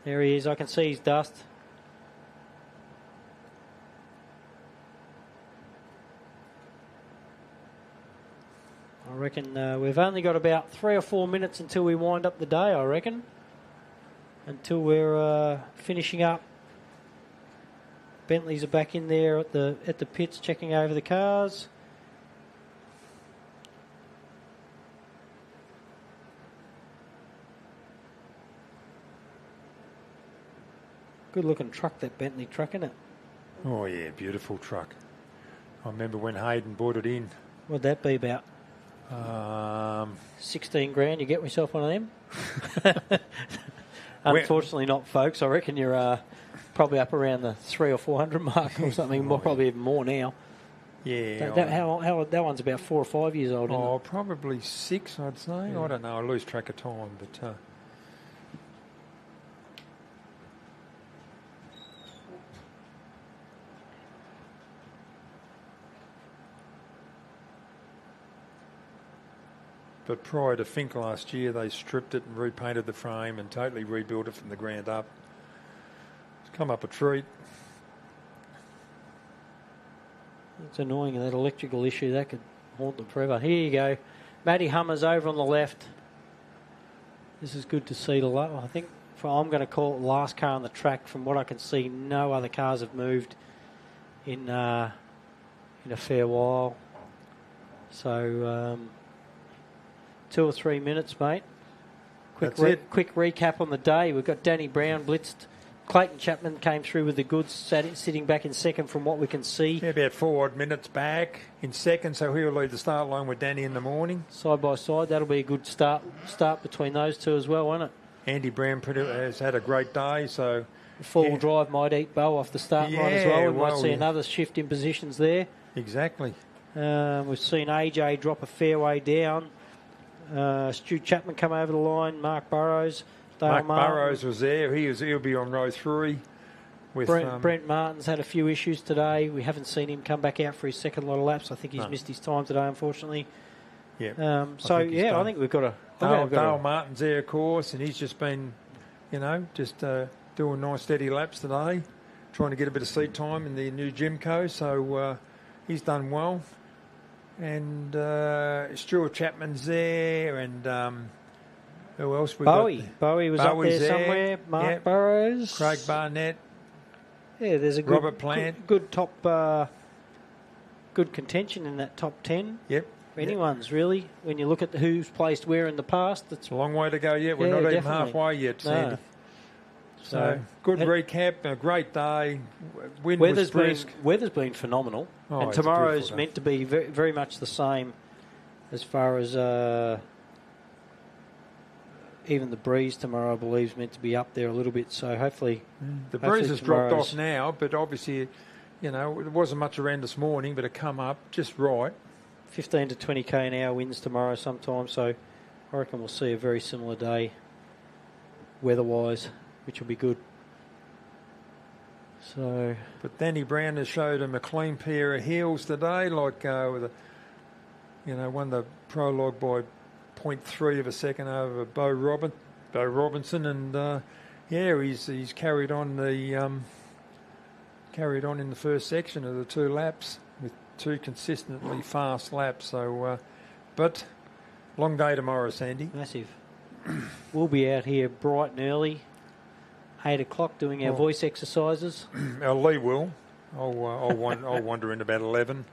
There he is. I can see his dust. I reckon we've only got about 3 or 4 minutes until we wind up the day, I reckon. Until we're finishing up. Bentleys are back in there at the pits checking over the cars. Good looking truck, that Bentley truck, isn't it? Oh yeah, beautiful truck. I remember when Hayden brought it in. What'd that be about? 16 grand, you get yourself one of them? Unfortunately not, folks. I reckon you're probably up around the 300 or 400 mark or something, probably even more now. Yeah. That one's about 4 or 5 years old, isn't it? Probably 6, I'd say. Yeah. I don't know, I lose track of time, but... But prior to Fink last year, they stripped it and repainted the frame and totally rebuilt it from the ground up. It's come up a treat. It's annoying, that electrical issue. That could haunt them forever. Here you go. Matty Hummer's over on the left. This is good to see. I think I'm going to call it the last car on the track. From what I can see, no other cars have moved in a fair while. So 2 or 3 minutes, mate. Quick recap on the day. We've got Danny Brown blitzed. Clayton Chapman came through with the goods, sitting back in second from what we can see. Yeah, about 4 odd minutes back in second, so he'll lead the start line with Danny in the morning. Side by side, that'll be a good start between those two as well, won't it? Andy Brown has had a great day, so... Four-wheel drive might eat Bo off the start line as well. We might see another shift in positions there. Exactly. We've seen AJ drop a fair way down. Stu Chapman come over the line. Mark Burrows. Mark Burrows was there. He'll be on row 3. With Brent Martin's had a few issues today. We haven't seen him come back out for his second lot of laps. I think he's missed his time today, unfortunately. Yeah. I think we've got a... Dale Martin's there, of course, and he's just been, doing nice steady laps today, trying to get a bit of seat time in the new Jimco. So he's done well. And Stuart Chapman's there, and... who else we Bowie. got? Bowie was up there somewhere. Mark Burrows. Craig Barnett. Yeah, there's a good, Robert Plant. Good top, good contention in that top 10. Yep. Anyone's really. When you look at who's placed where in the past, it's a long way to go yet. We're not even halfway yet, Sandy. No. So good recap. A great day. Wind was brisk. Weather's been phenomenal, and tomorrow's meant to be very, very much the same as far as. Even the breeze tomorrow, I believe, is meant to be up there a little bit. So hopefully... The breeze has dropped off now, but obviously, it wasn't much around this morning, but it come up just right. 15 to 20 k an hour winds tomorrow sometime, so I reckon we'll see a very similar day weather-wise, which will be good. So... But Danny Brown has showed him a clean pair of heels today, like with won the prologue by 0.3 of a second over Bo Robinson, and he's carried on in the first section of the 2 laps with 2 consistently fast laps. So, but long day tomorrow, Sandy. Massive. We'll be out here bright and early, 8 o'clock, doing our voice exercises. Lee will. I'll wander in about 11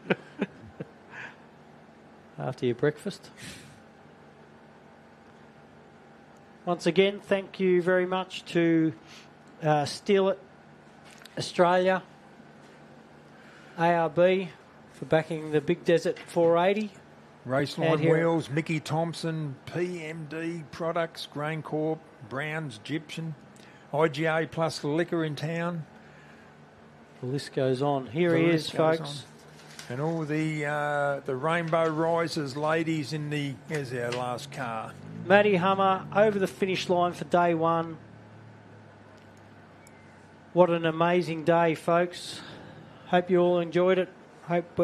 after your breakfast. Once again, thank you very much to Steal It Australia, ARB, for backing the Big Desert 480. RACELINE Wheels, Mickey Thompson, PMD Products, GrainCorp, Brown's Egyptian, IGA Plus Liquor in town. The list goes on. Here he is, folks. And all the Rainbow Risers ladies here's our last car. Matty Hummer over the finish line for day 1. What an amazing day, folks. Hope you all enjoyed it. Hope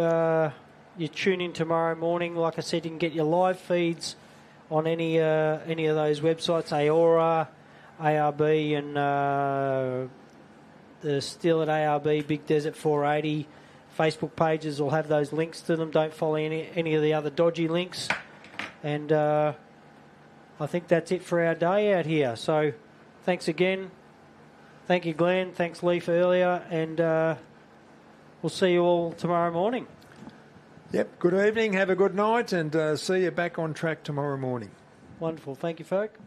you tune in tomorrow morning. Like I said, you can get your live feeds on any of those websites, AORRA, ARB, and the Steal It ARB Big Desert 480. Facebook pages will have those links to them. Don't follow any of the other dodgy links. And I think that's it for our day out here. So thanks again. Thank you, Glenn. Thanks, Lee, for earlier. And we'll see you all tomorrow morning. Yep. Good evening. Have a good night. And see you back on track tomorrow morning. Wonderful. Thank you, folk.